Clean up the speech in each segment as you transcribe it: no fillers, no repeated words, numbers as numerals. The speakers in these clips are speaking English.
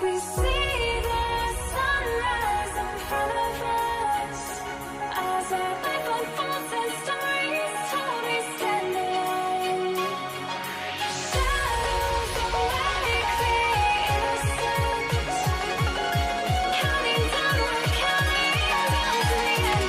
We see the sunrise in front of us as our life unfolds and stories told. We stand alone. Shadows awake the innocent, counting down, we're counting down to the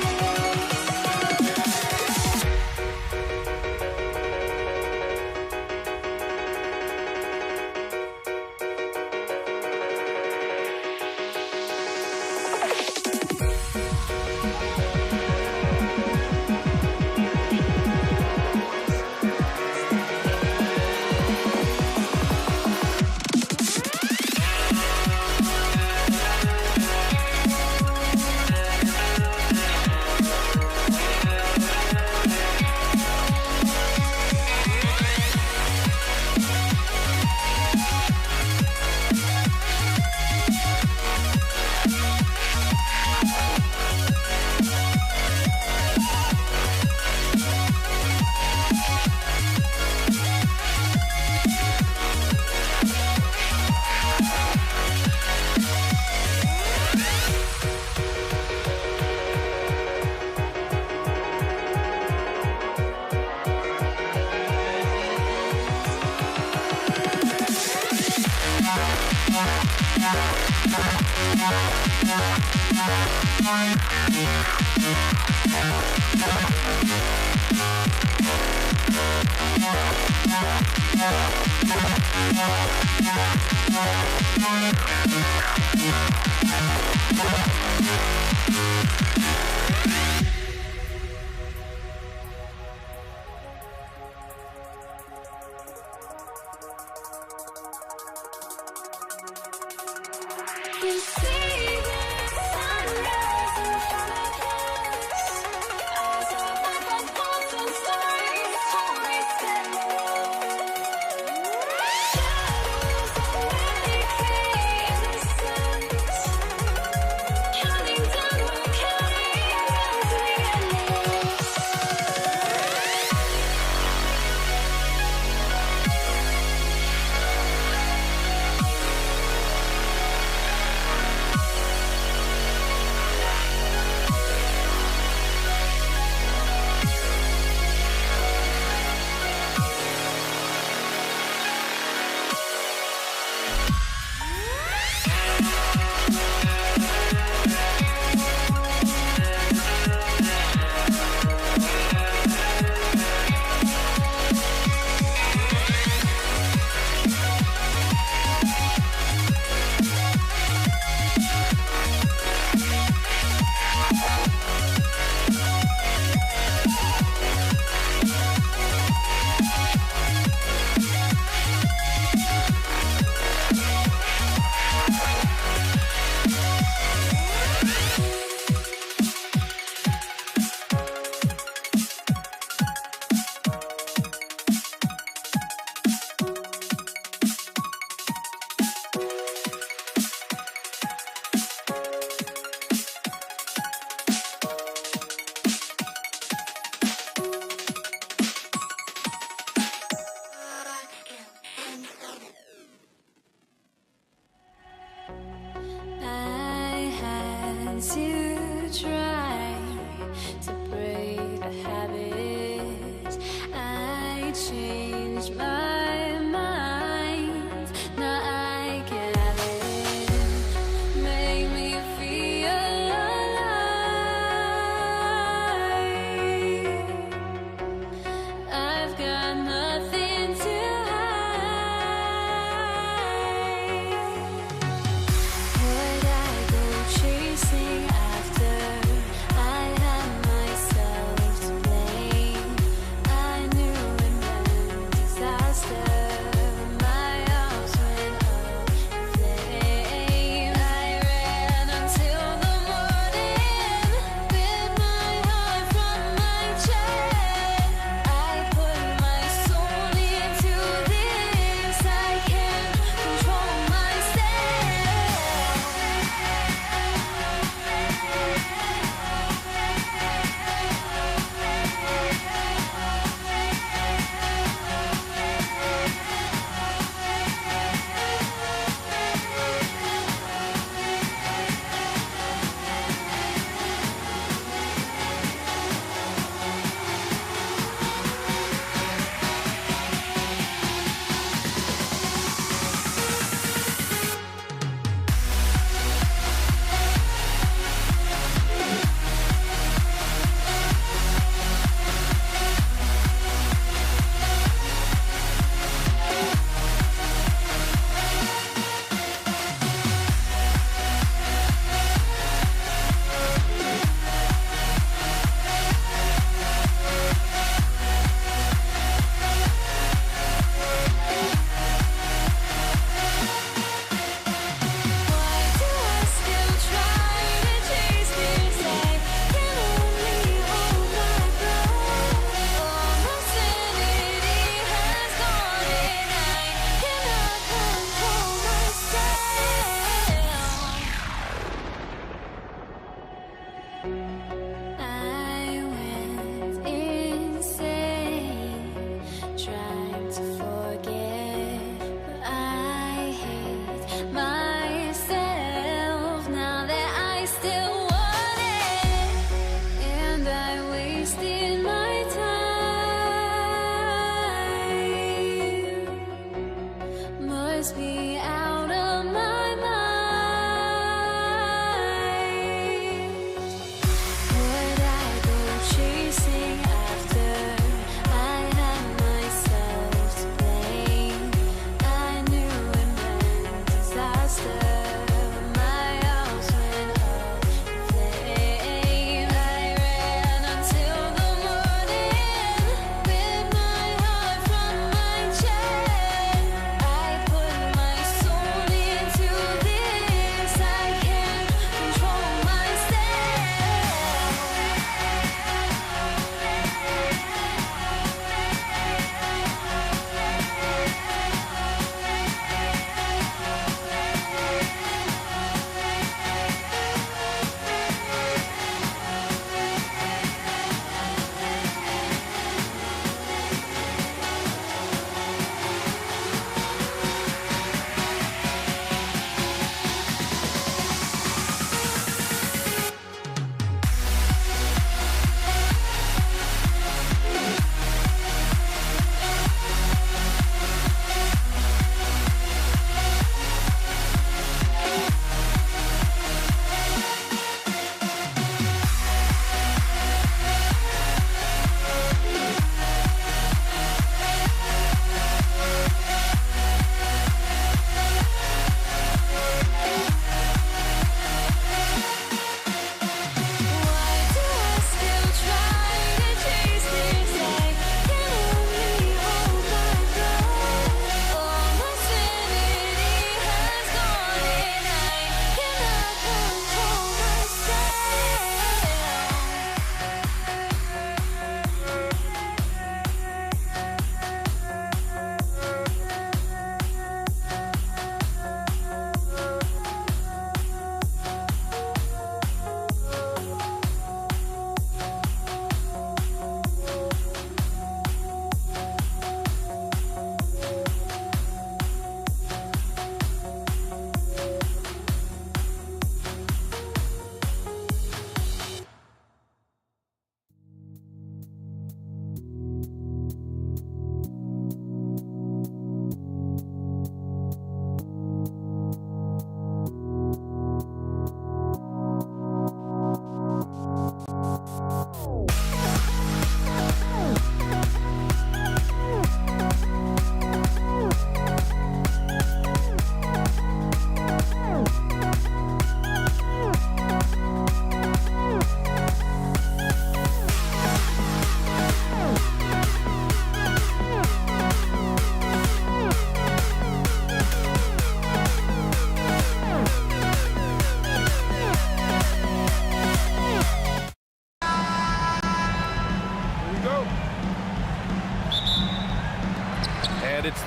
We see the sunrise in front of us as our life unfolds and stories told. We stand alone. Shadows awake the innocent, counting down, we're counting down to the endless. I had to try to break the habit. I changed my mind. Now I can have it. Make me feel alive. I've got nothing to hide. Would I go chasing after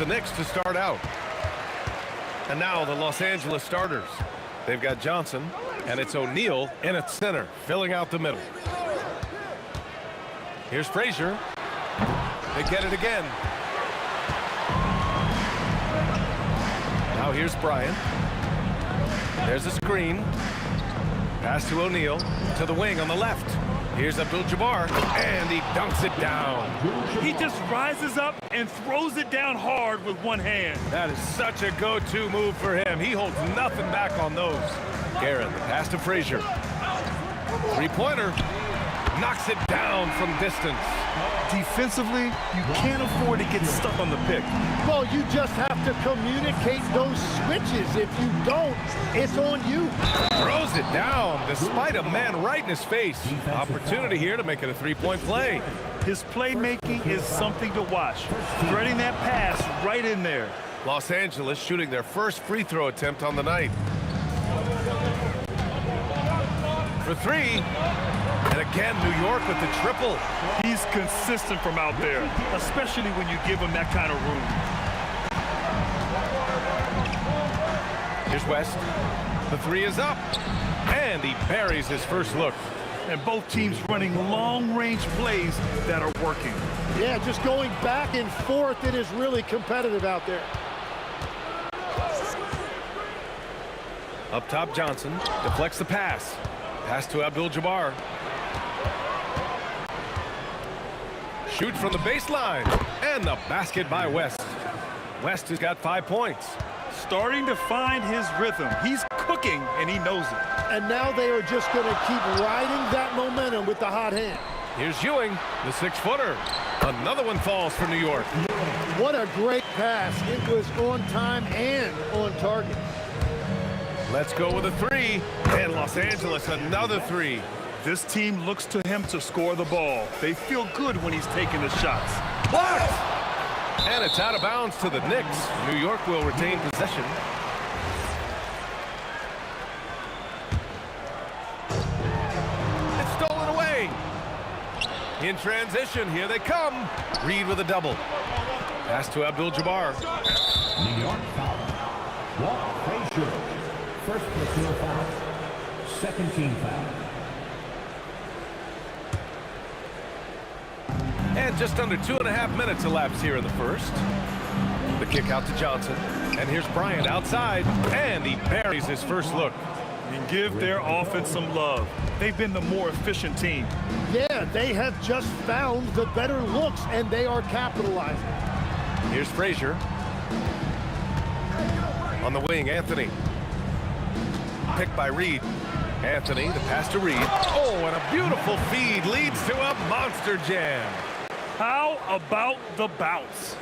the Knicks to start out. And now the Los Angeles starters. They've got Johnson, and it's O'Neal in at center, filling out the middle. Here's Frazier. They get it again. Now here's Bryant. There's a screen. Pass to O'Neal, to the wing on the left. Here's Abdul-Jabbar, and he dunks it down. He just rises up and throws it down hard with one hand. That is such a go-to move for him. He holds nothing back on those. Guerin, the pass to Frazier. Three-pointer. Knocks it down from distance. Defensively, you can't afford to get stuck on the pick. Well, you just have to communicate those switches. If you don't, it's on you. Throws it down despite a man right in his face. Opportunity here to make it a three-point play. His playmaking is something to watch. Threading that pass right in there. Los Angeles shooting their first free throw attempt on the night. For three. And again, New York with the triple. He's consistent from out there, especially when you give him that kind of room. Here's West. The three is up. And he buries his first look. And both teams running long-range plays that are working. Yeah, just going back and forth. It is really competitive out there. Up top, Johnson deflects the pass. Pass to Abdul-Jabbar. Shoots from the baseline, and the basket by West. West has got 5 points. Starting to find his rhythm. He's cooking, and he knows it. And now they are just going to keep riding that momentum with the hot hand. Here's Ewing, the 6-footer. Another one falls for New York. What a great pass. It was on time and on target. Let's go with a three. And Los Angeles, another three. This team looks to him to score the ball. They feel good when he's taking the shots. Blocked! And it's out of bounds to the Knicks. New York will retain possession. It's stolen away. In transition, here they come. Reed with a double. Pass to Abdul-Jabbar. New York foul. Walt Frazier. First personal foul. Second team foul. And just under 2.5 minutes elapsed here in the first. The kick out to Johnson. And here's Bryant outside. And he buries his first look. And give their offense some love. They've been the more efficient team. Yeah, they have just found the better looks, and they are capitalizing. Here's Frazier. On the wing, Anthony. Picked by Reed. Anthony, the pass to Reed. Oh, and a beautiful feed leads to a monster jam. How about the bounce?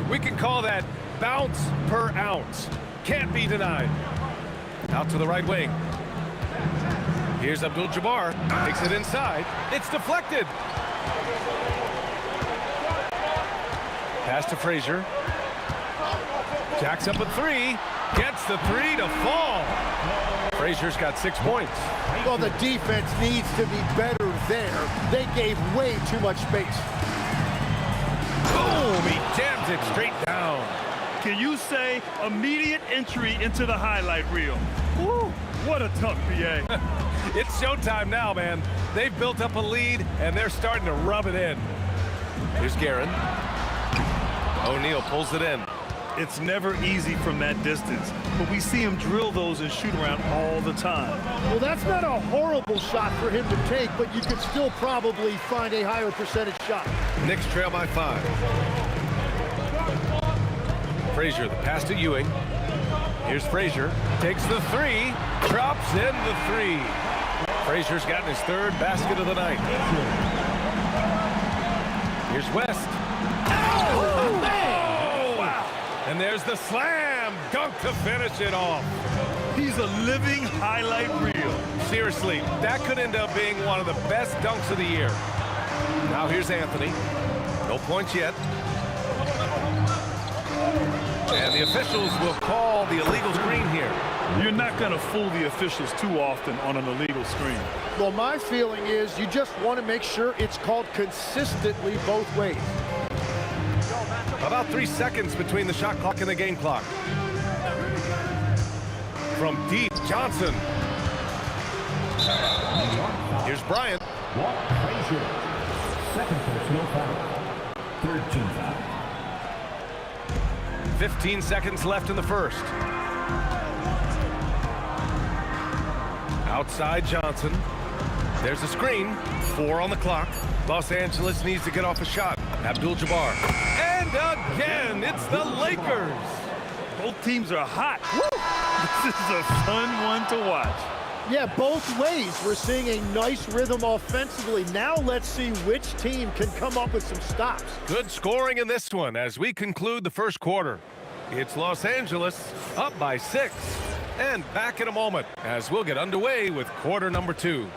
We can call that bounce per ounce. Can't be denied. Out to the right wing. Here's Abdul-Jabbar. Takes it inside. It's deflected. Pass to Frazier. Jacks up a three. Gets the three to fall. Frazier's got 6 points. Well, the defense needs to be better there. They gave way too much space. Boom! He jams it straight down. Can you say immediate entry into the highlight reel? Woo, what a tough PA. It's showtime now, man. They've built up a lead, and they're starting to rub it in. Here's Guerin. O'Neal pulls it in. It's never easy from that distance, but we see him drill those and shoot around all the time. Well, that's not a horrible shot for him to take, but you could still probably find a higher percentage shot. Knicks trail by 5. Frazier, the pass to Ewing. Here's Frazier. Takes the three. Drops in the three. Frazier's gotten his 3rd basket of the night. Here's West. Oh, man! Wow. And there's the slam dunk to finish it off. He's a living highlight reel. Seriously, that could end up being one of the best dunks of the year. Now here's Anthony. No points yet. And the officials will call the illegal screen here. You're not going to fool the officials too often on an illegal screen. Well, my feeling is you just want to make sure it's called consistently both ways. About about 3 seconds between the shot clock and the game clock. From deep, Johnson. Here's Bryant. Walt Frazier. Second personal foul. Third team foul. 15 seconds left in the first. Outside Johnson. There's a screen. 4 on the clock. Los Angeles needs to get off a shot. Abdul-Jabbar. And again, it's the Lakers. Both teams are hot. Woo! This is a fun one to watch. Yeah, both ways. We're seeing a nice rhythm offensively. Now let's see which team can come up with some stops. Good scoring in this one as we conclude the first quarter. It's Los Angeles up by 6. And back in a moment as we'll get underway with quarter number 2.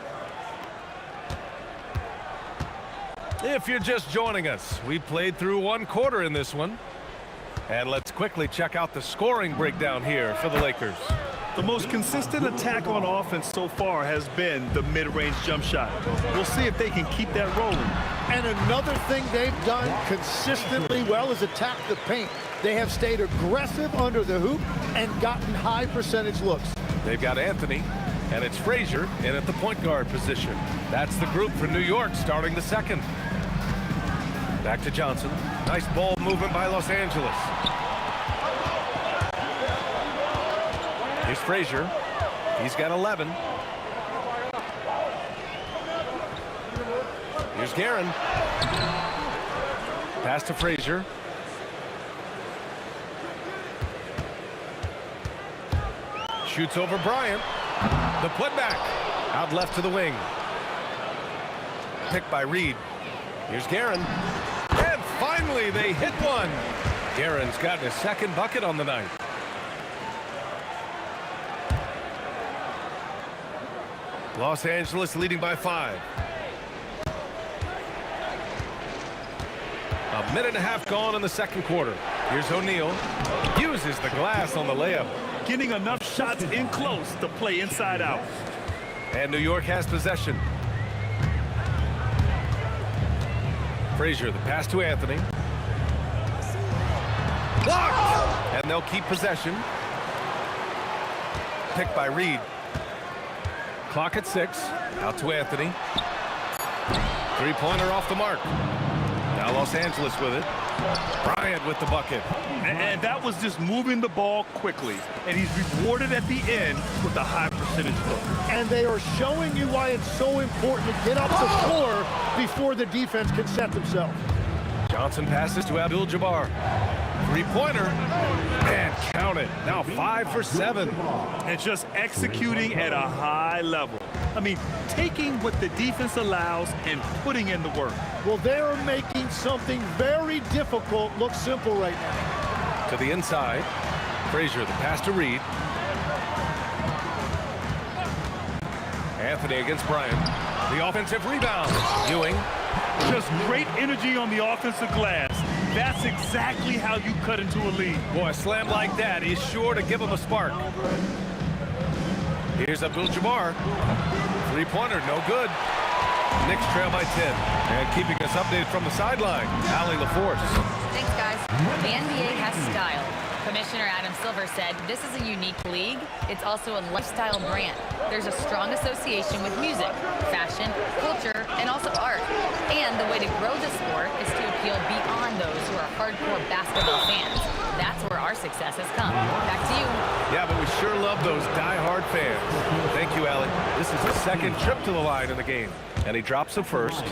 If you're just joining us, we played through 1 quarter in this one. And let's quickly check out the scoring breakdown here for the Lakers. The most consistent attack on offense so far has been the mid-range jump shot. We'll see if they can keep that rolling. And another thing they've done consistently well is attack the paint. They have stayed aggressive under the hoop and gotten high percentage looks. They've got Anthony, and it's Frazier in at the point guard position. That's the group for New York starting the second. Back to Johnson. Nice ball movement by Los Angeles. Here's Frazier. He's got 11. Here's Guerin. Pass to Frazier. Shoots over Bryant. The putback. Out left to the wing. Picked by Reed. Here's Guerin. And finally, they hit one. Guerin's gotten his second bucket on the night. Los Angeles leading by 5. A minute and a half gone in the second quarter. Here's O'Neal. Uses the glass on the layup. Getting enough shots in close to play inside out. And New York has possession. Frazier, the pass to Anthony. Blocked! And they'll keep possession. Picked by Reed. Clock at 6. Out to Anthony. Three-pointer off the mark. Now Los Angeles with it. Bryant with the bucket. And that was just moving the ball quickly. And he's rewarded at the end with a high percentage look. And they are showing you why it's so important to get up the floor before the defense can set themselves. Johnson passes to Abdul-Jabbar. Three-pointer. And count it. Now 5 for 7. And just executing at a high level. I mean, taking what the defense allows and putting in the work. Well, they're making something very difficult look simple right now. To the inside. Frazier, the pass to Reed. Anthony against Bryant. The offensive rebound. Ewing. Just great energy on the offensive glass. That's exactly how you cut into a lead. Boy, a slam like that is sure to give him a spark. Here's Abdul-Jabbar. Three-pointer, no good. Knicks trail by 10. And keeping us updated from the sideline, Allie LaForce. Thanks, guys. The NBA has style. Commissioner Adam Silver said, this is a unique league. It's also a lifestyle brand. There's a strong association with music, fashion, culture, and also art. And the way to grow the sport is to appeal beyond those who are hardcore basketball fans. That's where our success has come. Back to you. Yeah, but we sure love those die-hard fans. Thank you, Allie. This is the second trip to the line in the game. And he drops the first.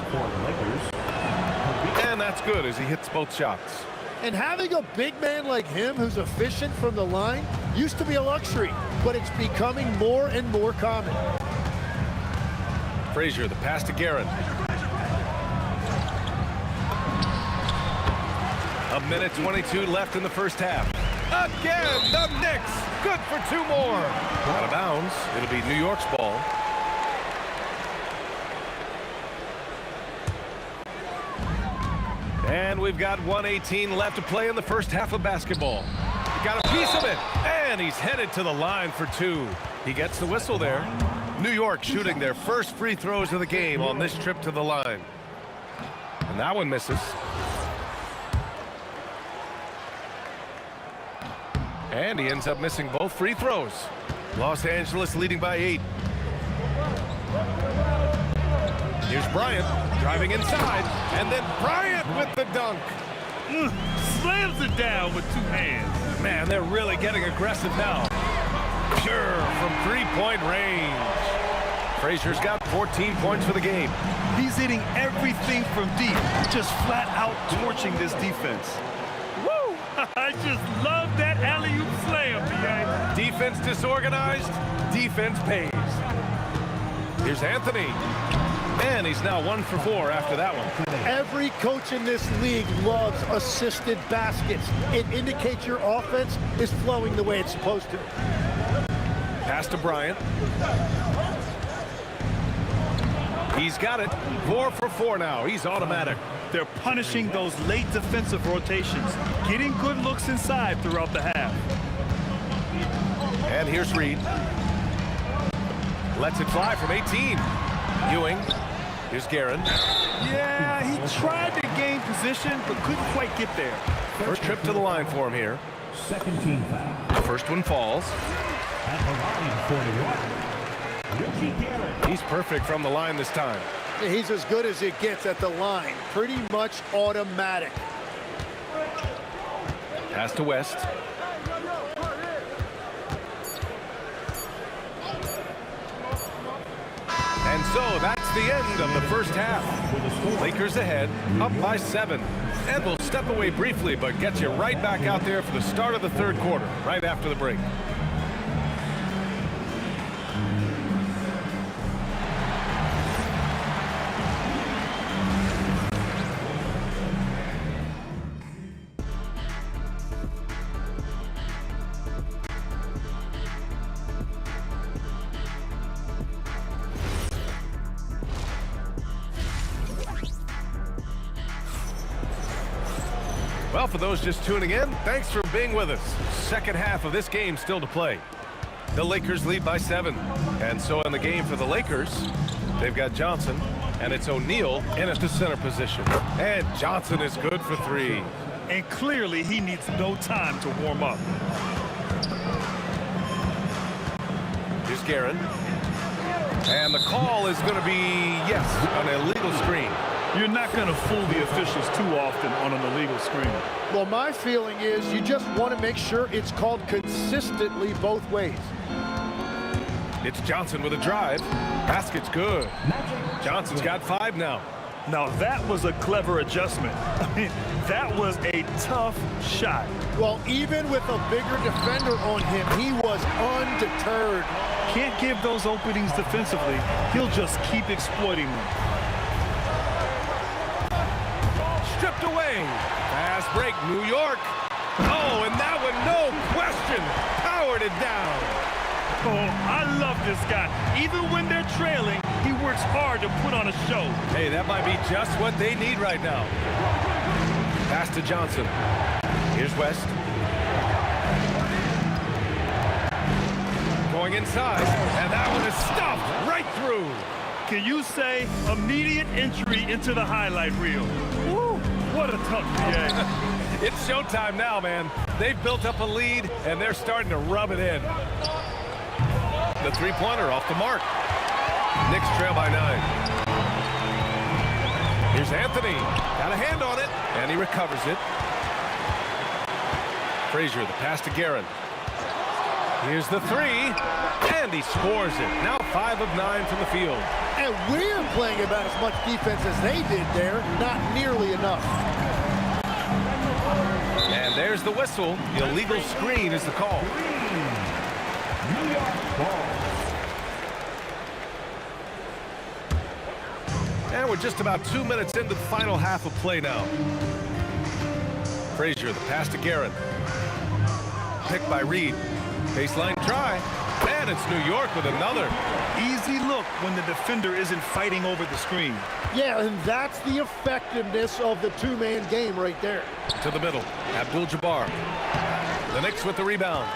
And that's good as he hits both shots. And having a big man like him who's efficient from the line used to be a luxury, but it's becoming more and more common. Frazier, the pass to Guerin. A minute 22 left in the first half. Again, the Knicks. Good for 2 more. Out of bounds. It'll be New York's ball. And we've got 1:18 left to play in the first half of basketball. He got a piece of it, and he's headed to the line for 2. He gets the whistle there. New York shooting their first free throws of the game on this trip to the line. And that one misses. And he ends up missing both free throws. Los Angeles leading by 8. Here's Bryant driving inside, and then Bryant with the dunk. Slams it down with 2 hands. Man, they're really getting aggressive now. Pure from three-point range. Frazier's got 14 points for the game. He's hitting everything from deep, just flat out torching this defense. Woo! I just love that alley-oop slam, BA. Defense disorganized, defense pays. Here's Anthony. And he's now 1 for 4 after that one. Every coach in this league loves assisted baskets. It indicates your offense is flowing the way it's supposed to. Pass to Bryant. He's got it. 4 for 4 now. He's automatic. They're punishing those late defensive rotations, getting good looks inside throughout the half. And here's Reed. Lets it fly from 18. Ewing. Here's Guerin. Yeah, he tried to gain position, but couldn't quite get there. First trip to the line for him here. Second team foul. First one falls. At the line, 41. Richie Guerin. He's perfect from the line this time. He's as good as it gets at the line. Pretty much automatic. Pass to West. And so that's the end of the first half. Lakers ahead, up by 7. And we'll step away briefly, but get you right back out there for the start of the third quarter, right after the break. Well, for those just tuning in, thanks for being with us. Second half of this game still to play. The Lakers lead by 7. And so in the game for the Lakers, they've got Johnson, and it's O'Neal in at the center position. And Johnson is good for 3. And clearly he needs no time to warm up. Here's Guerin. And the call is going to be, yes, an illegal screen. You're not going to fool the officials too often on an illegal screen. Well, my feeling is you just want to make sure it's called consistently both ways. It's Johnson with a drive. Basket's good. Johnson's got 5 now. Now that was a clever adjustment. I mean, that was a tough shot. Well, even with a bigger defender on him, he was undeterred. Can't give those openings defensively. He'll just keep exploiting them. Stripped away. Fast break, New York. Oh, and that one, no question, powered it down. Oh, I love this guy. Even when they're trailing, he works hard to put on a show. Hey, that might be just what they need right now. Pass to Johnson. Here's West. Going inside, and that one is stuffed right through. Can you say immediate entry into the highlight reel? Woo, what a tough PA. It's showtime now, man. They've built up a lead, and they're starting to rub it in. The three-pointer off the mark. Knicks trail by 9. Here's Anthony. Got a hand on it, and he recovers it. Frazier, the pass to Guerin. Here's the 3, and he scores it. Now 5 of 9 from the field. And we're playing about as much defense as they did there. Not nearly enough. And there's the whistle. The illegal screen is the call. New York ball. And we're just about 2 minutes into the final half of play now. Frazier, the pass to Guerin. Picked by Reed. Baseline try. And it's New York with another. Easy look when the defender isn't fighting over the screen. Yeah, and that's the effectiveness of the two-man game right there. To the middle. Abdul-Jabbar. The Knicks with the rebound.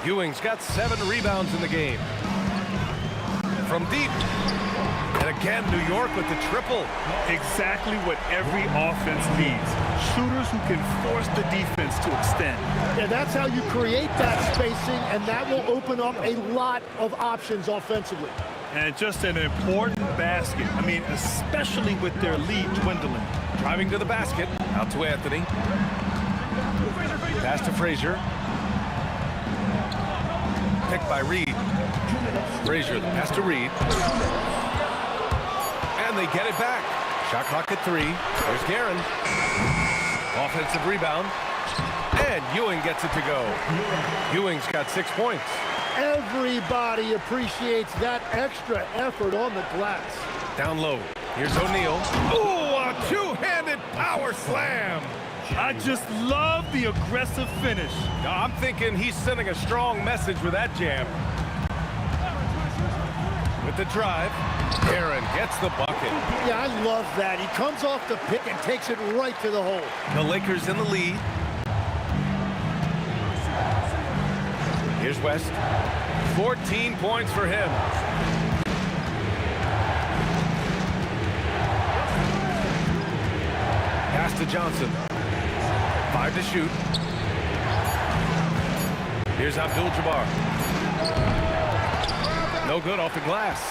Ewing's got 7 rebounds in the game. From deep. And again, New York with the triple. Exactly what every offense needs. Shooters who can force the defense to extend. Yeah, that's how you create that spacing, and that will open up a lot of options offensively. And just an important basket. I mean, especially with their lead dwindling. Driving to the basket. Out to Anthony. Pass to Frazier. Picked by Reed. Frazier, the pass to Reed. And they get it back. Shot clock at 3. There's Guerin. Offensive rebound. And Ewing gets it to go. Ewing's got 6 points. Everybody appreciates that extra effort on the glass. Down low. Here's O'Neal. Ooh, a two-handed power slam. I just love the aggressive finish. Now, I'm thinking he's sending a strong message with that jam. With the drive, Aaron gets the bucket. Yeah, I love that. He comes off the pick and takes it right to the hole. The Lakers in the lead. Here's West. 14 points for him. Pass to Johnson. 5 to shoot. Here's Abdul-Jabbar. No good off the glass.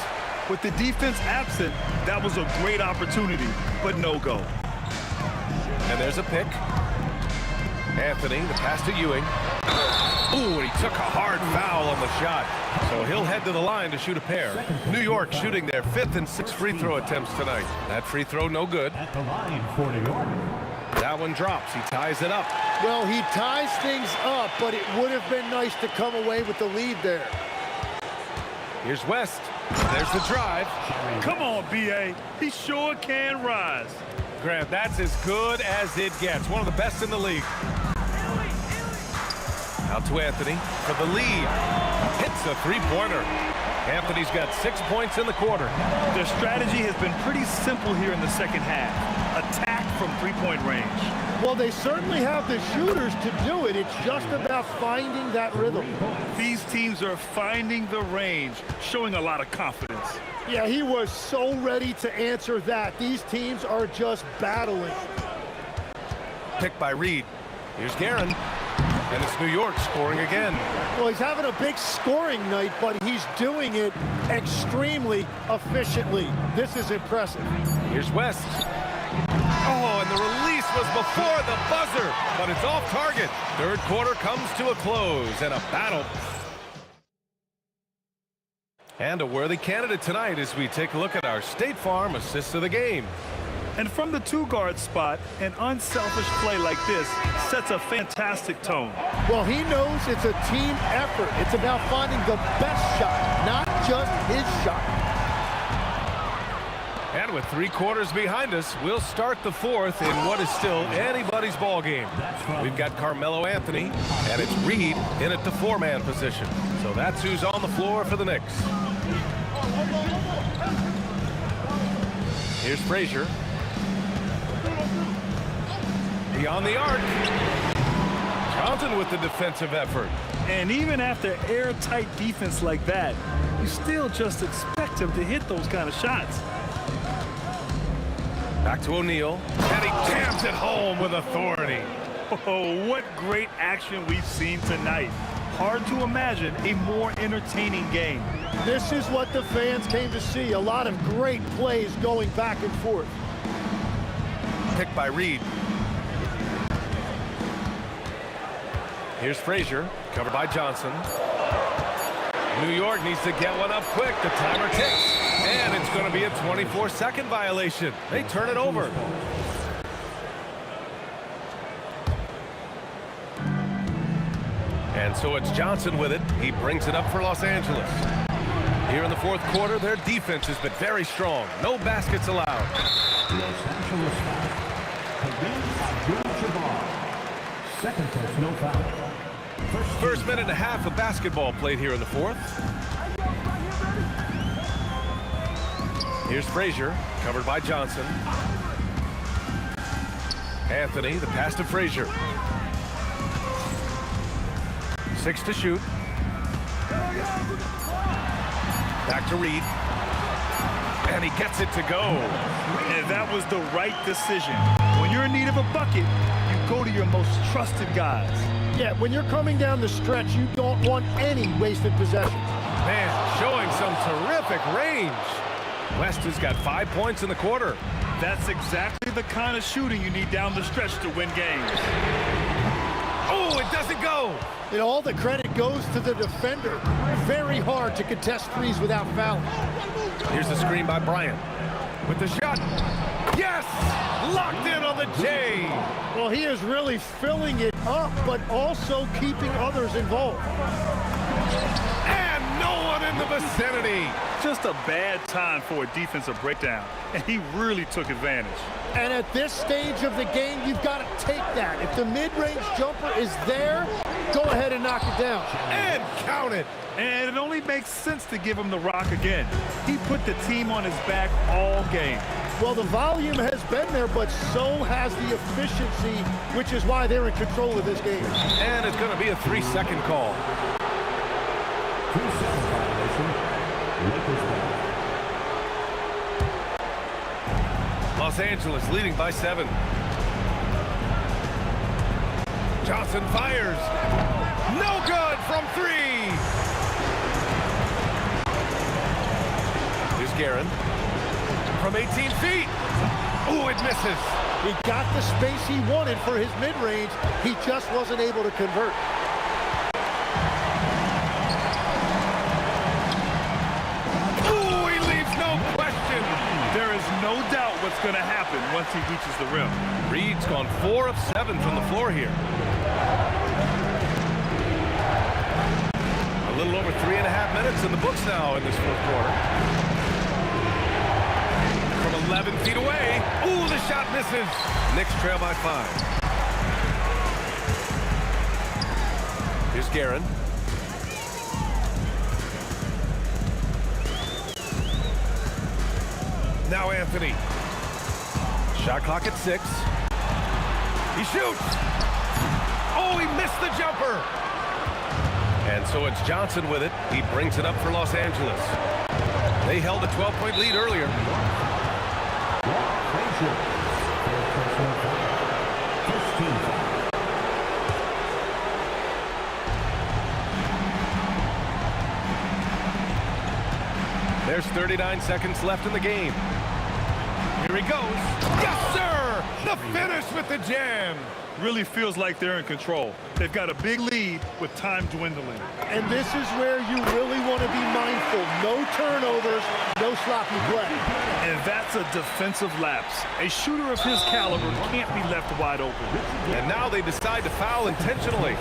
With the defense absent, that was a great opportunity, but no go. And there's a pick. Anthony, the pass to Ewing. Ooh, and he took a hard foul on the shot. So he'll head to the line to shoot a pair. New York shooting their 5th and 6th free throw attempts tonight. That free throw no good. At the line for New York. That one drops. He ties it up. Well, he ties things up, but it would have been nice to come away with the lead there. Here's West. There's the drive. Come on, B.A. He sure can rise. Grant, that's as good as it gets. One of the best in the league. Out to Anthony for the lead. Hits a three-pointer. Anthony's got 6 points in the quarter. Their strategy has been pretty simple here in the second half. Attack from three-point range. Well, they certainly have the shooters to do it. It's just about finding that rhythm. These teams are finding the range, showing a lot of confidence. Yeah, he was so ready to answer that. These teams are just battling. Picked by Reed. Here's Guerin. And it's New York scoring again. Well, he's having a big scoring night, but he's doing it extremely efficiently. This is impressive. Here's West. Oh, and the release was before the buzzer, but it's off target. Third quarter comes to a close and a battle. And a worthy candidate tonight as we take a look at our State Farm assist of the game. And from the two-guard spot, an unselfish play like this sets a fantastic tone. Well, he knows it's a team effort. It's about finding the best shot, not just his shot. And with 3 quarters behind us, we'll start the fourth in what is still anybody's ball game. We've got Carmelo Anthony, and it's Reed in at the 4-man position. So that's who's on the floor for the Knicks. Here's Frazier. Beyond the arc. Johnson with the defensive effort. And even after airtight defense like that, you still just expect him to hit those kind of shots. Back to O'Neal. And he jams it home with authority. Oh, what great action we've seen tonight. Hard to imagine a more entertaining game. This is what the fans came to see. A lot of great plays going back and forth. Picked by Reed. Here's Frazier, covered by Johnson. New York needs to get one up quick. The timer ticks. And it's going to be a 24-second violation. They turn it over. And so it's Johnson with it. He brings it up for Los Angeles. Here in the fourth quarter, their defense has been very strong. No baskets allowed. Los Angeles foul. Again, Abdul-Jabbar. Second touch, no foul. First minute and a half of basketball played here in the fourth. Here's Frazier, covered by Johnson. Anthony, the pass to Frazier. 6 to shoot. Back to Reed. And he gets it to go. And that was the right decision. When you're in need of a bucket, you go to your most trusted guys. Yeah, when you're coming down the stretch, you don't want any wasted possessions. Man, showing some terrific range. West has got 5 points in the quarter. That's exactly the kind of shooting you need down the stretch to win games. Oh, it doesn't go. And all the credit goes to the defender. Very hard to contest threes without fouling. Here's the screen by Bryant with the shot. Yes! Locked in on the J. Well, he is really filling it up, but also keeping others involved. And no one in the vicinity. Just a bad time for a defensive breakdown, and he really took advantage. And at this stage of the game, you've got to take that. If the mid-range jumper is there, go ahead and knock it down. And count it. And it only makes sense to give him the rock again. He put the team on his back all game. Well, the volume has been there, but so has the efficiency, which is why they're in control of this game. And it's going to be a 3-second call. 2-second violation. Lakers ball. Los Angeles leading by 7. Johnson fires. No good from 3. Here's Guerin from 18 feet. Ooh, it misses. He got the space he wanted for his mid-range. He just wasn't able to convert. Ooh, he leaves no question. There is no doubt what's going to happen once he reaches the rim. Reed's gone 4 of 7 from the floor here. A little over 3.5 minutes in the books now in this fourth quarter. From 11 feet away. Ooh, the shot misses. Knicks trail by 5. Here's Guerin. Now Anthony. Shot clock at 6. He shoots. Oh, he missed the jumper. And so it's Johnson with it. He brings it up for Los Angeles. They held a 12-point lead earlier. There's 39 seconds left in the game. Here he goes. Yes, sir! The finish with the jam. Really feels like they're in control. They've got a big lead with time dwindling. And this is where you really want to be mindful. No turnovers, no sloppy play. And that's a defensive lapse. A shooter of his caliber can't be left wide open. And now they decide to foul intentionally.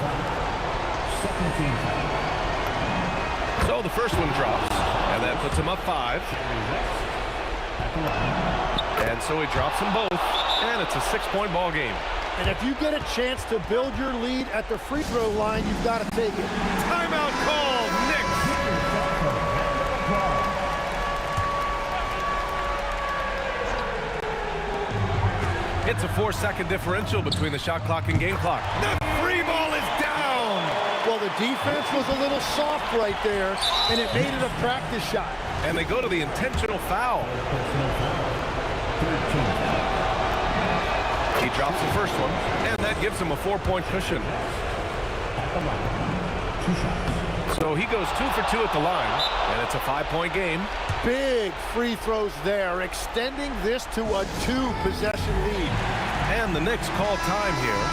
So the first one drops, and that puts him up 5. And so he drops them both, and it's a 6-point ball game. And if you get a chance to build your lead at the free throw line, you've got to take it. Timeout call, Knicks. It's a 4-second differential between the shot clock and game clock. The free ball is down. Well, the defense was a little soft right there, and it made it a practice shot. And they go to the intentional foul. He drops the first one, and that gives him a 4-point cushion. So he goes 2 for 2 at the line, and it's a 5-point game. Big free throws there, extending this to a 2-possession lead. And the Knicks call time here.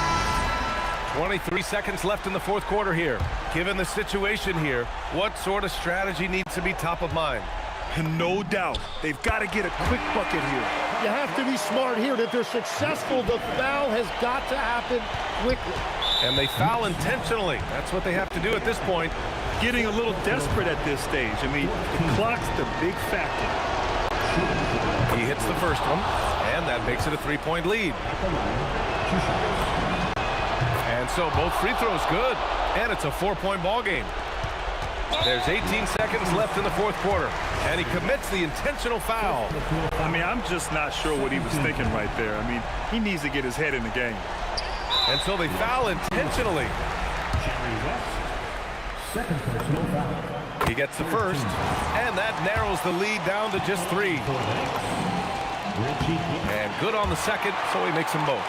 23 seconds left in the fourth quarter here. Given the situation here, what sort of strategy needs to be top of mind? And no doubt, they've got to get a quick bucket here. You have to be smart here. If they're successful, the foul has got to happen quickly. And they foul intentionally. That's what they have to do at this point. Getting a little desperate at this stage. I mean, the clock's the big factor. He hits the first one, and that makes it a 3-point lead. And so both free throws good, and it's a 4-point ball game. There's 18 seconds left in the fourth quarter, and he commits the intentional foul. I mean, I'm just not sure what he was thinking right there. I mean, he needs to get his head in the game. And so they foul intentionally. Second personal foul. He He gets the first, and that narrows the lead down to just 3. And good on the second, so he makes them both.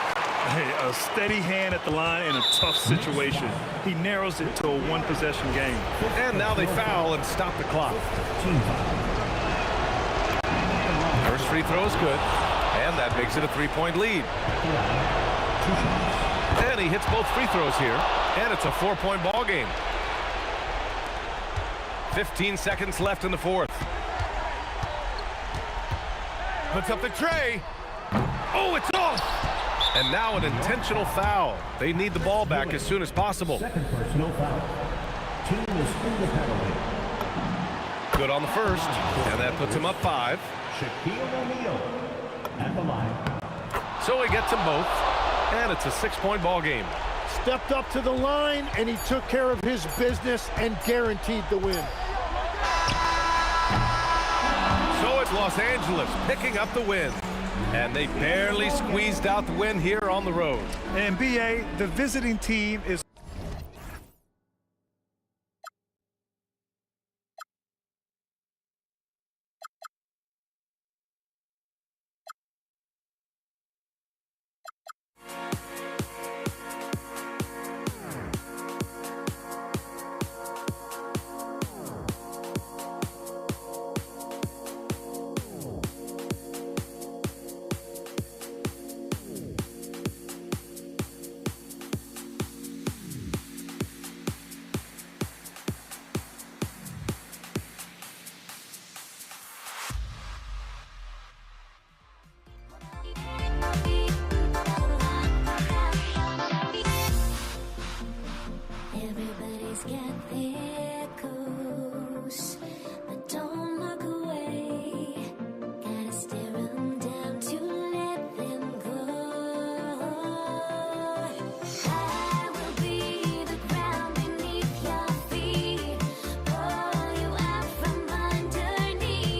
Hey, a steady hand at the line in a tough situation. He narrows it to a one-possession game. And now they foul and stop the clock. First free throw is good, and that makes it a 3-point lead. And he hits both free throws here, and it's a 4-point ball game. 15 seconds left in the fourth. Puts up the tray. Oh, it's off! And now an intentional foul. They need the ball back as soon as possible. Second personal foul. Team is in the penalty. Good on the first, and that puts him up 5. Shaquille O'Neal at the line. So he gets them both, and it's a 6-point ball game. Stepped up to the line, and he took care of his business and guaranteed the win. So it's Los Angeles picking up the win. And they barely squeezed out the win here on the road. And BA, the visiting team is Everybody's got their course, but don't look away. Gotta stare them down to let them go. I will be the ground beneath your feet, pull you out from underneath.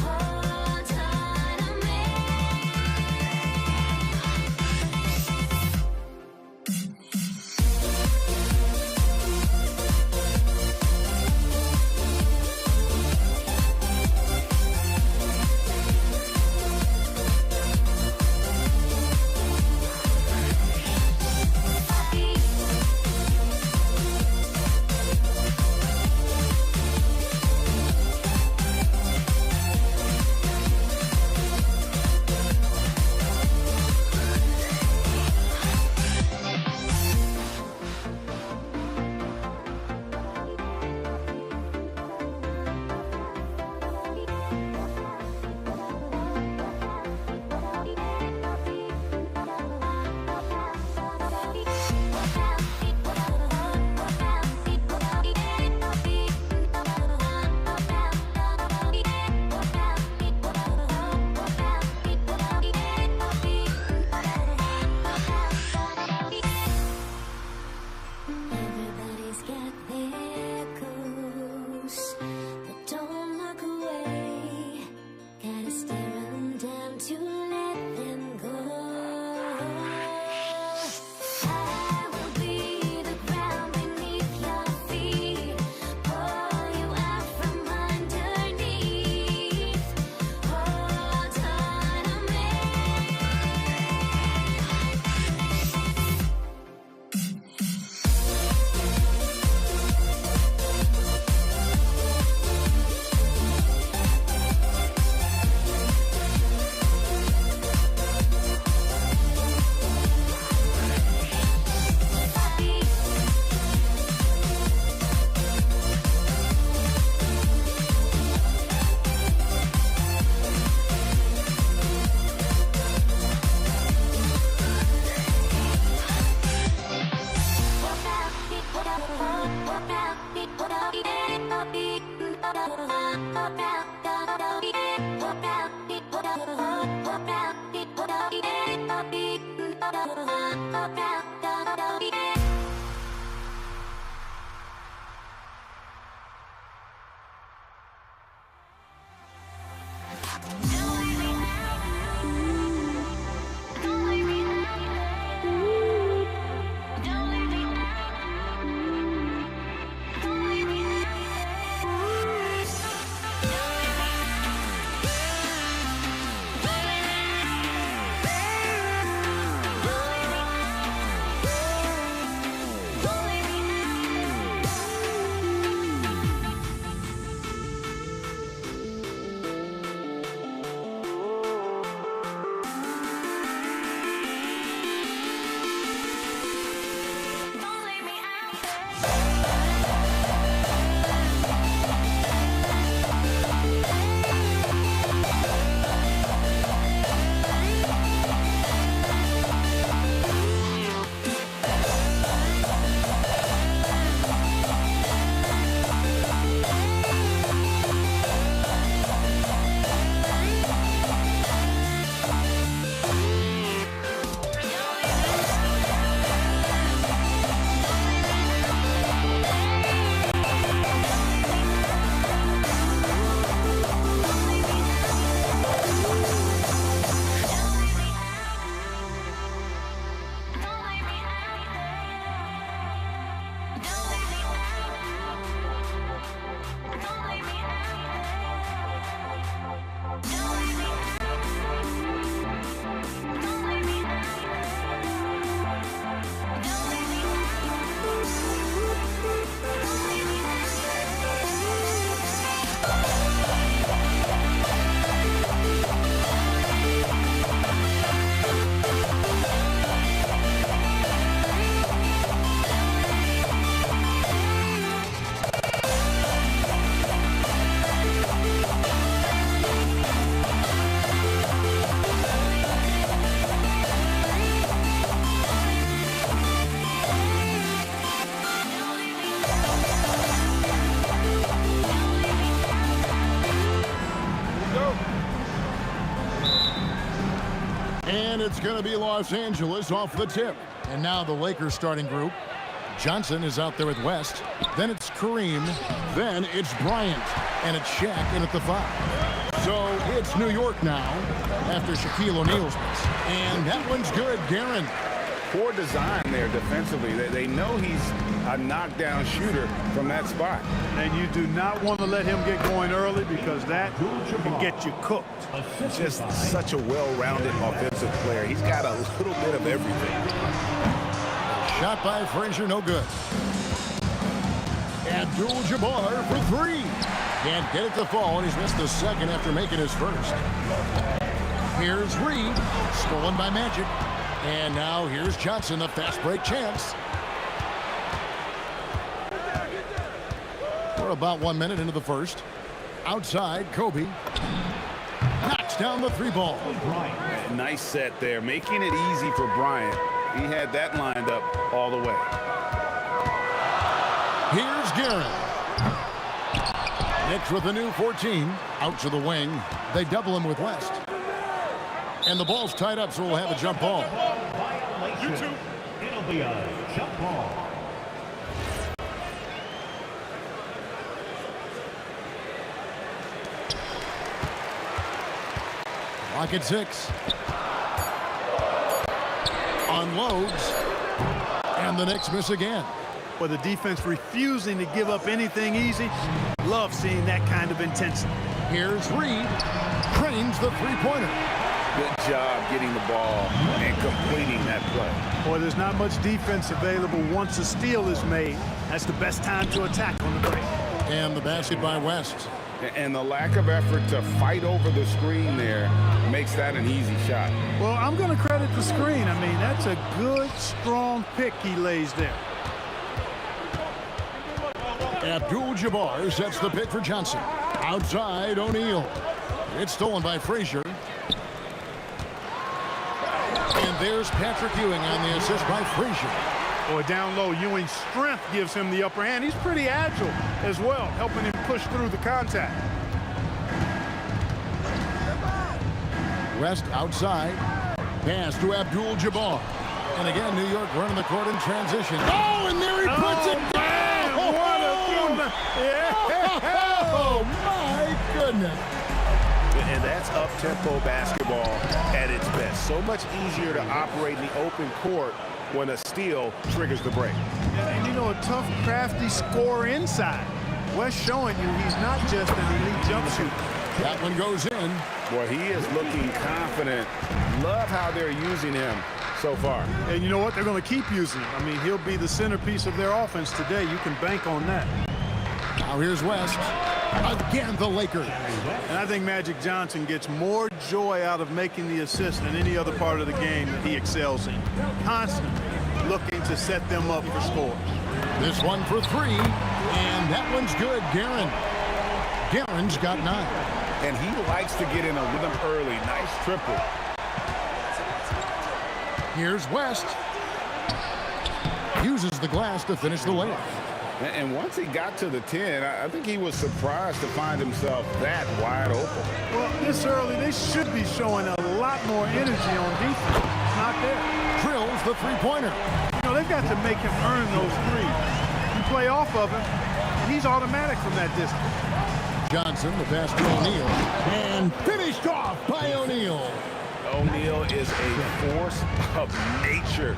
Hold on to me. Everybody's got their course, but don't look away. Gotta stare them down to let them go. I will be the ground beneath your feet, pull you out from underneath. Hold on to me. It's going to be Los Angeles off the tip. And now the Lakers starting group. Johnson is out there with West. Then it's Kareem. Then it's Bryant. And it's Shaq in at the 5. So it's New York now after Shaquille O'Neal's miss. And that one's good, Guerin. Poor design there defensively. They know he's a knockdown shooter from that spot. And you do not want to let him get going early because that can get you cooked. Just such a well-rounded offensive player. He's got a little bit of everything. Shot by Frazier, no good. Abdul-Jabbar for 3. Can't get it to fall, and he's missed the second after making his first. Here's Reed, stolen by Magic. And now here's Johnson, a fast break chance. We're about 1 minute into the first. Outside, Kobe knocks down the 3 ball. Nice set there, making it easy for Bryant. He had that lined up all the way. Here's Guerin. Knicks with a new 14. Out to the wing. They double him with West. And the ball's tied up, so we'll have a jump ball. It'll be a jump ball. Clock at 6. Unloads. And the Knicks miss again. For the defense refusing to give up anything easy, love seeing that kind of intensity. Here's Reed. Cranes the 3-pointer. Good job getting the ball and completing that play. Boy, there's not much defense available once a steal is made. That's the best time to attack on the break. And the basket by West. And the lack of effort to fight over the screen there makes that an easy shot. Well, I'm going to credit the screen. I mean, that's a good, strong pick he lays there. Abdul-Jabbar sets the pick for Johnson. Outside, O'Neal. It's stolen by Frazier. And there's Patrick Ewing on the assist by Frazier. Boy, down low, Ewing's strength gives him the upper hand. He's pretty agile as well, helping him push through the contact. West outside. Pass to Abdul-Jabbar. And again, New York running the court in transition. Oh, and there he puts it down! What a yeah. Oh, my goodness. And that's up-tempo basketball at its best. So much easier to operate in the open court when a steal triggers the break. And you know, a tough, crafty scorer inside. West showing you he's not just an elite jump shooter. That one goes in. Boy, he is looking confident. Love how they're using him so far. And you know what? They're going to keep using him. I mean, he'll be the centerpiece of their offense today. You can bank on that. Now here's West. Again, the Lakers. And I think Magic Johnson gets more joy out of making the assist than any other part of the game that he excels in. Constantly looking to set them up for scores. This one for 3, and that one's good. Guerin. Guerin's got 9. And he likes to get in a rhythm early. Nice triple. Here's West. Uses the glass to finish the layup. And once he got to the 10, I think he was surprised to find himself that wide open. Well, this early, they should be showing a lot more energy on defense. It's not there. Drills the 3-pointer. You know, they've got to make him earn those threes. You play off of him, and he's automatic from that distance. Johnson, the pass to O'Neal. And finished off by O'Neal. O'Neal is a force of nature.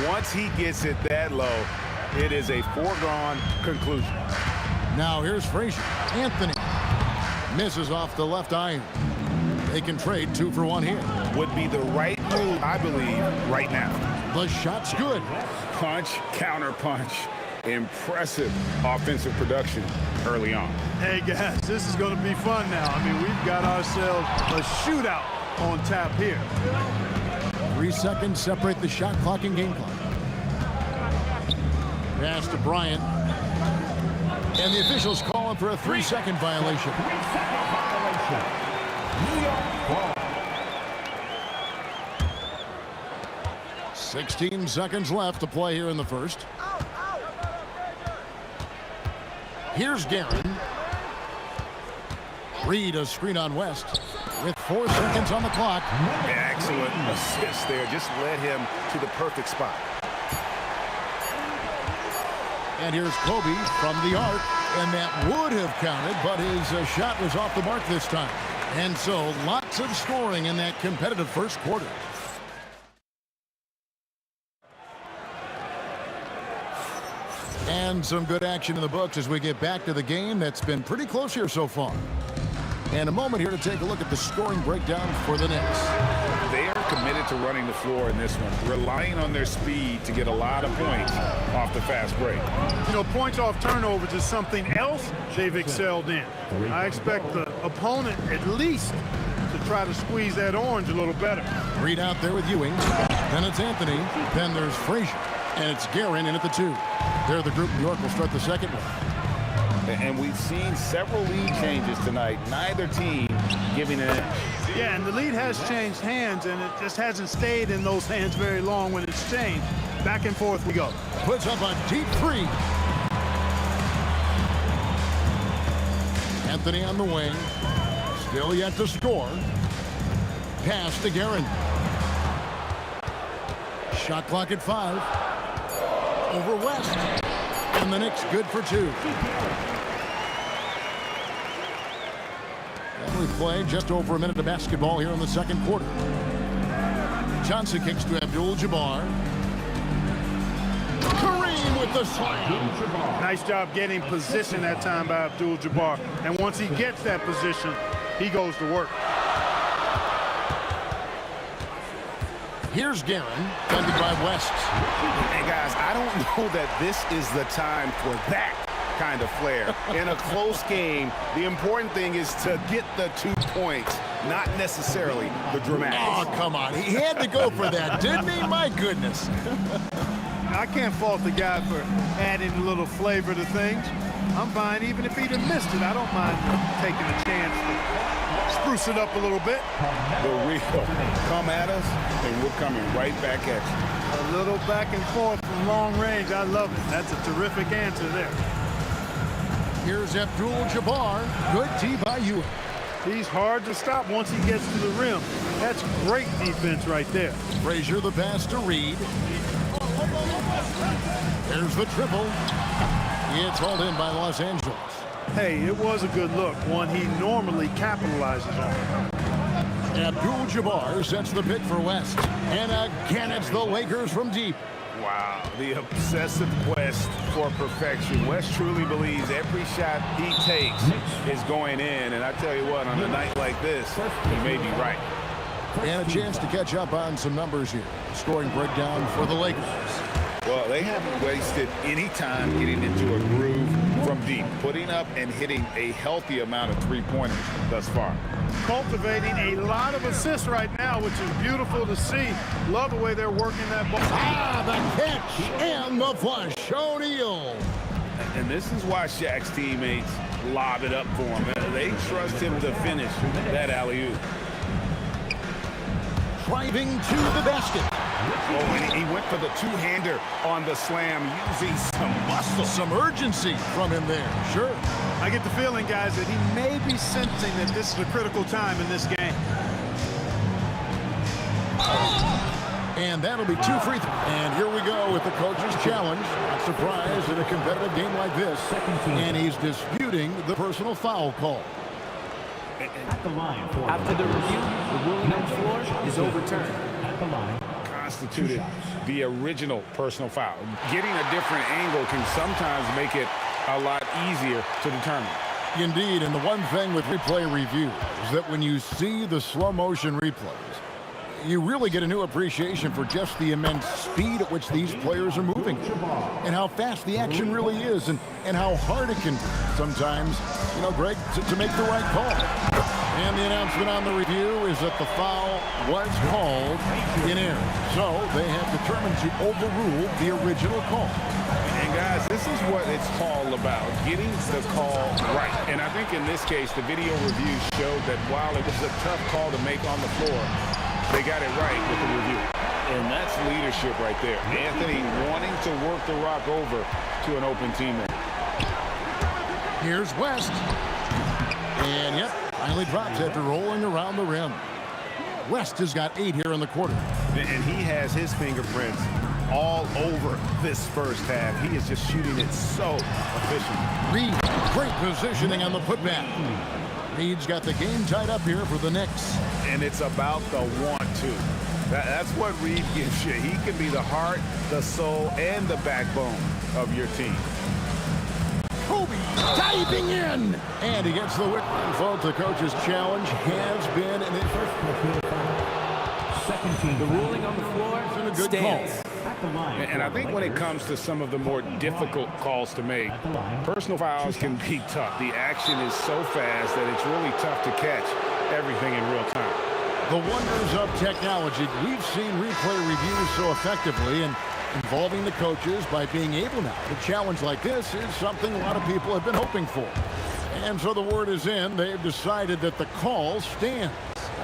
Once he gets it that low, it is a foregone conclusion. Now here's Frazier. Anthony misses off the left iron. They can trade 2 for 1 here. Would be the right move, I believe, right now. The shot's good. Punch, counter punch. Impressive offensive production early on. Hey, guys, this is going to be fun now. I mean, we've got ourselves a shootout on tap here. 3 seconds separate the shot clock and game clock. Pass to Bryant. And the officials call him for a 3-second violation. 3-second violation. New York ball. 16 seconds left to play here in the first. Here's Guerin. Reed a screen on West with 4 seconds on the clock. Excellent assist there. Just led him to the perfect spot. And here's Kobe from the arc, and that would have counted, but his shot was off the mark this time. And so lots of scoring in that competitive first quarter. And some good action in the books as we get back to the game that's been pretty close here so far. And a moment here to take a look at the scoring breakdown for the Knicks. They are committed to running the floor in this one, relying on their speed to get a lot of points off the fast break. You know, points off turnovers is something else they've excelled in. I expect the opponent at least to try to squeeze that orange a little better. Reed out there with Ewing. Then it's Anthony. Then there's Frazier. And it's Guerin in at the 2. There the group. New York will start the second one. And we've seen several lead changes tonight. Neither team giving an edge. Yeah, and the lead has changed hands, and it just hasn't stayed in those hands very long when it's changed. Back and forth we go. Puts up a deep 3. Anthony on the wing. Still yet to score. Pass to Guerin. Shot clock at 5. Over West. And the Knicks good for 2. And we play just over a minute of basketball here in the second quarter. Johnson kicks to Abdul-Jabbar. Kareem with the slam. Nice job getting position that time by Abdul-Jabbar. And once he gets that position, he goes to work. Here's Guerin, funded by West. And guys, I don't know that this is the time for that kind of flair. In a close game, the important thing is to get the 2 points, not necessarily the dramatics. Oh, come on. He had to go for that, didn't he? My goodness. I can't fault the guy for adding a little flavor to things. I'm fine. Even if he'd have missed it, I don't mind taking a chance to spruce it up a little bit. The real come at us, and we're coming right back at you. A little back and forth from long range. I love it. That's a terrific answer there. Here's Abdul-Jabbar. Good D by Ewing. He's hard to stop once he gets to the rim. That's great defense right there. Frazier the pass to Reed. There's the triple. It's hauled in by Los Angeles. Hey, it was a good look, one he normally capitalizes on. Abdul-Jabbar sets the pick for West. And again, it's the Lakers from deep. Wow, the obsessive quest for perfection. West truly believes every shot he takes is going in. And I tell you what, on a night like this, he may be right. And a chance to catch up on some numbers here. Scoring breakdown for the Lakers. Well, they haven't wasted any time getting into a groove from deep, putting up and hitting a healthy amount of three-pointers thus far. Cultivating a lot of assists right now, which is beautiful to see. Love the way they're working that ball. The catch and the flush. O'Neal. And this is why Shaq's teammates lob it up for him. They trust him to finish that alley-oop. Driving to the basket. Oh, and he went for the two-hander on the slam, using some muscle. Some urgency from him there. Sure. I get the feeling, guys, that he may be sensing that this is a critical time in this game. And that'll be 2 free throws. And here we go with the coach's challenge. Not surprised in a competitive game like this. And he's disputing the personal foul call. At the line. After the review, the ruling on the floor is overturned. At the line. Constituted the original personal foul. Getting a different angle can sometimes make it a lot easier to determine. Indeed, and the one thing with replay review is that when you see the slow motion replays, you really get a new appreciation for just the immense speed at which these players are moving and how fast the action really is and how hard it can be sometimes, you know, Greg, to make the right call. And the announcement on the review is that the foul was called in error. So they have determined to overrule the original call. And guys, this is what it's all about, getting the call right. And I think in this case, the video review showed that while it was a tough call to make on the floor, they got it right with the review. And that's leadership right there. Anthony wanting to work the rock over to an open teammate. Here's West. And yep, Finally drops after rolling around the rim. West has got 8 here in the quarter. And he has his fingerprints all over this first half. He is just shooting it so efficient. Reed, great positioning on the putback. Reed's got the game tied up here for the Knicks. And it's about the want-to. That's what Reed gives you. He can be the heart, the soul, and the backbone of your team. Kobe diving in. And he gets the whip. Folks, the coach's challenge has been in the first Second team. The ruling on the floor and a good stands. call. And I think when it comes to some of the more difficult calls to make, personal fouls can be tough. The action is so fast that it's really tough to catch everything in real time. The wonders of technology. We've seen replay reviews so effectively and involving the coaches by being able now to challenge like this is something a lot of people have been hoping for. And so the word is in. They've decided that the call stands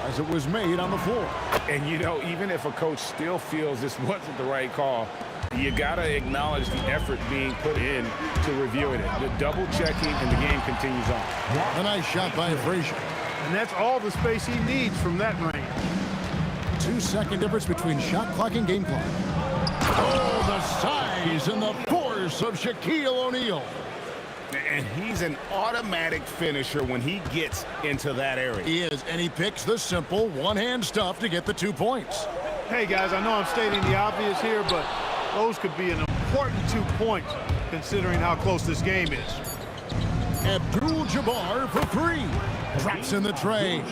as it was made on the floor. And, you know, even if a coach still feels this wasn't the right call, you got to acknowledge the effort being put in to reviewing it. The double checking and the game continues on. A nice shot by Frazier. And that's all the space he needs from that range. 2-second difference between shot clock and game clock. Oh, the size and the force of Shaquille O'Neal. And he's an automatic finisher when he gets into that area. He is, and he picks the simple one-hand stuff to get the 2 points. Hey, guys, I know I'm stating the obvious here, but those could be an important 2 points considering how close this game is. Abdul-Jabbar for 3. Drops in the tray.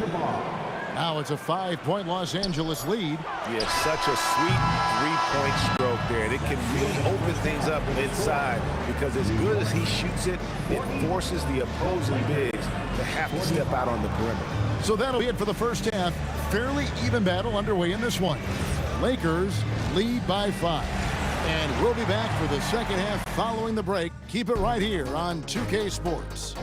Now it's a 5-point Los Angeles lead. Yeah, such a sweet 3-point stroke there. It can really open things up inside because as good as he shoots it, it forces the opposing bigs to have to step out on the perimeter. So that'll be it for the first half. Fairly even battle underway in this one. Lakers lead by 5. And we'll be back for the second half following the break. Keep it right here on 2K Sports.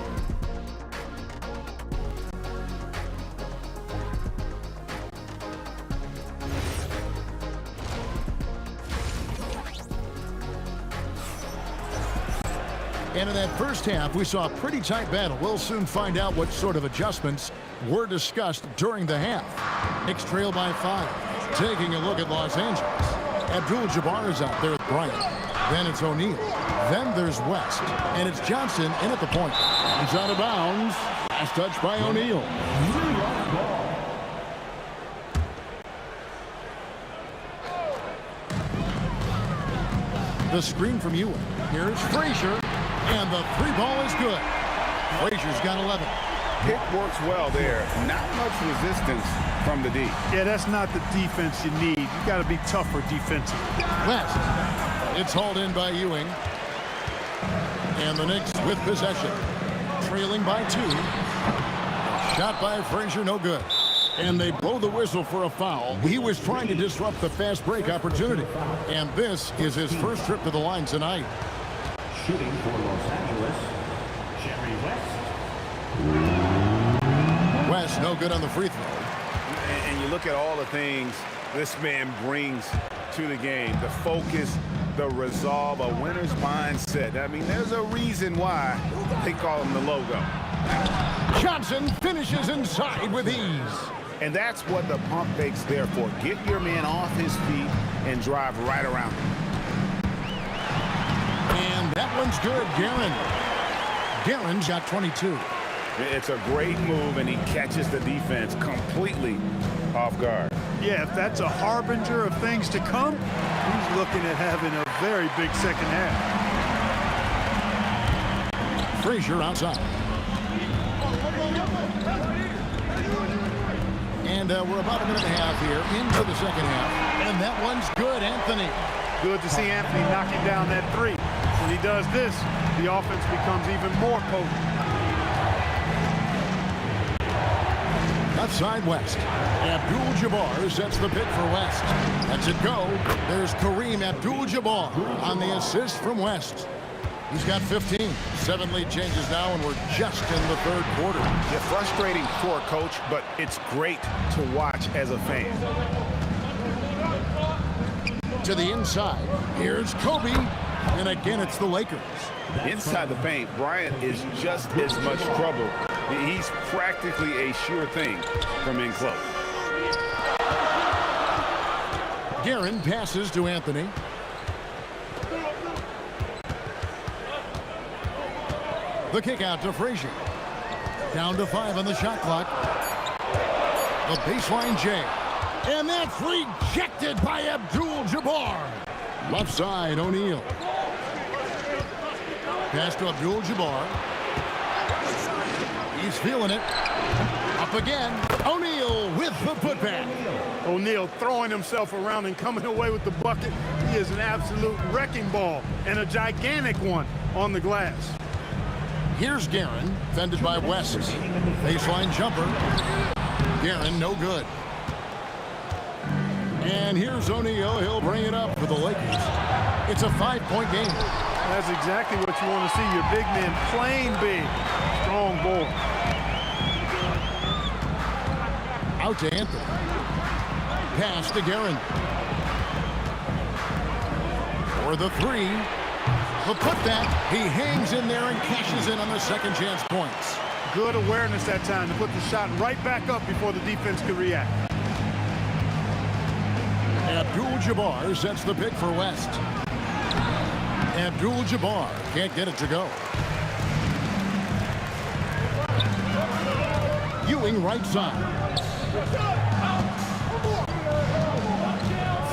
And in that first half, we saw a pretty tight battle. We'll soon find out what sort of adjustments were discussed during the half. Knicks trail by 5. Taking a look at Los Angeles. Abdul-Jabbar is out there with Bryant. Then it's O'Neal. Then there's West. And it's Johnson in at the point. He's out of bounds. Last touch by O'Neal. The screen from Ewing. Here's Frazier. And the 3 ball is good. Frazier's got 11. Pick works well there. Not much resistance from the D. Yeah, that's not the defense you need. You got to be tougher defensively. West. It's hauled in by Ewing. And the Knicks with possession. Trailing by 2. Shot by Frazier, no good. And they blow the whistle for a foul. He was trying to disrupt the fast break opportunity. And this is his first trip to the line tonight. Shooting for Los Angeles, Jerry West. West, no good on the free throw. And you look at all the things this man brings to the game. The focus, the resolve, a winner's mindset. I mean, there's a reason why they call him the logo. Johnson finishes inside with ease. And that's what the pump fake's there for. Get your man off his feet and drive right around him. And that one's good, Guerin. Guerin's got 22. It's a great move, and he catches the defense completely off guard. Yeah, if that's a harbinger of things to come, he's looking at having a very big second half. Frazier outside. And we're about a minute and a half here into the second half. And that one's good, Anthony. Good to see Anthony knocking down that 3. When he does this, the offense becomes even more potent. Outside West. Abdul-Jabbar sets the pick for West. Lets it go. There's Kareem Abdul-Jabbar on the assist from West. He's got 15. 7 lead changes now, and we're just in the third quarter. Yeah, frustrating for a coach, but it's great to watch as a fan. To the inside. Here's Kobe. And again, it's the Lakers. Inside the paint, Bryant is just as much trouble He's practically a sure thing from in close. Guerin passes to Anthony. The kick out to Frazier. Down to 5 on the shot clock. The baseline J. And that's rejected by Abdul-Jabbar. Left side, O'Neal. Pass to Abdul-Jabbar. He's feeling it. Up again. O'Neal with the putback. O'Neal throwing himself around and coming away with the bucket. He is an absolute wrecking ball and a gigantic one on the glass. Here's Guerin, fended by West. Baseline jumper. Guerin, no good. And here's O'Neal. He'll bring it up for the Lakers. It's a 5-point game. That's exactly what you want to see. Your big men playing big. Strong ball. Out to Anthony. Pass to Guerin. For the 3. The putback. He hangs in there and cashes in on the second chance points. Good awareness that time to put the shot right back up before the defense could react. Abdul-Jabbar sets the pick for West. Abdul-Jabbar can't get it to go. Ewing right side.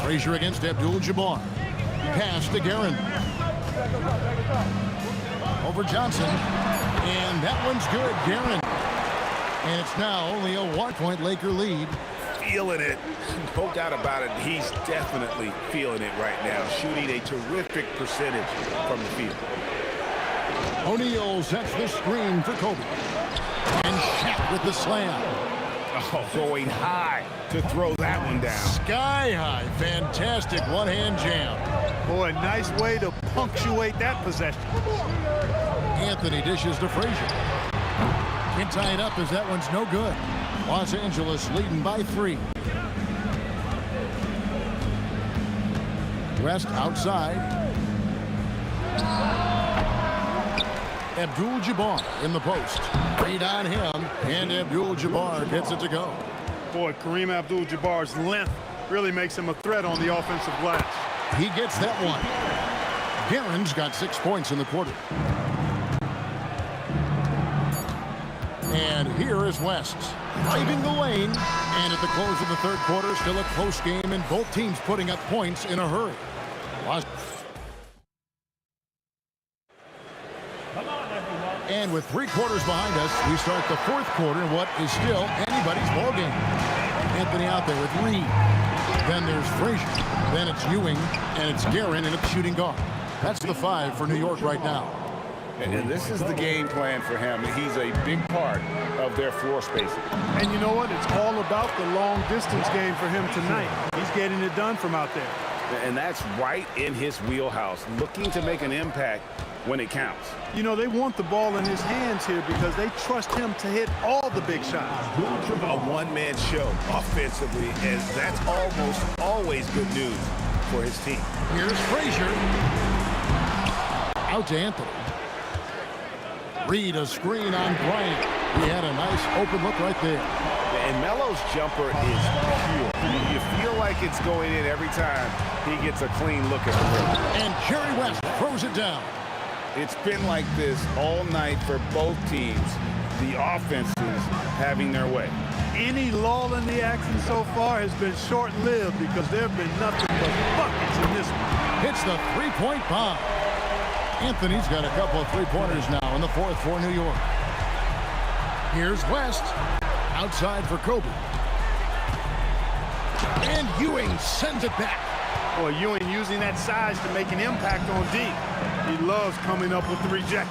Frazier against Abdul-Jabbar. Pass to Guerin. Over Johnson. And that one's good, Guerin. And it's now only a 1-point Laker lead. Feeling it. No doubt about it. He's definitely feeling it right now. Shooting a terrific percentage from the field. O'Neal sets the screen for Kobe. And Shaq with the slam. Oh, going high to throw that one down. Sky high. Fantastic one-hand jam. Boy, nice way to punctuate that possession. Anthony dishes to Frazier. Can't tie it up as that one's no good. Los Angeles leading by 3. West outside. Abdul-Jabbar in the post. Read on him, and Abdul-Jabbar gets it to go. Boy, Kareem Abdul-Jabbar's length really makes him a threat on the offensive glass. He gets that one. Guerin's got 6 points in the quarter. And here is West, driving the lane. And at the close of the third quarter, still a close game, and both teams putting up points in a hurry. And with 3 quarters behind us, we start the fourth quarter in what is still anybody's ball game. Anthony out there with Reed. Then there's Frazier. Then it's Ewing, and it's Guerin, and it's shooting guard. That's the 5 for New York right now. And this is the game plan for him. He's a big part of their floor spacing. And you know what? It's all about the long distance game for him tonight. He's getting it done from out there. And that's right in his wheelhouse, looking to make an impact when it counts. You know, they want the ball in his hands here because they trust him to hit all the big shots. A one-man show offensively, as that's almost always good news for his team. Here's Frazier. Out to Anthony. Reed, a screen on Bryant. He had a nice open look right there. And Melo's jumper is pure. You feel like it's going in every time he gets a clean look at the rim. And Jerry West throws it down. It's been like this all night for both teams. The offenses having their way. Any lull in the action so far has been short-lived because there have been nothing but buckets in this one. Hits the three-point bomb. Anthony's got a couple of three-pointers now in the fourth for New York. Here's West. Outside for Kobe. And Ewing sends it back. Boy, Ewing using that size to make an impact on D. He loves coming up with the rejections.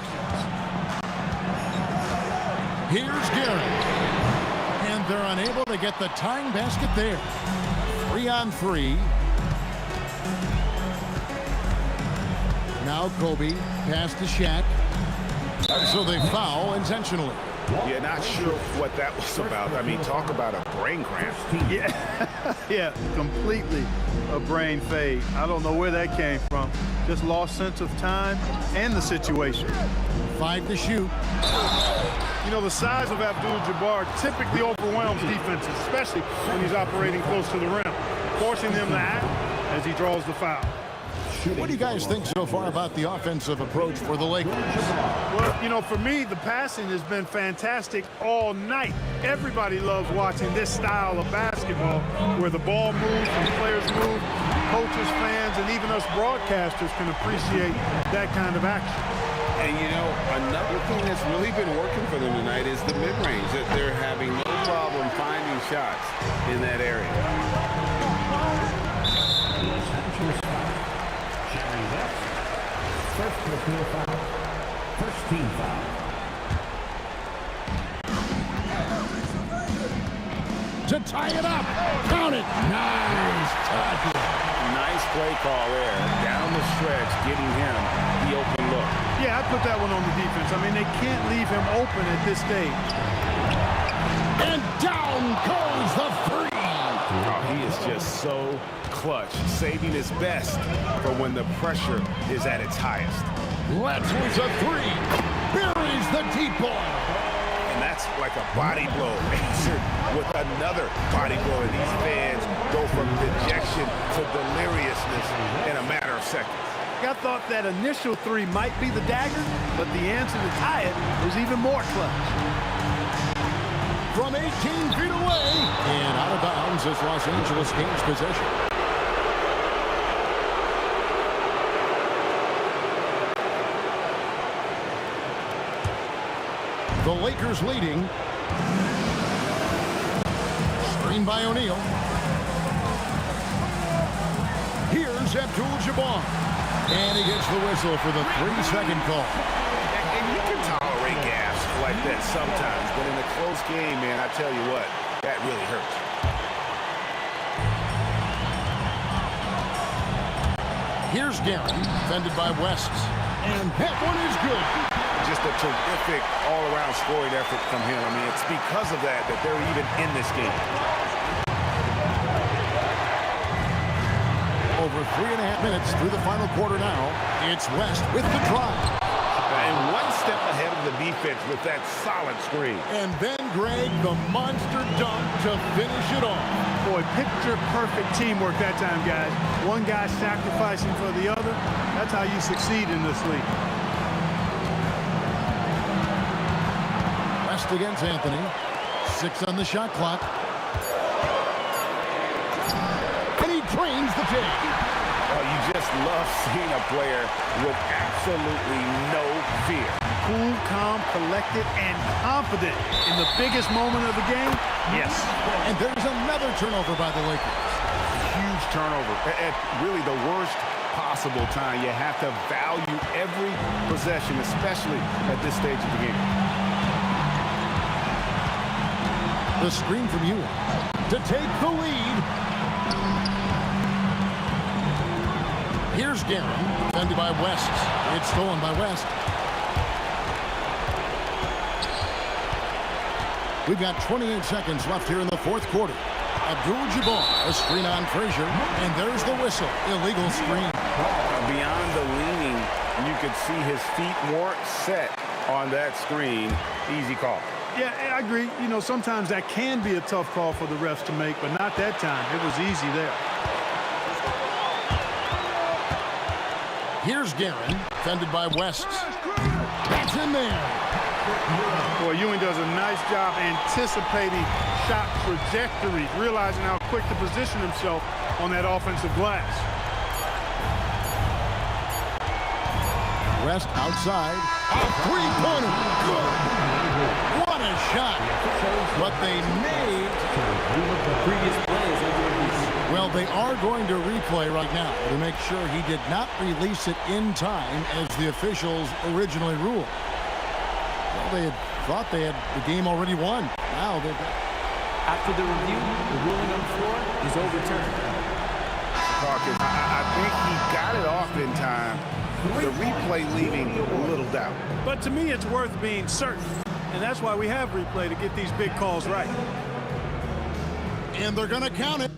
Here's Guerin. And they're unable to get the tying basket there. 3-on-3. Now Kobe, pass to Shaq. So they foul intentionally. Yeah, not sure what that was about. I mean, talk about a brain cramp. Yeah, yeah, completely a brain fade. I don't know where that came from. Just lost sense of time and the situation. 5 to shoot. You know, the size of Abdul-Jabbar typically overwhelms defenses, especially when he's operating close to the rim, forcing them to act as he draws the foul. What do you guys think so far about the offensive approach for the Lakers? Well, you know, for me, the passing has been fantastic all night. Everybody loves watching this style of basketball where the ball moves and players move. Coaches, fans, and even us broadcasters can appreciate that kind of action. And, you know, another thing that's really been working for them tonight is the mid-range. That they're having no problem finding shots in that area. First personal foul. First team foul. To tie it up. Count it. Nice touch. Nice play call there. Down the stretch, getting him the open look. Yeah, I'd put that one on the defense. I mean, they can't leave him open at this stage. And down goes the three. Oh, he is just so clutch, saving his best for when the pressure is at its highest. Let's lose a three. Buries the deep ball. And that's like a body blow answered with another body blow. And these fans go from dejection to deliriousness in a matter of seconds. I thought that initial three might be the dagger, but the answer to tie it was even more clutch. From 18 feet away and out of bounds as Los Angeles gains possession. The Lakers leading. Screen by O'Neal. Here's Abdul-Jabbar. And he gets the whistle for the 3-second call. And you can tolerate gaps like that sometimes, but in a close game, man, I tell you what, that really hurts. Here's Guerin, defended by West. And that one is good. Just a terrific all-around scoring effort from him. I mean, it's because of that that they're even in this game. Over 3.5 minutes through the final quarter now. It's West with the drive. And one step ahead of the defense with that solid screen. And then, Greg, the monster dunk to finish it off. Boy, picture-perfect teamwork that time, guys. One guy sacrificing for the other. That's how you succeed in this league. West against Anthony. 6 on the shot clock. And he drains the take. Oh, you just love seeing a player with absolutely no fear. Cool, calm, collected, and confident in the biggest moment of the game. Yes. And there's another turnover by the Lakers. Huge turnover. At really the worst possible time. You have to value every possession, especially at this stage of the game. The screen from Ewing to take the lead. Here's Guerin, defended by West. It's stolen by West. We've got 28 seconds left here in the fourth quarter. Abdul-Jabbar, a screen on Frazier, and there's the whistle. Illegal screen. Beyond the leaning, you could see his feet weren't set on that screen. Easy call. Yeah, I agree. You know, sometimes that can be a tough call for the refs to make, but not that time. It was easy there. Here's Guerin, defended by West. That's in there. Boy, Ewing does a nice job anticipating shot trajectories, realizing how quick to position himself on that offensive glass. West outside. A three-pointer. Good. What a shot. But they made. Well, they are going to replay right now to make sure he did not release it in time as the officials originally ruled. Well, they had thought they had the game already won. Now they've got... After the review, the ruling on the floor is overturned. Caucus, I think he got it off in time. The replay leaving a little doubt. But to me, it's worth being certain. And that's why we have replay, to get these big calls right. And they're going to count it.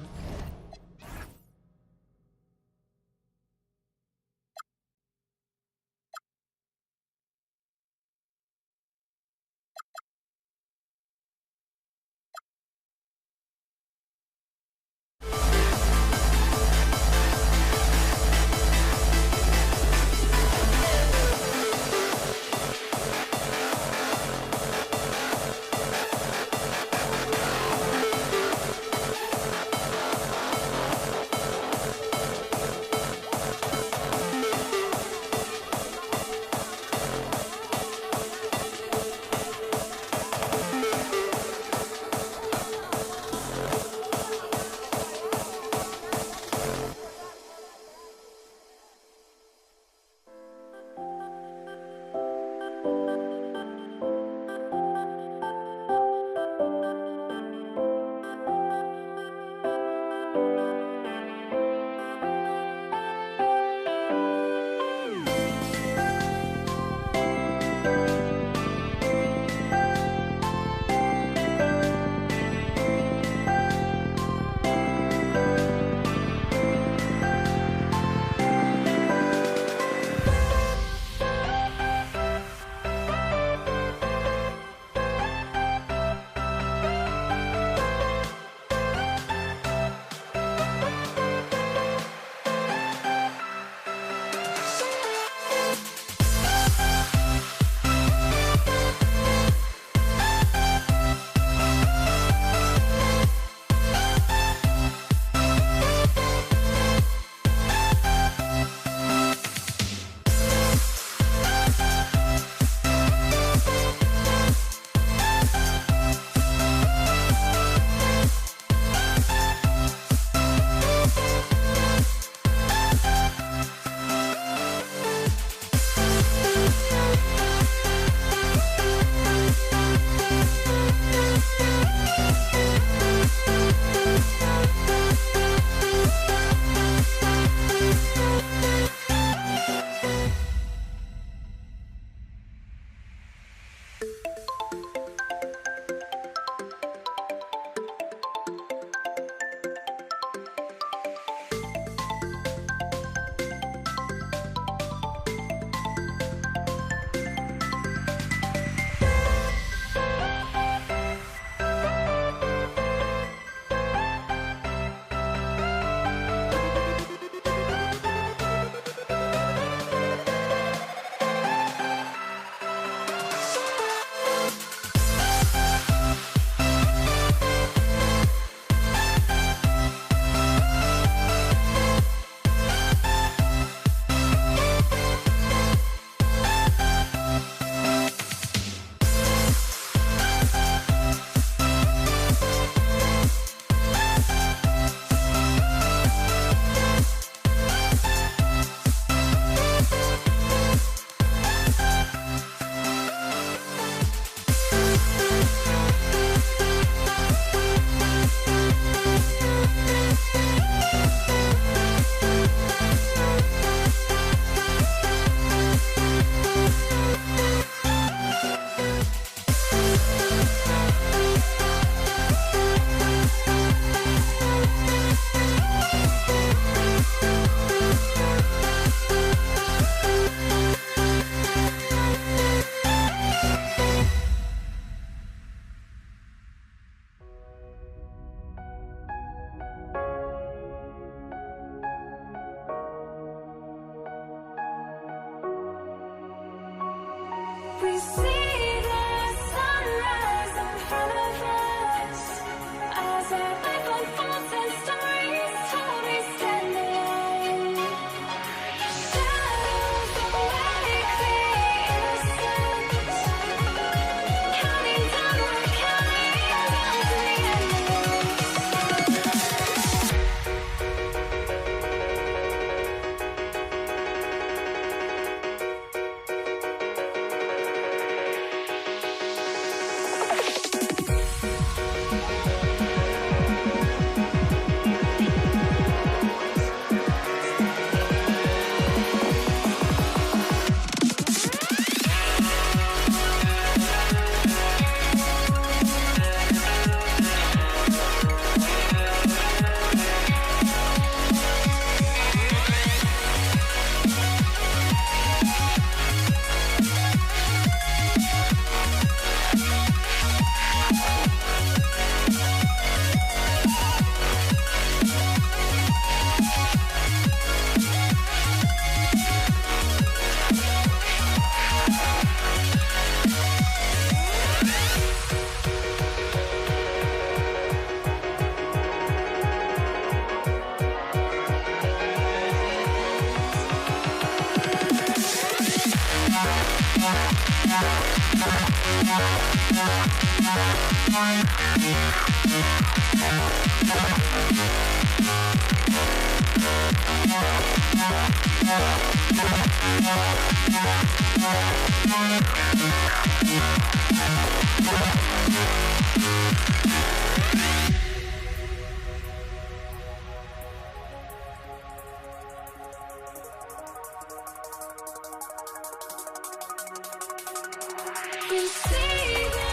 You see the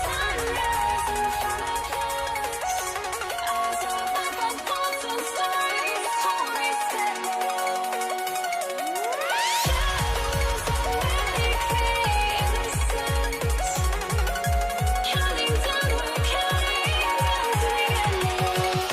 sunrise in front of us. Eyes are like a thousand stories torn in shadows already create innocence. Counting down, we're counting down to the endless.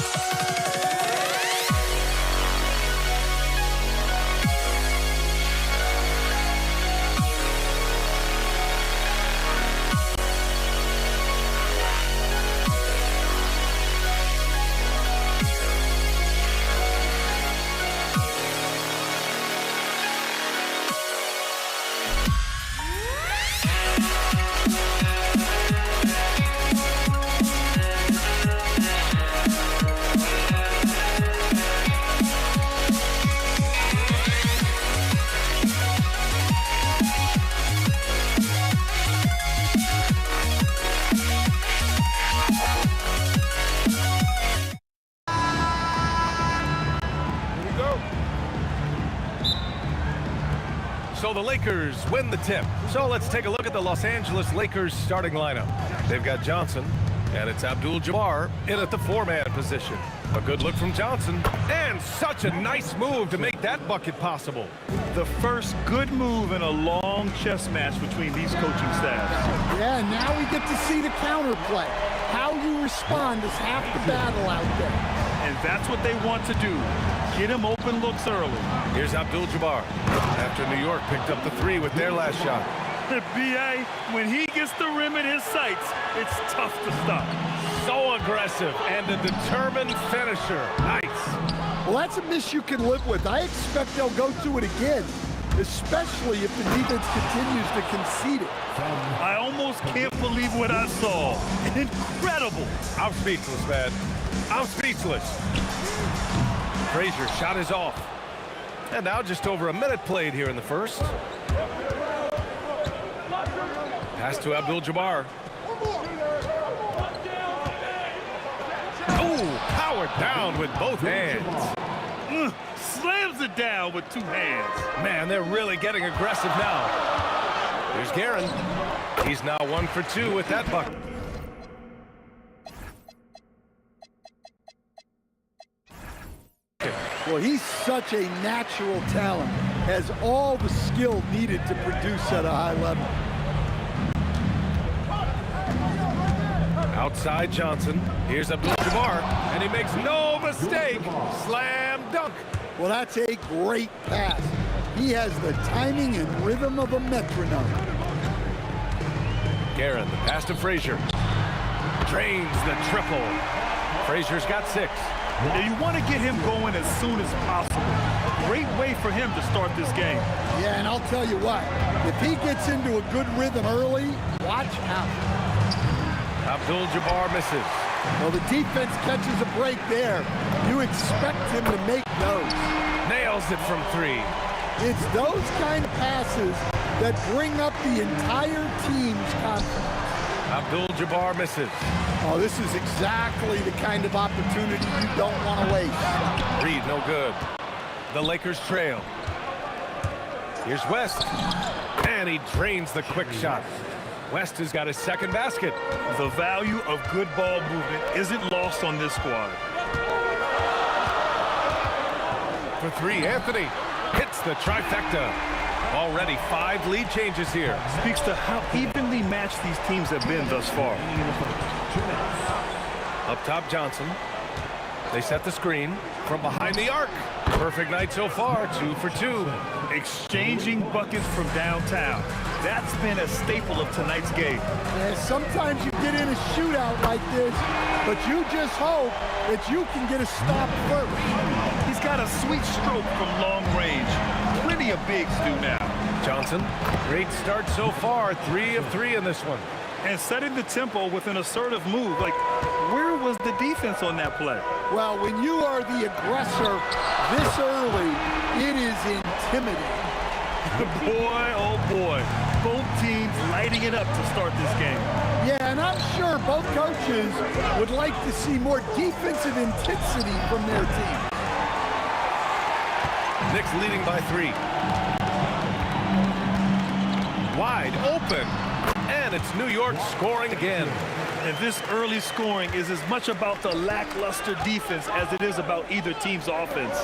So the Lakers win the tip. So let's take a look at the Los Angeles Lakers starting lineup. They've got Johnson, and it's Abdul-Jabbar in at the four-man position. A good look from Johnson, and such a nice move to make that bucket possible. The first good move in a long chess match between these coaching staffs. Yeah, now we get to see the counterplay. How you respond is half the battle out there. And that's what they want to do. Get him open looks early. Here's Abdul-Jabbar after New York picked up the three with their last shot. B.A., when he gets the rim in his sights, it's tough to stop. So aggressive and a determined finisher. Nice. Well, that's a miss you can live with. I expect they'll go to it again, especially if the defense continues to concede it. I almost can't believe what I saw. Incredible. I'm speechless, man. I'm speechless. Frazier's shot is off. And now just over a minute played here in the first. Pass to Abdul-Jabbar. Oh, powered down with both hands. Slams it down with two hands. Man, they're really getting aggressive now. Here's Guerin. He's now 1 for 2 with that bucket. Well, he's such a natural talent, has all the skill needed to produce at a high level. Outside Johnson. Here's Abdul-Jabbar, and he makes no mistake. Slam dunk. Well, that's a great pass. He has the timing and rhythm of a metronome. Guerin, the pass to Frazier. Drains the triple. Frazier's got 6. Now you want to get him going as soon as possible. A great way for him to start this game. Yeah, and I'll tell you what, if he gets into a good rhythm early, watch out. Abdul-Jabbar misses. Well, the defense catches a break there. You expect him to make those. Nails it from 3. It's those kind of passes that bring up the entire team's confidence. Abdul-Jabbar misses. Oh, this is exactly the kind of opportunity you don't want to waste. Reed, no good. The Lakers trail. Here's West. And he drains the quick shot. West has got his second basket. The value of good ball movement isn't lost on this squad. For 3, Anthony hits the trifecta. Already 5 lead changes here. Speaks to how evenly matched these teams have been thus far. Up top, Johnson. They set the screen from behind the arc. Perfect night so far, 2 for 2. Exchanging buckets from downtown. That's been a staple of tonight's game. And sometimes you get in a shootout like this, but you just hope that you can get a stop first. He's got a sweet stroke from long range. Plenty of bigs do now. Johnson, great start so far. 3 of 3 in this one. And setting the tempo with an assertive move. Like, where was the defense on that play? Well, when you are the aggressor this early, it is intimidating. Boy, oh boy. Both teams lighting it up to start this game. Yeah, and I'm sure both coaches would like to see more defensive intensity from their team. Knicks leading by 3. Wide open. And it's New York scoring again. And this early scoring is as much about the lackluster defense as it is about either team's offense.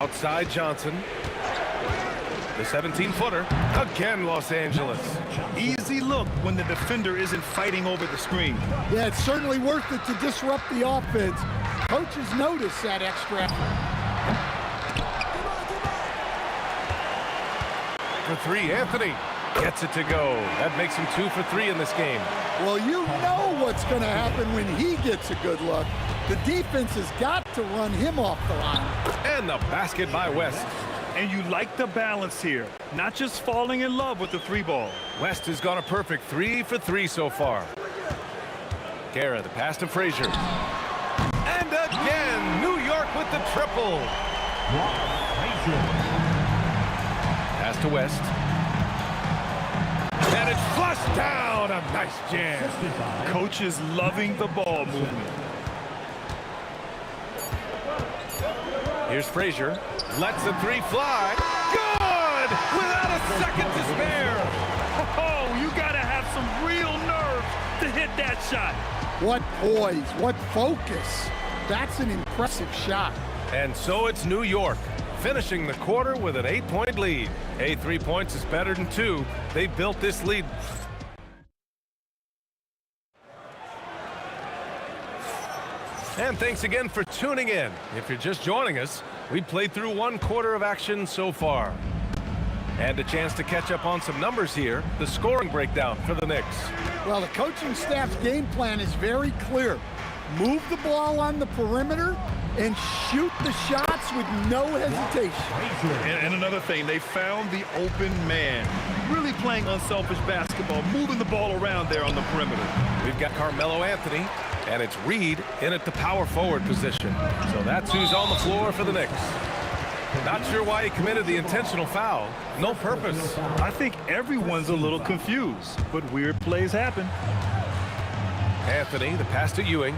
Outside Johnson. The 17-footer. Again, Los Angeles. Easy look when the defender isn't fighting over the screen. Yeah, it's certainly worth it to disrupt the offense. Coaches notice that extra effort. For 3, Anthony gets it to go. That makes him 2 for 3 in this game. Well, you know what's going to happen when he gets a good look. The defense has got to run him off the line. And the basket by West. And you like the balance here, not just falling in love with the 3-ball. West has gone a perfect 3 for 3 so far. Guerra, the pass to Frazier. And again, New York with the triple. Pass to West. And it's flushed down. A nice jam. Coach is loving the ball movement. Here's Frazier. Lets the 3 fly. Good! Without a second to spare. Oh, you got to have some real nerve to hit that shot. What poise, what focus. That's an impressive shot. And so it's New York, finishing the quarter with an 8-point lead. Hey, 3 points is better than 2. They built this lead. And thanks again for tuning in. If you're just joining us, we played through 1 quarter of action so far. And a chance to catch up on some numbers here. The scoring breakdown for the Knicks. Well, the coaching staff's game plan is very clear. Move the ball on the perimeter and shoot the shots with no hesitation. And another thing, they found the open man. Really playing unselfish basketball, moving the ball around there on the perimeter. We've got Carmelo Anthony, and it's Reed in at the power forward position. So that's who's on the floor for the Knicks. Not sure why he committed the intentional foul. No purpose. I think everyone's a little confused, but weird plays happen. Anthony, the pass to Ewing.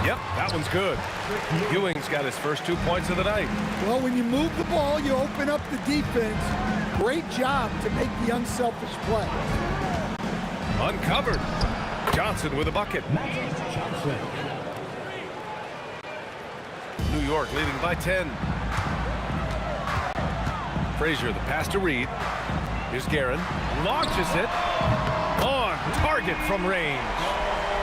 Yep, that one's good. Ewing's got his first 2 points of the night. Well, when you move the ball, you open up the defense. Great job to make the unselfish play. Uncovered. Johnson with a bucket. New York leading by 10. Frazier, the pass to Reed. Here's Guerin. Launches it. On target from range.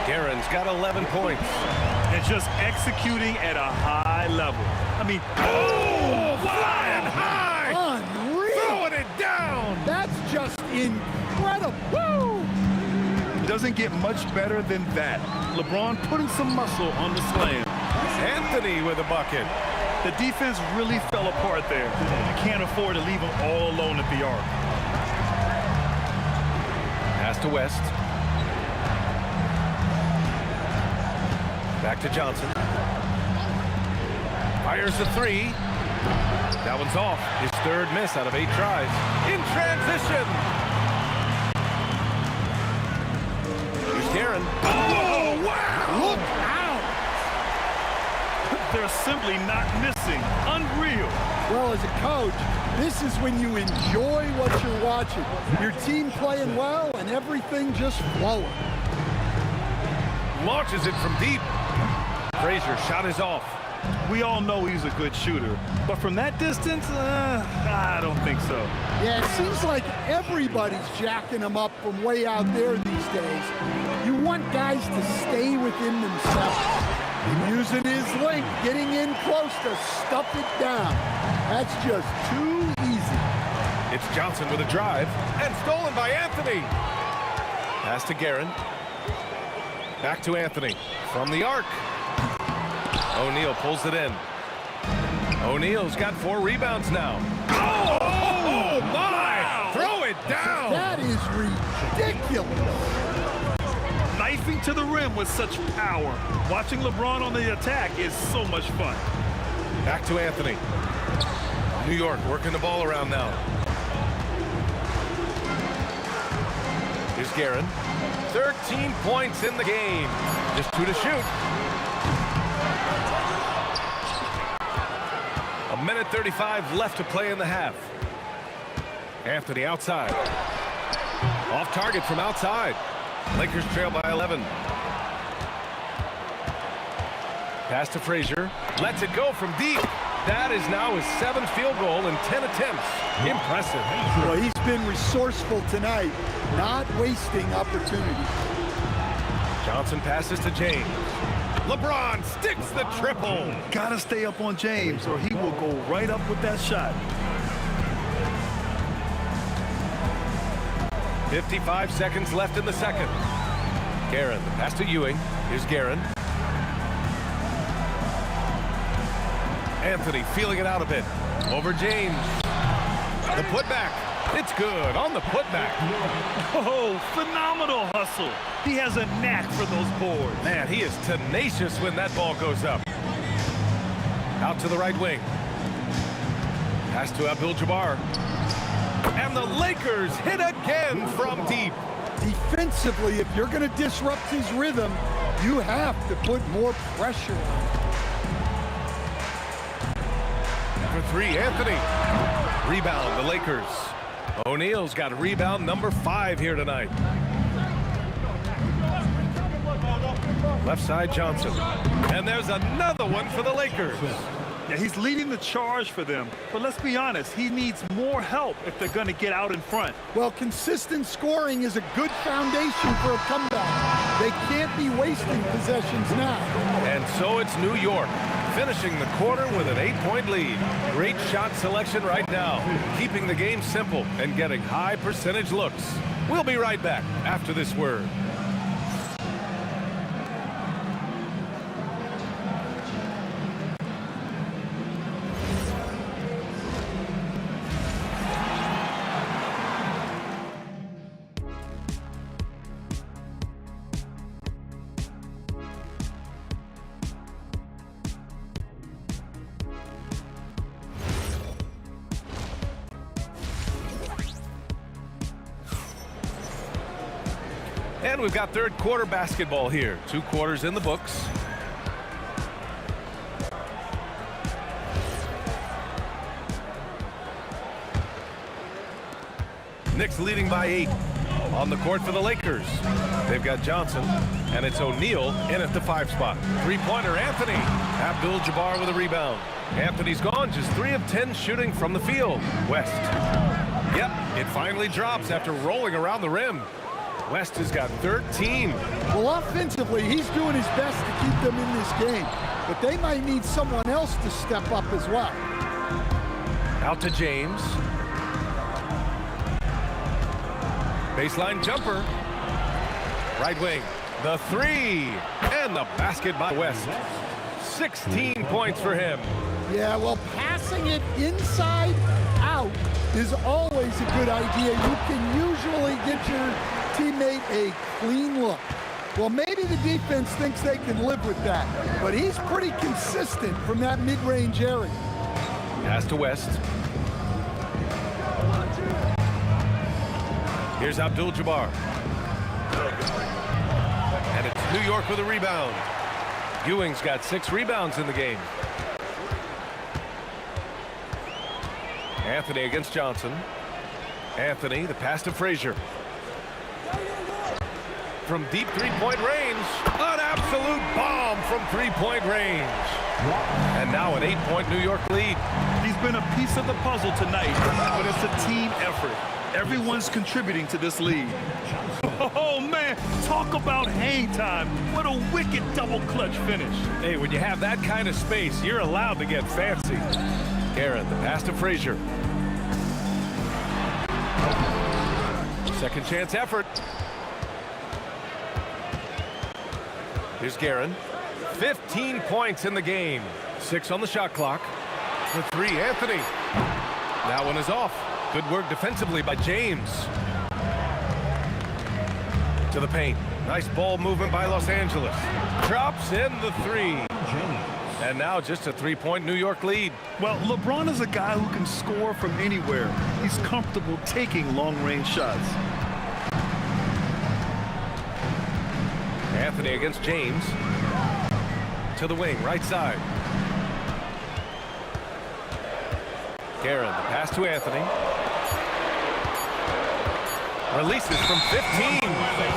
Guerin's got 11 points. And just executing at a high level. I mean, oh, flying high. Unreal. Throwing it down. That's just incredible. Woo! Doesn't get much better than that. LeBron putting some muscle on the slam. Anthony with a bucket. The defense really fell apart there. You can't afford to leave them all alone at the arc. Pass to West. Back to Johnson. Fires the 3. That one's off. His 3rd miss out of 8 tries. In transition. Here's Guerin. Oh, wow! Look out! They're simply not missing. Unreal. Well, as a coach, this is when you enjoy what you're watching. Your team playing well and everything just flowing. Launches it from deep. Frazier shot is off. We all know he's a good shooter, but from that distance, I don't think so. Yeah, it seems like everybody's jacking him up from way out there these days. You want guys to stay within themselves. Using his length, getting in close to stuff it down. That's just too easy. It's Johnson with a drive, and stolen by Anthony. Pass to Guerin. Back to Anthony from the arc. O'Neal pulls it in. O'Neal's got 4 rebounds now. Oh, my! Wow. Throw it down! That is ridiculous. Knifing to the rim with such power. Watching LeBron on the attack is so much fun. Back to Anthony. New York working the ball around now. Here's Guerin. 13 points in the game. Just 2 to shoot. 1:35 left to play in the half. Anthony outside. Off target from outside. Lakers trail by 11. Pass to Frazier. Lets it go from deep. That is now his 7th field goal in 10 attempts. Impressive. Well, he's been resourceful tonight, not wasting opportunities. Johnson passes to James. LeBron sticks the triple. Gotta stay up on James or he will go right up with that shot. 55 seconds left in the second. Guerin, the pass to Ewing. Here's Guerin. Anthony feeling it out a bit. Over James. The putback. It's good on the putback. Oh, phenomenal hustle. He has a knack for those boards. Man, he is tenacious when that ball goes up. Out to the right wing. Pass to Abdul-Jabbar. And the Lakers hit again from deep. Defensively, if you're going to disrupt his rhythm, you have to put more pressure on him. For 3, Anthony. Rebound, the Lakers. O'Neal's got rebound number 5 here tonight. Left side, Johnson. And there's another one for the Lakers. Yeah, he's leading the charge for them. But let's be honest, he needs more help if they're going to get out in front. Well, consistent scoring is a good foundation for a comeback. They can't be wasting possessions now. And so it's New York, finishing the quarter with an 8-point lead. Great shot selection right now, keeping the game simple and getting high percentage looks. We'll be right back after this word. And we've got third quarter basketball here. 2 quarters in the books. Knicks leading by 8. On the court for the Lakers. They've got Johnson, and it's O'Neal in at the 5 spot. 3-pointer, Anthony. Abdul-Jabbar with a rebound. Anthony's gone, just 3 of 10 shooting from the field. West. Yep, it finally drops after rolling around the rim. West has got 13. Well, offensively, he's doing his best to keep them in this game. But they might need someone else to step up as well. Out to James. Baseline jumper. Right wing. The 3. And the basket by West. 16 points for him. Yeah, well, passing it inside out is always a good idea. You can usually get your teammate a clean look. Well, maybe the defense thinks they can live with that, but he's pretty consistent from that mid-range area. Pass to West. Here's Abdul-Jabbar. And it's New York with a rebound. Ewing's got 6 rebounds in the game. Anthony against Johnson. Anthony, the pass to Frazier. From deep 3-point range, an absolute bomb from 3-point range. And now an 8-point New York lead. He's been a piece of the puzzle tonight, but it's a team effort. Everyone's contributing to this lead. Oh, man, talk about hang time. What a wicked double clutch finish. Hey, when you have that kind of space, you're allowed to get fancy. Guerin, the pass to Frazier. Second chance effort. Here's Guerin. 15 points in the game. 6 on the shot clock. For 3, Anthony. That one is off. Good work defensively by James. To the paint. Nice ball movement by Los Angeles. Drops in the 3. And now just a 3-point New York lead. Well, LeBron is a guy who can score from anywhere. He's comfortable taking long-range shots. Anthony against James. To the wing, right side. Guerin, the pass to Anthony. Releases from 15.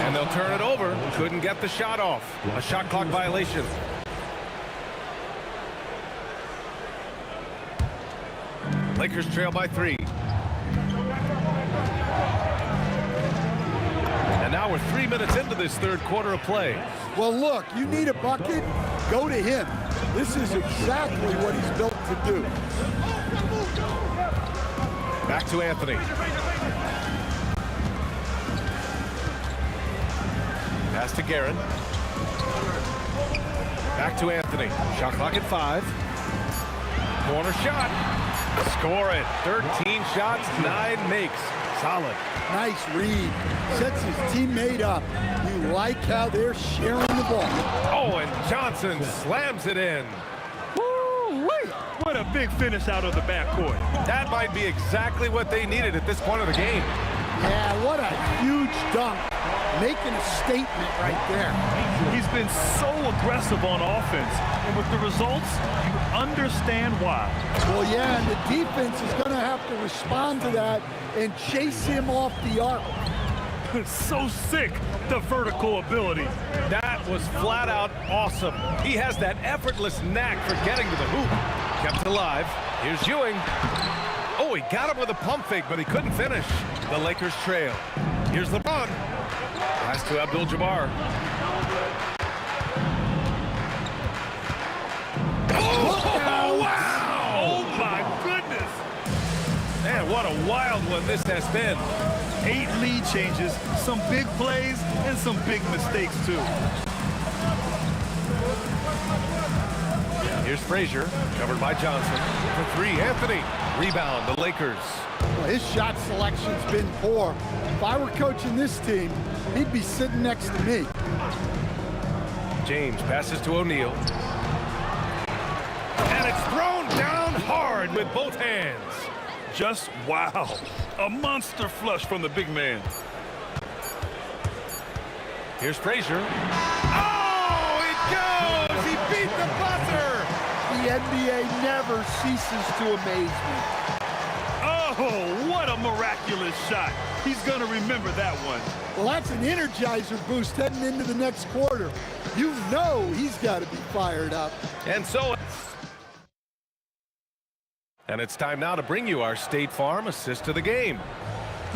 And they'll turn it over. Couldn't get the shot off. A shot clock violation. Lakers trail by 3. And now we're 3 minutes into this third quarter of play. Well, look, you need a bucket, go to him. This is exactly what he's built to do. Back to Anthony. Pass to Guerin. Back to Anthony. Shot clock at 5. Corner shot. Score it. 13 shots, 9 makes. Solid. Nice read. Sets his teammate up. You like how they're sharing the ball. Oh, and Johnson slams it in. Woo-wee! What a big finish out of the backcourt. That might be exactly what they needed at this point of the game. Yeah, what a huge dunk. Making a statement right there. He's been so aggressive on offense, and with the results, you understand why. Well, yeah, and the defense is going to have to respond to that and chase him off the arc. So sick, the vertical ability. That was flat out awesome. He has that effortless knack for getting to the hoop. Kept it alive. Here's Ewing. Oh, he got him with a pump fake, but he couldn't finish. The Lakers trail. Here's LeBron. Pass to Abdul-Jabbar. Oh, wow! Oh, my goodness! Man, what a wild one this has been. 8 lead changes, some big plays, and some big mistakes, too. Here's Frazier, covered by Johnson. For 3, Anthony. Rebound, the Lakers. Well, his shot selection's been poor. If I were coaching this team, he'd be sitting next to me. James passes to O'Neal. And it's thrown down hard with both hands. Just wow. A monster flush from the big man. Here's Frazier. Oh, it goes! He beat the buzzer! The NBA never ceases to amaze me. Oh, what a miraculous shot. He's going to remember that one. Well, that's an energizer boost heading into the next quarter. You know he's got to be fired up. And so... And it's time now to bring you our State Farm assist to the game.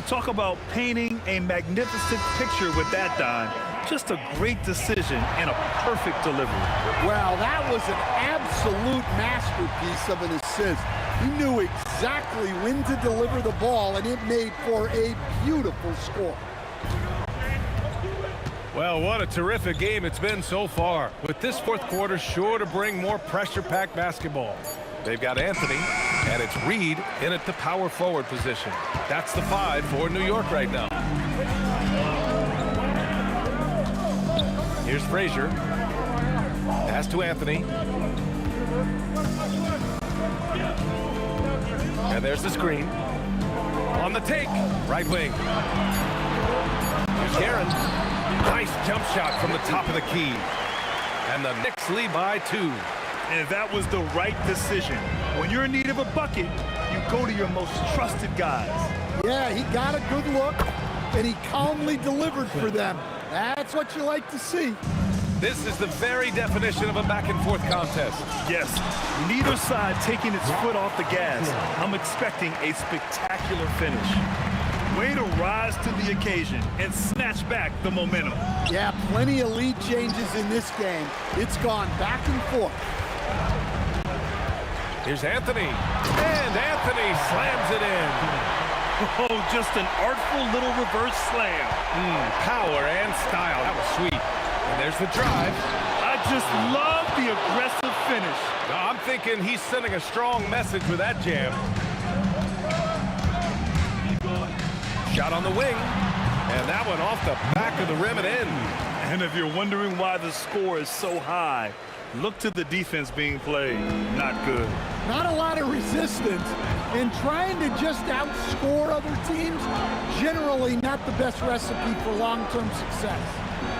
Talk about painting a magnificent picture with that dime. Just a great decision and a perfect delivery. Well, that was an absolute masterpiece of an assist. He knew exactly when to deliver the ball, and it made for a beautiful score. Well, what a terrific game it's been so far. With this fourth quarter sure to bring more pressure-packed basketball. They've got Anthony, and it's Reed in at the power forward position. That's the 5 for New York right now. Here's Frazier. Pass to Anthony. And there's the screen. On the take, right wing. Here's Guerin. Nice jump shot from the top of the key. And the Knicks lead by 2. And that was the right decision. When you're in need of a bucket, you go to your most trusted guys. Yeah, he got a good look, and he calmly delivered for them. That's what you like to see. This is the very definition of a back-and-forth contest. Yes, neither side taking its foot off the gas. I'm expecting a spectacular finish. Way to rise to the occasion and snatch back the momentum. Yeah, plenty of lead changes in this game. It's gone back and forth. Here's Anthony. And Anthony slams it in. Oh, just an artful little reverse slam. Power and style. That was sweet. And there's the drive. I just love the aggressive finish. I'm thinking he's sending a strong message with that jam. Shot on the wing, and that one off the back of the rim and in. And if you're wondering why the score is so high, look to the defense being played. Not good. Not a lot of resistance, and trying to just outscore other teams, generally not the best recipe for long-term success.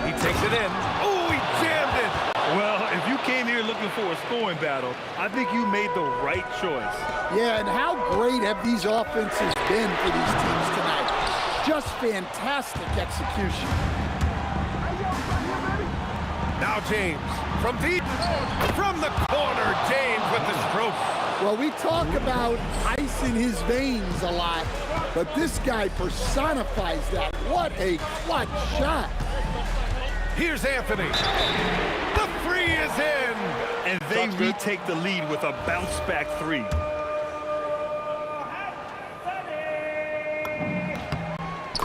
He takes it in. Oh, he jammed it. Well, if you came here looking for a scoring battle, I think you made the right choice. Yeah, and how great have these offenses been for these teams tonight? Just fantastic execution. Now James from deep, from the corner, James with the stroke. Well, we talk about ice in his veins a lot, but this guy personifies that. What a clutch shot. Here's Anthony. The three is in. And they retake the lead with a bounce-back three.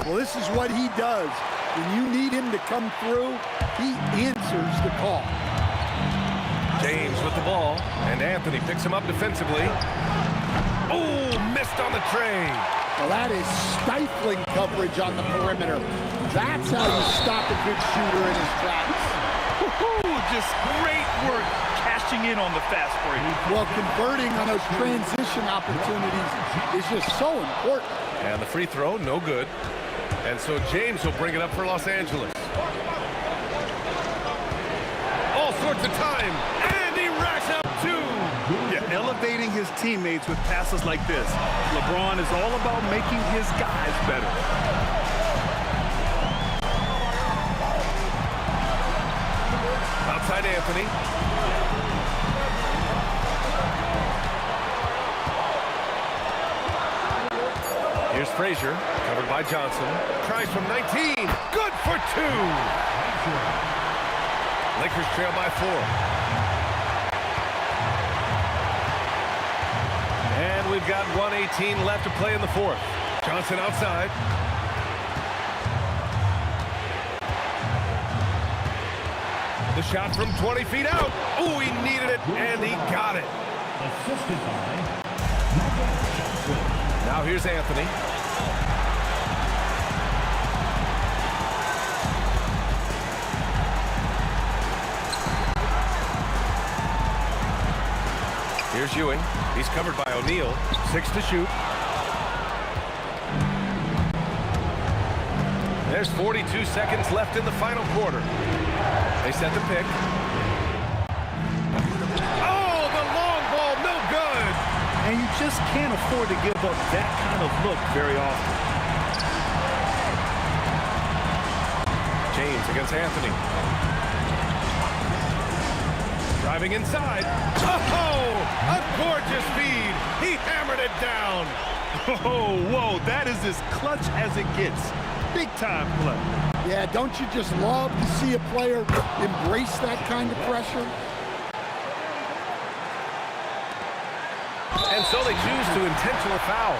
Well, this is what he does. When you need him to come through, he answers the call. James with the ball, and Anthony picks him up defensively. Oh, missed on the tray. Well, that is stifling coverage on the perimeter. That's how you stop a good shooter in his tracks. Just great work cashing in on the fast break. Well, converting on those transition opportunities is just so important. And the free throw, no good. And so James will bring it up for Los Angeles. All sorts of time, and he racks up two. Yeah, elevating his teammates with passes like this. LeBron is all about making his guys better. Outside Anthony. Here's Frazier, covered by Johnson. Tries from 19. Good for two. Lakers trail by 4. And we've got 1:18 left to play in the fourth. Johnson outside. The shot from 20 feet out. Oh, he needed it, and he got it. Assisted by Now here's Anthony. Here's Ewing. He's covered by O'Neal. 6 to shoot. There's 42 seconds left in the final quarter. They set the pick. Oh, the long ball, no good. And you just can't afford to give up that kind of look very often. James against Anthony. Driving inside. Oh, a gorgeous feed. He hammered it down. Oh, whoa, that is as clutch as it gets. Big time play. Yeah, don't you just love to see a player embrace that kind of pressure? And so they choose to intentionally foul.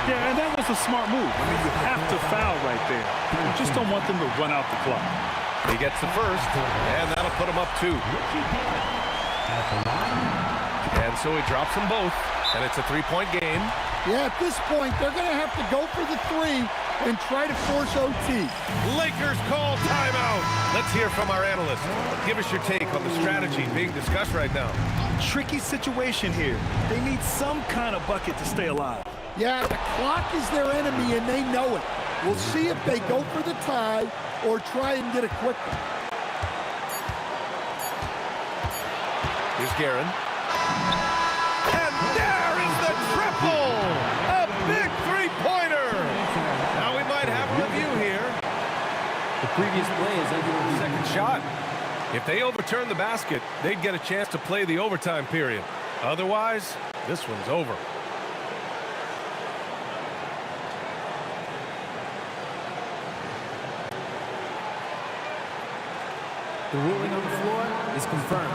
Yeah, and that was a smart move. I mean, you have to foul right there. You just don't want them to run out the clock. He gets the first, and that'll put him up 2. And so he drops them both, and it's a 3-point game. Yeah, at this point, they're going to have to go for the 3 and try to force OT. Lakers call timeout. Let's hear from our analyst. Give us your take on the strategy being discussed right now. Tricky situation here. They need some kind of bucket to stay alive. Yeah, the clock is their enemy, and they know it. We'll see if they go for the tie or try and get a quick one. Here's Guerin. And there is the triple! A big three-pointer! Now we might have a review here. The previous play is under review. Second shot. If they overturn the basket, they'd get a chance to play the overtime period. Otherwise, this one's over. The ruling on the floor is confirmed.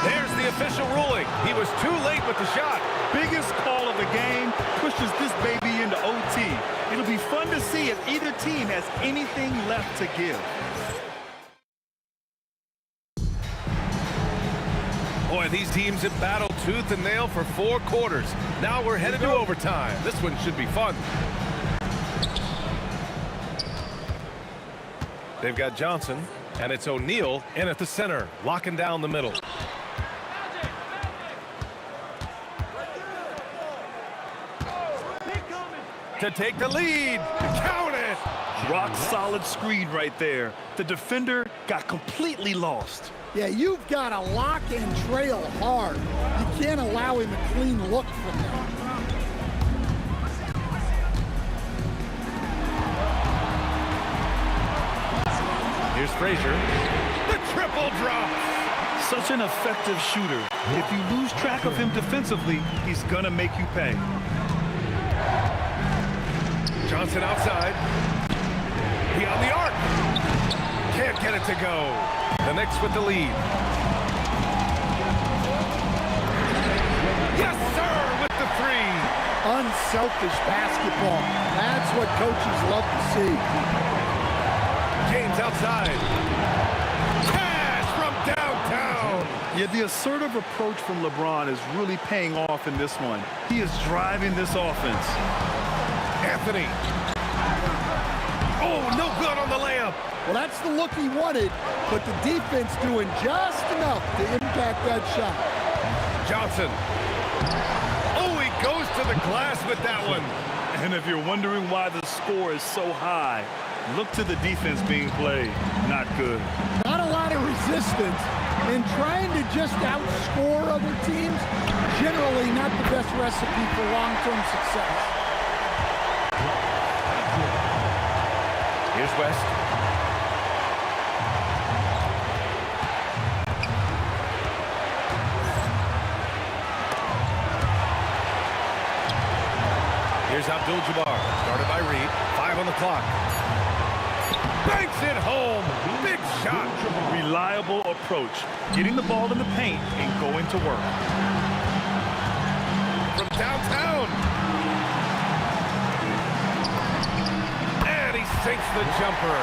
There's the official ruling. He was too late with the shot. Biggest call of the game, pushes this baby into OT. It'll be fun to see if either team has anything left to give. These teams have battled tooth and nail for 4 quarters. Now we're headed to overtime. This one should be fun. They've got Johnson, and it's O'Neal in at the center, locking down the middle. To take the lead. Count it! Rock solid screen right there. The defender got completely lost. Yeah, you've got to lock and trail hard. You can't allow him a clean look from there. Here's Frazier. The triple drop. Such an effective shooter. If you lose track of him defensively, he's gonna make you pay. Johnson outside. Beyond the arc. Can't get it to go. The Knicks with the lead. Yes, sir, with the 3. Unselfish basketball. That's what coaches love to see. James outside. Cash from downtown. Yeah, the assertive approach from LeBron is really paying off in this one. He is driving this offense. Anthony. Oh, no good on the layup. Well, that's the look he wanted, but the defense doing just enough to impact that shot. Johnson. Oh, he goes to the glass with that one. And if you're wondering why the score is so high, look to the defense being played. Not good. Not a lot of resistance, and trying to just outscore other teams, generally not the best recipe for long-term success. Here's West. Here's Abdul-Jabbar, guarded by Reed. 5 on the clock. Banks it home. Big shot. Reliable approach. Getting the ball in the paint and going to work. From downtown. And he sinks the jumper.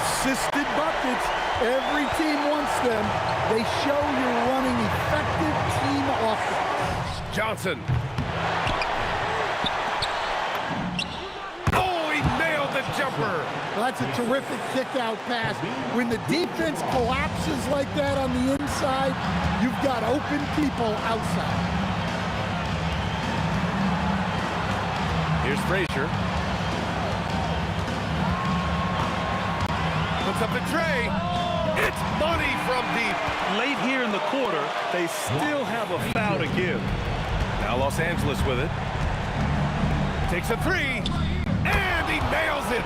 Assisted buckets. Every team wants them. They show you're running effective team offense. Johnson. Oh, he nailed the jumper. Well, that's a terrific kick-out pass. When the defense collapses like that on the inside, you've got open people outside. Here's Frazier. Puts up the tray. It's money from deep. Late here in the quarter, they still have a foul to give. Now Los Angeles with it. Takes a 3. And he nails it.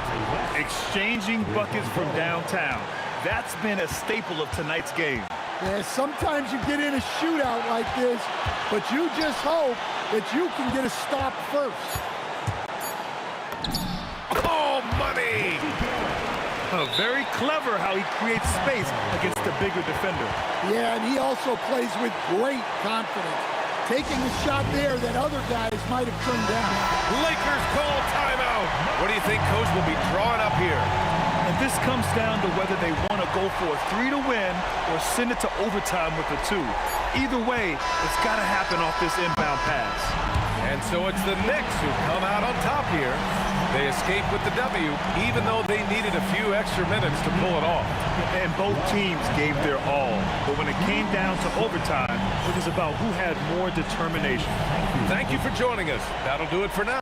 Exchanging buckets from downtown. That's been a staple of tonight's game. Yeah, sometimes you get in a shootout like this, but you just hope that you can get a stop first. Oh, money! Very clever how he creates space against the bigger defender. Yeah, and he also plays with great confidence, taking a shot there that other guys might have turned down. Lakers call timeout. What do you think Coach will be drawing up here? And this comes down to whether they want to go for a 3 to win or send it to overtime with a 2. Either way, it's got to happen off this inbound pass. And so it's the Knicks who come out on top here. They escape with the W, even though they needed a few extra minutes to pull it off. And both teams gave their all. But when it came down to overtime, it was about who had more determination. Thank you for joining us. That'll do it for now.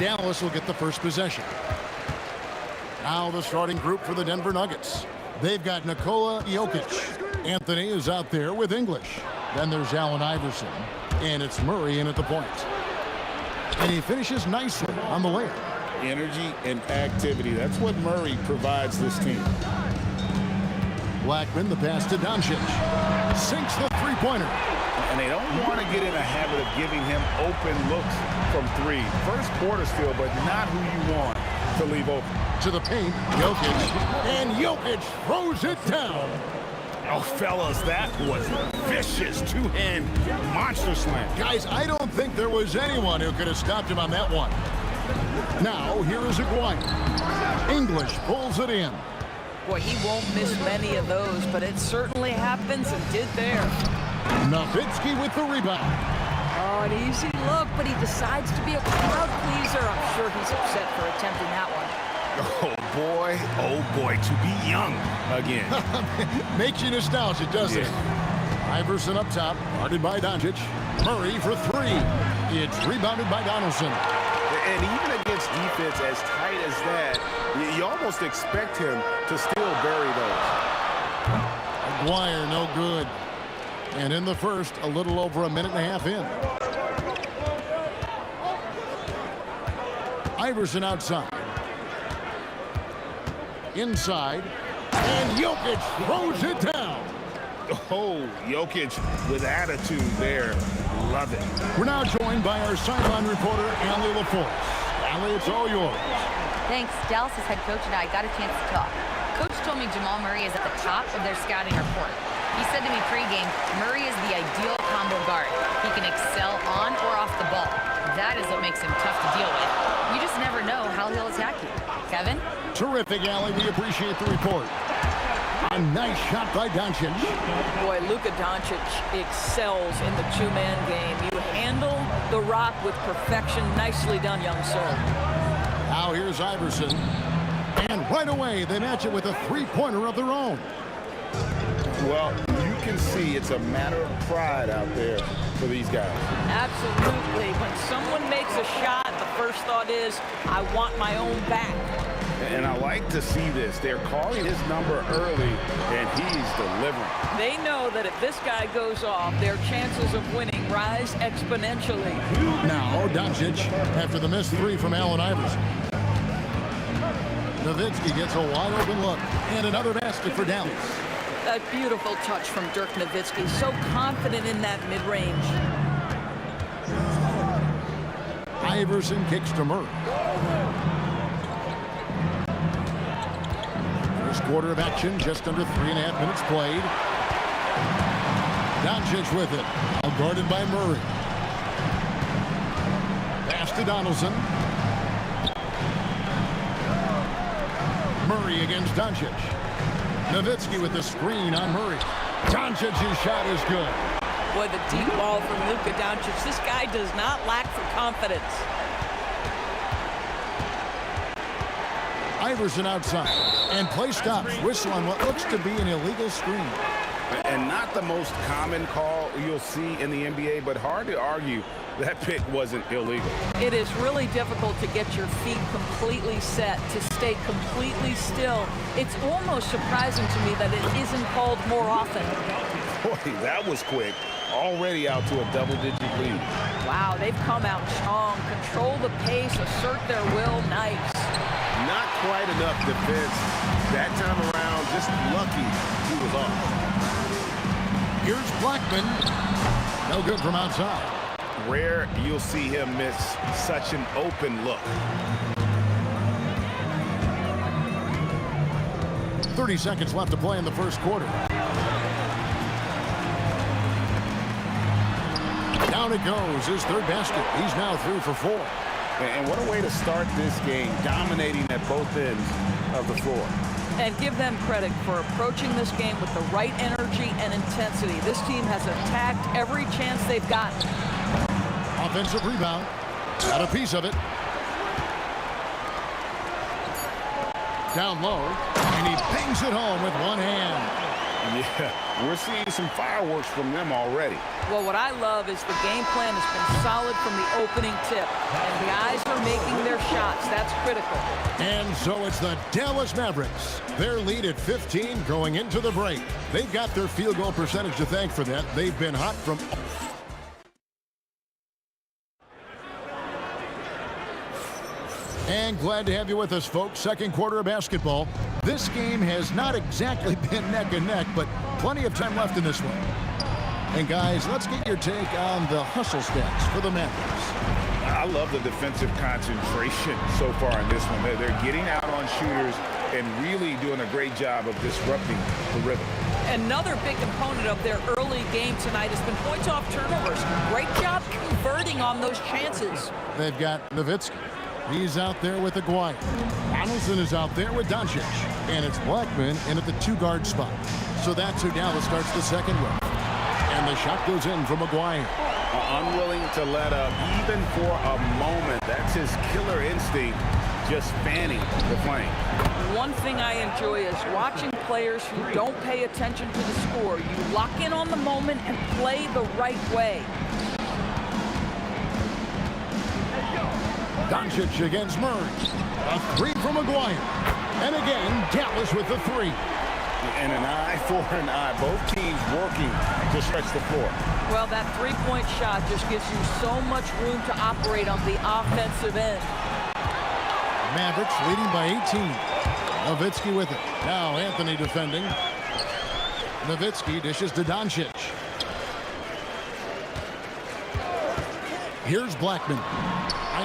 Dallas will get the first possession. Now the starting group for the Denver Nuggets. They've got Nikola Jokic. Anthony is out there with English. Then there's Allen Iverson. And it's Murray in at the point. And he finishes nicely on the layup. Energy and activity. That's what Murray provides this team. Blackman, the pass to Doncic. Sinks the three-pointer. And they don't want to get in a habit of giving him open looks from three. First quarter still, but not who you want to leave open. To the paint, Jokic. And Jokic throws it down. Oh, fellas, that was vicious two-hand monster slam. Guys, I don't think there was anyone who could have stopped him on that one. Now, here is Aguirre. English pulls it in. Boy, he won't miss many of those, but it certainly happens and did there. Nowitzki with the rebound. Oh, an easy look, but he decides to be a crowd pleaser. I'm sure he's upset for attempting that one. Oh boy, to be young again. Makes you nostalgic, doesn't it? Iverson up top, guarded by Doncic. Murray for three. It's rebounded by Donaldson. And even against defense as tight as that, you almost expect him to still bury those. Aguirre, no good. And in the first, a little over a minute and a half in. Iverson outside. Inside. And Jokic throws it down. Oh, Jokic with attitude there. Love it. We're now joined by our sideline reporter, Allie LaForce. Allie, it's all yours. Thanks. Dallas' head coach and I got a chance to talk. Coach told me Jamal Murray is at the top of their scouting report. He said to me pregame, Murray is the ideal combo guard. He can excel on or off the ball. That is what makes him tough to deal with. You just never know how he'll attack you. Kevin? Terrific, Allie. We appreciate the report. A nice shot by Doncic. Boy, Luka Doncic excels in the two-man game. You handle the rock with perfection. Nicely done, young sir. Now here's Iverson. And right away, they match it with a three-pointer of their own. Well, you can see it's a matter of pride out there for these guys. Absolutely. When someone makes a shot, the first thought is, I want my own back. And I like to see this. They're calling his number early, and he's delivering. They know that if this guy goes off, their chances of winning rise exponentially. Now, Doncic, after the missed three from Allen Iverson. Nowitzki gets a wide-open look, and another basket for Dallas. That beautiful touch from Dirk Nowitzki. So confident in that mid-range. Iverson kicks to Murray. First quarter of action, just under 3.5 minutes played. Doncic with it, now guarded by Murray. Pass to Donaldson. Murray against Doncic. Nowitzki with the screen on Murray. Doncic's shot is good. Boy, the deep ball from Luka Doncic. This guy does not lack for confidence. Iverson outside. And play stops. Whistle on what looks to be an illegal screen. And not the most common call you'll see in the NBA, but hard to argue that pick wasn't illegal. It is really difficult to get your feet completely set, to stay completely still. It's almost surprising to me that it isn't called more often. Boy, that was quick. Already out to a double-digit lead. Wow, they've come out strong. Control the pace, assert their will. Nice. Not quite enough defense that time around. Just lucky he was off. Here's Blackman. No good from outside. Rare you'll see him miss such an open look. 30 seconds left to play in the first quarter. Down it goes, his third basket. He's now 3 for 4. And what a way to start this game, dominating at both ends of the floor. And give them credit for approaching this game with the right energy and intensity. This team has attacked every chance they've gotten. Offensive rebound. Got a piece of it. Down low. And he bangs it home with one hand. Yeah, we're seeing some fireworks from them already. Well, what I love is the game plan has been solid from the opening tip. And guys are making their shots. That's critical. And so it's the Dallas Mavericks. Their lead at 15 going into the break. They've got their field goal percentage to thank for that. They've been hot from... And glad to have you with us, folks. Second quarter of basketball. This game has not exactly been neck and neck, but plenty of time left in this one. And guys, let's get your take on the hustle stats for the Mavericks. I love the defensive concentration so far in this one. They're getting out on shooters and really doing a great job of disrupting the rhythm. Another big component of their early game tonight has been points off turnovers. Great job converting on those chances. They've got Nowitzki. He's out there with Aguirre. Donaldson is out there with Doncic. And it's Blackman in at the two-guard spot. So that's who Dallas starts the second with. And the shot goes in from Aguirre. Unwilling to let up even for a moment. That's his killer instinct, just fanning the flame. One thing I enjoy is watching players who don't pay attention to the score. You lock in on the moment and play the right way. Doncic against Murray. A three from Aguirre. And again, Dallas with the three. And an eye for an eye. Both teams working to stretch the floor. Well, that three-point shot just gives you so much room to operate on the offensive end. Mavericks leading by 18. Nowitzki with it. Now Anthony defending. Nowitzki dishes to Doncic. Here's Blackman.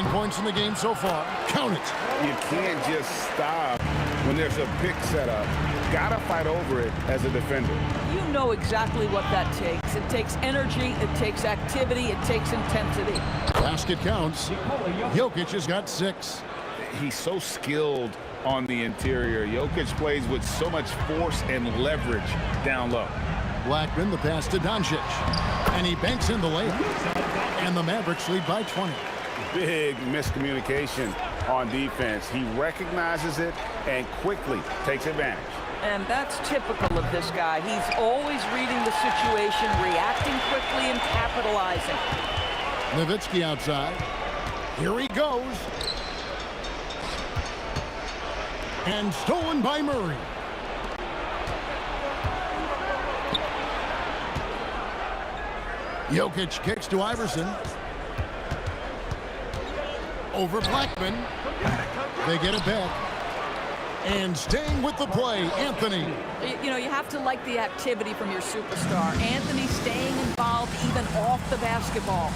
9 points in the game so far. Count it. You can't just stop when there's a pick set up. Gotta fight over it as a defender. You know exactly what that takes. It takes energy, it takes activity, it takes intensity. Basket counts. Jokic has got 6. He's so skilled on the interior. Jokic plays with so much force and leverage down low. Blackman, the pass to Doncic. And he banks in the layup. And the Mavericks lead by 20. Big miscommunication on defense. He recognizes it and quickly takes advantage. And that's typical of this guy. He's always reading the situation, reacting quickly, and capitalizing. Nowitzki outside. Here he goes. And stolen by Murray. Jokic kicks to Iverson. Over Blackman. They get it back. And staying with the play, Anthony. You know, you have to like the activity from your superstar. Anthony staying involved even off the basketball.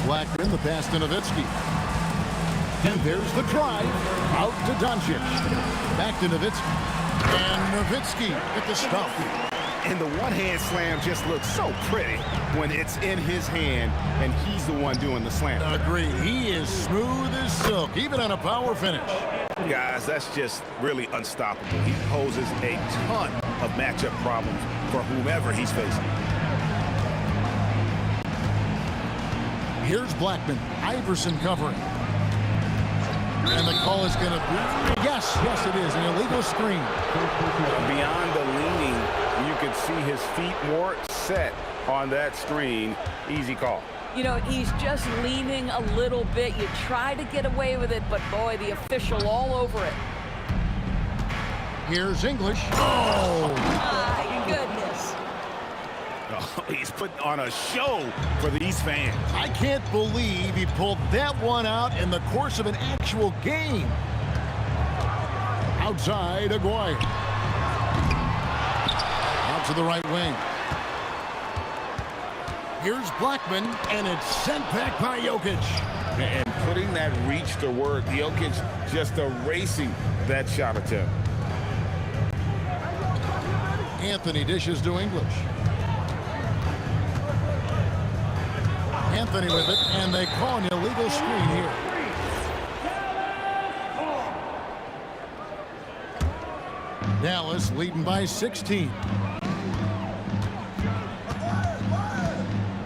Blackman, the pass to Nowitzki. And there's the drive. Out to Doncic. Back to Nowitzki. And Nowitzki at the stop. And the one-hand slam just looks so pretty when it's in his hand and he's the one doing the slam. Agree. He is smooth as silk, even on a power finish. Guys, that's just really unstoppable. He poses a ton of matchup problems for whomever he's facing. Here's Blackman. Iverson covering. And the call is going to be... Yes, it is. An illegal screen. Beyond the leaning, you could see his feet more set on that screen. Easy call. You know, he's just leaning a little bit. You try to get away with it, but boy, the official all over it. Here's English. Oh! My goodness. Oh, he's putting on a show for these fans. I can't believe he pulled that one out in the course of an actual game. Outside, Aguirre. Out to the right wing. Here's Blackman, and it's sent back by Jokic. And putting that reach to work, Jokic just erasing that shot attempt. Anthony dishes to English. Anthony with it, and they call an illegal screen here. Dallas leading by 16.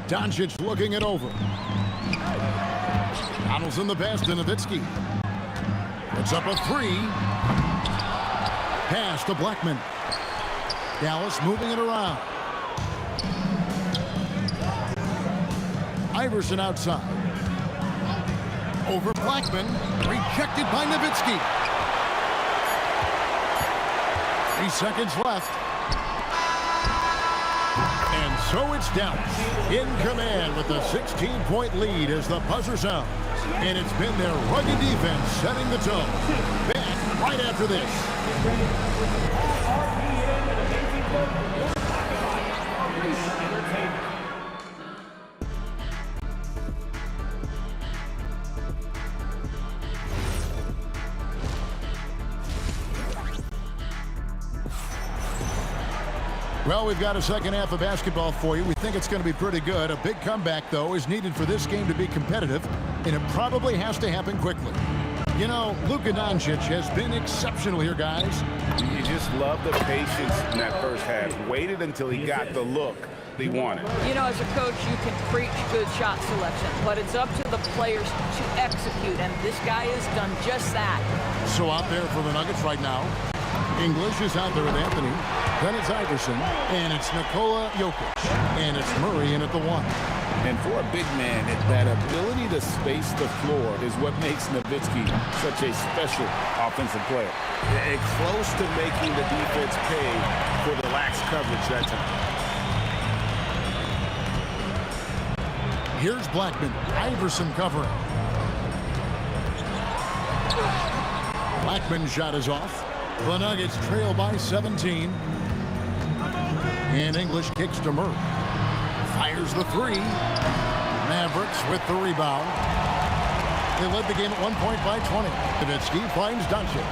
Doncic looking it over. Donaldson the pass to Nowitzki. Puts up a three. Pass to Blackman. Dallas moving it around. Iverson outside. Over Blackman. Rejected by Nowitzki. 3 seconds left. And so it's Dallas in command with a 16-point lead as the buzzer sounds. And it's been their rugged defense setting the tone. Back right after this. Well, we've got a second half of basketball for you. We think it's going to be pretty good. A big comeback, though, is needed for this game to be competitive, and it probably has to happen quickly. You know, Luka Doncic has been exceptional here, guys. You just love the patience in that first half. Waited until he got the look he wanted. You know, as a coach, you can preach good shot selection, but it's up to the players to execute, and this guy has done just that. So out there for the Nuggets right now, English is out there with Anthony. Then it's Iverson, and it's Nikola Jokic, and it's Murray in at the 1. And for a big man, that ability to space the floor is what makes Nowitzki such a special offensive player. And close to making the defense pay for the lax coverage that time. Here's Blackman. Iverson covering. Blackman's shot is off. The Nuggets trail by 17. And English kicks to Murray. Fires the 3. Mavericks with the rebound. They led the game at 1 point by 20. Nowitzki finds Doncic.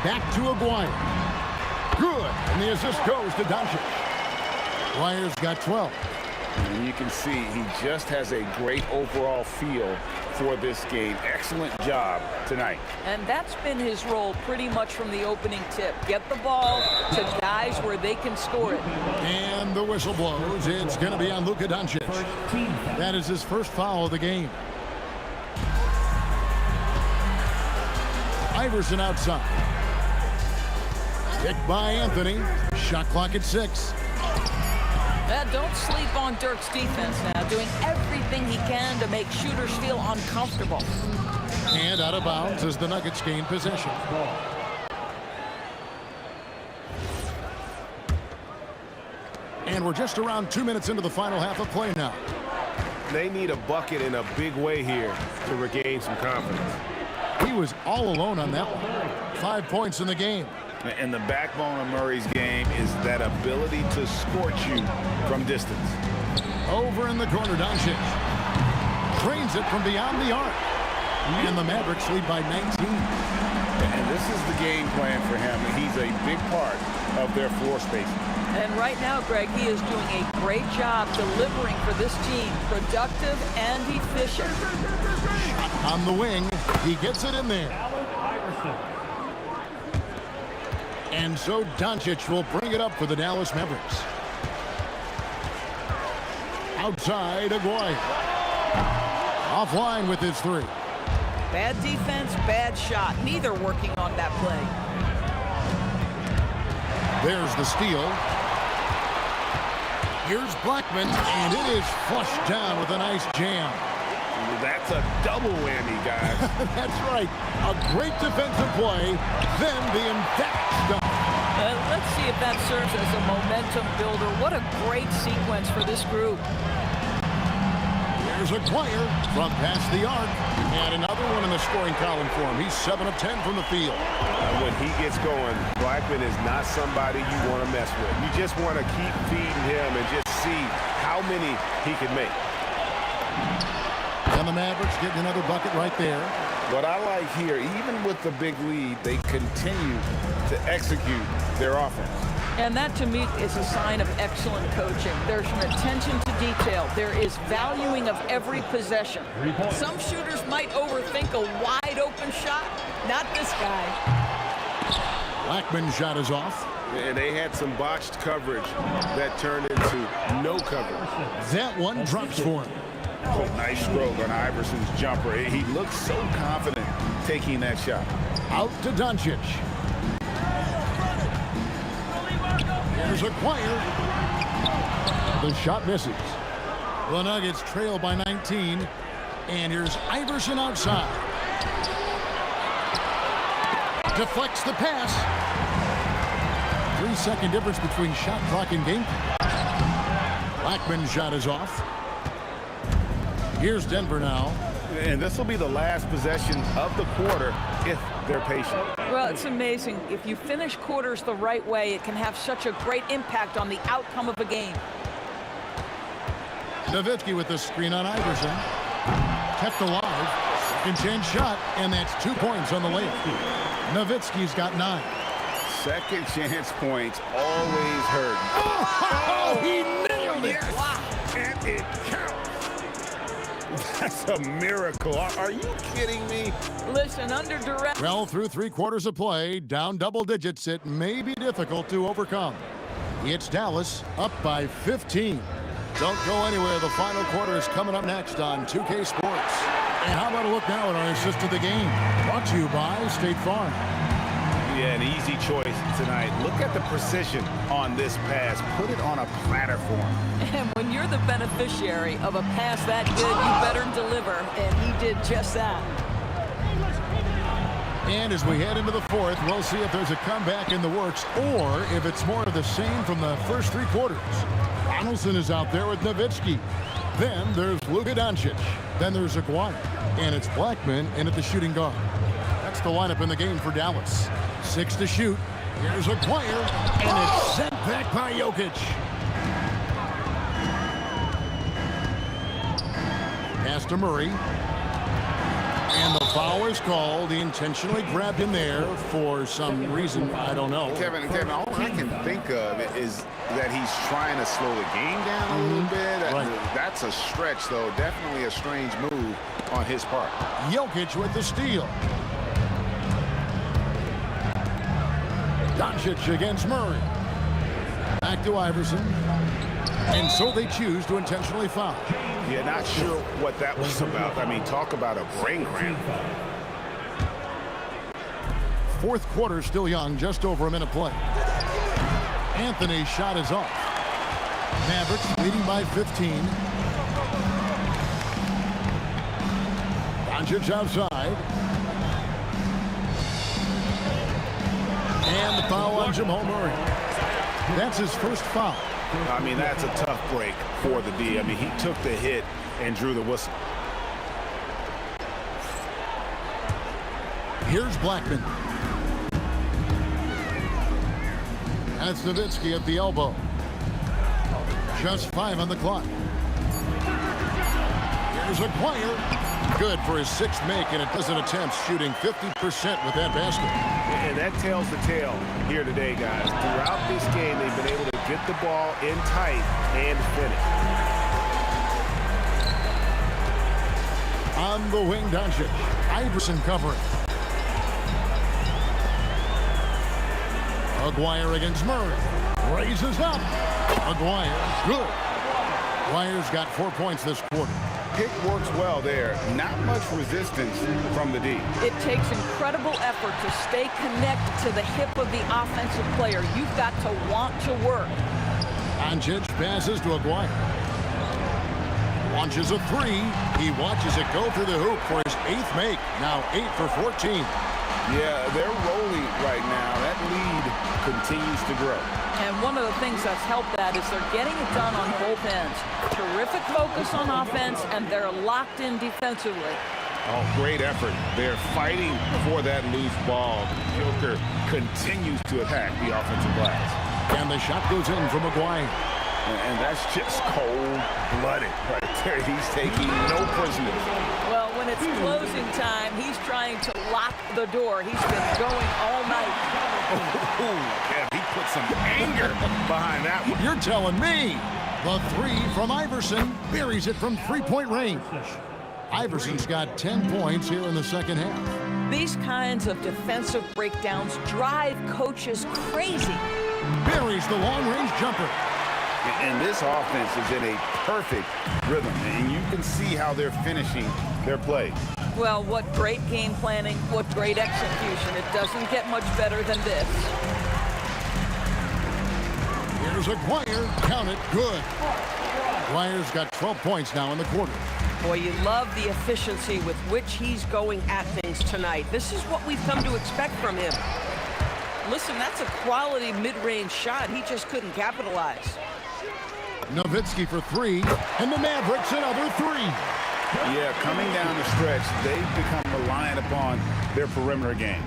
Back to Aguirre. Good. And the assist goes to Doncic. Aguirre's got 12. And you can see he just has a great overall feel for this game. Excellent job tonight. And that's been his role pretty much from the opening tip. Get the ball to guys where they can score it. And the whistle blows. It's going to be on Luka Doncic. That is his first foul of the game. Iverson outside. Picked by Anthony. Shot clock at 6. Don't sleep on Dirk's defense now, doing everything he can to make shooters feel uncomfortable. And out of bounds as the Nuggets gain possession. And we're just around 2 minutes into the final half of play now. They need a bucket in a big way here to regain some confidence. He was all alone on that one. 5 points in the game. And the backbone of Murray's game is that ability to scorch you from distance. Over in the corner, Doncic trains it from beyond the arc. And the Mavericks lead by 19. And this is the game plan for him. He's a big part of their floor spacing. And right now, Greg, he is doing a great job delivering for this team. Productive and efficient. On the wing, he gets it in there. And so Doncic will bring it up for the Dallas Mavericks. Outside, Aguirre. Offline with his 3. Bad defense, bad shot. Neither working on that play. There's the steal. Here's Blackman, and it is flushed down with a nice jam. That's a double whammy, guys. That's right. A great defensive play, then the emphatic dunk. Let's see if that serves as a momentum builder. What a great sequence for this group. There's Aguirre from past the arc. And another one in the scoring column for him. He's 7 of 10 from the field. When he gets going, Blackman is not somebody you want to mess with. You just want to keep feeding him and just see how many he can make. And the Mavericks getting another bucket right there. What I like here, even with the big lead, they continue to execute their offense. And that, to me, is a sign of excellent coaching. There's an attention to detail. There is valuing of every possession. Some shooters might overthink a wide-open shot. Not this guy. Blackman's shot is off. And they had some botched coverage that turned into no coverage. That one drops for him. Oh, nice stroke on Iverson's jumper. He looks so confident taking that shot. Out to Doncic. Here's Aguirre. The shot misses. The Nuggets trail by 19. And here's Iverson outside. Deflects the pass. 3-second difference between shot clock and game. Blackman's shot is off. Here's Denver now. And this will be the last possession of the quarter if they're patient. Well, it's amazing. If you finish quarters the right way, it can have such a great impact on the outcome of a game. Nowitzki with the screen on Iverson. Kept alive. Second chance shot, and that's 2 points on the layup. Nowitzki's got 9. Second chance points always hurt. Oh, he nailed it. Yes. Wow. And it counts. That's a miracle. Are you kidding me? Listen, under duress. Well, through 3 quarters of play, down double digits, it may be difficult to overcome. It's Dallas up by 15. Don't go anywhere. The final quarter is coming up next on 2K Sports. And how about a look now at our assist of the game? Brought to you by State Farm. Yeah, an easy choice tonight. Look at the precision on this pass. Put it on a platter for him. And when you're the beneficiary of a pass that good, you better deliver, and he did just that. And as we head into the fourth, we'll see if there's a comeback in the works or if it's more of the same from the first 3 quarters. Donaldson is out there with Nowitzki. Then there's Luka Doncic. Then there's Aguirre. And it's Blackman in at the shooting guard. That's the lineup in the game for Dallas. 6 to shoot. Here's Aguirre. And it's sent back by Jokic. Pass to Murray. And the foul is called. He intentionally grabbed him there for some reason. I don't know. Kevin, all I can think of is that he's trying to slow the game down a little bit. Right. That's a stretch, though. Definitely a strange move on his part. Jokic with the steal. Doncic against Murray. Back to Iverson. And so they choose to intentionally foul. Yeah, not sure what that was about. I mean, talk about a brain cramp. Fourth quarter still young, just over a minute play. Anthony's shot is off. Mavericks leading by 15. Doncic outside. And the foul on Jamal Murray. That's his first foul. I mean, that's a tough break for the D. I mean, he took the hit and drew the whistle. Here's Blackman. That's Nowitzki at the elbow. Just 5 on the clock. Here's Aguirre. Good for his 6th make, and a dozen attempts, shooting 50% with that basket. And that tells the tale here today, guys. Throughout this game, they've been able to get the ball in tight and finish. On the wing, Doncic. Iverson covering. Aguirre against Murray. Raises up. Aguirre, good. Aguirre's got 4 points this quarter. Pick works well there. Not much resistance from the D. It takes incredible effort to stay connected to the hip of the offensive player. You've got to want to work. Doncic passes to Aguirre. Launches a 3. He watches it go through the hoop for his 8th make. Now 8 for 14. Yeah, they're rolling right now. That lead continues to grow. And one of the things that's helped that is they're getting it done on both ends. Terrific focus on offense, and they're locked in defensively. Oh, great effort. They're fighting for that loose ball. Joker continues to attack the offensive glass. And the shot goes in from Aguirre. And that's just cold-blooded right there. He's taking no prisoners. Well, when it's closing time, he's trying to lock the door. He's been going all night. Yeah, he put some anger behind that one. You're telling me. The 3 from Iverson buries it from 3-point range. Iverson's got 10 points here in the second half. These kinds of defensive breakdowns drive coaches crazy. Buries the long-range jumper. And this offense is in a perfect rhythm, and you can see how they're finishing their play. Well, what great game planning, what great execution. It doesn't get much better than this. Here's Aguirre. Count it. Good. Aguirre's got 12 points now in the quarter. Boy, you love the efficiency with which he's going at things tonight. This is what we've come to expect from him. Listen, that's a quality mid-range shot. He just couldn't capitalize. Nowitzki for three, and the Mavericks another three. Yeah, coming down the stretch, they've become reliant upon their perimeter game.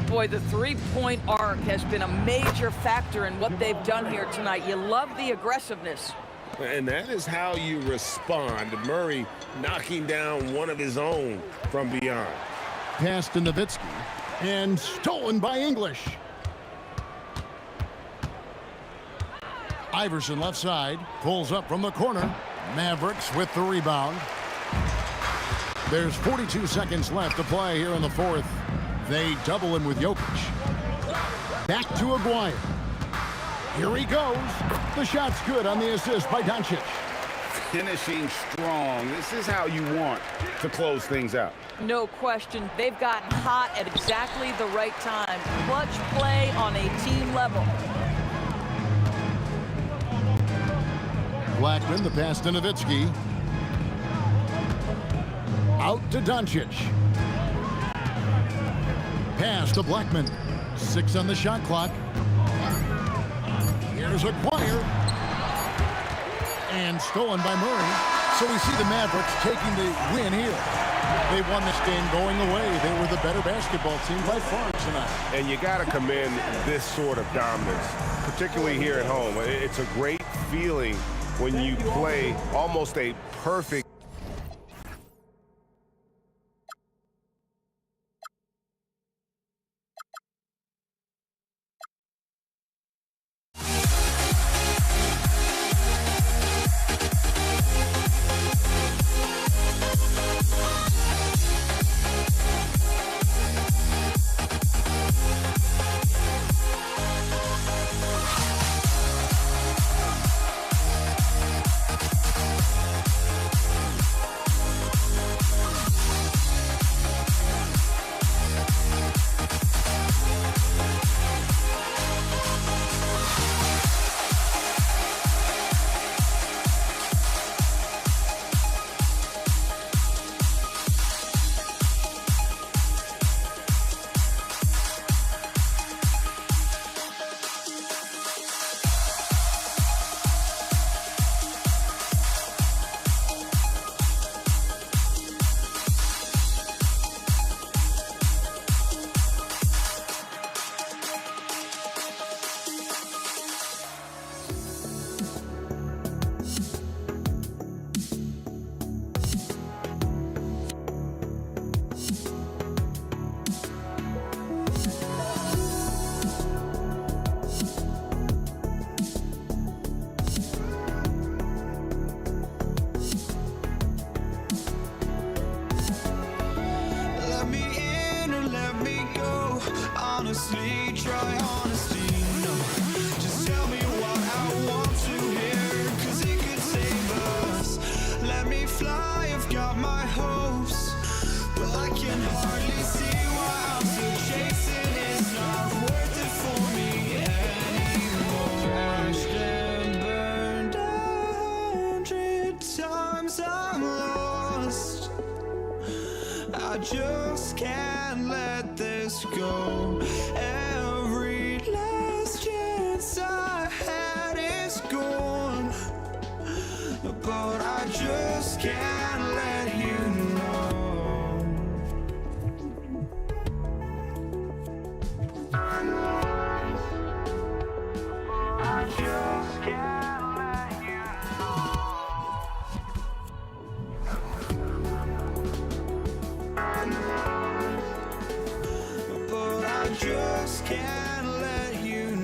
Boy, the three-point arc has been a major factor in what they've done here tonight. You love the aggressiveness. And that is how you respond. Murray knocking down one of his own from beyond. Pass to Nowitzki, and stolen by English. Iverson left side, pulls up from the corner. Mavericks with the rebound. There's 42 seconds left to play here in the fourth. They double him with Jokic. Back to Aguirre. Here he goes. The shot's good on the assist by Doncic. Finishing strong. This is how you want to close things out. No question. They've gotten hot at exactly the right time. Clutch play on a team level. Blackman, the pass to Nowitzki. Out to Doncic. Pass to Blackman. 6 on the shot clock. Here's Aguirre. And stolen by Murray. So we see the Mavericks taking the win here. They won this game going away. They were the better basketball team by far tonight. And you got to commend this sort of dominance, particularly here at home. It's a great feeling when you play almost a perfect honestly, try honesty, no. Just tell me what I want to hear, 'cause it could save us. Let me fly, I've got my hopes, but I can hardly see why I'm still chasing. It's not worth it for me anymore. Crashed and burned 100 times I'm lost. I just can't let this go. Every last chance I had is gone, but I just can't let you know. I just can't let you but I just can't let you know.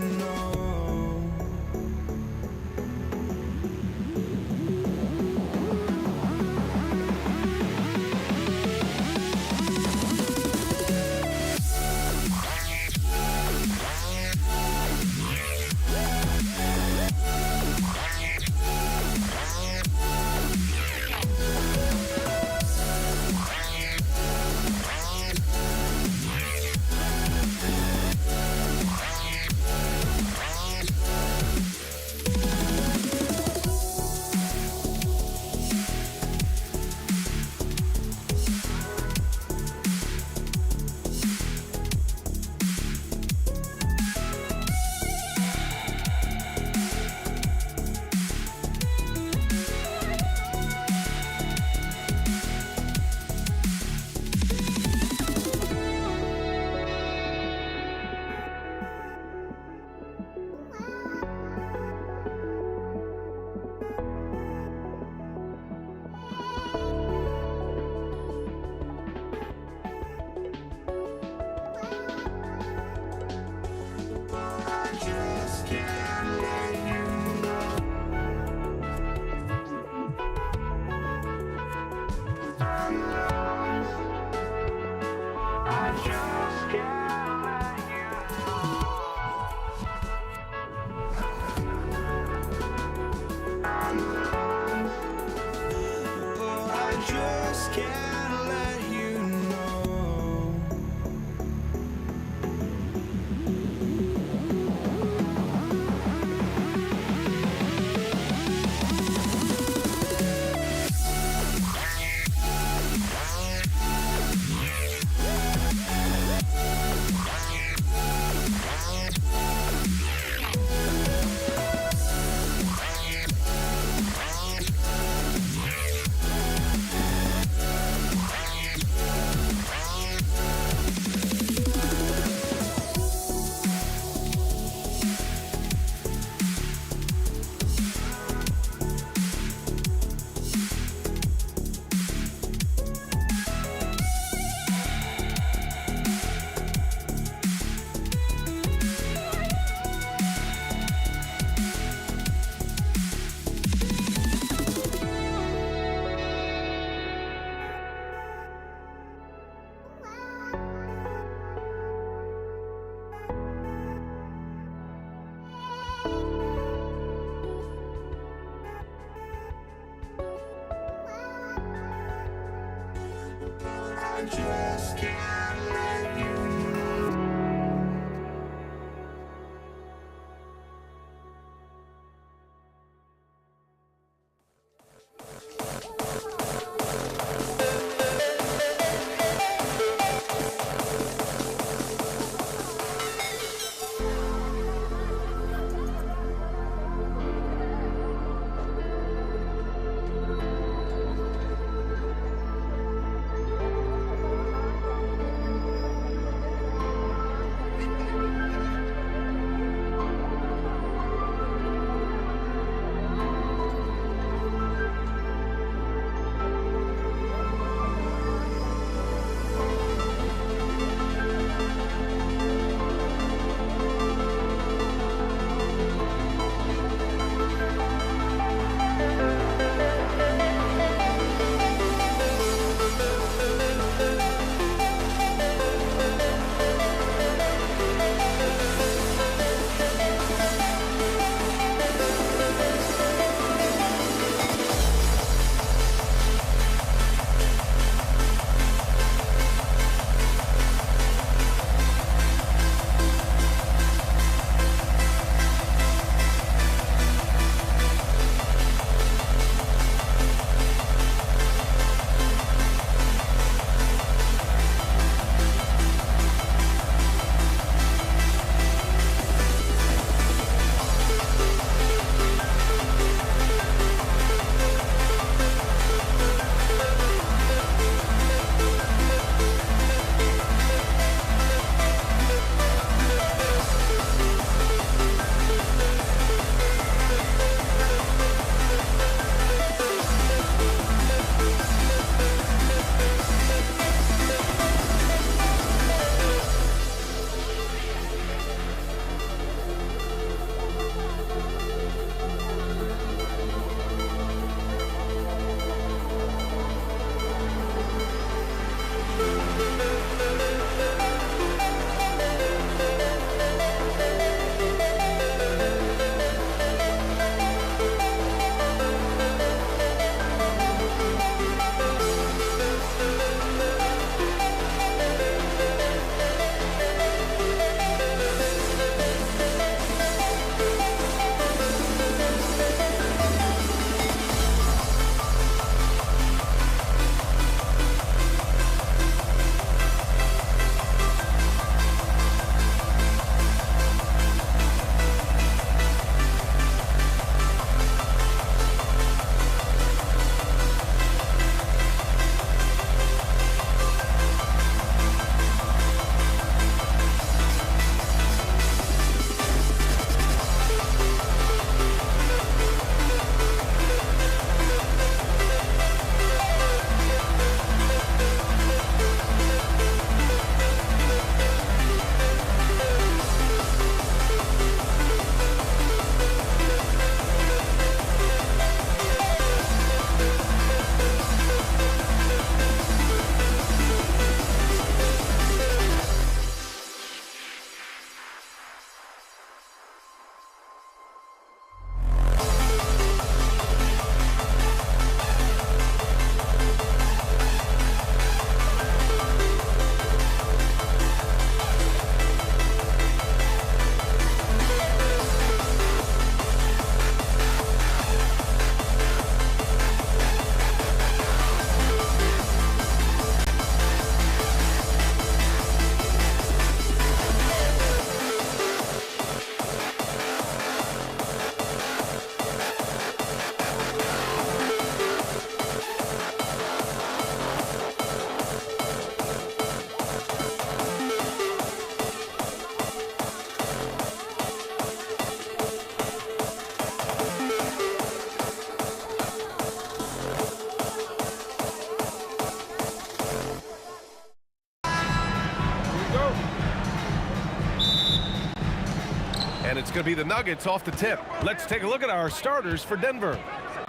It's going to be the Nuggets off the tip. Let's take a look at our starters for Denver.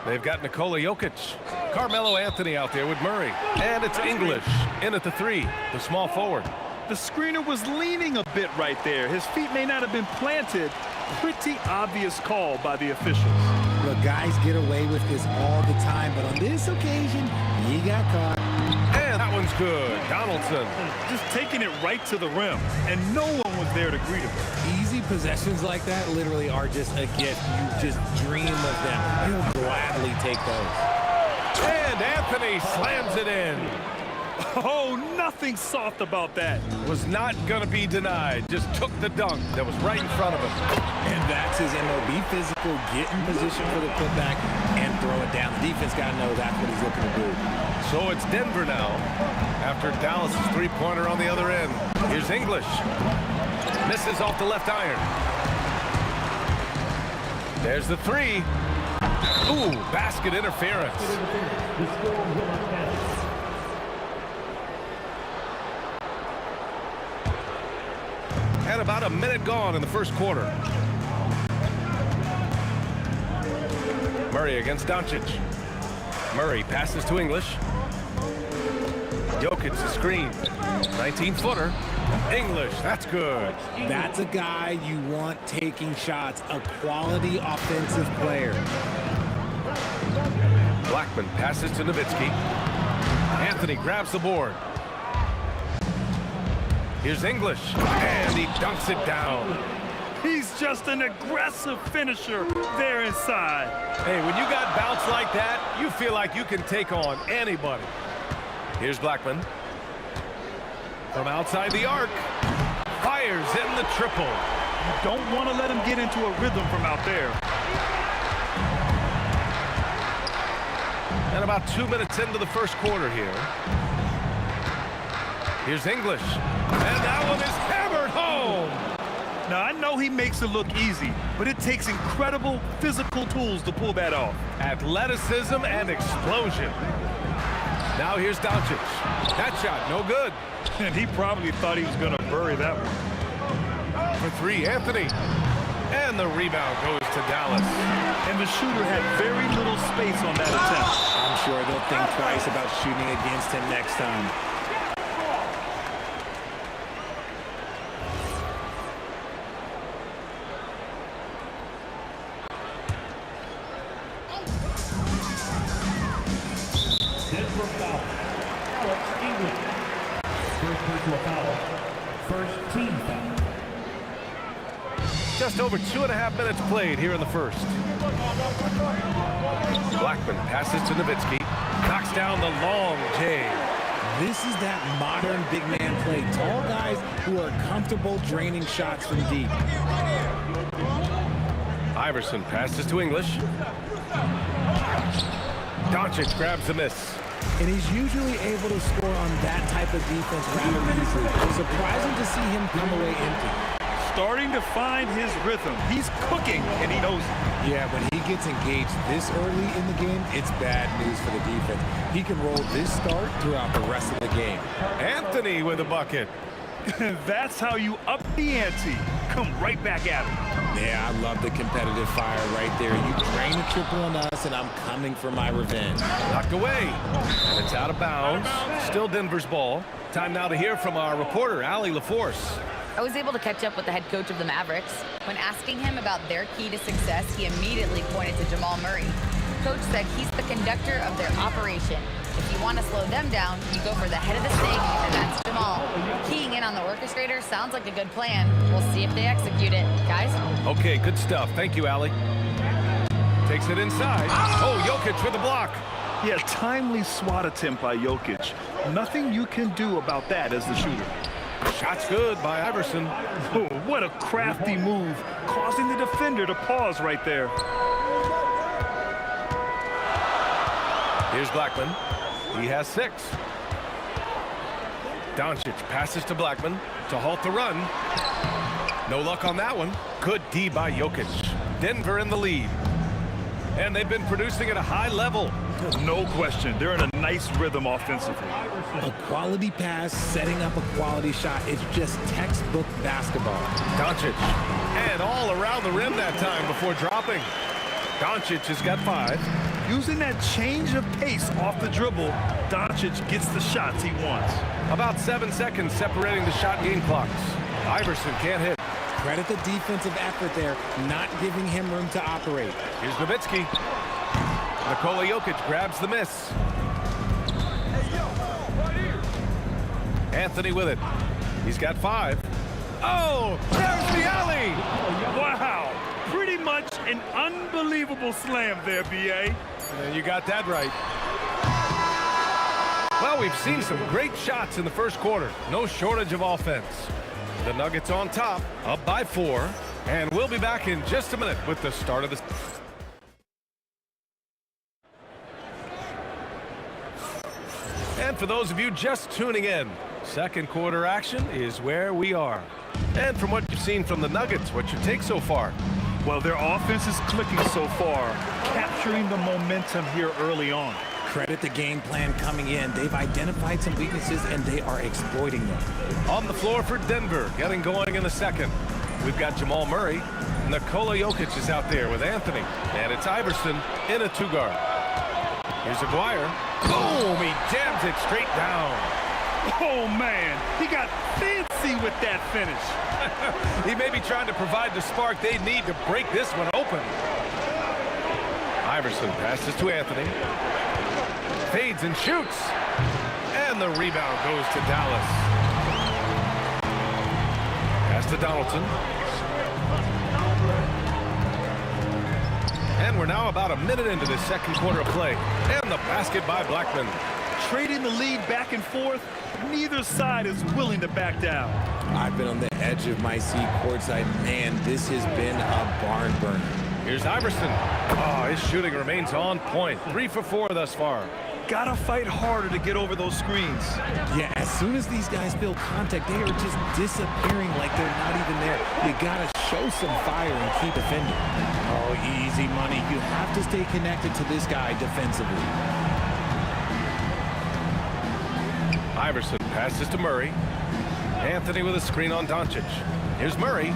They've got Nikola Jokic, Carmelo Anthony out there with Murray, and it's English in at the 3, the small forward. The screener was leaning a bit right there. His feet may not have been planted. Pretty obvious call by the officials. Look, guys get away with this all the time, but on this occasion, he got caught. And that one's good. Donaldson. Just taking it right to the rim, and no one was there to greet him. Easy possessions like that literally are just a gift. You just dream of them. He'll gladly take those. And Anthony slams it in. Oh, nothing soft about that. Was not going to be denied. Just took the dunk that was right in front of him. And that's his MO. Be physical, get in position for the putback, and throw it down. The defense got to know that's what he's looking to do. So it's Denver now after Dallas' three-pointer on the other end. Here's English. Misses off the left iron. There's the 3. Ooh, basket interference. And about a minute gone in the first quarter. Murray against Doncic. Murray passes to English. Jokic the screen. 19-footer. English, that's good. That's a guy you want taking shots, a quality offensive player. Blackman passes to Nowitzki. Anthony grabs the board. Here's English, and he dunks it down. He's just an aggressive finisher there inside. Hey, when you got bounce like that, you feel like you can take on anybody. Here's Blackman. From outside the arc, fires in the triple. You don't want to let him get into a rhythm from out there. And about 2 minutes into the first quarter here. Here's English, and that one is hammered home. Now, I know he makes it look easy, but it takes incredible physical tools to pull that off. Athleticism and explosion. Now here's Doncic. That shot, no good. And he probably thought he was going to bury that one. For 3, Anthony. And the rebound goes to Dallas. And the shooter had very little space on that attempt. I'm sure they'll think twice about shooting against him next time. First team foul. Just over 2.5 minutes played here in the first. Blackman passes to Nowitzki. Knocks down the long J. This is that modern big man play. Tall guys who are comfortable draining shots from deep. Iverson passes to English. Doncic grabs the miss. And he's usually able to score on that type of defense rather easily. Surprising to see him come away empty. Starting to find his rhythm. He's cooking, and he knows it. Yeah, when he gets engaged this early in the game, it's bad news for the defense. He can roll this start throughout the rest of the game. Anthony with a bucket. That's how you up the ante. Come right back at him. Yeah, I love the competitive fire right there. You drain a triple on us, and I'm coming for my revenge. Knocked away. And it's out of bounds. Still Denver's ball. Time now to hear from our reporter, Allie LaForce. I was able to catch up with the head coach of the Mavericks. When asking him about their key to success, he immediately pointed to Jamal Murray. Coach said he's the conductor of their operation. If you want to slow them down, you go for the head of the snake, and that's Jamal. Keying in on the orchestrator sounds like a good plan. We'll see if they execute it. Guys? Okay, good stuff. Thank you, Allie. Takes it inside. Oh, Jokic with the block. Yeah, timely swat attempt by Jokic. Nothing you can do about that as the shooter. Shot's good by Iverson. Oh, what a crafty move, causing the defender to pause right there. Here's Blackman. He has 6. Doncic passes to Blackman to halt the run. No luck on that one. Good D by Jokic. Denver in the lead. And they've been producing at a high level. No question. They're in a nice rhythm offensively. A quality pass, setting up a quality shot. It's just textbook basketball. Doncic. And all around the rim that time before dropping. Doncic has got 5. Using that change of pace off the dribble, Doncic gets the shots he wants. About 7 seconds separating the shot game clocks. Iverson can't hit. Credit the defensive effort there, not giving him room to operate. Here's Nowitzki. Nikola Jokic grabs the miss. Anthony with it. He's got 5. Oh, there's the alley! Wow, pretty much an unbelievable slam there, B.A. And you got that right. Well, we've seen some great shots in the first quarter. No shortage of offense. The Nuggets on top, up by 4. And we'll be back in just a minute with the start of the... And for those of you just tuning in, second quarter action is where we are. And from what you've seen from the Nuggets, what's your take so far? Well, their offense is clicking so far, capturing the momentum here early on. Credit the game plan coming in. They've identified some weaknesses, and they are exploiting them. On the floor for Denver, getting going in the second. We've got Jamal Murray. Nikola Jokic is out there with Anthony. And it's Iverson in a 2-guard. Here's Aguirre. Boom! He jams it straight down. Oh, man. He got fancy with that finish. He may be trying to provide the spark they need to break this one open. Iverson passes to Anthony. Fades and shoots. And the rebound goes to Dallas. Pass to Donaldson. And we're now about a minute into the second quarter of play. And the basket by Blackman. Trading the lead back and forth, neither side is willing to back down. I've been on the edge of my seat courtside. Man, this has been a barn burner. Here's Iverson. Oh, his shooting remains on point. 3 for 4 thus far. Gotta fight harder to get over those screens. Yeah, as soon as these guys feel contact, they are just disappearing like they're not even there. You gotta show some fire and keep defending. Oh, easy money. You have to stay connected to this guy defensively. Iverson passes to Murray. Anthony with a screen on Doncic. Here's Murray.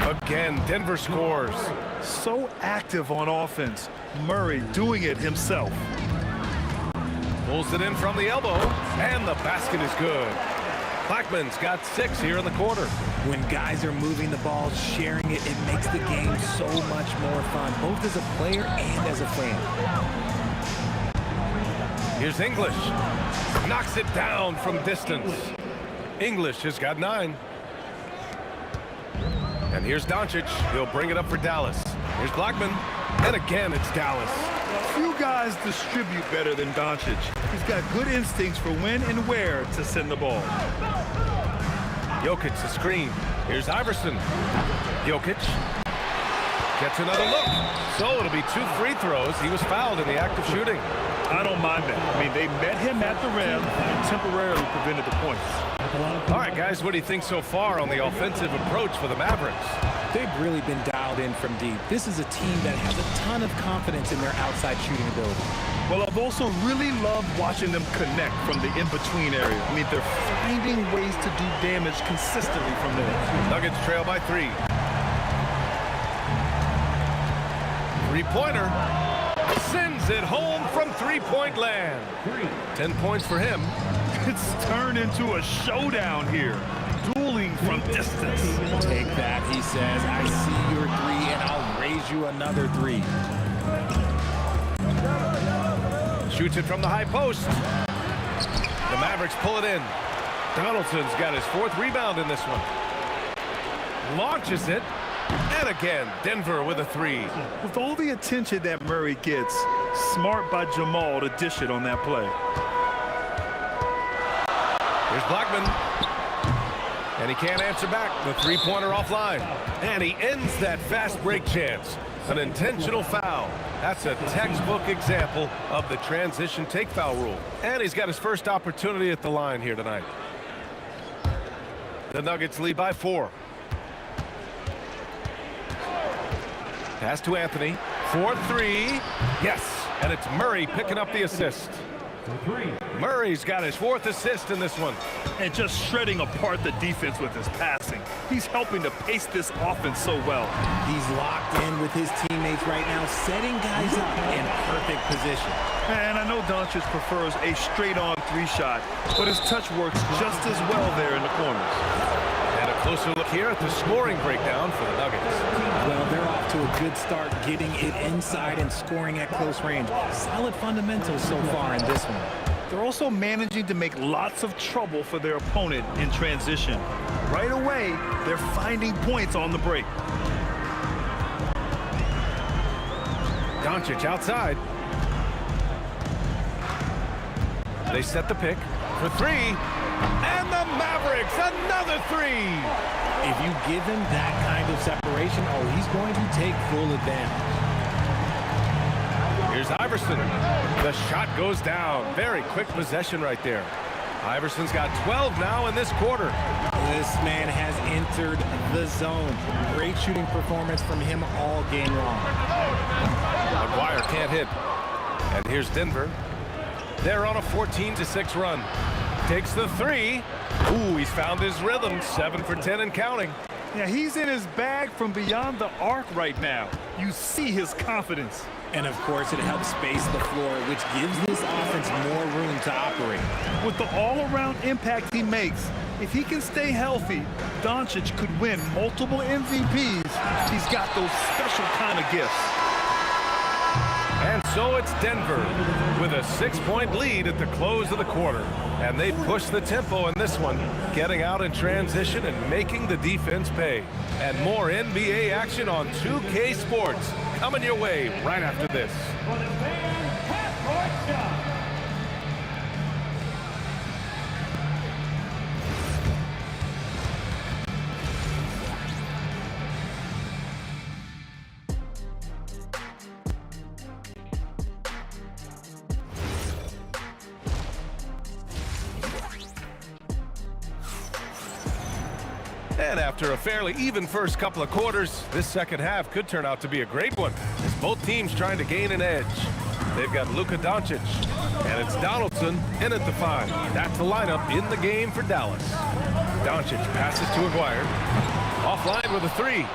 Again, Denver scores. So active on offense. Murray doing it himself. Pulls it in from the elbow, and the basket is good. Blackman's got 6 here in the quarter. When guys are moving the ball, sharing it, it makes the game so much more fun, both as a player and as a fan. Here's English. Knocks it down from distance. English has got 9. And here's Doncic. He'll bring it up for Dallas. Here's Blackman. And again, it's Dallas. Few guys distribute better than Doncic. He's got good instincts for when and where to send the ball. Jokic the screen. Here's Iverson. Jokic gets another look. So it'll be 2 free throws. He was fouled in the act of shooting. I don't mind that. I mean, they met him at the rim and temporarily prevented the points. All right, guys, what do you think so far on the offensive approach for the Mavericks? They've really been dialed in from deep. This is a team that has a ton of confidence in their outside shooting ability. Well, I've also really loved watching them connect from the in-between area. I mean, they're finding ways to do damage consistently from there. Nuggets trail by 3. Three-pointer. Sends it home from three-point land. 10 points for him. It's turned into a showdown here. Dueling from distance. Take that, he says. I see your 3, and I'll raise you another 3. Shoots it from the high post. The Mavericks pull it in. Donaldson's got his 4th rebound in this one. Launches it. And again, Denver with a 3. With all the attention that Murray gets, smart by Jamal to dish it on that play. Here's Blackman. And he can't answer back. The 3-pointer offline. And he ends that fast break chance. An intentional foul. That's a textbook example of the transition take foul rule. And he's got his first opportunity at the line here tonight. The Nuggets lead by 4. Pass to Anthony. 4-3. Yes. And it's Murray picking up the assist. Murray's got his 4th assist in this one. And just shredding apart the defense with his passing. He's helping to pace this offense so well. He's locked in with his teammates right now, setting guys up in perfect position. And I know Doncic prefers a straight-on 3-shot, but his touch works just as well there in the corners. And a closer look here at the scoring breakdown for the Nuggets. Well, they're off to a good start getting it inside and scoring at close range. Solid fundamentals so far in this one. They're also managing to make lots of trouble for their opponent in transition. Right away, they're finding points on the break. Doncic outside. They set the pick for 3. And the Mavericks, another 3. If you give him that kind of separation, oh, he's going to take full advantage. Here's Iverson. The shot goes down. Very quick possession right there. Iverson's got 12 now in this quarter. This man has entered the zone. Great shooting performance from him all game long. McGuire can't hit. And here's Denver. They're on a 14-6 run. Takes the 3. Ooh, he's found his rhythm. 7 for 10 and counting. Yeah, he's in his bag from beyond the arc right now. You see his confidence. And of course, it helps space the floor, which gives this offense more room to operate. With the all-around impact he makes, if he can stay healthy, Doncic could win multiple MVPs. He's got those special kind of gifts. And so it's Denver with a 6-point lead at the close of the quarter. And they push the tempo in this one, getting out in transition and making the defense pay. And more NBA action on 2K Sports coming your way right after this. And after a fairly even first couple of quarters, this second half could turn out to be a great one, as both teams trying to gain an edge. They've got Luka Doncic, and it's Donaldson in at the 5. That's the lineup in the game for Dallas. Doncic passes to Aguirre. Offline with a 3.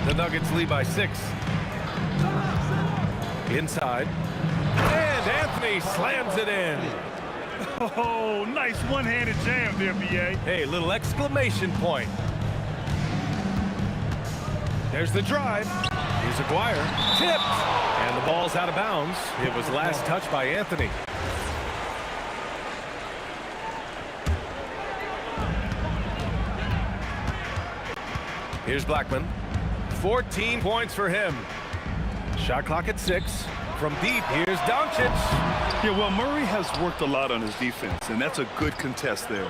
The Nuggets lead by 6. Inside. And Anthony slams it in. Oh, nice one-handed jam there, B.A. Hey, little exclamation point. There's the drive. Here's Aguirre. Tipped. And the ball's out of bounds. It was last touched by Anthony. Here's Blackman. 14 points for him. Shot clock at 6. From deep, here's Doncic. Yeah, well, Murray has worked a lot on his defense, and that's a good contest there.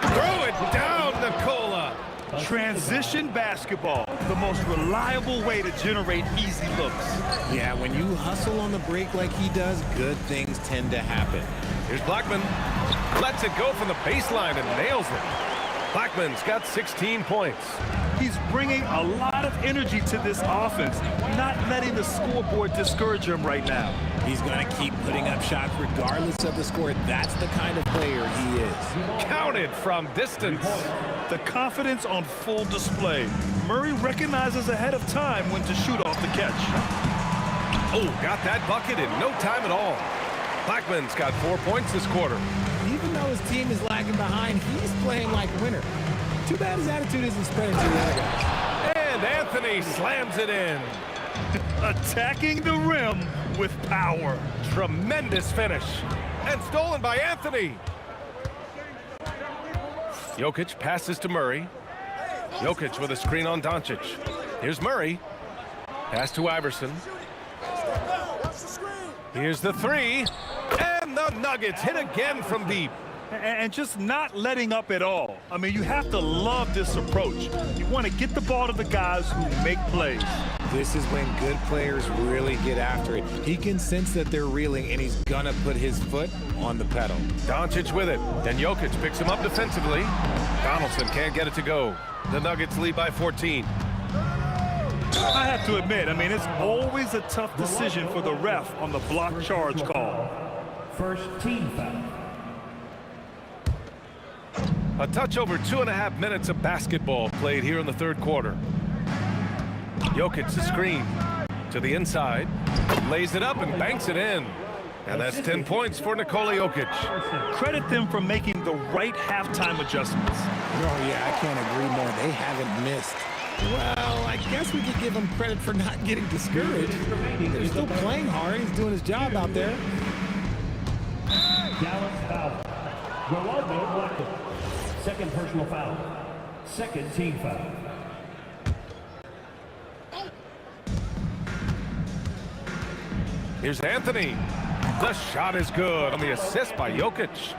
Throw it down, Nikola. Transition basketball, the most reliable way to generate easy looks. Yeah, when you hustle on the break like he does, good things tend to happen. Here's Blackman. Lets it go from the baseline and nails it. Blackman's got 16 points. He's bringing a lot of energy to this offense, not letting the scoreboard discourage him right now. He's going to keep putting up shots regardless of the score. That's the kind of player he is. Counted from distance. The confidence on full display. Murray recognizes ahead of time when to shoot off the catch. Oh, got that bucket in no time at all. Blackman's got 4 points this quarter. Even though his team is lagging behind, he's playing like a winner. Too bad his attitude isn't spreading to the other guys. And Anthony slams it in. Attacking the rim with power. Tremendous finish. And stolen by Anthony. Jokic passes to Murray. Jokic with a screen on Doncic. Here's Murray. Pass to Iverson. Here's the 3. And the Nuggets hit again from deep. And just not letting up at all. I mean, you have to love this approach. You want to get the ball to the guys who make plays. This is when good players really get after it. He can sense that they're reeling, and he's going to put his foot on the pedal. Doncic with it. Then Jokic picks him up defensively. Donaldson can't get it to go. The Nuggets lead by 14. I have to admit, I mean, it's always a tough decision for the ref on the block charge call. First team foul. A touch over 2.5 minutes of basketball played here in the third quarter. Jokic the screen to the inside, lays it up and banks it in. And that's 10 points for Nikola Jokic. Credit them for making the right halftime adjustments. Oh, yeah, I can't agree more. They haven't missed. Well, I guess we could give him credit for not getting discouraged. They're still playing hard. He's doing his job out there. Dallas foul. Rolando Blackman. Second personal foul. Second team foul. Here's Anthony. The shot is good on the assist by Jokic.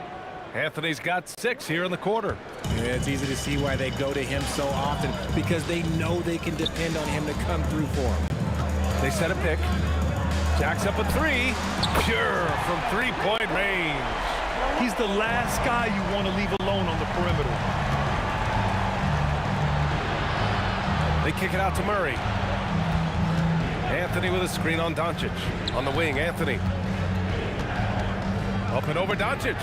Anthony's got 6 here in the quarter. Yeah, it's easy to see why they go to him so often, because they know they can depend on him to come through for them. They set a pick. Jacks up a 3. Pure from 3-point range. He's the last guy you want to leave alone on the perimeter. They kick it out to Murray. Anthony with a screen on Doncic. On the wing, Anthony. Up and over Doncic.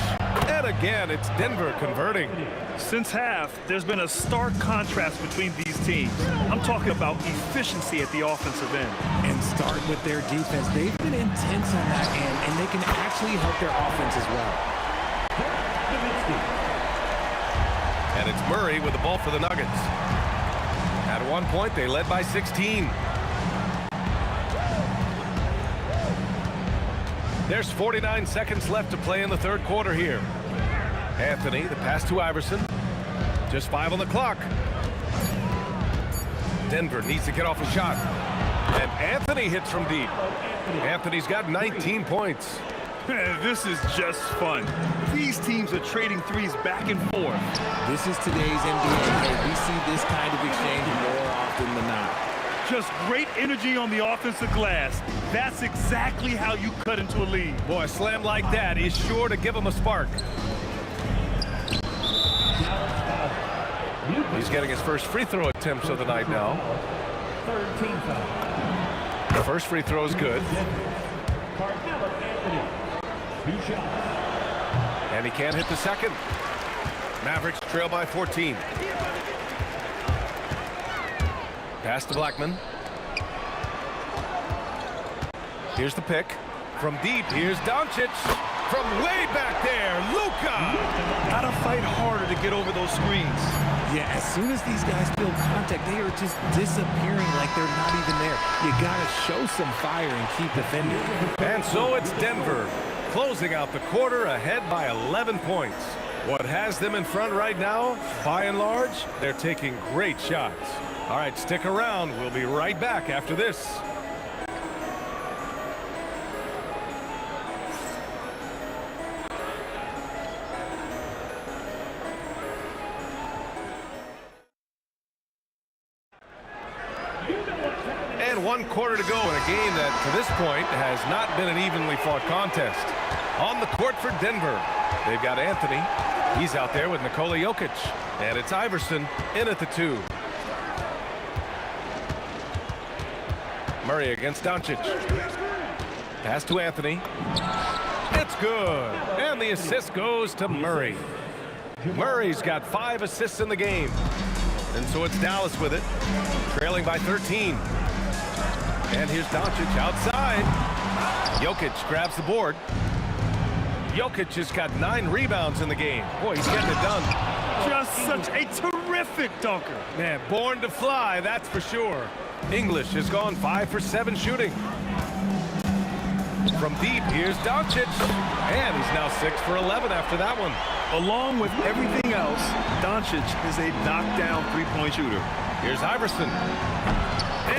And again, it's Denver converting. Since half, there's been a stark contrast between these teams. I'm talking about efficiency at the offensive end. And start with their defense. They've been intense on that end, and they can actually help their offense as well. And it's Murray with the ball for the Nuggets. At one point, they led by 16. There's 49 seconds left to play in the third quarter here. Anthony, the pass to Iverson. Just 5 on the clock. Denver needs to get off a shot. And Anthony hits from deep. Anthony's got 19 points. This is just fun. These teams are trading threes back and forth. This is today's NBA. Hey, we see this kind of exchange more often than not. Just great energy on the offensive glass. That's exactly how you cut into a lead. Boy, a slam like that is sure to give him a spark. He's getting his first free throw attempts of the night now. Third team foul. The first free throw is good. Carmelo Anthony. 2 shots. And he can't hit the second. Mavericks trail by 14. Pass to Blackman. Here's the pick. From deep, here's Doncic. From way back there, Luka. Gotta fight harder to get over those screens. Yeah, as soon as these guys feel contact, they are just disappearing like they're not even there. You gotta show some fire and keep defending. And so it's Denver, closing out the quarter ahead by 11 points. What has them in front right now, by and large, they're taking great shots. All right, stick around. We'll be right back after this. And 1 quarter to go in a game that, to this point, has not been an evenly fought contest. On the court for Denver, they've got Anthony. He's out there with Nikola Jokic. And it's Iverson in at the 2. Murray against Doncic. Pass to Anthony. It's good. And the assist goes to Murray. Murray's got 5 assists in the game. And so it's Dallas with it, trailing by 13. And here's Doncic outside. Jokic grabs the board. Jokic has got 9 rebounds in the game. Boy, he's getting it done. Just such a terrific dunker. Man, born to fly, that's for sure. English has gone 5 for 7 shooting. From deep, here's Doncic. And he's now 6 for 11 after that one. Along with everything else, Doncic is a knockdown three-point shooter. Here's Iverson.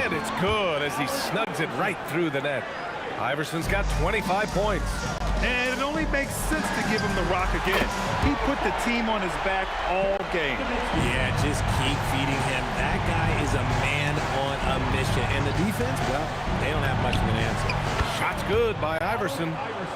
And it's good as he snugs it right through the net. Iverson's got 25 points. And it only makes sense to give him the rock again. He put the team on his back all game. Yeah, just keep feeding him. That guy is a man on a mission. And the defense, well, they don't have much of an answer. Shot's good by Iverson.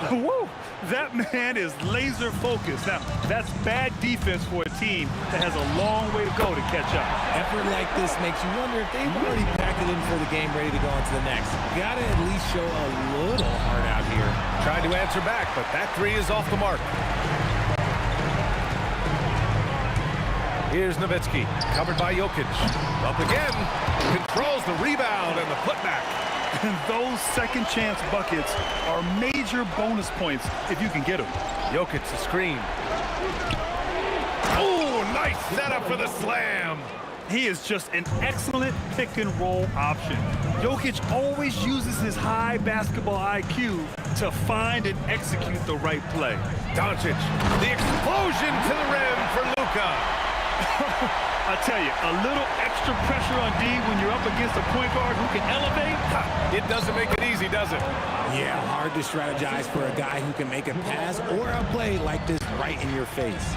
Woo! That man is laser focused. Now, that's bad defense for a team that has a long way to go to catch up. Effort like this makes you wonder if they've already packed it in for the game, ready to go on to the next. Gotta at least show a little heart out here. Tried to answer back, but that three is off the mark. Here's Nowitzki, covered by Jokic. Up again, controls the rebound and the putback. And those second chance buckets are major bonus points if you can get them. Jokic, the screen. Oh, nice setup for the slam. He is just an excellent pick and roll option. Jokic always uses his high basketball IQ to find and execute the right play. Doncic, the explosion to the rim for Luka. I tell you, a little extra pressure on D when you're up against a point guard who can elevate. It doesn't make it easy, does it? Yeah, hard to strategize for a guy who can make a pass or a play like this right in your face.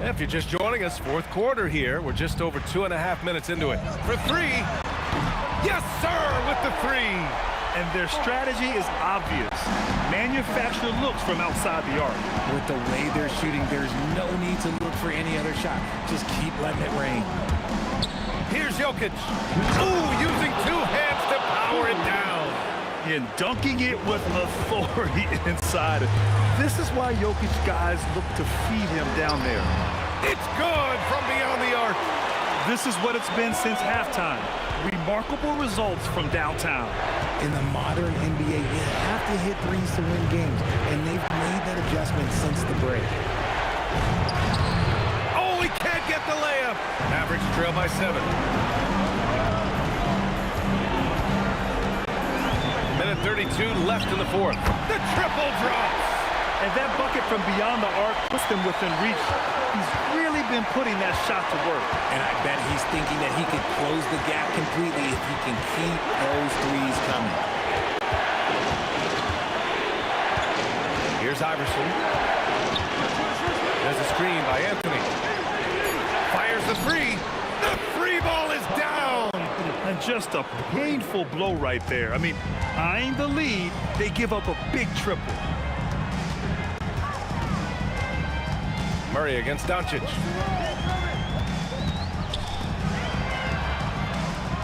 If you're just joining us, fourth quarter here. We're just over 2.5 minutes into it. For three. Yes, sir, with the three. And their strategy is obvious. Manufacture looks from outside the arc. With the way they're shooting, there's no need to look for any other shot. Just keep letting it rain. Here's Jokic. Ooh, using two hands to power it down. And dunking it with authority inside. This is why Jokic guys look to feed him down there. It's good from beyond the arc. This is what it's been since halftime. Remarkable results from downtown. In the modern NBA, you have to hit threes to win games, and they've made that adjustment since the break. Oh, he can't get the layup. Mavericks trail by 7. Minute 32 left in the fourth. The triple drops. And that bucket from beyond the arc puts them within reach. He's really been putting that shot to work. And I bet he's thinking that he could close the gap completely if he can keep those threes coming. Here's Iverson. There's a screen by Anthony. Fires the three. The free ball is down. And just a painful blow right there. I mean, eyeing the lead, they give up a big triple. Murray against Doncic.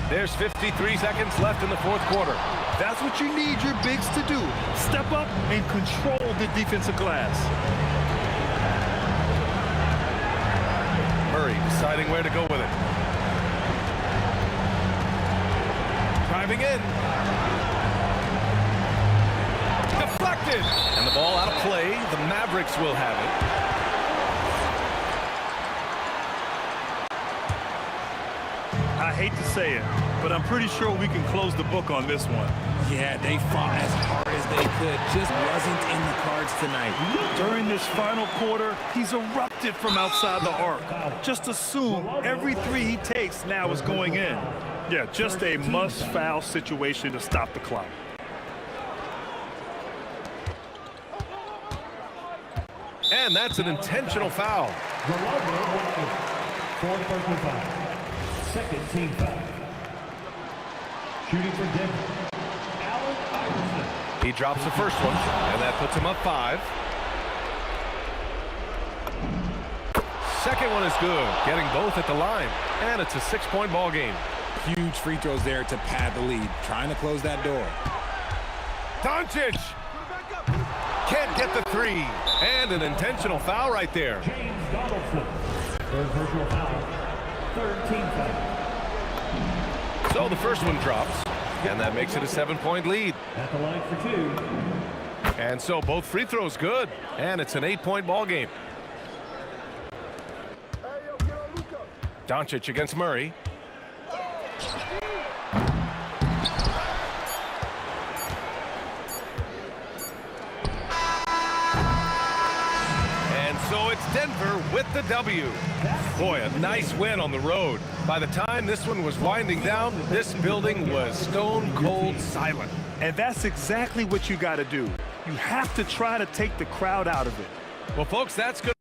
There's 53 seconds left in the fourth quarter. That's what you need your bigs to do. Step up and control the defensive glass. Murray deciding where to go with it. Driving in. Deflected. And the ball out of play. The Mavericks will have it. I hate to say it, but I'm pretty sure we can close the book on this one. Yeah, they fought as hard as they could. Just wasn't in the cards tonight. During this final quarter, he's erupted from outside the arc. Just assume every three he takes now is going in. Yeah, just a must-foul situation to stop the clock. And that's an intentional foul. Second team foul. Shooting for Denver, Allen Iverson. He drops the first one, and that puts him up 5. Second one is good, getting both at the line, and it's a 6-point ball game. Huge free throws there to pad the lead, trying to close that door. Doncic can't get the three, and an intentional foul right there. James Donaldson. Third personal foul. Third team foul. So the first one drops, and that makes it a 7-point lead. At the line for 2. And so both free throws good, and it's an 8-point ball game. Doncic against Murray. And so it's Denver with the W. Boy, a nice win on the road. By the time this one was winding down, this building was stone cold silent. And that's exactly what you got to do. You have to try to take the crowd out of it. Well, folks, that's good.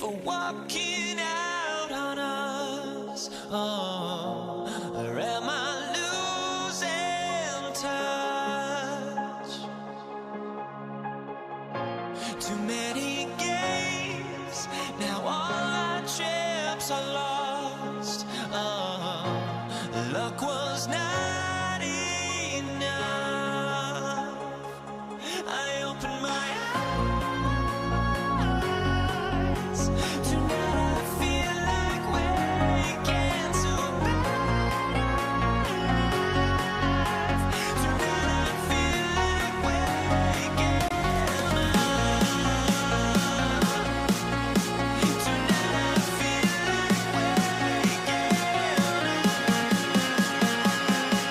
for walking out on us. Oh, or am I losing touch? Too many games, now all our chips are lost. Oh, luck was not enough. I opened my eyes. Tonight I feel like waking to life. Tonight I feel like waking up. Tonight I feel like waking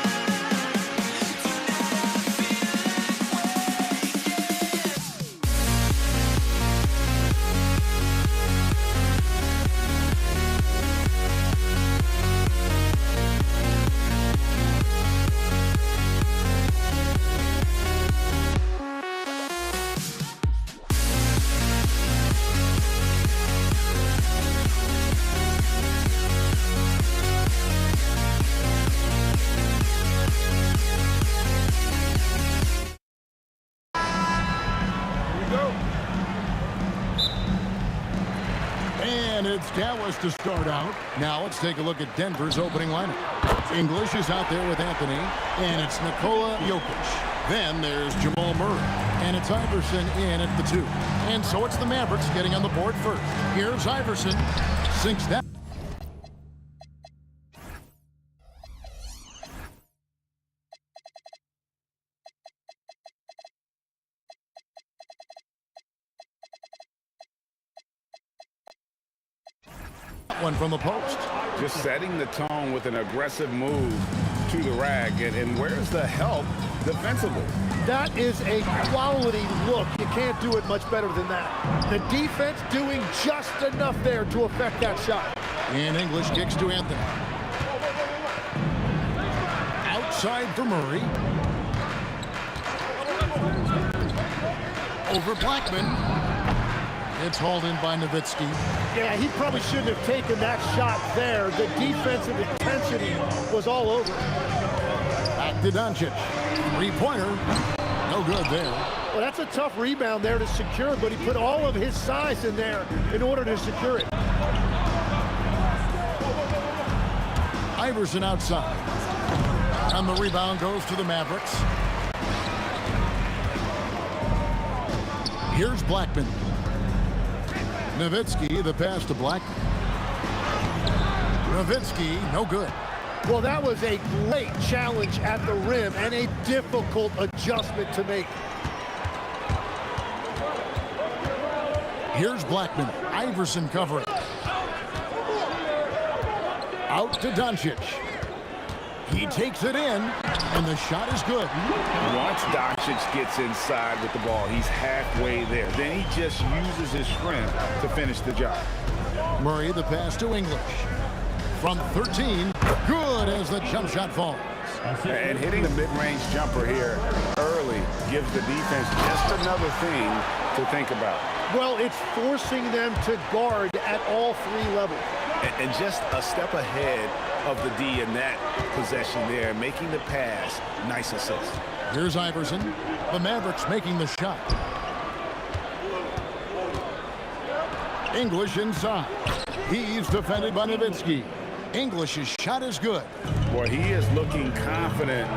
And it's Dallas to start out. Now let's take a look at Denver's opening lineup. English is out there with Anthony, and it's Nikola Jokic. Then there's Jamal Murray, and it's Iverson in at the 2. And so it's the Mavericks getting on the board first. Here's Iverson. Sinks that. One from the post. Just setting the tone with an aggressive move to the rack. And where's the help defensively? That is a quality look. You can't do it much better than that. The defense doing just enough there to affect that shot. And English kicks to Anthony. Outside for Murray. Over Blackman. It's hauled in by Nowitzki. Yeah, he probably shouldn't have taken that shot there. The defensive intensity was all over. Back to Doncic. Three-pointer. No good there. Well, that's a tough rebound there to secure, but he put all of his size in there in order to secure it. Iverson outside. And the rebound goes to the Mavericks. Here's Blackman. Nowitzki, the pass to Blackman. Nowitzki, no good. Well, that was a great challenge at the rim and a difficult adjustment to make. Here's Blackman. Iverson covering. Out to Doncic. He takes it in, and the shot is good. Once Doncic gets inside with the ball, he's halfway there. Then he just uses his strength to finish the job. Murray, the pass to English. From 13, good as the jump shot falls. And hitting the mid-range jumper here early gives the defense just another thing to think about. Well, it's forcing them to guard at all 3 levels. And just a step ahead of the D in that possession there, making the pass. Nice assist. Here's Iverson. The Mavericks making the shot. English inside. He's defended by Nowitzki. English's shot is good. Boy, he is looking confident.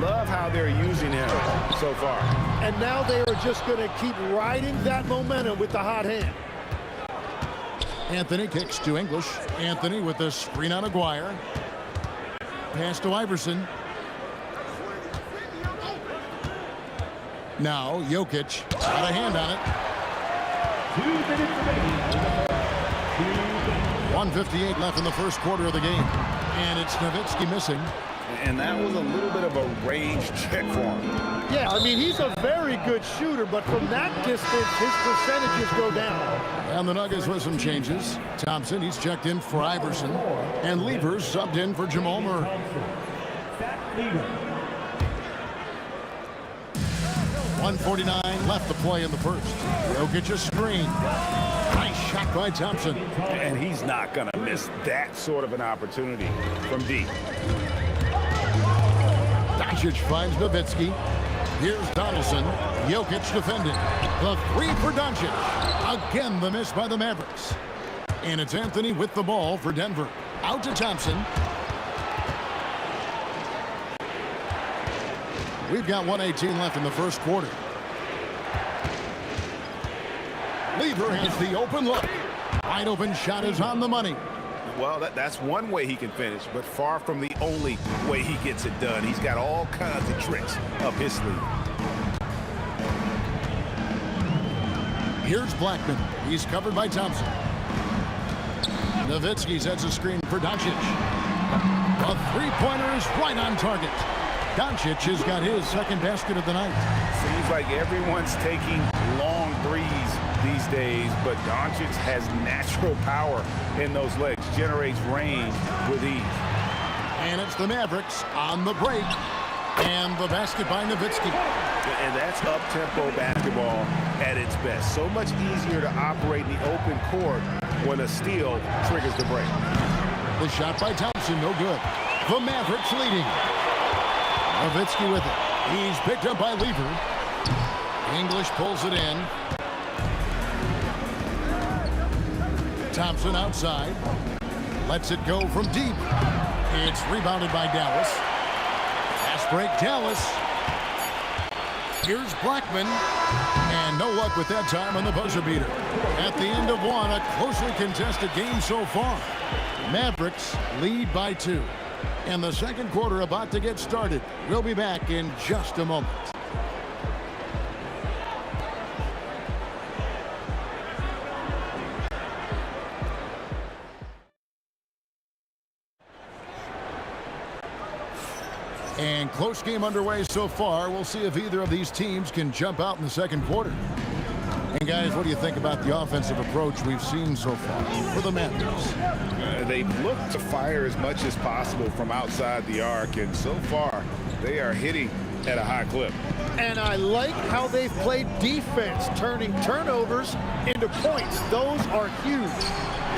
Love how they're using him so far. And now they are just going to keep riding that momentum with the hot hand. Anthony kicks to English. Anthony with the screen on Aguirre. Pass to Iverson. Now Jokic got a hand on it. 1:58 left in the first quarter of the game. And it's Nowitzki missing. And that was a little bit of a range check for him. Yeah, I mean, he's a very good shooter, but from that distance, his percentages go down. And the Nuggets with some changes. Thompson, he's checked in for Iverson. And Levers subbed in for Jamal Murray. 1:49 left to play in the first. Jokic a screen. Nice shot by Thompson. And he's not going to miss that sort of an opportunity from deep. Doncic finds Nowitzki. Here's Donaldson. Jokic defending. The three for Doncic. Again, the miss by the Mavericks. And it's Anthony with the ball for Denver. Out to Thompson. We've got 1:18 left in the first quarter. Lever has the open look. Wide open shot is on the money. Well, that's one way he can finish, but far from the only way he gets it done. He's got all kinds of tricks up his sleeve. Here's Blackman. He's covered by Thompson. Nowitzki sets a screen for Doncic. A three-pointer is right on target. Doncic has got his second basket of the night. Seems like everyone's taking long threes these days, but Doncic has natural power in those legs, generates range with ease. And it's the Mavericks on the break. And the basket by Nowitzki. And that's up-tempo basketball at its best. So much easier to operate in the open court when a steal triggers the break. The shot by Thompson, no good. The Mavericks leading. Nowitzki with it. He's picked up by Lever. English pulls it in. Thompson outside. Lets it go from deep. It's rebounded by Dallas. Fast break, Dallas. Here's Blackman. And no luck with that time on the buzzer beater. At the end of one, a closely contested game so far. Mavericks lead by 2. And the second quarter about to get started. We'll be back in just a moment. And close game underway so far. We'll see if either of these teams can jump out in the second quarter. And guys, what do you think about the offensive approach we've seen so far for the Mavericks? They've looked to fire as much as possible from outside the arc, and so far they are hitting at a high clip. And I like how they've played defense, turning turnovers into points. Those are huge.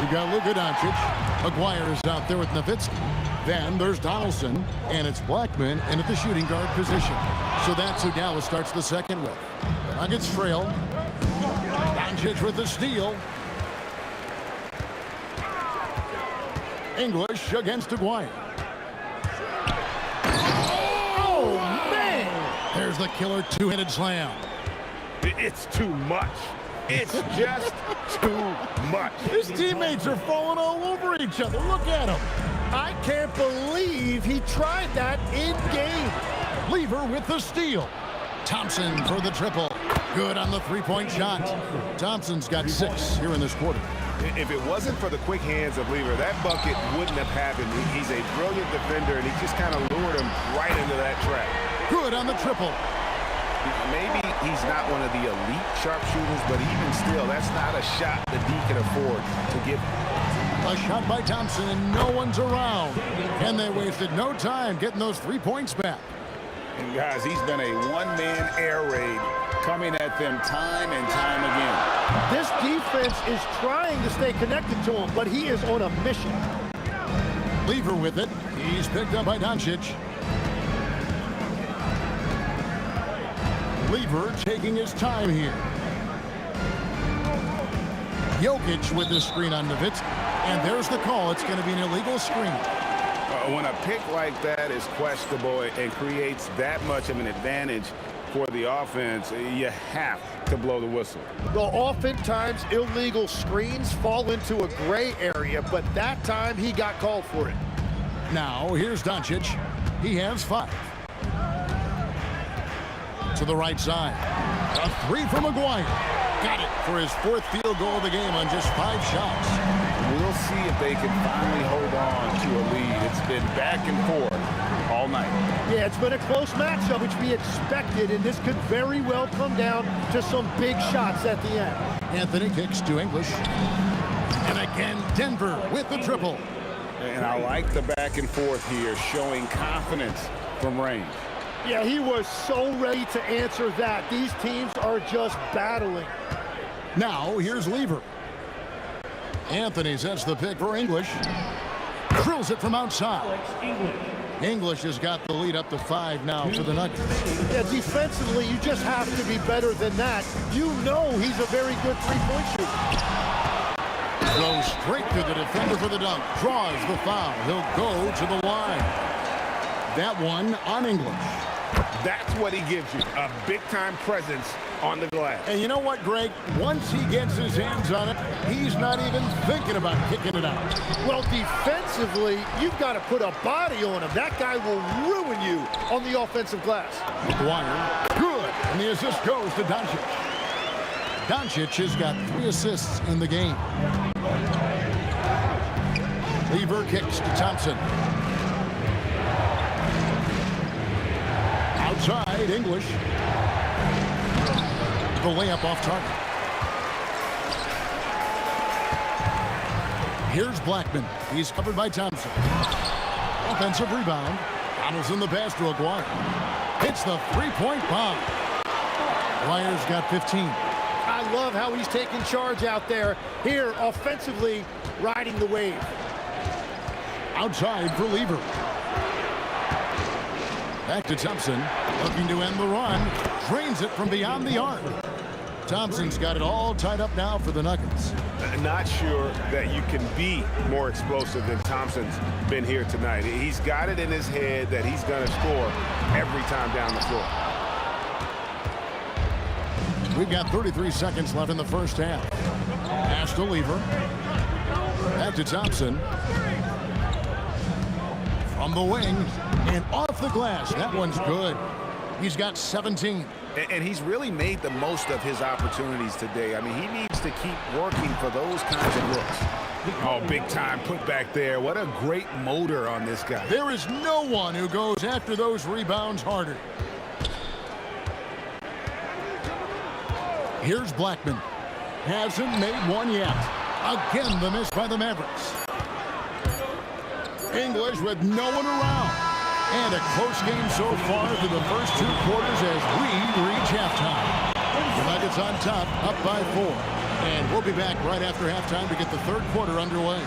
We've got Luka Doncic. McGuire is out there with Nowitzki. Then there's Donaldson, and it's Blackman in at the shooting guard position. So that's who Dallas starts the second with. Nuggets trail. Doncic with the steal. English against Aguirre. Oh, man! There's the killer two-handed slam. It's too much. It's just too much. His teammates are falling all over each other. Look at him. I can't believe he tried that in game. Lever with the steal. Thompson for the triple. Good on the three-point shot. Thompson's got 6 here in this quarter. If it wasn't for the quick hands of Lever, that bucket wouldn't have happened. He's a brilliant defender, and he just kind of lured him right into that trap. Good on the triple. Maybe he's not one of the elite sharpshooters, but even still, that's not a shot that he can afford to give. A shot by Thompson, and no one's around. And they wasted no time getting those 3 points back. And guys, he's been a one-man air raid coming at them time and time again. This defense is trying to stay connected to him, but he is on a mission. Lever with it. He's picked up by Doncic. Lever taking his time here. Jokic with the screen on Nowitzki. And there's the call. It's going to be an illegal screen. When a pick like that is questionable and creates that much of an advantage for the offense, you have to blow the whistle. Well, oftentimes illegal screens fall into a gray area, but that time he got called for it. Now, here's Doncic. He has 5. To the right side. A 3 from Maguire. Got it for his 4th field goal of the game on just 5 shots. We'll see if they can finally hold on to a lead. It's been back and forth all night. Yeah, it's been a close matchup, which we expected, and this could very well come down to some big shots at the end. Anthony kicks to English. And again, Denver with the triple. And I like the back and forth here, showing confidence from range. Yeah, he was so ready to answer that. These teams are just battling. Now, here's Lever. Anthony sets the pick for English. Drills it from outside. English has got the lead up to 5 now for the Nuggets. Yeah, defensively, you just have to be better than that. You know he's a very good three-point shooter. Goes straight to the defender for the dunk. Draws the foul. He'll go to the line. That one on English. That's what he gives you, a big-time presence on the glass. And you know what, Greg? Once he gets his hands on it, he's not even thinking about kicking it out. Well, defensively, you've got to put a body on him. That guy will ruin you on the offensive glass. McGuire, good. And the assist goes to Doncic. Doncic has got 3 assists in the game. Lever kicks to Thompson. Outside, English. The layup off target. Here's Blackman. He's covered by Thompson. Offensive rebound. Donaldson the pass to Aguirre. Hits the three-point bomb. Aguirre's got 15. I love how he's taking charge out there. Here, offensively, riding the wave. Outside for Lever. Back to Thompson. Looking to end the run. Drains it from beyond the arc. Thompson's got it all tied up now for the Nuggets. Not sure that you can be more explosive than Thompson's been here tonight. He's got it in his head that he's going to score every time down the floor. We've got 33 seconds left in the first half. Pass to Lever. Back to Thompson. From the wing and off the glass. That one's good. He's got 17. And he's really made the most of his opportunities today. I mean, he needs to keep working for those kinds of looks. Oh, big time put back there. What a great motor on this guy. There is no one who goes after those rebounds harder. Here's Blackman. Hasn't made one yet. Again, the miss by the Mavericks. English with no one around. And a close game so far through the first 2 quarters as we reach halftime. The Nuggets on top, up by 4. And we'll be back right after halftime to get the third quarter underway.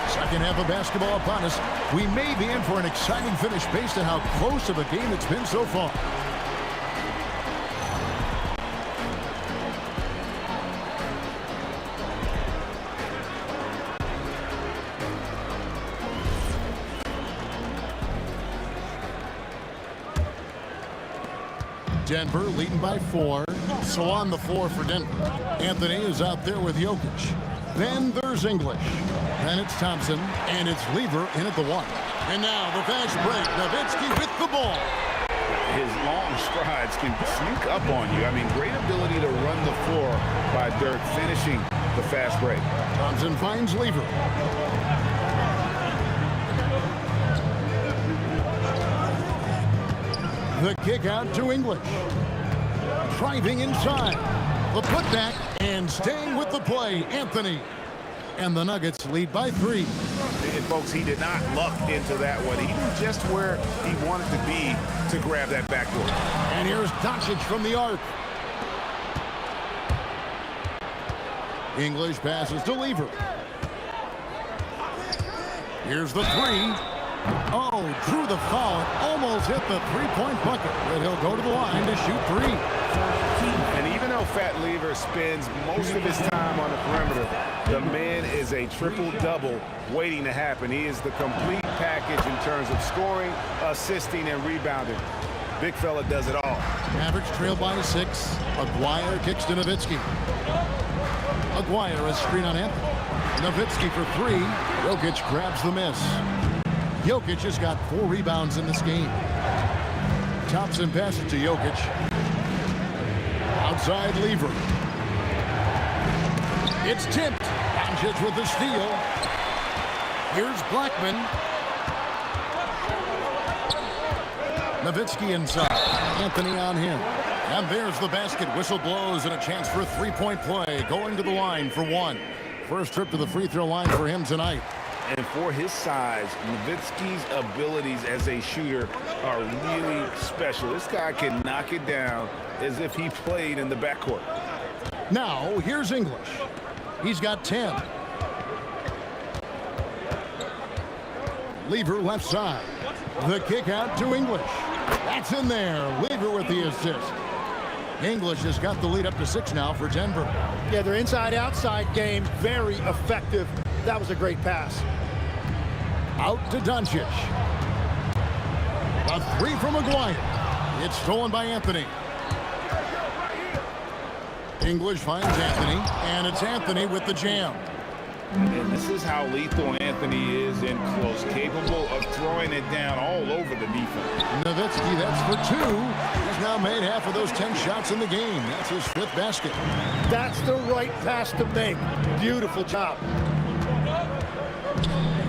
Second half of basketball upon us. We may be in for an exciting finish based on how close of a game it's been so far. Denver leading by 4. So on the floor for Denver. Anthony is out there with Jokic. Then there's English. Then it's Thompson, and it's Lever in at the 1. And now the fast break. Nowitzki with the ball. His long strides can sneak up on you. I mean, great ability to run the floor by Dirk, finishing the fast break. Thompson finds Lever. The kick out to English. Driving inside. The putback and staying with the play, Anthony. And the Nuggets lead by 3. And folks, he did not luck into that one. He knew just where he wanted to be to grab that backboard. And here's Doncic from the arc. English passes to Lever. Here's the 3. Oh, drew the foul. Almost hit the three-point bucket. But he'll go to the line to shoot 3. And even though Fat Lever spends most of his time on the perimeter, the man is a triple-double waiting to happen. He is the complete package in terms of scoring, assisting, and rebounding. Big fella does it all. Mavericks trail by 6. Aguirre kicks to Nowitzki. Aguirre a screen on Anthony. Nowitzki for 3. Jokic grabs the miss. Jokic has got 4 rebounds in this game. Thompson passes to Jokic. Outside Lever. It's tipped. Doncic with the steal. Here's Blackman. Nowitzki inside. Anthony on him. And there's the basket. Whistle blows and a chance for a three-point play. Going to the line for one. First trip to the free throw line for him tonight. And for his size, Nowitzki's abilities as a shooter are really special. This guy can knock it down as if he played in the backcourt. Now, here's English. He's got 10. Lever left side. The kick out to English. That's in there. Lever with the assist. English has got the lead up to 6 now for Denver. Yeah, their inside-outside game, very effective. That was a great pass. Out to Doncic. A three from Maguire. It's stolen by Anthony. English finds Anthony, and it's Anthony with the jam. And this is how lethal Anthony is in close, capable of throwing it down all over the defense. Nowitzki, that's for 2. He's now made half of those 10 shots in the game. That's his 5th basket. That's the right pass to make. Beautiful job.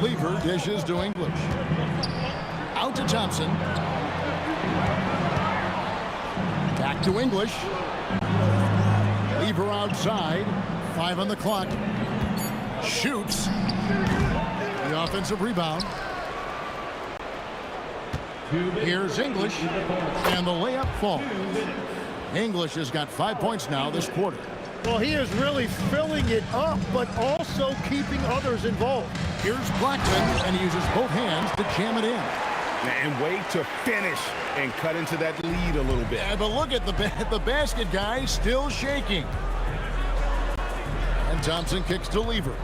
Lever dishes to English. Out to Thompson. Back to English. Lever outside. 5 on the clock. Shoots. The offensive rebound. Here's English. And the layup falls. English has got 5 points now this quarter. Well, he is really filling it up, but also keeping others involved. Here's Blackman, and he uses both hands to jam it in. And wait to finish and cut into that lead a little bit. Yeah, but look at the basket guy still shaking. And Thompson kicks to Lever.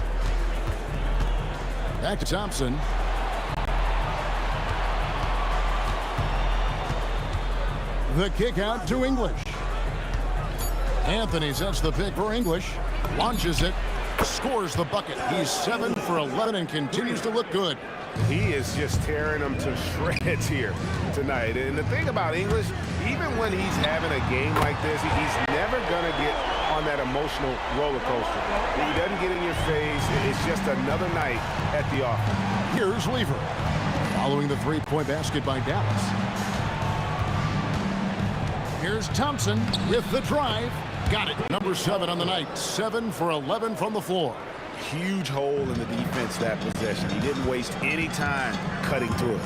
Back to Thompson. The kick out to English. Anthony sets the pick for English. Launches it. Scores the bucket. He's 7 for 11 and continues to look good. He is just tearing them to shreds here tonight. And the thing about English, even when he's having a game like this, he's never going to get on that emotional roller coaster. He doesn't get in your face. It's just another night at the office. Here's Lever. Following the three-point basket by Dallas. Here's Thompson with the drive. Got it. Number 7 on the night. 7 for 11 from the floor. Huge hole in the defense that possession. He didn't waste any time cutting through it.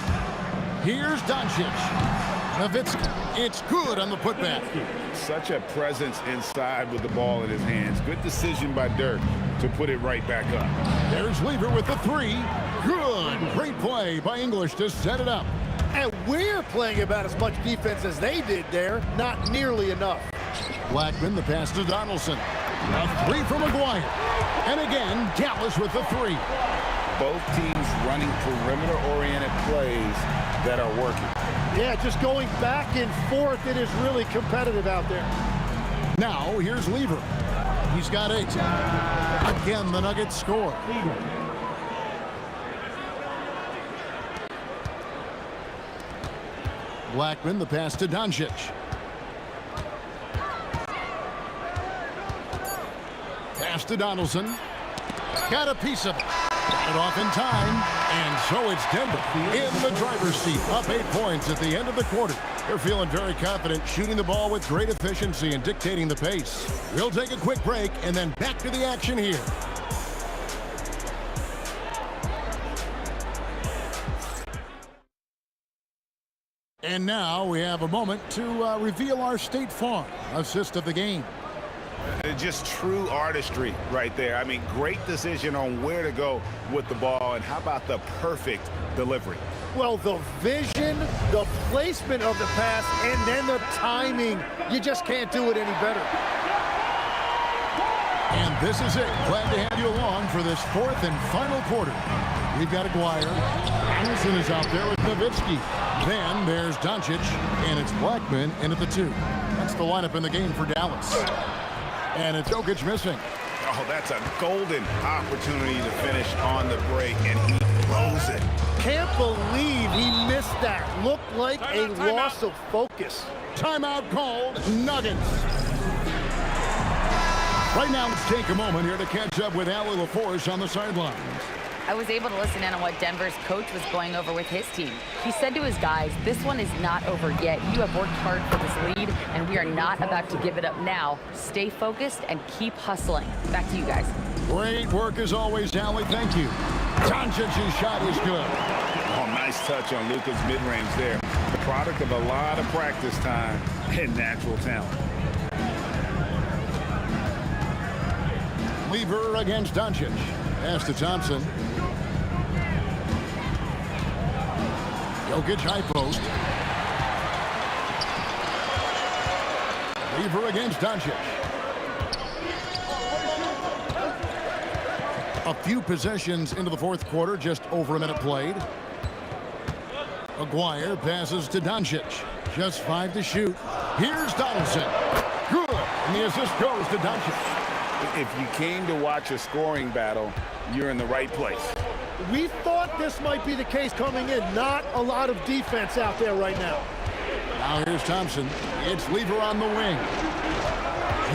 Here's Doncic. Nowitzki. It's good on the putback. Such a presence inside with the ball in his hands. Good decision by Dirk to put it right back up. There's Lever with the 3. Good. Great play by English to set it up. And we're playing about as much defense as they did there. Not nearly enough. Blackman, the pass to Donaldson. A 3 from Maguire. And again, Dallas with the 3. Both teams running perimeter-oriented plays that are working. Yeah, just going back and forth. It is really competitive out there. Now, here's Lever. He's got 8. Again, the Nuggets score. Blackman, the pass to Doncic. Pass to Donaldson. Got a piece of it. Got it off in time. And so it's Denver in the driver's seat. Up 8 points at the end of the quarter. They're feeling very confident, shooting the ball with great efficiency and dictating the pace. We'll take a quick break and then back to the action here. And now we have a moment to reveal our State Farm assist of the game. Just true artistry right there. I mean, great decision on where to go with the ball, and how about the perfect delivery? Well, the vision, the placement of the pass, and then the timing. You just can't do it any better. And this is it. Glad to have you along for this 4th and final quarter. We've got Aguirre. Anderson is out there with Nowitzki. Then there's Doncic, and it's Blackman in at the 2. That's the lineup in the game for Dallas. And it's Jokic missing. Oh, that's a golden opportunity to finish on the break, and he blows it. Can't believe he missed that. Looked like a loss of focus. Timeout called. Nuggets. Right now, let's take a moment here to catch up with Allie LaForce on the sidelines. I was able to listen in on what Denver's coach was going over with his team. He said to his guys, this one is not over yet. You have worked hard for this lead, and we are not about to give it up now. Stay focused and keep hustling. Back to you guys. Great work as always, Allie. Thank you. Doncic's shot is good. Oh, nice touch on Luka's mid-range there. The product of a lot of practice time and natural talent. Lever against Doncic. Pass to Thompson. Jokic high post. Lever against Doncic. A few possessions into the fourth quarter, just over a minute played. Aguirre passes to Doncic. Just 5 to shoot. Here's Donaldson. Good. And the assist goes to Doncic. If you came to watch a scoring battle, you're in the right place. We thought this might be the case coming in. Not a lot of defense out there right now. Now here's Thompson. It's Lever on the wing.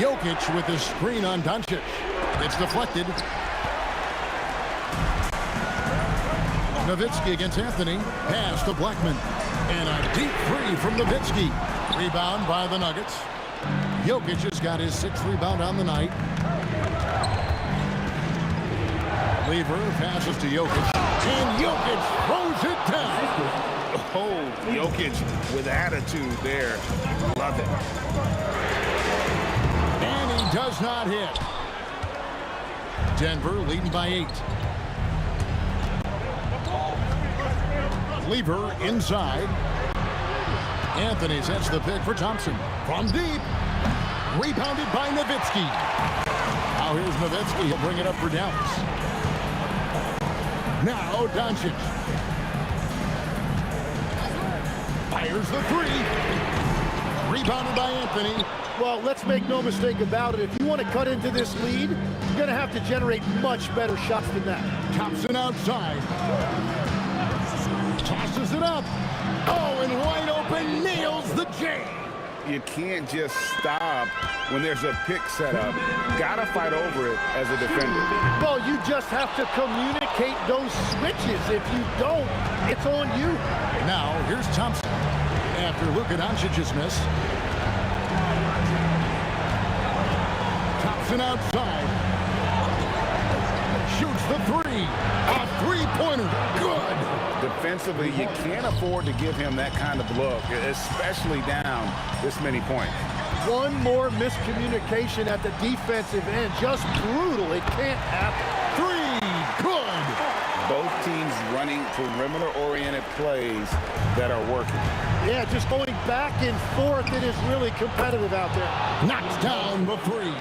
Jokic with the screen on Doncic. It's deflected. Nowitzki against Anthony. Pass to Blackman. And a deep three from Nowitzki. Rebound by the Nuggets. Jokic has got his 6th rebound on the night. Lever passes to Jokic. And Jokic throws it down. Oh, Jokic with attitude there. Love it. And he does not hit. Denver leading by 8. Lever inside. Anthony sets the pick for Thompson. From deep. Rebounded by Nowitzki. Now here's Nowitzki. He'll bring it up for Dallas. Now Doncic. Fires the 3. Rebounded by Anthony. Well, let's make no mistake about it. If you want to cut into this lead, you're going to have to generate much better shots than that. Thompson outside. Tosses it up. Oh, and wide open, nails the J. You can't just stop when there's a pick set up. Gotta fight over it as a defender. Well, you just have to communicate those switches. If you don't, it's on you. Now, here's Thompson. After Luka Doncic's miss. Thompson outside. Shoots the 3. A three-pointer. Good. Defensively, you can't afford to give him that kind of look, especially down this many points. One more miscommunication at the defensive end. Just brutal. It can't happen. 3. Good. Both teams running perimeter-oriented plays that are working. Yeah, just going back and forth. It is really competitive out there. Knocks down the 3.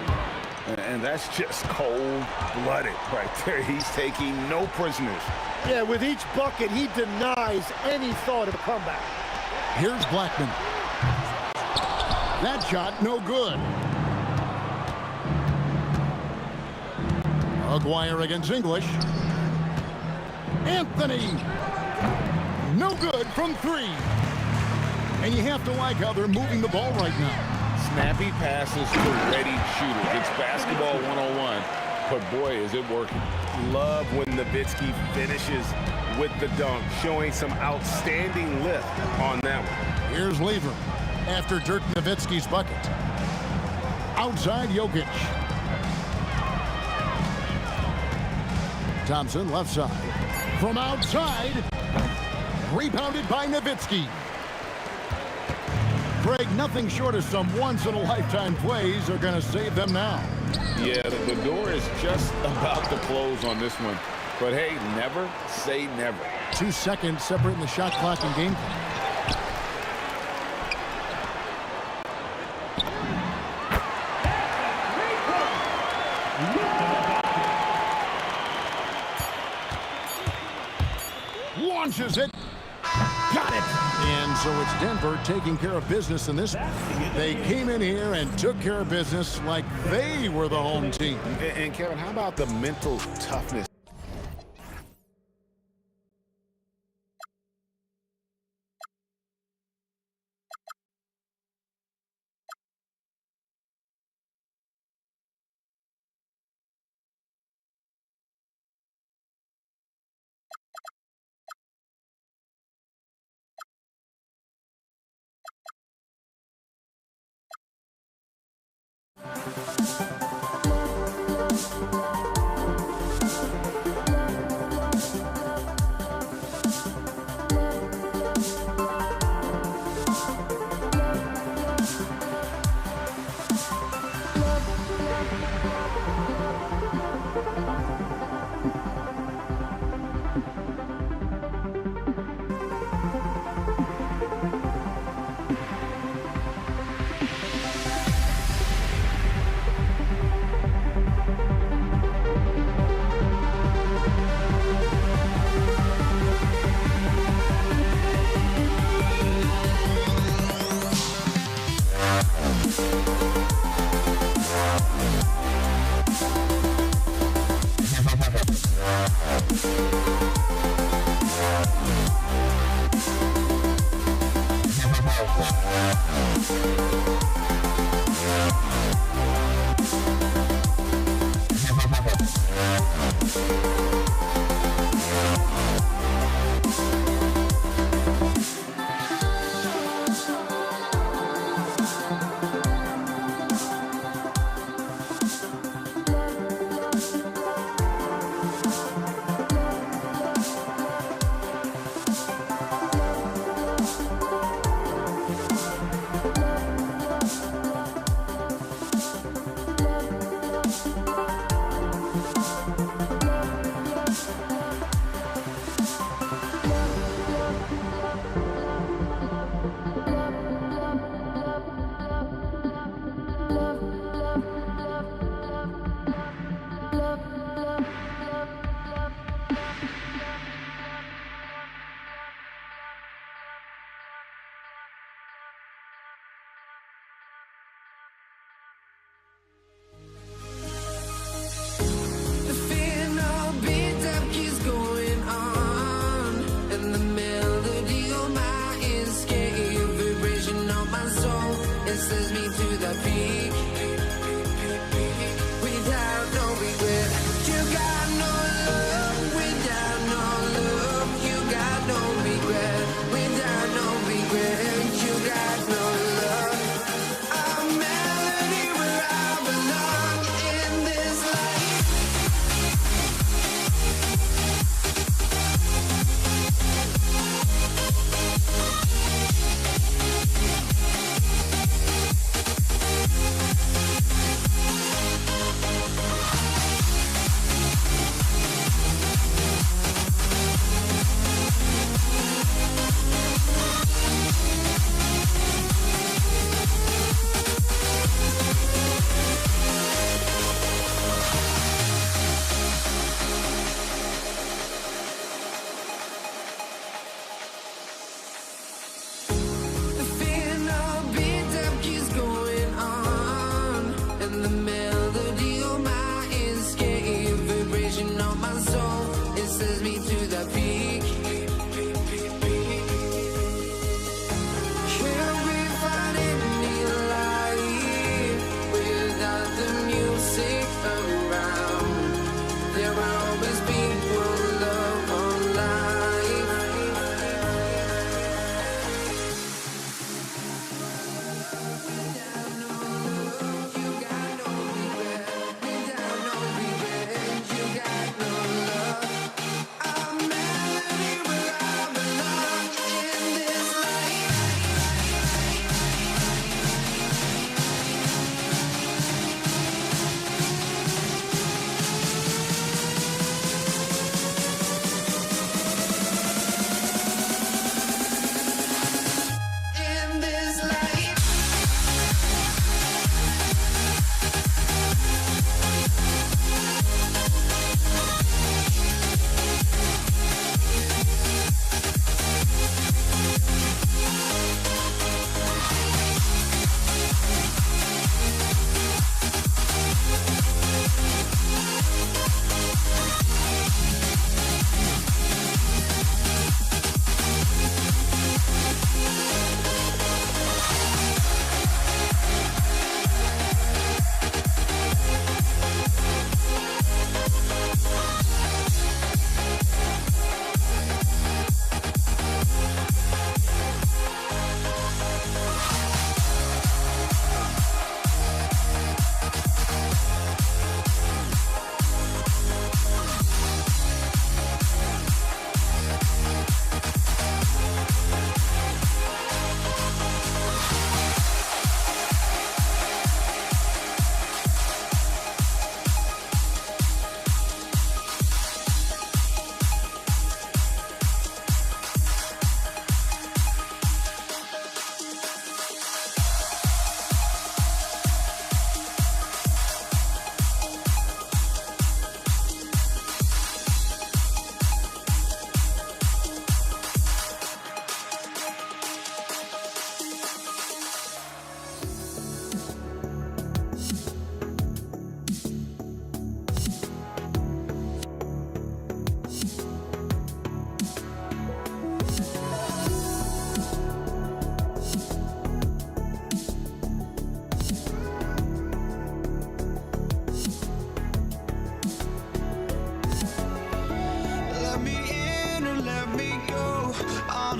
And that's just cold-blooded right there. He's taking no prisoners. Yeah, with each bucket, he denies any thought of a comeback. Here's Blackman. That shot, no good. Aguirre against English. Anthony. No good from 3. And you have to like how they're moving the ball right now. Snappy passes to ready shooters. It's basketball 101, but boy, is it working. Love when Nowitzki finishes with the dunk, showing some outstanding lift on that one. Here's Lever after Dirk Nowitzki's bucket. Outside Jokic. Thompson left side. From outside. Rebounded by Nowitzki. Greg, nothing short of some once-in-a-lifetime plays are going to save them now. Yeah, the door is just about to close on this one. But hey, never say never. 2 seconds separating the shot clock and game clock. Launches it. Got it. And so it's Denver taking care of business in this. They came in here and took care of business like they were the home team. And Kevin, how about the mental toughness?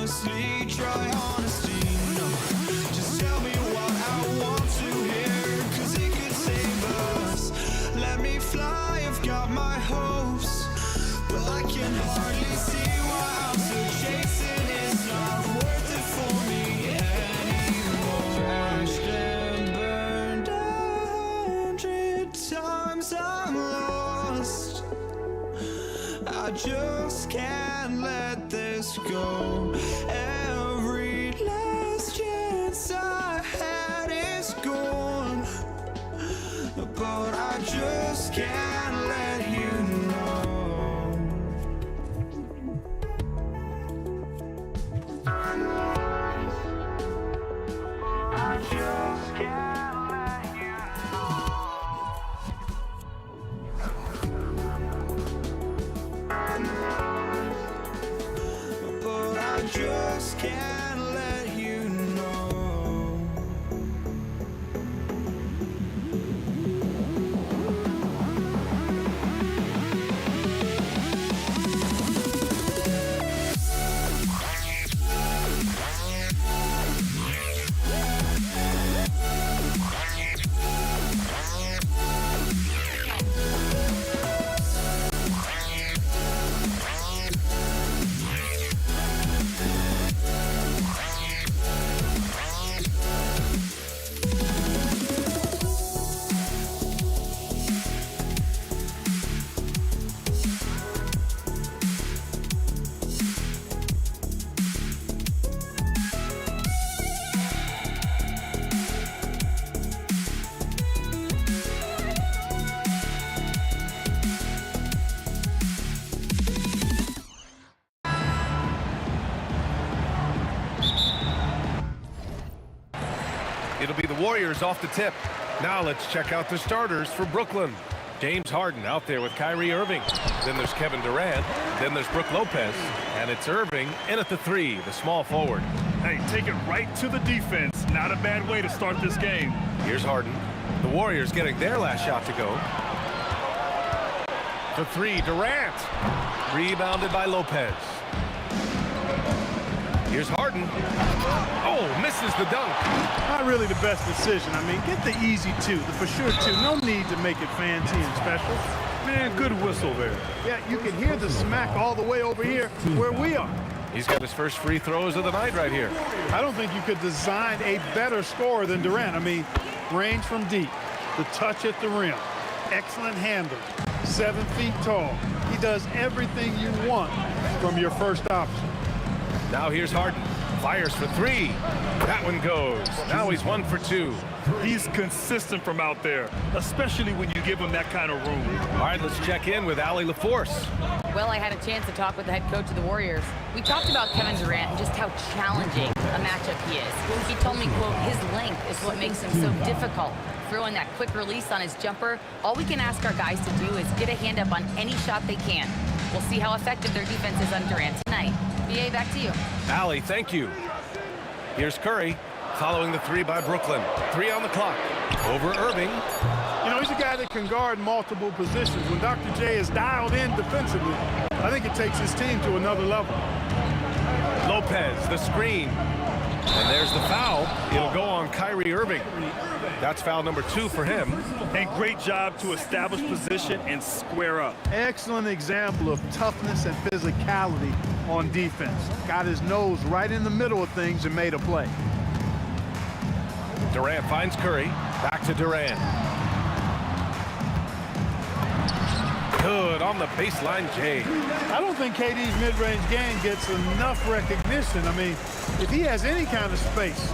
honestly, try honesty. No, just tell me what I want to hear, 'cause it could save us. Let me fly, I've got my hopes, but I can hardly see why I'm still chasing. It's not worth it for me anymore. Watch them burn down 100 times I'm lost. I just can't let this go. Every last chance I had is gone, but I just can't let you know. I just can't let you know. But I just can't let you know. It'll be the Warriors off the tip. Now let's check out the starters for Brooklyn. James Harden out there with Kyrie Irving. Then there's Kevin Durant. Then there's Brook Lopez. And it's Irving in at the 3, the small forward. Hey, take it right to the defense. Not a bad way to start this game. Here's Harden. The Warriors getting their last shot to go. For 3, Durant. Rebounded by Lopez. Here's Harden. Oh, misses the dunk. Not really the best decision. I mean, get the easy 2, the for sure 2. No need to make it fancy and special. Man, good whistle there. Yeah, you can hear the smack all the way over here where we are. He's got his first free throws of the night right here. I don't think you could design a better scorer than Durant. I mean, range from deep, the touch at the rim, excellent handle, 7 feet tall. He does everything you want from your first option. Now here's Harden. Fires for 3. That one goes. Now he's 1 for 2. He's consistent from out there, especially when you give him that kind of room. All right, let's check in with Allie LaForce. Well, I had a chance to talk with the head coach of the Warriors. We talked about Kevin Durant and just how challenging a matchup he is. He told me, quote, his length is what makes him so difficult. Throwing that quick release on his jumper, all we can ask our guys to do is get a hand up on any shot they can. We'll see how effective their defense is on Durant tonight. BA, back to you. Allie, thank you. Here's Curry, following the 3 by Brooklyn. 3 on the clock. Over Irving. You know, he's a guy that can guard multiple positions. When Dr. J is dialed in defensively, I think it takes his team to another level. Lopez, the screen. And there's the foul. It'll go on Kyrie Irving. That's foul number 2 for him. And great job to establish position and square up. Excellent example of toughness and physicality on defense. Got his nose right in the middle of things and made a play. Durant finds Curry. Back to Durant. Good on the baseline, Jay. I don't think KD's mid-range game gets enough recognition. I mean, if he has any kind of space,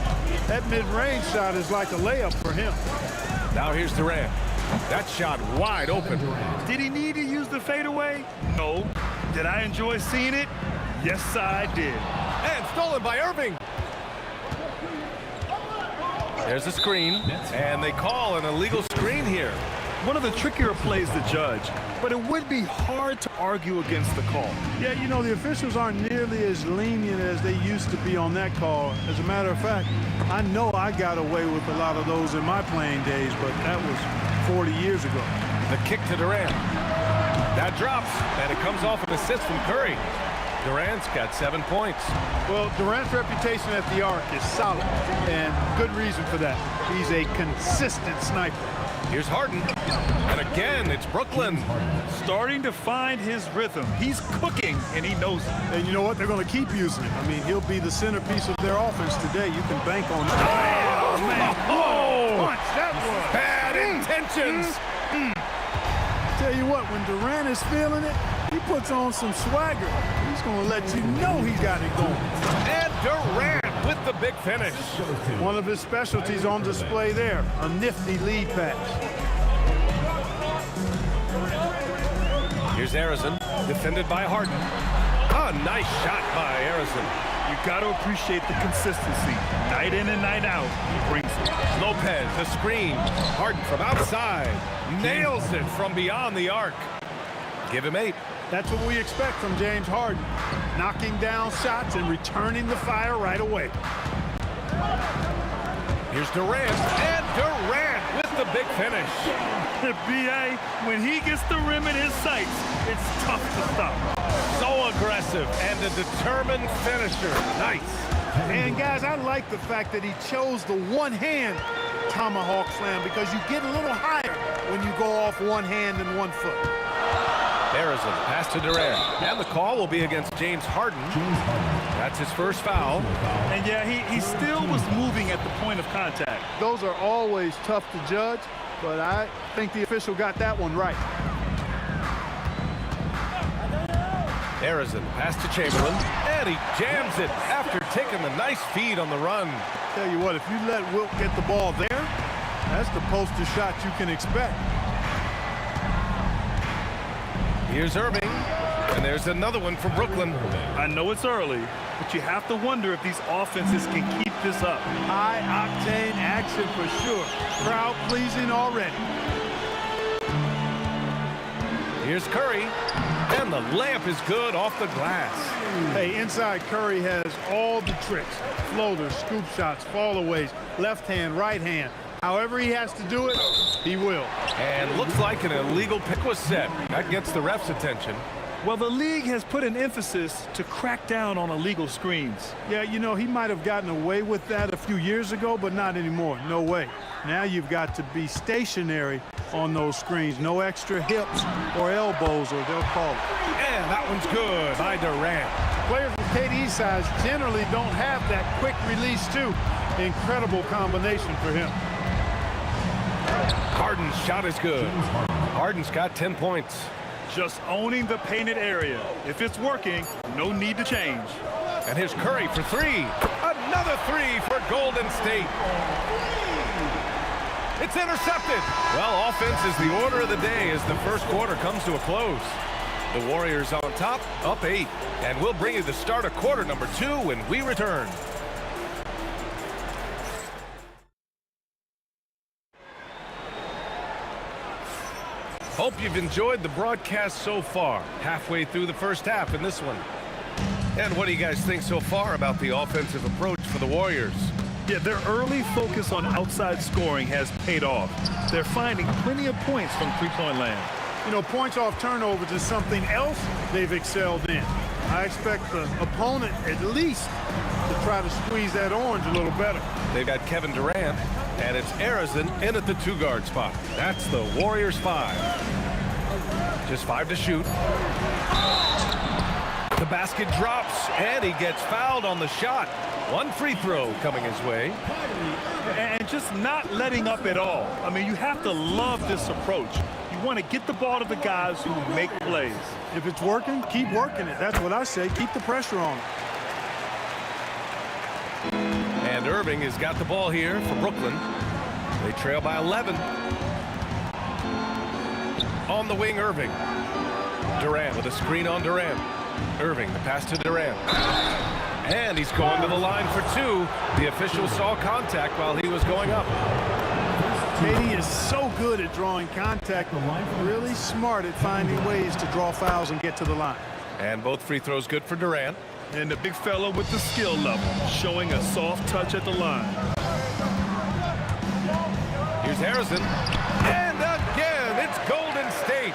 that mid-range shot is like a layup for him. Now here's Durant. That shot wide open. Did he need to use the fadeaway? No. Did I enjoy seeing it? Yes, I did. And stolen by Irving. There's a screen, and they call an illegal screen here. One of the trickier plays to judge, but it would be hard to argue against the call. Yeah, you know, the officials aren't nearly as lenient as they used to be on that call. As a matter of fact, I know I got away with a lot of those in my playing days, but that was 40 years ago. The kick to Durant. That drops, and it comes off an assist from Curry. Durant's got 7 points. Well, Durant's reputation at the arc is solid, and good reason for that. He's a consistent sniper. Here's Harden. And again, it's Brooklyn. Starting to find his rhythm. He's cooking, and he knows it. And you know what? They're going to keep using him. I mean, he'll be the centerpiece of their offense today. You can bank on that. Oh, man. Oh, Punch, that was. bad intentions. Tell you what, when Durant is feeling it, he puts on some swagger. He's going to let you know he got it going. And Durant with the big finish. One of his specialties on display there, a nifty lead pass. Here's Arizon, defended by Harden. A nice shot by Arizon. You got to appreciate the consistency. Night in and night out, he brings it. Lopez, the screen. Harden from outside. Nails it from beyond the arc. Give him 8. That's what we expect from James Harden. Knocking down shots and returning the fire right away. Here's Durant, and Durant with the big finish. B.A., when he gets the rim in his sights, it's tough to stop. So aggressive and a determined finisher. Nice. And guys, I like the fact that he chose the one-hand tomahawk slam because you get a little higher when you go off one hand and 1 foot. Arizon, pass to Durant. And the call will be against James Harden. That's his first foul. And yeah, he still was moving at the point of contact. Those are always tough to judge, but I think the official got that one right. Arizon, pass to Chamberlain, and he jams it after taking the nice feed on the run. Tell you what, if you let Wilt get the ball there, that's the poster shot you can expect. Here's Irving, and there's another one for Brooklyn. I know it's early, but you have to wonder if these offenses can keep this up. High-octane action for sure. Crowd-pleasing already. Here's Curry, and the layup is good off the glass. Hey, inside Curry has all the tricks. Floaters, scoop shots, fallaways, left hand, right hand. However he has to do it, he will. And looks like an illegal pick was set. That gets the ref's attention. Well, the league has put an emphasis to crack down on illegal screens. Yeah, you know, he might have gotten away with that a few years ago, but not anymore. No way. Now you've got to be stationary on those screens. No extra hips or elbows, or they'll call it. And that one's good by Durant. Players with KD's size generally don't have that quick release, too. Incredible combination for him. Harden's shot is good. Harden's got 10 points. Just owning the painted area. If it's working, no need to change. And here's Curry for 3. Another 3 for Golden State. It's intercepted. Well, offense is the order of the day as the first quarter comes to a close. The Warriors on top, up 8. And we'll bring you the start of quarter number 2 when we return. Hope you've enjoyed the broadcast so far. Halfway through the first half in this one. And what do you guys think so far about the offensive approach for the Warriors? Yeah, their early focus on outside scoring has paid off. They're finding plenty of points from three-point land. You know, points off turnovers is something else they've excelled in. I expect the opponent at least to try to squeeze that orange a little better. They've got Kevin Durant, and it's Arizon in at the 2-guard spot. That's the Warriors 5. Just 5 to shoot. The basket drops, and he gets fouled on the shot. 1 free throw coming his way. And just not letting up at all. I mean, you have to love this approach. You want to get the ball to the guys who make plays. If it's working, keep working it. That's what I say. Keep the pressure on. And Irving has got the ball here for Brooklyn. They trail by 11. On the wing, Irving. Durant with a screen on Durant. Irving, the pass to Durant. And he's going to the line for 2. The official saw contact while he was going up. KD is so good at drawing contact, really smart at finding ways to draw fouls and get to the line. And both free throws good for Durant. And the big fella with the skill level, showing a soft touch at the line. Here's Harrison. And again, it's Golden State.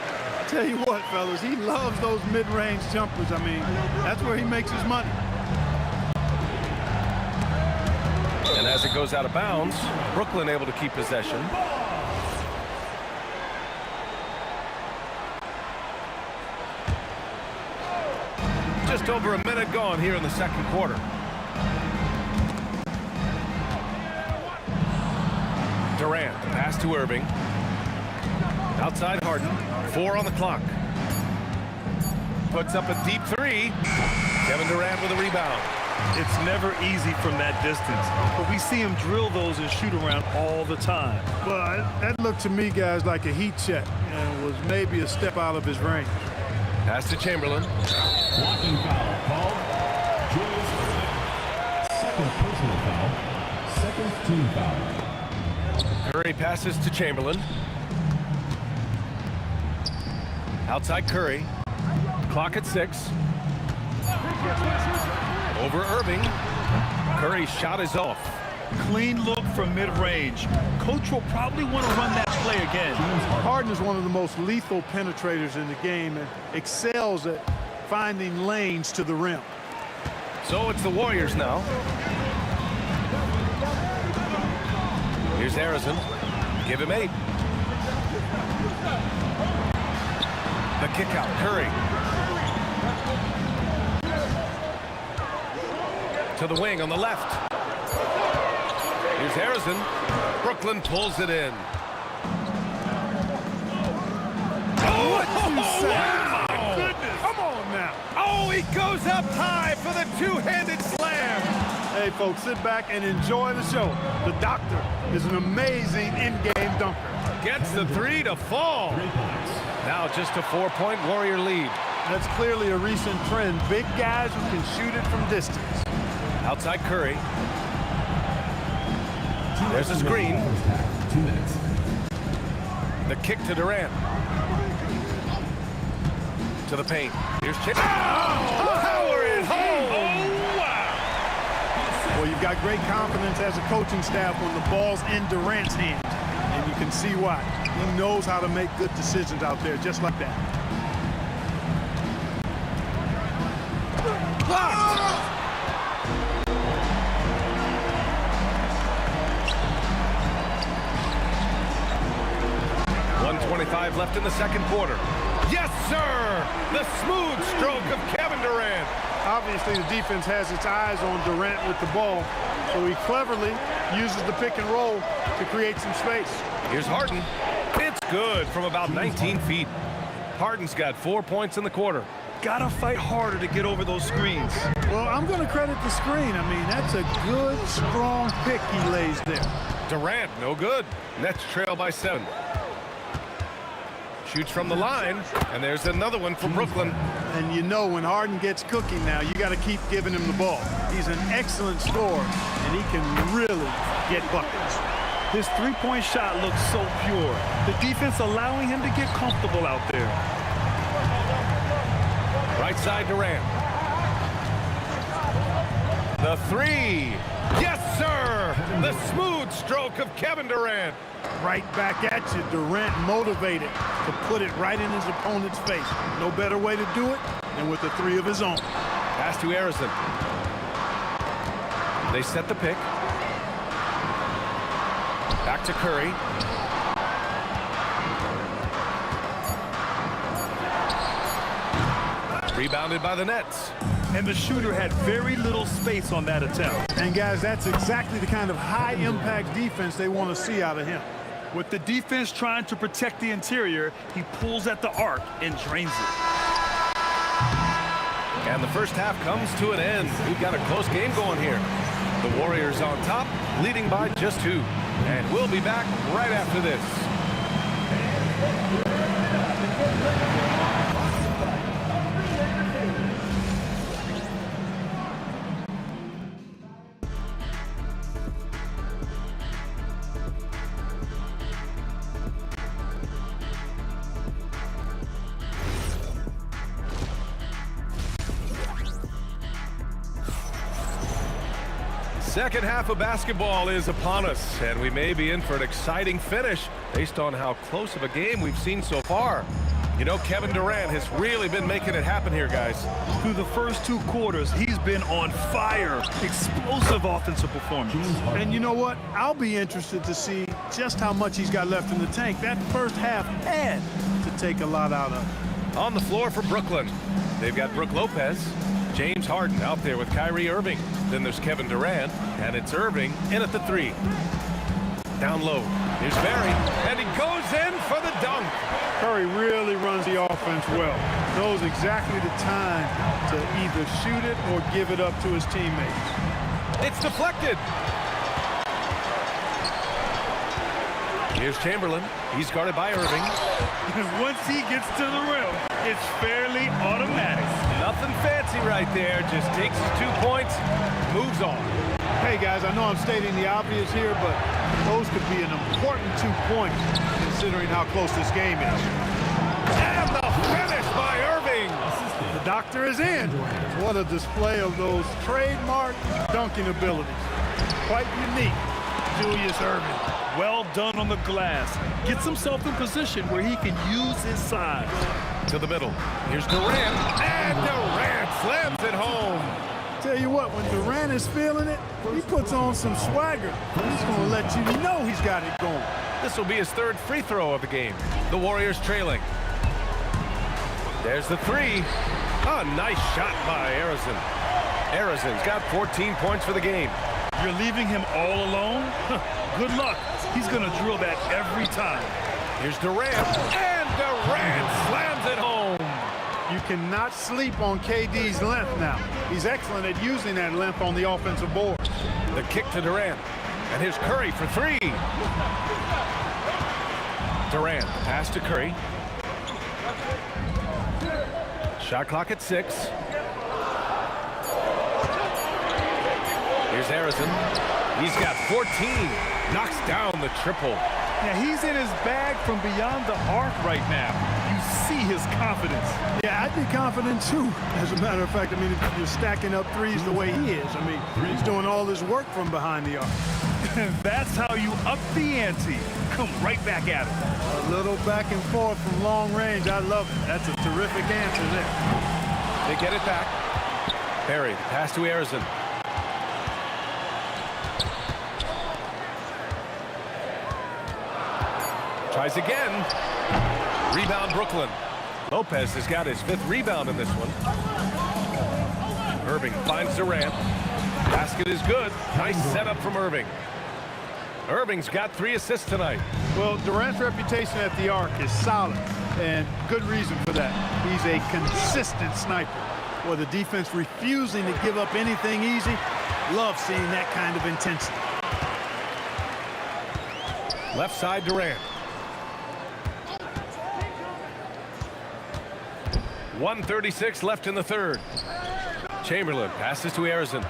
Tell you what, fellas, he loves those mid-range jumpers. I mean, that's where he makes his money. And as it goes out of bounds, Brooklyn able to keep possession. Just over a minute gone here in the second quarter. Durant, pass to Irving. Outside Harden, 4 on the clock. Puts up a deep 3. Kevin Durant with a rebound. It's never easy from that distance, but we see him drill those and shoot around all the time. Well, that looked to me, guys, like a heat check and was maybe a step out of his range. Pass to Chamberlain. Blocking foul called. Julius Irving. Second personal foul. Second team foul. Curry passes to Chamberlain. Outside Curry. Clock at 6. Over Irving. Curry's shot is off. Clean look from mid-range. Coach will probably want to run that play again. Harden is one of the most lethal penetrators in the game and excels at finding lanes to the rim. So it's the Warriors now. Here's Harrison. Give him 8. The kick out. Curry. To the wing on the left. Here's Harrison. Brooklyn pulls it in. Oh, what you say? Wow. My goodness. Come on now. Oh, he goes up high for the two-handed slam. Hey, folks, sit back and enjoy the show. The doctor is an amazing in-game dunker. Gets the 3 to fall. Now just a 4-point Warrior lead. That's clearly a recent trend. Big guys who can shoot it from distance. Outside Curry. There's a screen. 2 minutes. The kick to Durant. To the paint. Here's Chip. Power it home. Oh, wow. Well, you've got great confidence as a coaching staff when the ball's in Durant's hands. And you can see why. He knows how to make good decisions out there, just like that. Blocked. 1:25 left in the second quarter. Yes, sir! The smooth stroke of Kevin Durant. Obviously, the defense has its eyes on Durant with the ball, so he cleverly uses the pick and roll to create some space. Here's Harden. It's good from about 19 feet. Harden's got 4 points in the quarter. Gotta fight harder to get over those screens. Well, I'm going to credit the screen. I mean, that's a good, strong pick he lays there. Durant, no good. Nets trail by 7. Shoots from the line, and there's another one for Brooklyn. And you know when Harden gets cooking now, you got to keep giving him the ball. He's an excellent scorer, and he can really get buckets. His three-point shot looks so pure. The defense allowing him to get comfortable out there. Right side Durant. The 3. Yes, sir! The smooth stroke of Kevin Durant. Right back at you. Durant motivated to put it right in his opponent's face. No better way to do it than with the 3 of his own. Pass to Harrison. They set the pick. Back to Curry. Rebounded by the Nets. And the shooter had very little space on that attempt. And guys, that's exactly the kind of high-impact defense they want to see out of him. With the defense trying to protect the interior, he pulls at the arc and drains it. And the first half comes to an end. We've got a close game going here. The Warriors on top, leading by just 2. And we'll be back right after this. Second half of basketball is upon us, and we may be in for an exciting finish based on how close of a game we've seen so far. You know, Kevin Durant has really been making it happen here, guys. Through the first 2 quarters, he's been on fire. Explosive offensive performance. And you know what? I'll be interested to see just how much he's got left in the tank. That first half had to take a lot out of. On the floor for Brooklyn, they've got Brook Lopez, James Harden out there with Kyrie Irving. Then there's Kevin Durant, and it's Irving in at the 3. Down low, here's Barry, and he goes in for the dunk. Curry really runs the offense well. Knows exactly the time to either shoot it or give it up to his teammates. It's deflected. Here's Chamberlain. He's guarded by Irving. Once he gets to the rim, it's fairly automatic. Nothing fancy right there. Just takes his 2 points, moves on. Hey, guys, I know I'm stating the obvious here, but those could be an important 2 points considering how close this game is. And the finish by Irving. The doctor is in. What a display of those trademark dunking abilities. Quite unique, Julius Irving. Well done on the glass. Gets himself in position where he can use his size. To the middle. Here's Durant. And Durant slams it home. Tell you what, when Durant is feeling it, he puts on some swagger. He's going to let you know he's got it going. This will be his 3rd free throw of the game. The Warriors trailing. There's the 3. A nice shot by Arizon. Arizon's got 14 points for the game. You're leaving him all alone? Good luck. He's going to drill that every time. Here's Durant. And Durant slams it home. You cannot sleep on KD's length now. He's excellent at using that length on the offensive board. The kick to Durant. And here's Curry for 3. Durant, pass to Curry. Shot clock at 6. Here's Harrison. He's got 14. Knocks down the triple. Yeah, he's in his bag from beyond the arc right now. You see his confidence. Yeah, I'd be confident too. As a matter of fact, I mean, if you're stacking up threes the way he is, I mean, he's doing all his work from behind the arc. That's how you up the ante. Come right back at it. A little back and forth from long range. I love it. That's a terrific answer there. They get it back. Barry, pass to Arizon. Tries again. Rebound Brooklyn. Lopez has got his 5th rebound in this one. Irving finds Durant. Basket is good. Nice setup from Irving. Irving's got 3 assists tonight. Well, Durant's reputation at the arc is solid, and good reason for that. He's a consistent sniper. Or the defense refusing to give up anything easy. Love seeing that kind of intensity. Left side Durant. 1:36 left in the 3rd. Chamberlain passes to Arizon.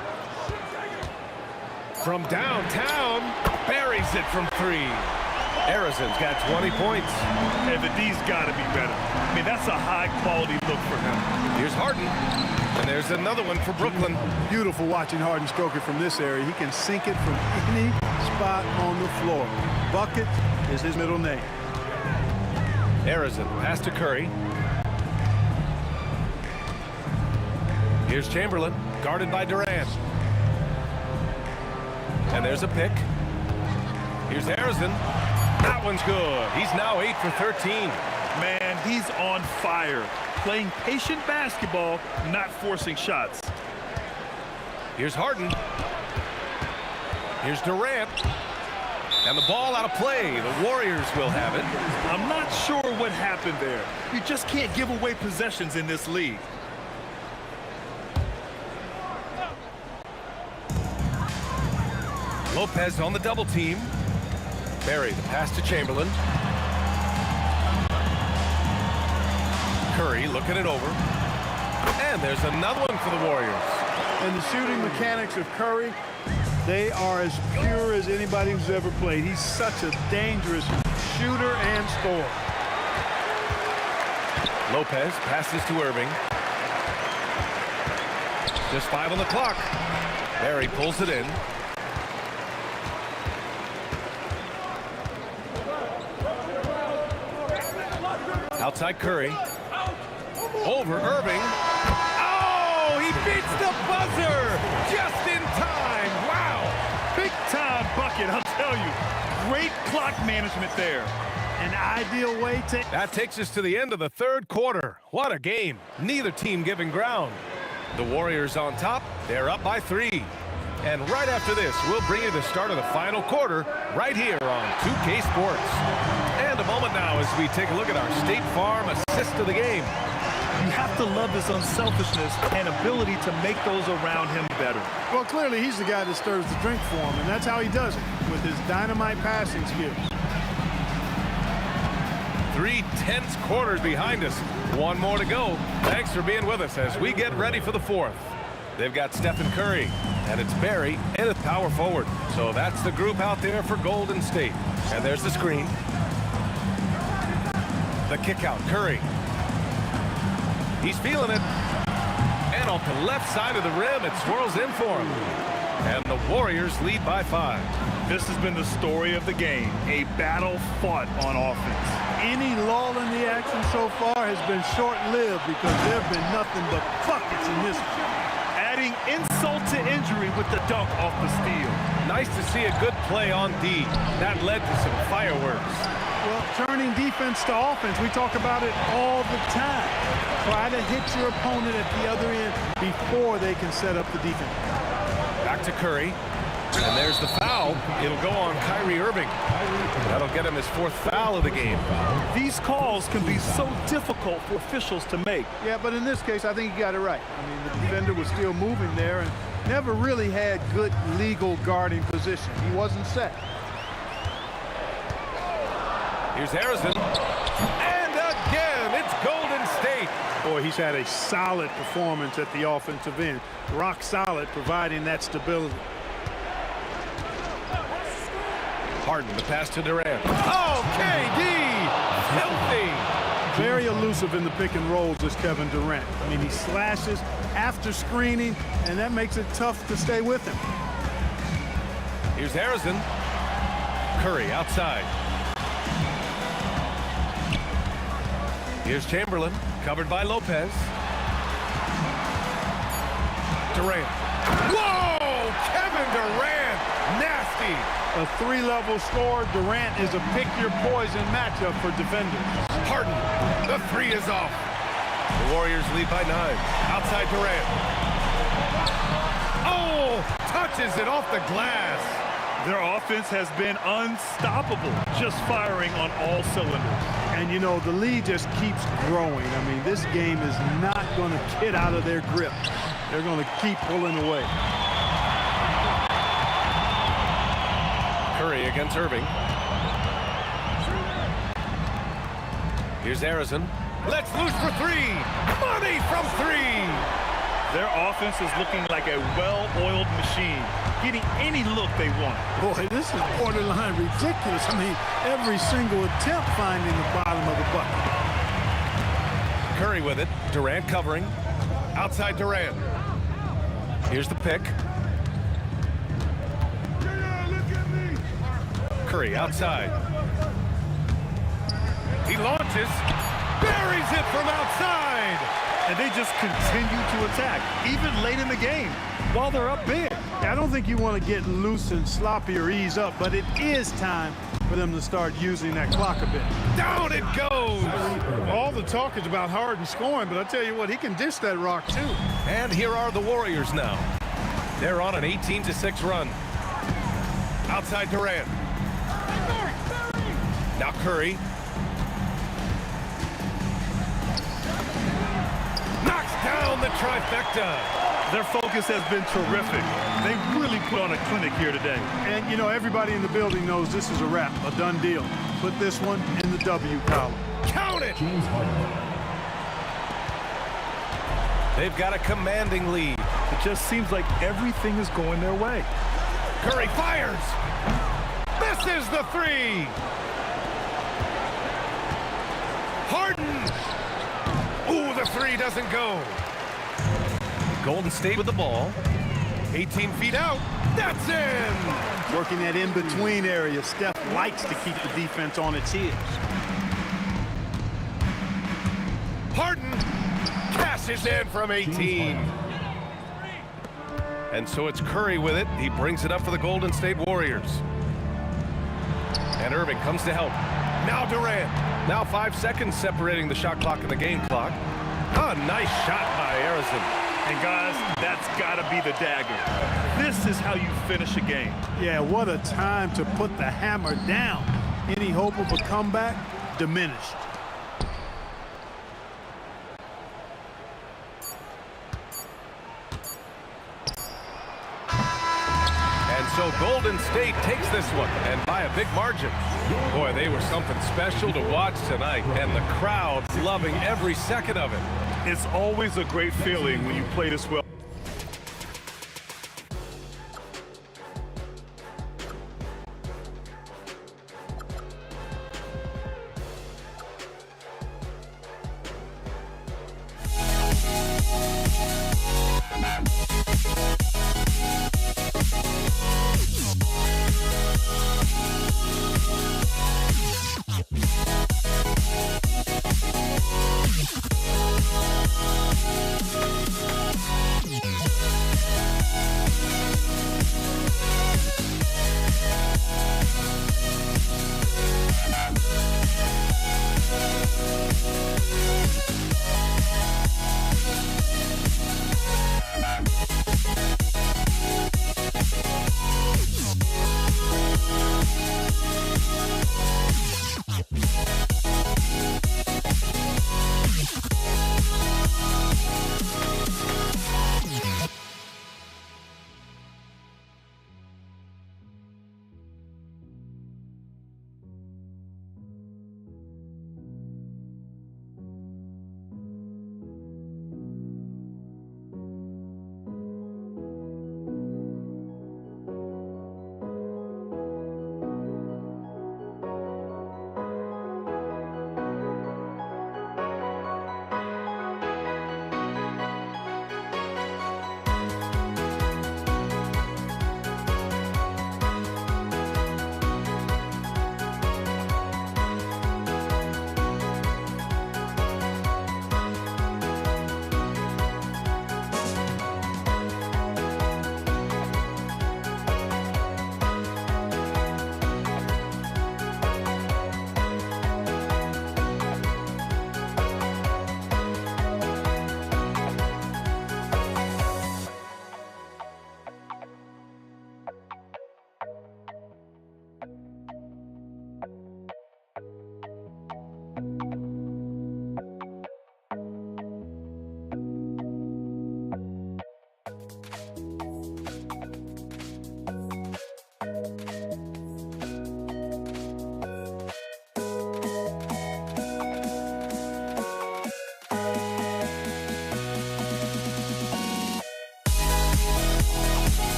From downtown, buries it from 3. Arizon's got 20 points. And the D's got to be better. I mean, that's a high-quality look for him. Here's Harden. And there's another one for Brooklyn. Beautiful watching Harden stroke it from this area. He can sink it from any spot on the floor. Bucket is his middle name. Arizon pass to Curry. Here's Chamberlain, guarded by Durant. And there's a pick. Here's Harrison. That one's good. He's now 8 for 13. Man, he's on fire. Playing patient basketball, not forcing shots. Here's Harden. Here's Durant. And the ball out of play. The Warriors will have it. I'm not sure what happened there. You just can't give away possessions in this league. Lopez on the double team. Barry, the pass to Chamberlain. Curry looking it over. And there's another one for the Warriors. And the shooting mechanics of Curry, they are as pure as anybody who's ever played. He's such a dangerous shooter and scorer. Lopez passes to Irving. Just 5 on the clock. Barry pulls it in. Outside Curry. Over Irving. Oh, he beats the buzzer just in time. Wow. Big time bucket, I'll tell you. Great clock management there. An ideal way to... That takes us to the end of the third quarter. What a game. Neither team giving ground. The Warriors on top. They're up by 3. And right after this, we'll bring you the start of the final quarter right here on 2K Sports. And a moment now as we take a look at our State Farm assist of the game. You have to love his unselfishness and ability to make those around him better. Well, clearly he's the guy that stirs the drink for him, and that's how he does it, with his dynamite passing skills. 3 tense quarters behind us. One more to go. Thanks for being with us as we get ready for the fourth. They've got Stephen Curry, and it's Barry and a power forward. So that's the group out there for Golden State. And there's the screen. The kick out, Curry. He's feeling it. And off the left side of the rim, it swirls in for him. And the Warriors lead by 5. This has been the story of the game, a battle fought on offense. Any lull in the action so far has been short-lived because there have been nothing but buckets in this one. Adding insult to injury with the dunk off the steal. Nice to see a good play on D. That led to some fireworks. Well, turning defense to offense, we talk about it all the time. Try to hit your opponent at the other end before they can set up the defense. Back to Curry. And there's the foul. It'll go on Kyrie Irving. That'll get him his 4th foul of the game. These calls can be so difficult for officials to make. Yeah, but in this case, I think he got it right. I mean, the defender was still moving there and never really had good legal guarding position. He wasn't set. Here's Harrison. And again, it's Golden State. Boy, he's had a solid performance at the offensive end. Rock solid, providing that stability. Harden, the pass to Durant. Oh, KD! Filthy! Very elusive in the pick and rolls is Kevin Durant. I mean, he slashes after screening, and that makes it tough to stay with him. Here's Harrison. Curry outside. Here's Chamberlain, covered by Lopez. Durant. Whoa! Kevin Durant! Nasty! A 3-level scorer, Durant is a pick-your-poison matchup for defenders. Harden, the 3 is off. The Warriors lead by 9. Outside Durant. Oh! Touches it off the glass. Their offense has been unstoppable, just firing on all cylinders. And, you know, the lead just keeps growing. I mean, this game is not going to get out of their grip. They're going to keep pulling away. Curry against Irving. Here's Harrison. Let's loose for 3. Money from 3. Their offense is looking like a well-oiled machine, getting any look they want. Boy, this is borderline ridiculous. I mean, every single attempt finding the bottom of the bucket. Curry with it. Durant covering. Outside Durant. Here's the pick. Curry outside. He launches. Buries it from outside. And they just continue to attack, even late in the game, while they're up big. I don't think you want to get loose and sloppy or ease up, but it is time for them to start using that clock a bit. Down it goes. All the talk is about Harden scoring, but I tell you what, he can dish that rock too. And here are the Warriors now. They're on an 18-6 run. Outside Durant. Now Curry. Knocks down the trifecta. Their focus has been terrific. They really put on a clinic here today. And, you know, everybody in the building knows this is a wrap, a done deal. Put this one in the W column. Count it! They've got a commanding lead. It just seems like everything is going their way. Curry fires. Misses the 3. Harden. Ooh, the 3 doesn't go. Golden State with the ball. 18 feet out. That's in. Working that in-between area. Steph likes to keep the defense on its heels. Harden cashes in from 18. And so it's Curry with it. He brings it up for the Golden State Warriors. And Irving comes to help. Now Durant. Now 5 seconds separating the shot clock and the game clock. Oh, nice shot by Harrison. And guys, that's got to be the dagger. This is how you finish a game. Yeah, what a time to put the hammer down. Any hope of a comeback diminished. And so Golden State takes this one, and by a big margin. Boy, they were something special to watch tonight, and the crowd loving every second of it. It's always a great feeling when you play this well.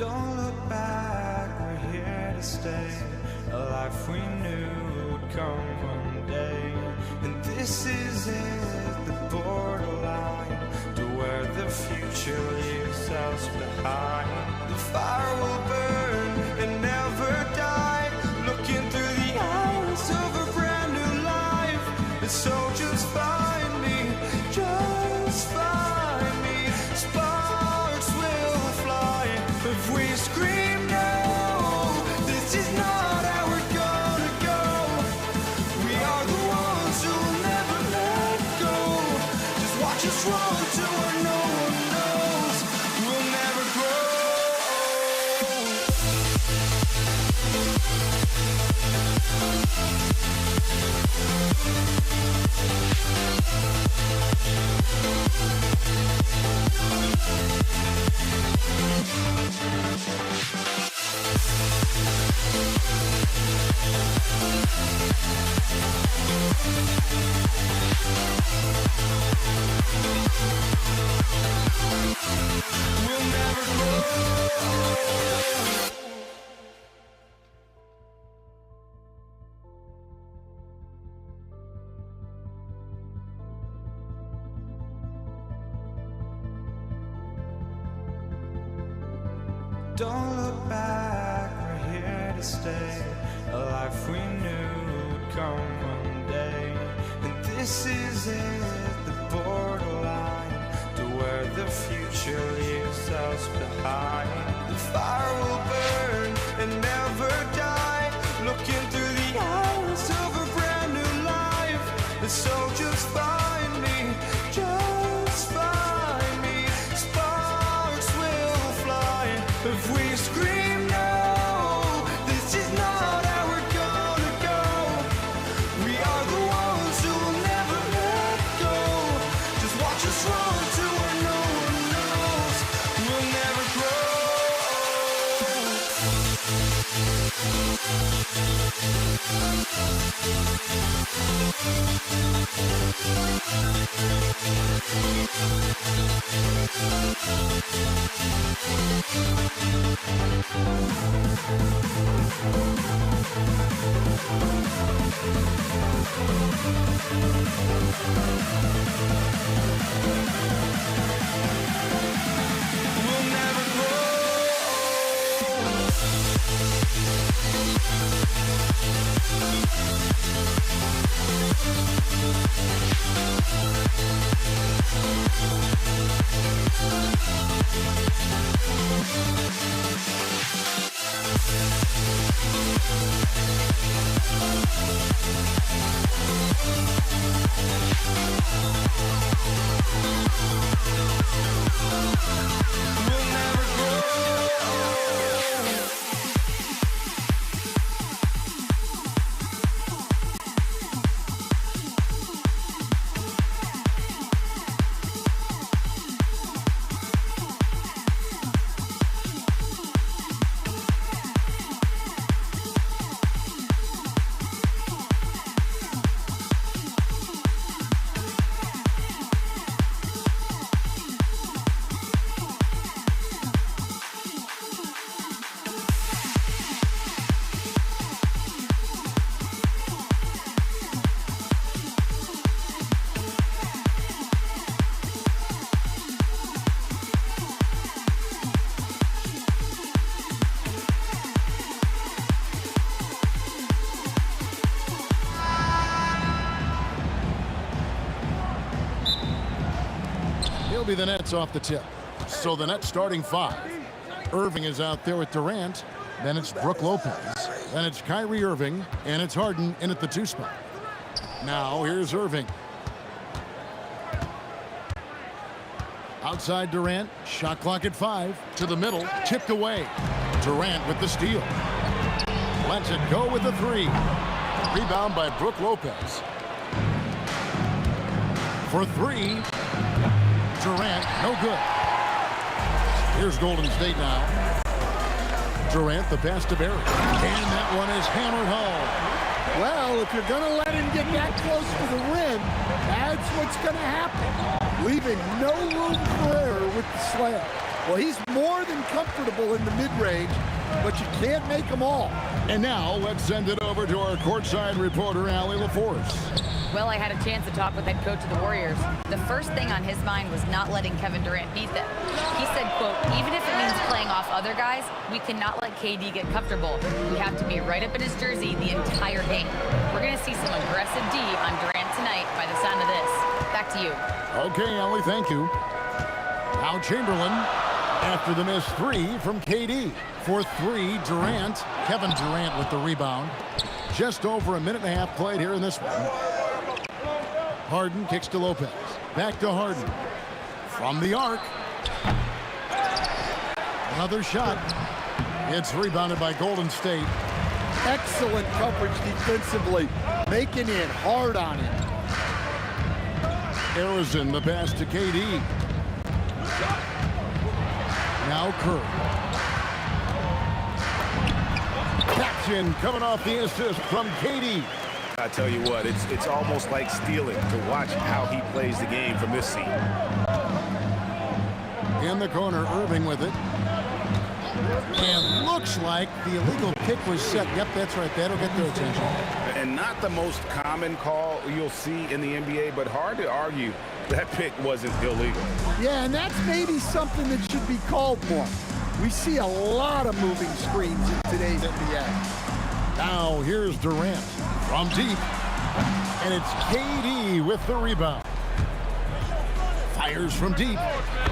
Don't look back, we're here to stay. A life we knew would come one day. And this is it, the borderline to where the future leaves us behind. The fire will burn and never die, looking through the eyes of a brand new life. And so just find me, just find me. Sparks will fly if we scream no. This is not how we're gonna go. We are the ones who will never let go. Just watch us run to where no one knows. We'll never grow. We'll never grow. Don't look back, we're here to stay. A life we knew would come one day. And this is it, the borderline to where the future leaves us behind. The fire will burn and never die, looking through the eyes of a brand new life. And so just find me, just find me. Sparks will fly if we scream no. This is not how we're gonna go. We are the ones who will never let go. Just watch us run to where no one knows. We'll never grow. We'll never grow. We'll never grow. He'll be the Nets off the tip. So the Nets starting five. Irving is out there with Durant. Then it's Brook Lopez. Then it's Kyrie Irving. And it's Harden in at the 2 spot. Now here's Irving. Outside Durant. Shot clock at 5. To the middle. Tipped away. Durant with the steal. Lets it go with the 3. Rebound by Brook Lopez. For 3. Durant, no good. Here's Golden State now. Durant, the pass to Barry. And that one is hammered home. Well, if you're going to let him get that close to the rim, that's what's going to happen. Leaving no room for error with the slam. Well, he's more than comfortable in the mid-range, but you can't make them all. And now let's send it over to our courtside reporter, Allie LaForce. Well, I had a chance to talk with head coach of the Warriors. The first thing on his mind was not letting Kevin Durant beat them. He said, quote, even if it means playing off other guys, we cannot let KD get comfortable. We have to be right up in his jersey the entire game. We're going to see some aggressive D on Durant tonight by the sound of this. Back to you. Okay, Allie, thank you. Now Chamberlain after the missed three from KD. For three, Durant. Kevin Durant with the rebound. Just over a minute and a half played here in this one. Harden kicks to Lopez. Back to Harden. From the arc. Another shot. It's rebounded by Golden State. Excellent coverage defensively. Making it hard on him. Arizon, the pass to KD. Now Curry. Caption coming off the assist from KD. I tell you what, it's almost like stealing to watch how he plays the game from this seat. In the corner, Irving with it. And looks like the illegal kick was set. Yep, that's right. That'll get their attention. And not the most common call you'll see in the NBA, but hard to argue that pick wasn't illegal. Yeah, and that's maybe something that should be called more. We see a lot of moving screens in today's NBA. Now here's Durant from deep. And it's KD with the rebound. Fires from deep.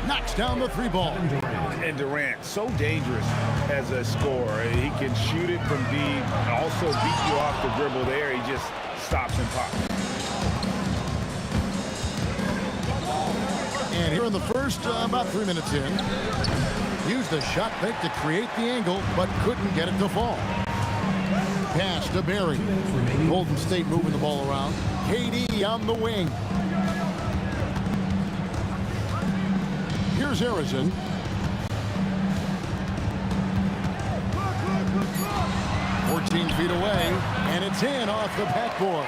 Knocks down the three ball. And Durant, so dangerous as a scorer. He can shoot it from deep, also beat you off the dribble there. He just stops and pops. And here in the first, about 3 minutes in, used the shot fake to create the angle, but couldn't get it to fall. Pass to Barry. Golden State moving the ball around. KD on the wing. Here's Arizon. Feet away, and it's in off the backboard.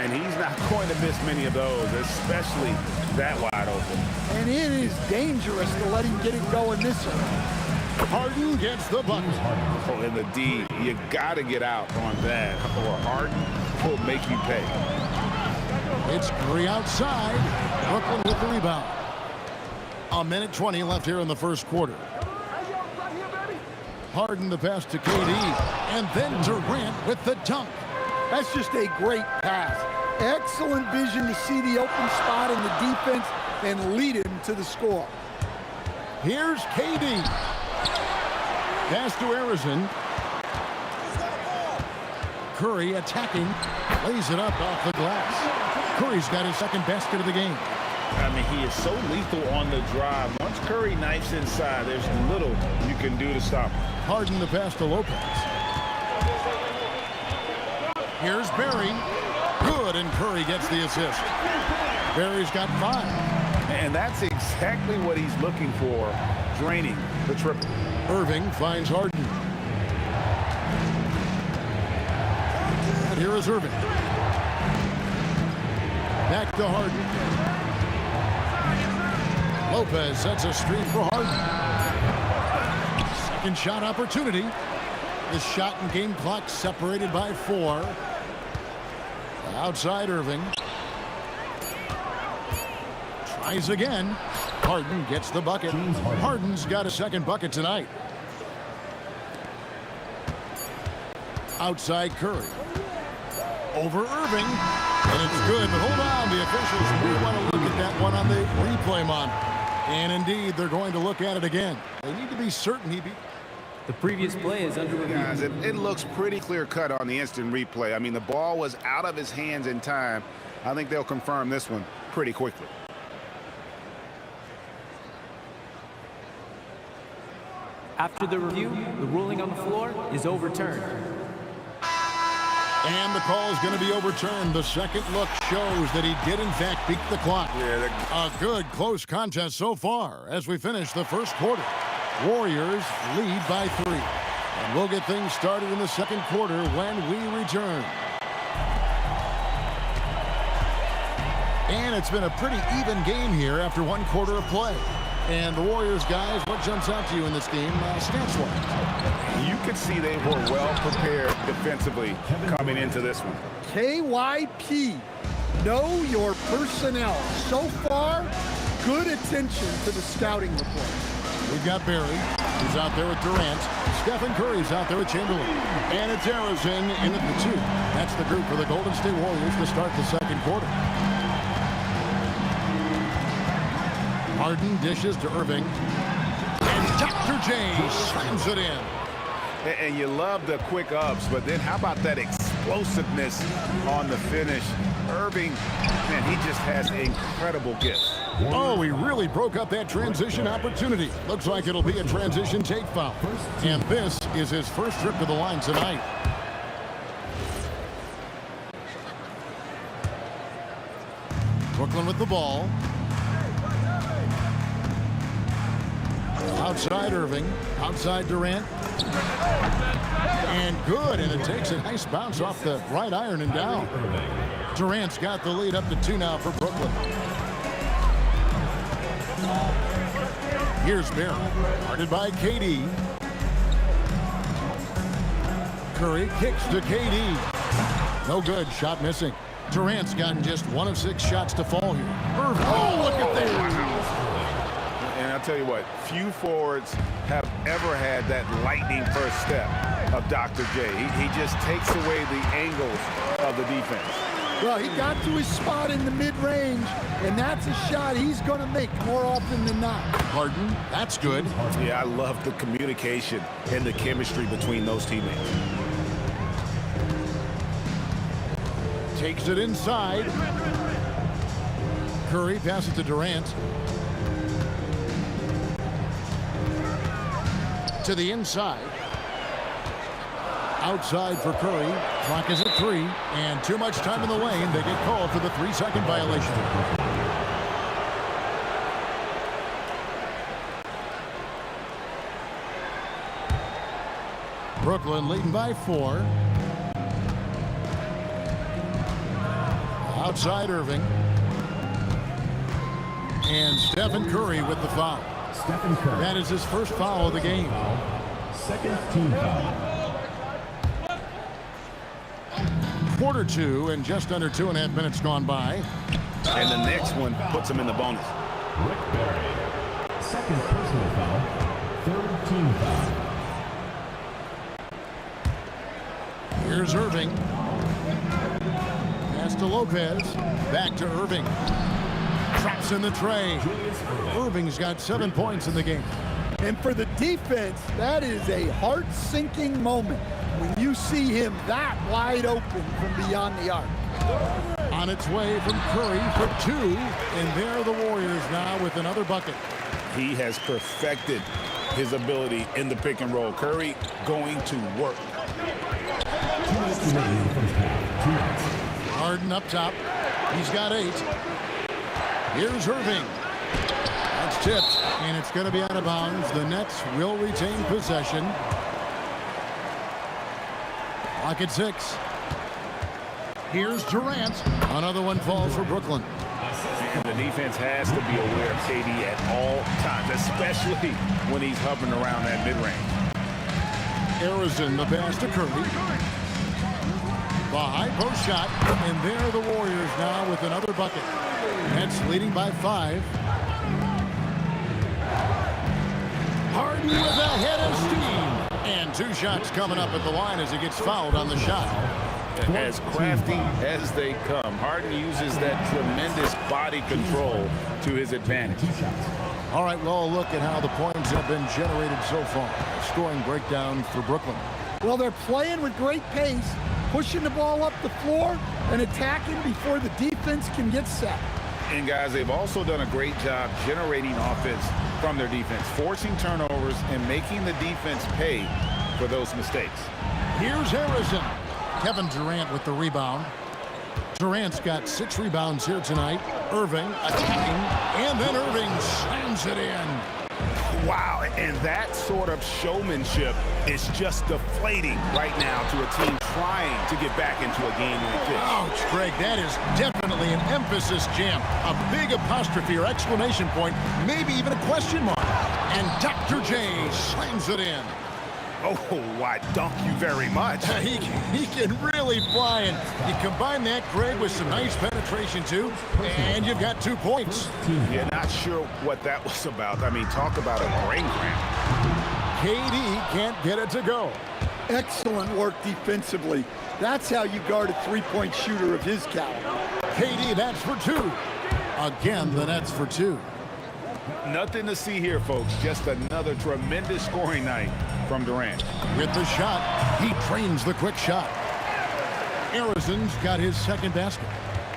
And he's not going to miss many of those, especially that wide open. And it is dangerous to let him get it going this way. Harden gets the bucket. Oh, in the D, you got to get out on that, or Harden will make you pay. It's Curry outside. Brooklyn with the rebound. A minute 20 left here in the first quarter. Harden the pass to KD, and then Durant with the dunk. That's just a great pass. Excellent vision to see the open spot in the defense and lead him to the score. Here's KD. Pass to Arizon. Curry attacking. Lays it up off the glass. Curry's got his second basket of the game. I mean, he is so lethal on the drive. Once Curry knifes inside, there's little you can do to stop him. Harden the pass to Lopez. Here's Barry. Good, and Curry gets the assist. Barry's got 5. And that's exactly what he's looking for, draining the triple. Irving finds Harden. And here is Irving. Back to Harden. Lopez sets a screen for Harden. Second shot opportunity. The shot and game clock separated by 4. Outside Irving. Tries again. Harden gets the bucket. Harden's got a second bucket tonight. Outside Curry. Over Irving. And it's good, but hold on. The officials may want to look at that one on the replay monitor. And indeed, they're going to look at it again. They need to be certain he beat. The previous play is under review. Guys, it looks pretty clear-cut on the instant replay. I mean, the ball was out of his hands in time. I think they'll confirm this one pretty quickly. After the review, the ruling on the floor is overturned. And the call is going to be overturned. The second look shows that he did, in fact, beat the clock. A good, close contest so far as we finish the first quarter. Warriors lead by 3. And we'll get things started in the second quarter when we return. And it's been a pretty even game here after 1 quarter of play. And the Warriors, guys, what jumps out to you in this game stats-wise? You could see they were well prepared defensively coming into this one. KYP, know your personnel. So far, good attention to the scouting report. We've got Barry, who's out there with Durant. Stephen Curry's out there with Chamberlain. And it's Harrison in at the 2. That's the group for the Golden State Warriors to start the second quarter. Harden dishes to Irving. And Dr. J slams it in. And you love the quick ups, but then how about that explosiveness on the finish? Irving, man, he just has incredible gifts. Oh, he really broke up that transition opportunity. Looks like it'll be a transition take foul. And this is his first trip to the line tonight. Brooklyn with the ball. Outside Irving, outside Durant. And good, and it takes a nice bounce off the right iron and down. Durant's got the lead up to 2 now for Brooklyn. Here's Barry, guarded by KD. Curry kicks to KD. No good, shot missing. Durant's gotten just 1 of 6 shots to fall here. Irving, oh, look at that. And I'll tell you what, few forwards have ever had that lightning first step of Dr. J. He just takes away the angles of the defense. Well, he got to his spot in the mid-range, and that's a shot he's going to make more often than not. Harden, that's good. Yeah, I love the communication and the chemistry between those teammates. Takes it inside. Curry passes to Durant. To the inside. Outside for Curry. Clock is at 3. And too much time in the lane. They get called for the 3-second violation. Brooklyn leading by 4. Outside Irving. And Stephen Curry with the foul. Stephen Curry. That is his first foul of the game. Second team foul. Quarter 2 and just under 2.5 minutes gone by. And the next one puts him in the bonus. Rick Barry. Second personal foul. Third team foul. Here's Irving. Pass to Lopez. Back to Irving. Traps in the tray. Irving's got 7 points in the game. And for the defense, that is a heart-sinking moment when you see him that wide open from beyond the arc. On its way from Curry for 2. And there are the Warriors now with another bucket. He has perfected his ability in the pick and roll. Curry going to work. Harden up top. He's got 8. Here's Irving. That's tipped, and it's going to be out of bounds. The Nets will retain possession. Clock at 6. Here's Durant. Another one falls for Brooklyn. And the defense has to be aware of KD at all times, especially when he's hovering around that mid-range. Harrison, the pass to Curry. The high post shot, and there are the Warriors now with another bucket. Nets leading by 5. Harden with a head of steam. And 2 shots coming up at the line as he gets fouled on the shot. As crafty as they come, Harden uses that tremendous body control to his advantage. All right, well, look at how the points have been generated so far. Scoring breakdown for Brooklyn. Well, they're playing with great pace, pushing the ball up the floor and attacking before the defense can get set. And guys, they've also done a great job generating offense from their defense, forcing turnovers and making the defense pay for those mistakes. Here's Harrison. Kevin Durant with the rebound. Durant's got 6 rebounds here tonight. Irving attacking, and then Irving slams it in. Wow, and that sort of showmanship is just deflating right now to a team trying to get back into a game like this. Ouch, Greg, that is definitely an emphasis jam. A big apostrophe or exclamation point, maybe even a question mark. And Dr. J slams it in. Oh, why, thank you very much. He can really fly, and you combine that, Greg, with some nice penetration, too, and you've got 2 points. Yeah, not sure what that was about. I mean, talk about a brain cramp. KD can't get it to go. Excellent work defensively. That's how you guard a three-point shooter of his caliber. KD, that's for 2. Again, the net's for 2. Nothing to see here, folks. Just another tremendous scoring night from Durant. With the shot, he trains the quick shot. Harrison's got his second basket.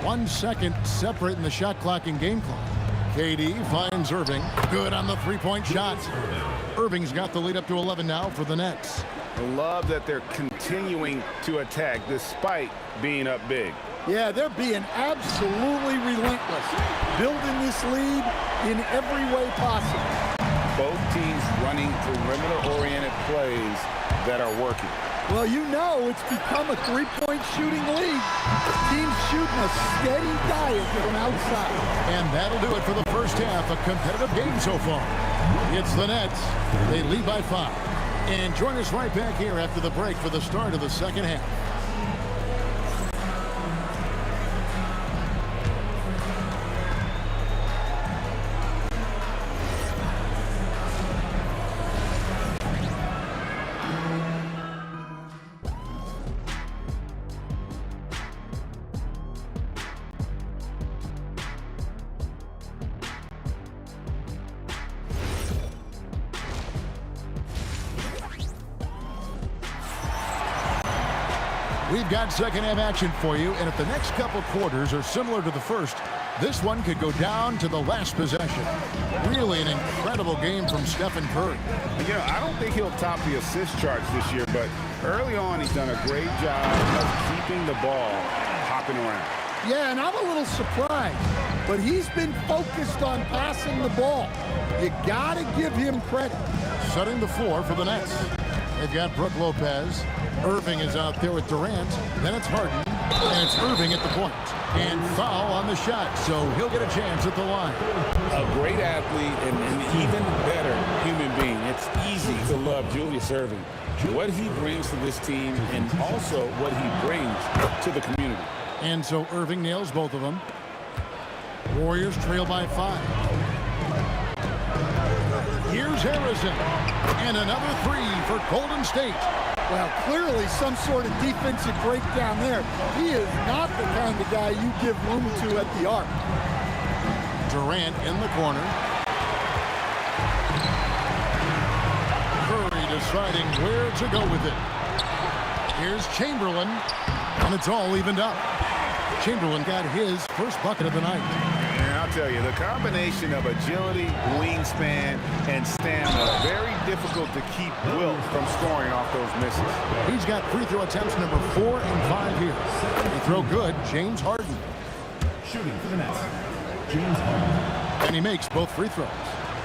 1 second separating the shot clock and game clock. KD finds Irving. Good on the three-point shot. Irving's got the lead up to 11 now for the Nets. I love that they're continuing to attack despite being up big. Yeah, they're being absolutely relentless, building this lead in every way possible. Both teams running perimeter-oriented plays that are working. Well, you know it's become a three-point shooting league. Teams shooting a steady diet from outside. And that'll do it for the first half. A competitive game so far. It's the Nets. They lead by 5. And join us right back here after the break for the start of the second half. We've got second half action for you, and if the next couple quarters are similar to the first, this one could go down to the last possession. Really an incredible game from Stephen Curry. You know, I don't think he'll top the assist charts this year, but early on he's done a great job of keeping the ball hopping around. Yeah, and I'm a little surprised, but he's been focused on passing the ball. You got to give him credit. Setting the floor for the Nets. They've got Brook Lopez. Irving is out there with Durant. Then it's Harden. And it's Irving at the point. And foul on the shot, so he'll get a chance at the line. A great athlete and an even better human being. It's easy to love Julius Irving. What he brings to this team and also what he brings to the community. And so Irving nails both of them. Warriors trail by 5. Here's Harrison. And another 3 for Golden State. Well, clearly some sort of defensive breakdown there. He is not the kind of guy you give room to at the arc. Durant in the corner. Curry deciding where to go with it. Here's Chamberlain, and it's all evened up. Chamberlain got his first bucket of the night. And I'll tell you, the combination of agility, wingspan, and stamina, very difficult to keep Wilt from scoring off those misses. He's got free throw attempts number 4 and 5 here. They throw good, James Harden. Shooting for the Nets, James Harden. And he makes both free throws.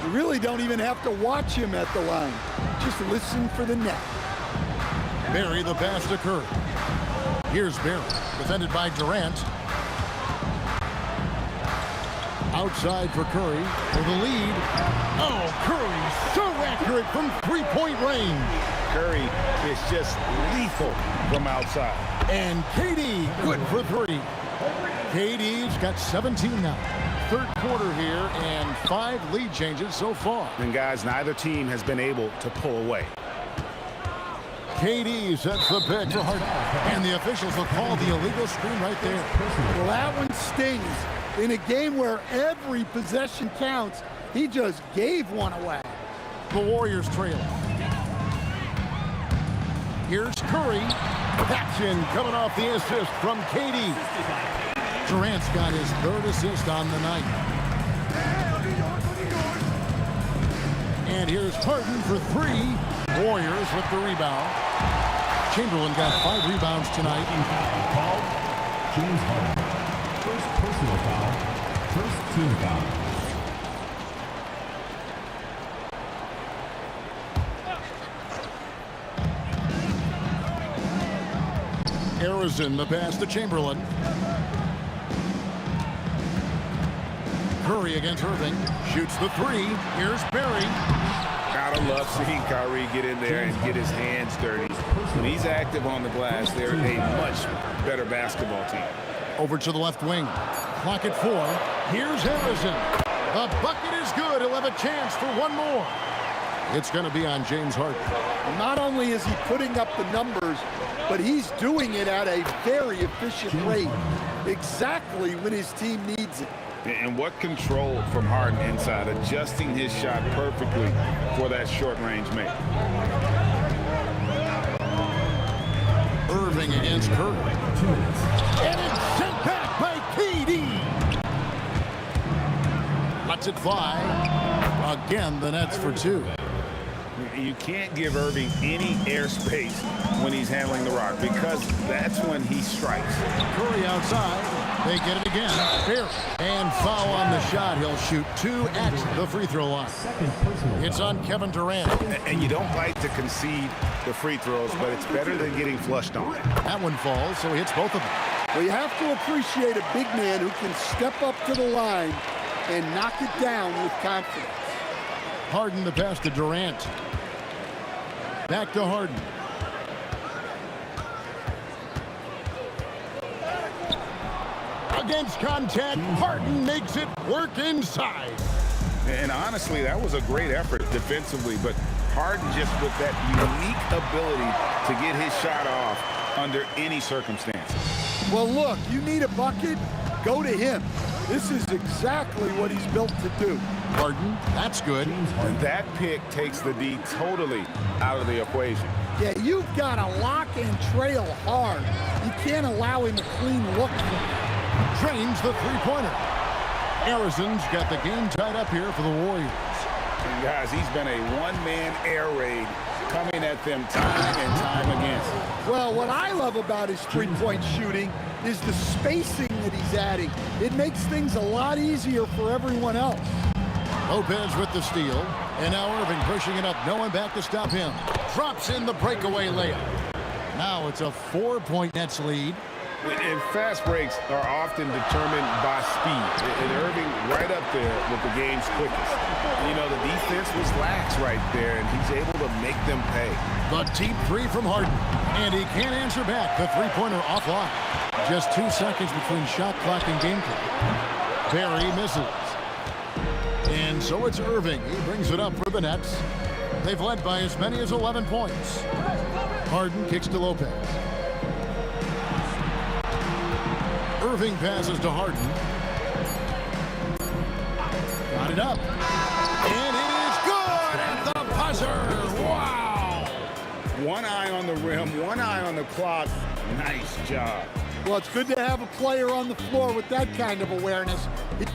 You really don't even have to watch him at the line. Just listen for the net. Barry the pass to Curry. Here's Barry, defended by Durant. Outside for Curry for the lead. Oh, Curry so accurate from three-point range. Curry is just lethal from outside. And KD good for 3. KD's got 17 now. Third quarter here and 5 lead changes so far. And guys, neither team has been able to pull away. KD sets the pick for Harden. And the officials will call the illegal screen right there. Well, that one stings. In a game where every possession counts, he just gave one away. The Warriors trail. Here's Curry. Action coming off the assist from KD. Durant's got his 3rd assist on the night. And here's Harden for 3. Warriors with the rebound. Chamberlain got 5 rebounds tonight. Foul, James Harden. First personal foul, first team foul. Harrison, the pass to Chamberlain. Curry against Irving. Shoots the three. Here's Barry. Gotta love seeing Kyrie get in there and get his hands dirty. When he's active on the glass, they're a much better basketball team. Over to the left wing. Clock at 4. Here's Harrison. The bucket is good. He'll have a chance for one more. It's going to be on James Harden. Not only is he putting up the numbers, but he's doing it at a very efficient rate. Exactly when his team needs it. And what control from Harden inside, adjusting his shot perfectly for that short-range make. Irving against Curry. And it's sent back by KD. Lets it fly. Again, the Nets for 2. You can't give Irving any airspace when he's handling the rock because that's when he strikes. Curry outside. They get it again. Barry. And foul on the shot. He'll shoot 2 at the free throw line. It's on Kevin Durant. And you don't like to concede the free throws, but it's better than getting flushed on. That one falls, so he hits both of them. Well, you have to appreciate a big man who can step up to the line and knock it down with confidence. Harden the pass to Durant. Back to Harden. Against contact, Harden makes it work inside. And honestly, that was a great effort defensively, but Harden just with that unique ability to get his shot off under any circumstance. Well, look, you need a bucket, go to him. This is exactly what he's built to do. Harden, that's good. And that pick takes the D totally out of the equation. Yeah, you've got to lock and trail hard. You can't allow him a clean look. Drains the three-pointer. Harrison's got the game tied up here for the Warriors. And guys, he's been a one-man air raid coming at them time and time again. Well, what I love about his three-point shooting is the spacing that he's adding. It makes things a lot easier for everyone else. Lopez with the steal, and now Irving pushing it up. No one back to stop him. Drops in the breakaway layup. Now it's a 4-point Nets lead. And fast breaks are often determined by speed. And Irving right up there with the game's quickest. You know, the defense was lax right there, and he's able to make them pay. The deep three from Harden, and he can't answer back. The three-pointer offline. Just 2 seconds between shot clock and game clock. Barry misses. And so it's Irving. He brings it up for the Nets. They've led by as many as 11 points. Harden kicks to Lopez. Irving passes to Harden. Got it up. And it is good at the buzzer. Wow. One eye on the rim, one eye on the clock. Nice job. Well, it's good to have a player on the floor with that kind of awareness.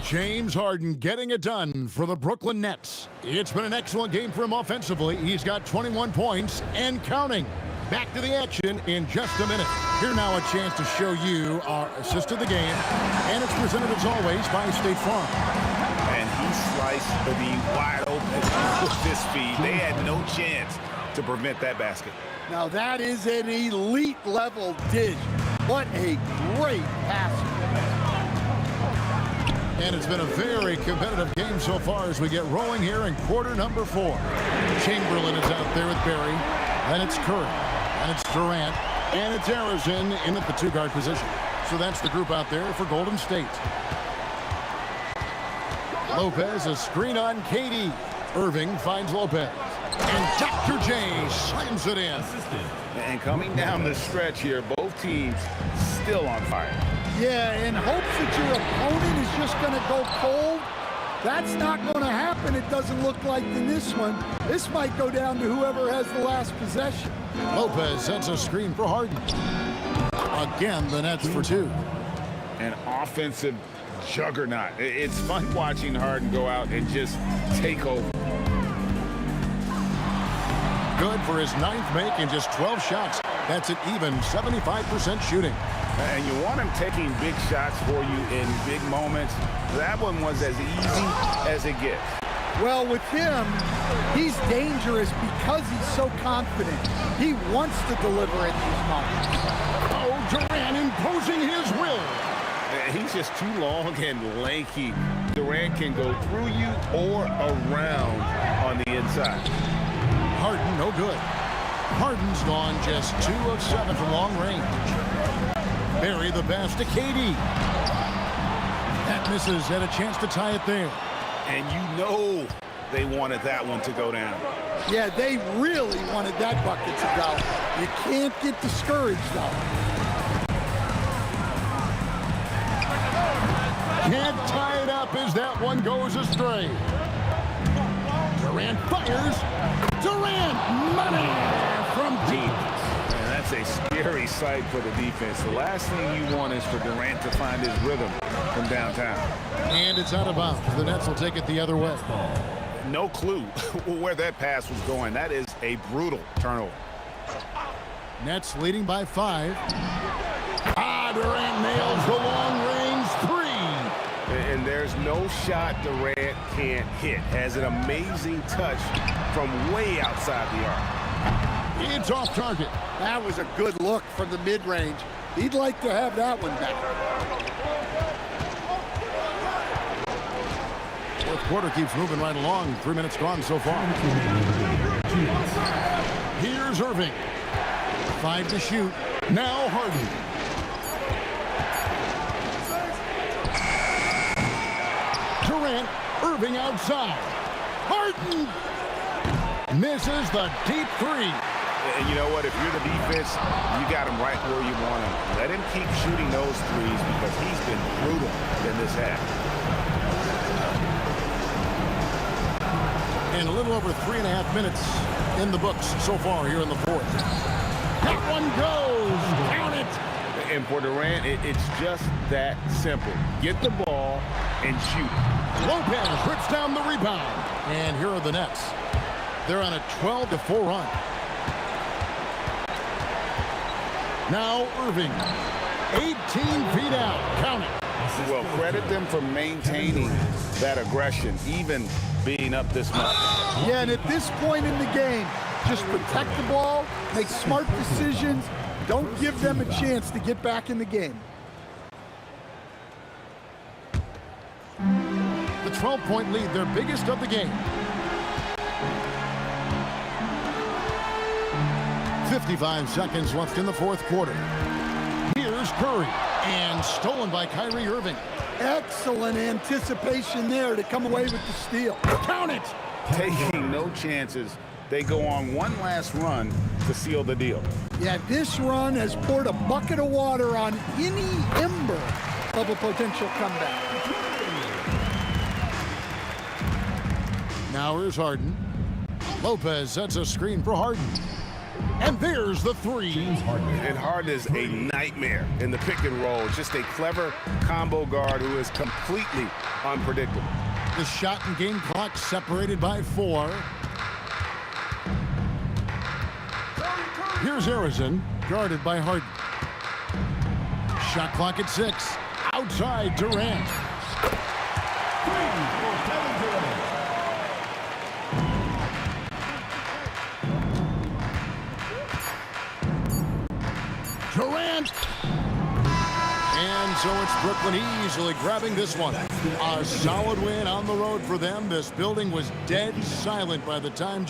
James Harden getting it done for the Brooklyn Nets. It's been an excellent game for him offensively. He's got 21 points and counting. Back to the action in just a minute. Here now a chance to show you our assist of the game. And it's presented as always by State Farm. And he sliced the wide open with this speed. They had no chance to prevent that basket. Now that is an elite level dish. What a great pass. And it's been a very competitive game so far as we get rolling here in quarter number 4. Chamberlain is out there with Barry. Then it's Curry. And it's Durant. And it's Harrison in at the 2-guard position. So that's the group out there for Golden State. Lopez, a screen on KD. Irving finds Lopez. And Dr. J slams it in. And coming down the stretch here, both teams still on fire. Yeah, in hopes that your opponent is just going to go cold. That's not going to happen, it doesn't look like in this one. This might go down to whoever has the last possession. Lopez sets a screen for Harden. Again, the Nets for 2. An offensive juggernaut. It's fun watching Harden go out and just take over. Good for his 9th make in just 12 shots. That's an even 75% shooting. And you want him taking big shots for you in big moments. That one was as easy as it gets. Well, with him, he's dangerous because he's so confident. He wants to deliver at these moments. Oh, just too long and lanky. Durant can go through you or around on the inside. Harden, no good. Harden's gone just 2 of 7 from long range. Barry the pass to KD. That misses, had a chance to tie it there. And you know they wanted that one to go down. Yeah, they really wanted that bucket to go. You can't get discouraged, though. Can't tie it up as that one goes astray. Durant fires. Durant, money from deep. And that's a scary sight for the defense. The last thing you want is for Durant to find his rhythm from downtown. And it's out of bounds. The Nets will take it the other way. No clue where that pass was going. That is a brutal turnover. Nets leading by 5. Durant nails the long-range 3. And there's no shot Durant can't hit. Has an amazing touch from way outside the arc. It's off target. That was a good look from the mid-range. He'd like to have that one back. Fourth quarter keeps moving right along. 3 minutes gone so far. Here's Irving. 5 to shoot. Now Harden. Durant. Irving outside. Harden misses the deep 3. And you know what? If you're the defense, you got him right where you want him. Let him keep shooting those threes because he's been brutal in this half. And a little over 3.5 minutes in the books so far here in the fourth. That one goes. Count it. And for Durant, it's just that simple. Get the ball and shoot. Lopez rips down the rebound. And here are the Nets. They're on a 12-4 run. Now Irving. 18 feet out. Count it. Well, credit them for maintaining that aggression, even being up this much. Yeah, and at this point in the game, just protect the ball, make smart decisions, don't give them a chance to get back in the game. The 12-point lead, their biggest of the game. 55 seconds left in the fourth quarter. Here's Curry, and stolen by Kyrie Irving. Excellent anticipation there to come away with the steal. Count it! Taking no chances. They go on one last run to seal the deal. Yeah, this run has poured a bucket of water on any ember of a potential comeback. Now here's Harden. Lopez sets a screen for Harden. And there's the 3. And Harden is a nightmare in the pick and roll. Just a clever combo guard who is completely unpredictable. The shot and game clock separated by 4. Here's Harrison, guarded by Harden. Shot clock at 6. Outside Durant. 3 for Kevin Durant. Durant. And so it's Brooklyn easily grabbing this one. A solid win on the road for them. This building was dead silent by the time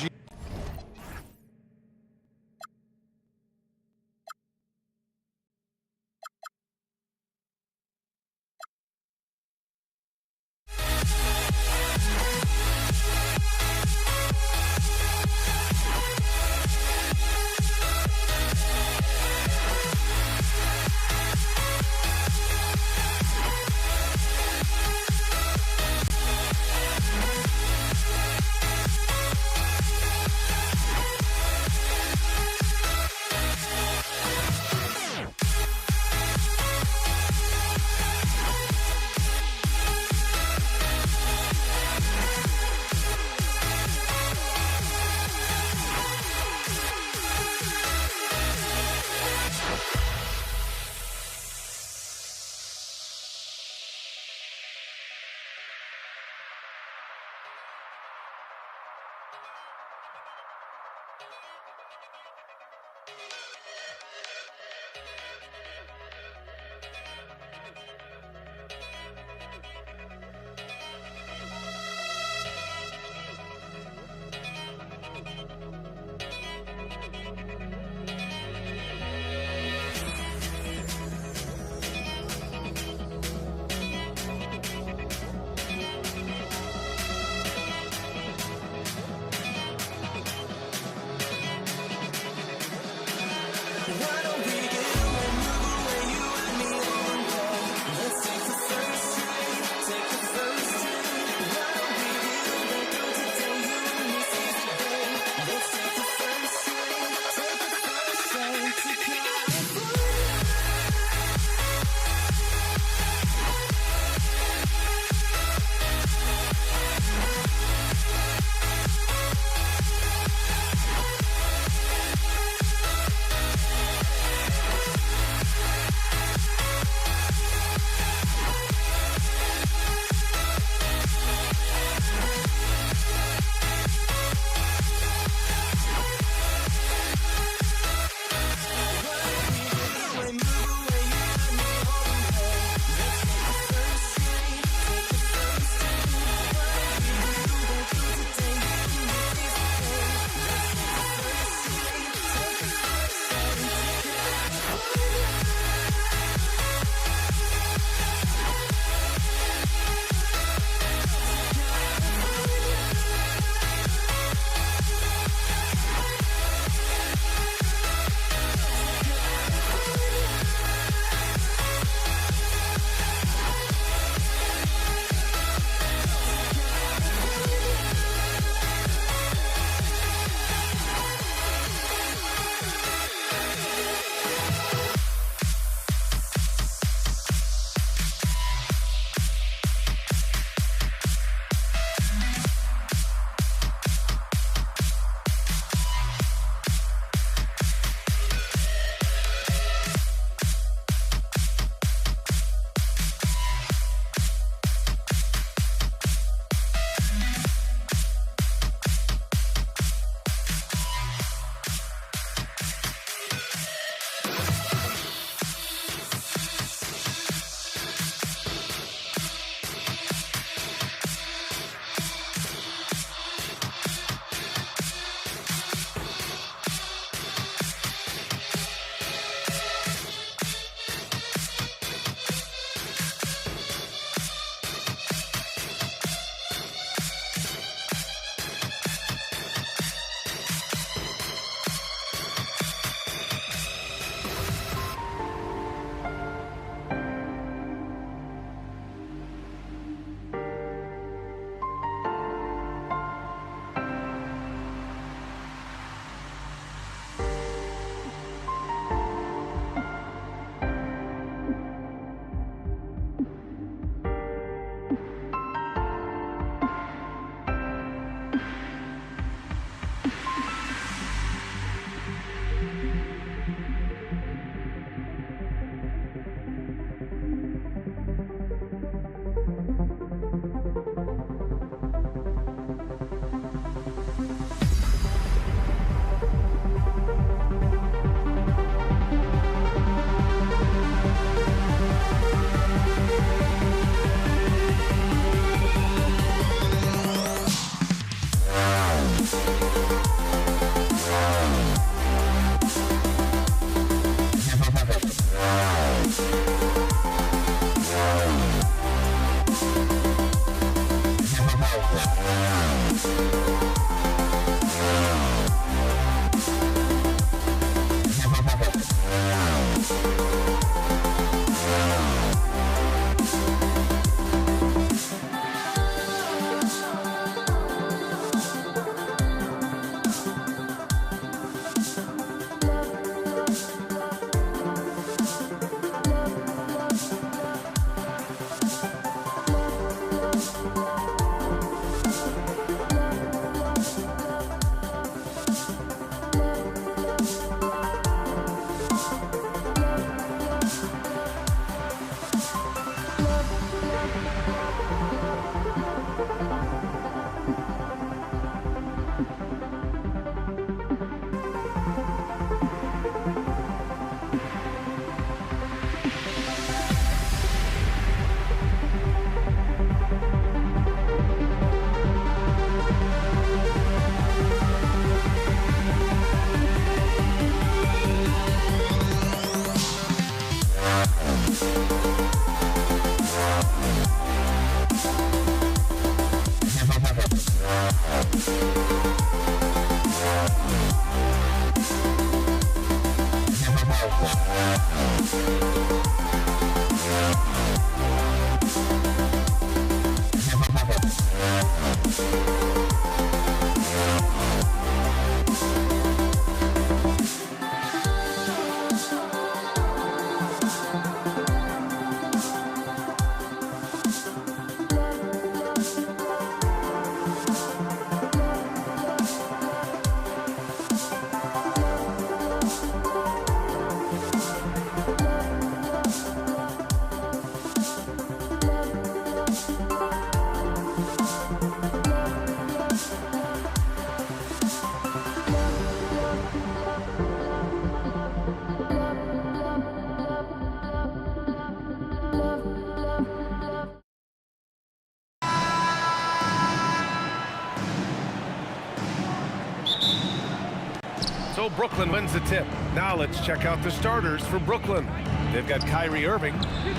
So Brooklyn wins the tip. Now let's check out the starters for Brooklyn. They've got Kyrie Irving.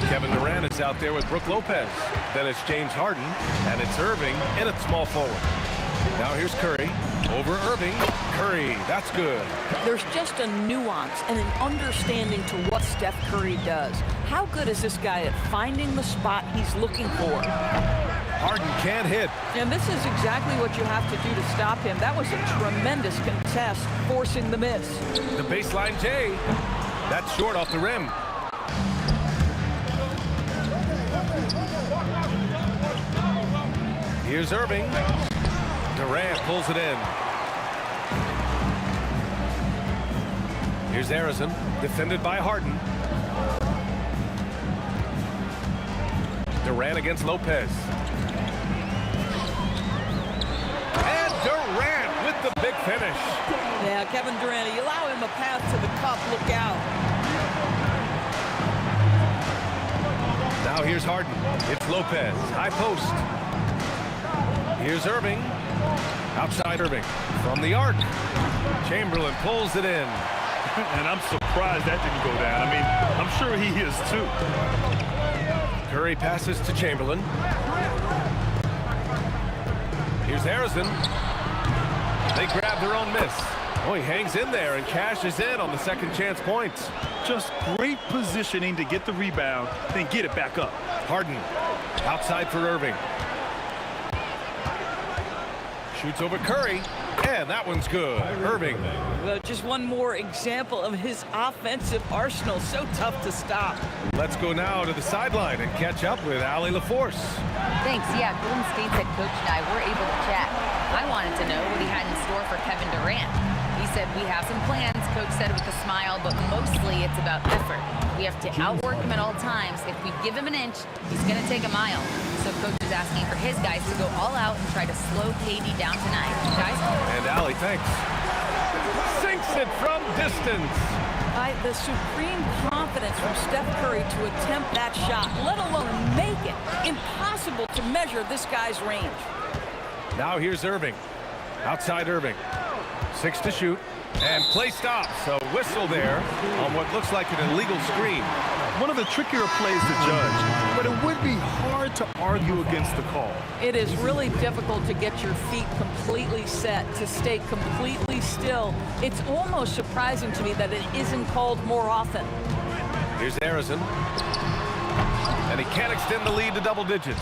Kevin Durant is out there with Brook Lopez. Then it's James Harden, and it's Irving in at small forward. Now here's Curry over Irving. Curry, that's good. There's just a nuance and an understanding to what Steph Curry does. How good is this guy at finding the spot he's looking for? Harden can't hit. And this is exactly what you have to do to stop him. That was a tremendous contest, forcing the miss. The baseline J. That's short off the rim. Here's Irving. Durant pulls it in. Here's Harrison, defended by Harden. Durant against Lopez. And Durant with the big finish. Yeah, Kevin Durant, you allow him a path to the cup, look out. Now here's Harden. It's Lopez, high post. Here's Irving. Outside Irving from the arc. Chamberlain pulls it in. And I'm surprised that didn't go down. I mean, I'm sure he is too. Curry passes to Chamberlain. Here's Harrison. They grab their own miss. Oh, he hangs in there and cashes in on the second chance points. Just great positioning to get the rebound, then get it back up. Harden outside for Irving. Shoots over Curry, and that one's good. Irving. Well, just one more example of his offensive arsenal. So tough to stop. Let's go now to the sideline and catch up with Allie LaForce. Thanks. Yeah, Golden State's head coach and I were able to chat. I wanted to know what he had in store for Kevin Durant. He said, we have some plans, coach said with a smile, but mostly it's about effort. We have to outwork him at all times. If we give him an inch, he's going to take a mile. So coach is asking for his guys to go all out and try to slow KD down tonight. Guys? And Allie, thanks. Sinks it from distance. The supreme confidence from Steph Curry to attempt that shot, let alone make it. Impossible to measure this guy's range. Now here's Irving. Outside Irving. 6 to shoot. And play stops. A whistle there on what looks like an illegal screen. One of the trickier plays to judge, but it would be hard to argue against the call. It is really difficult to get your feet completely set, to stay completely still. It's almost surprising to me that it isn't called more often. Here's Harrison. And he can't extend the lead to double digits.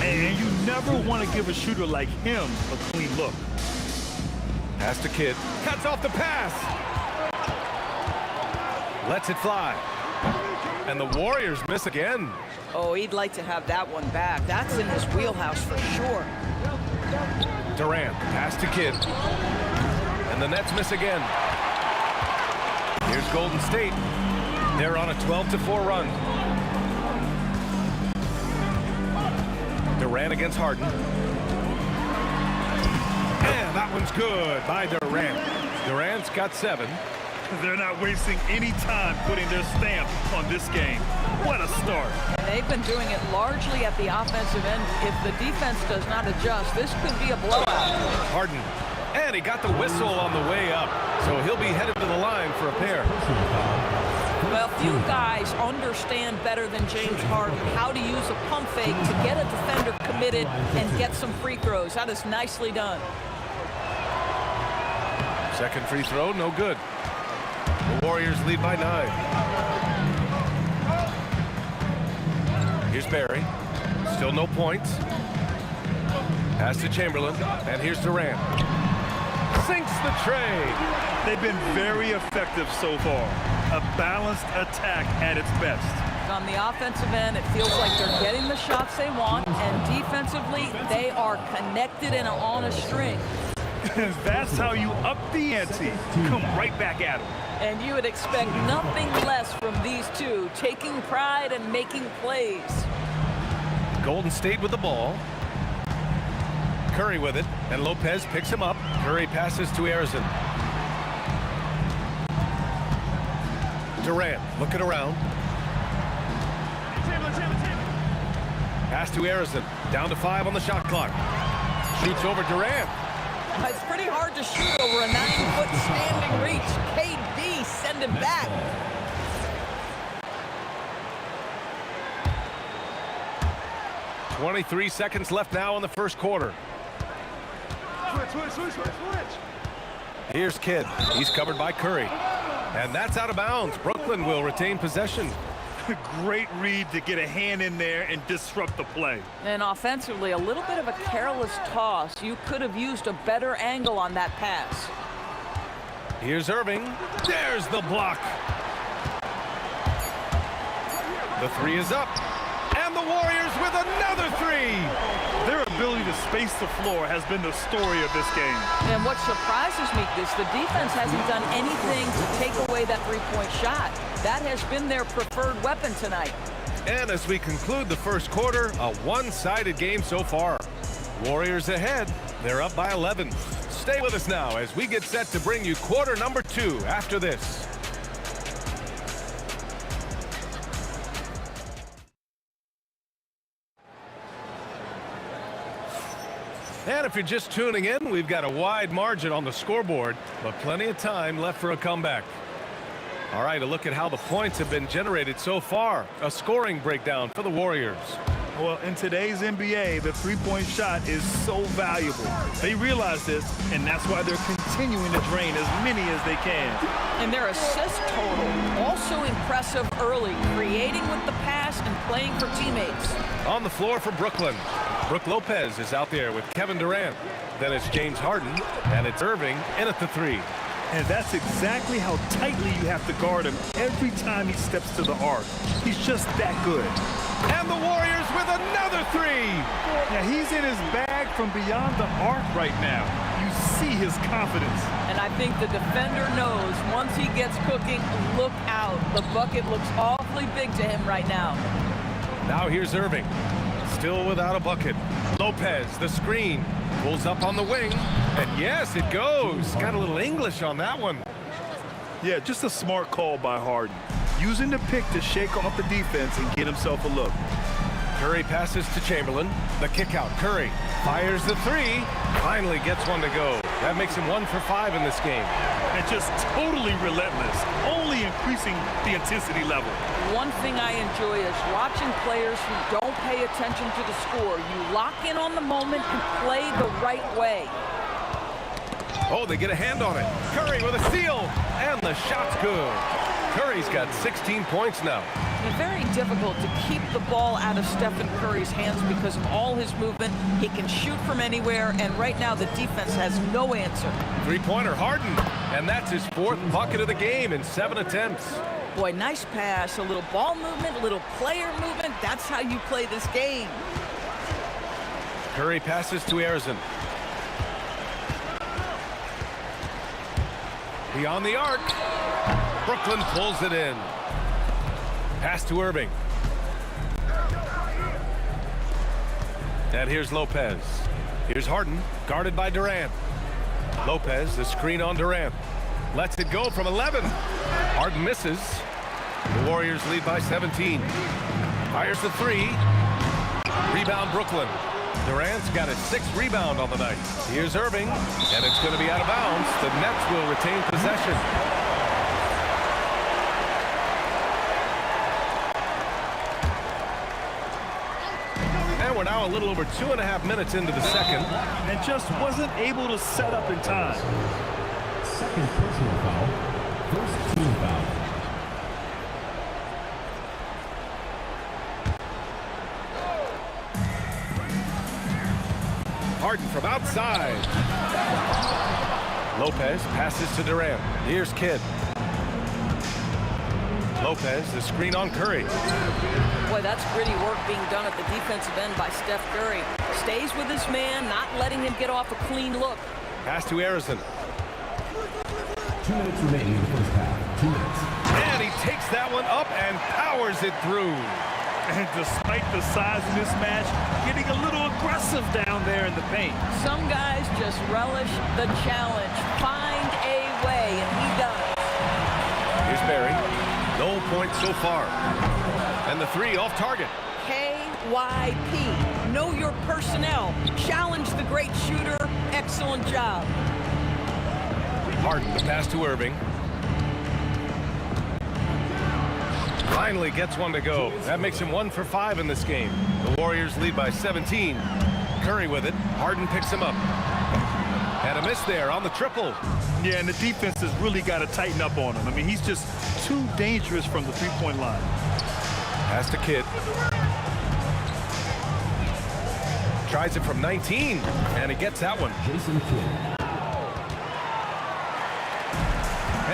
And you never want to give a shooter like him a clean look. Pass to Kidd. Cuts off the pass. Lets it fly. And the Warriors miss again. Oh, he'd like to have that one back. That's in his wheelhouse for sure. Durant, pass to Kidd. And the Nets miss again. Here's Golden State. They're on a 12-4 run. Durant against Harden. And that one's good by Durant. Durant's got 7. They're not wasting any time putting their stamp on this game. What a start. And they've been doing it largely at the offensive end. If the defense does not adjust, this could be a blowout. Harden. And he got the whistle on the way up. So he'll be headed to the line for a pair. Well, few guys understand better than James Harden how to use a pump fake to get a defender committed and get some free throws. That is nicely done. Second free throw, no good. The Warriors lead by 9. Berry. Still no points. Pass to Chamberlain, and here's Durant. Sinks the tray. They've been very effective so far. A balanced attack at its best. On the offensive end, it feels like they're getting the shots they want, and defensively, they are connected and on a string. That's how you up the ante. Come right back at them. And you would expect nothing less from these two, taking pride and making plays. Golden State with the ball. Curry with it, and Lopez picks him up. Curry passes to Arizon. Durant looking around. Pass to Arizon. Down to 5 on the shot clock. Shoots over Durant. It's pretty hard to shoot over a 9-foot standing reach. KD send him back. .23 seconds left now in the first quarter. Switch. Here's Kidd. He's covered by Curry. And that's out of bounds. Brooklyn will retain possession. Great read to get a hand in there and disrupt the play. And offensively, a little bit of a careless toss. You could have used a better angle on that pass. Here's Irving. There's the block. The three is up. And the Warriors with another three. Their ability to space the floor has been the story of this game. And what surprises me is the defense hasn't done anything to take away that three-point shot. That has been their preferred weapon tonight. And as we conclude the first quarter, a one-sided game so far. Warriors ahead. They're up by 11. Stay with us now as we get set to bring you quarter number 2 after this. And if you're just tuning in, we've got a wide margin on the scoreboard, but plenty of time left for a comeback. All right, a look at how the points have been generated so far. A scoring breakdown for the Warriors. Well, in today's NBA, the three-point shot is so valuable. They realize this, and that's why they're continuing to drain as many as they can. And their assist total, also impressive early, creating with the pass and playing for teammates. On the floor for Brooklyn, Brook Lopez is out there with Kevin Durant. Then it's James Harden, and it's Irving in at the three. And that's exactly how tightly you have to guard him every time he steps to the arc. He's just that good. And the Warriors with another three. Now he's in his bag from beyond the arc right now. You see his confidence. And I think the defender knows once he gets cooking, look out. The bucket looks awfully big to him right now. Now here's Irving. Still without a bucket. Lopez, the screen, pulls up on the wing. And yes, it goes. Got a little English on that one. Yeah, just a smart call by Harden. Using the pick to shake off the defense and get himself a look. Curry passes to Chamberlain. The kick out. Curry fires the three. Finally gets one to go. That makes him 1 for 5 in this game. And just totally relentless, only increasing the intensity level. One thing I enjoy is watching players who don't pay attention to the score. You lock in on the moment and play the right way. Oh, they get a hand on it. Curry with a steal, and the shot's good. Curry's got 16 points now. It's very difficult to keep the ball out of Stephen Curry's hands because of all his movement. He can shoot from anywhere, and right now the defense has no answer. Three-pointer Harden, and that's his 4th bucket of the game in 7 attempts. Boy, nice pass, a little ball movement, a little player movement. That's how you play this game. Curry passes to Arizon. Beyond the arc. Brooklyn pulls it in. Pass to Irving. And here's Lopez. Here's Harden, guarded by Durant. Lopez, the screen on Durant. Lets it go from 11. Harden misses. The Warriors lead by 17. Fires the three. Rebound Brooklyn. Durant's got a 6th rebound on the night. Here's Irving, and it's going to be out of bounds. The Nets will retain possession. And we're now a little over 2.5 minutes into the second. And just wasn't able to set up in time. Second personal foul. First team foul. Harden from outside. Lopez passes to Durant. Here's Kidd. Lopez, the screen on Curry. Boy, that's gritty work being done at the defensive end by Steph Curry. Stays with his man, not letting him get off a clean look. Pass to Arizon. 2 minutes remaining in the first half. 2 minutes. And he takes that one up and powers it through. And despite the size of this match, getting a little aggressive down there in the paint. Some guys just relish the challenge. Find a way, and he does. Here's Barry. No points so far. And the three off target. KYP. Know your personnel. Challenge the great shooter. Excellent job. Harden, the pass to Irving. Finally gets one to go. That makes him 1 for 5 in this game. The Warriors lead by 17. Curry with it. Harden picks him up. And a miss there on the triple. Yeah, and the defense has really got to tighten up on him. I mean, he's just too dangerous from the three-point line. Pass to Kidd. Tries it from 19, and he gets that one. Jason Kidd.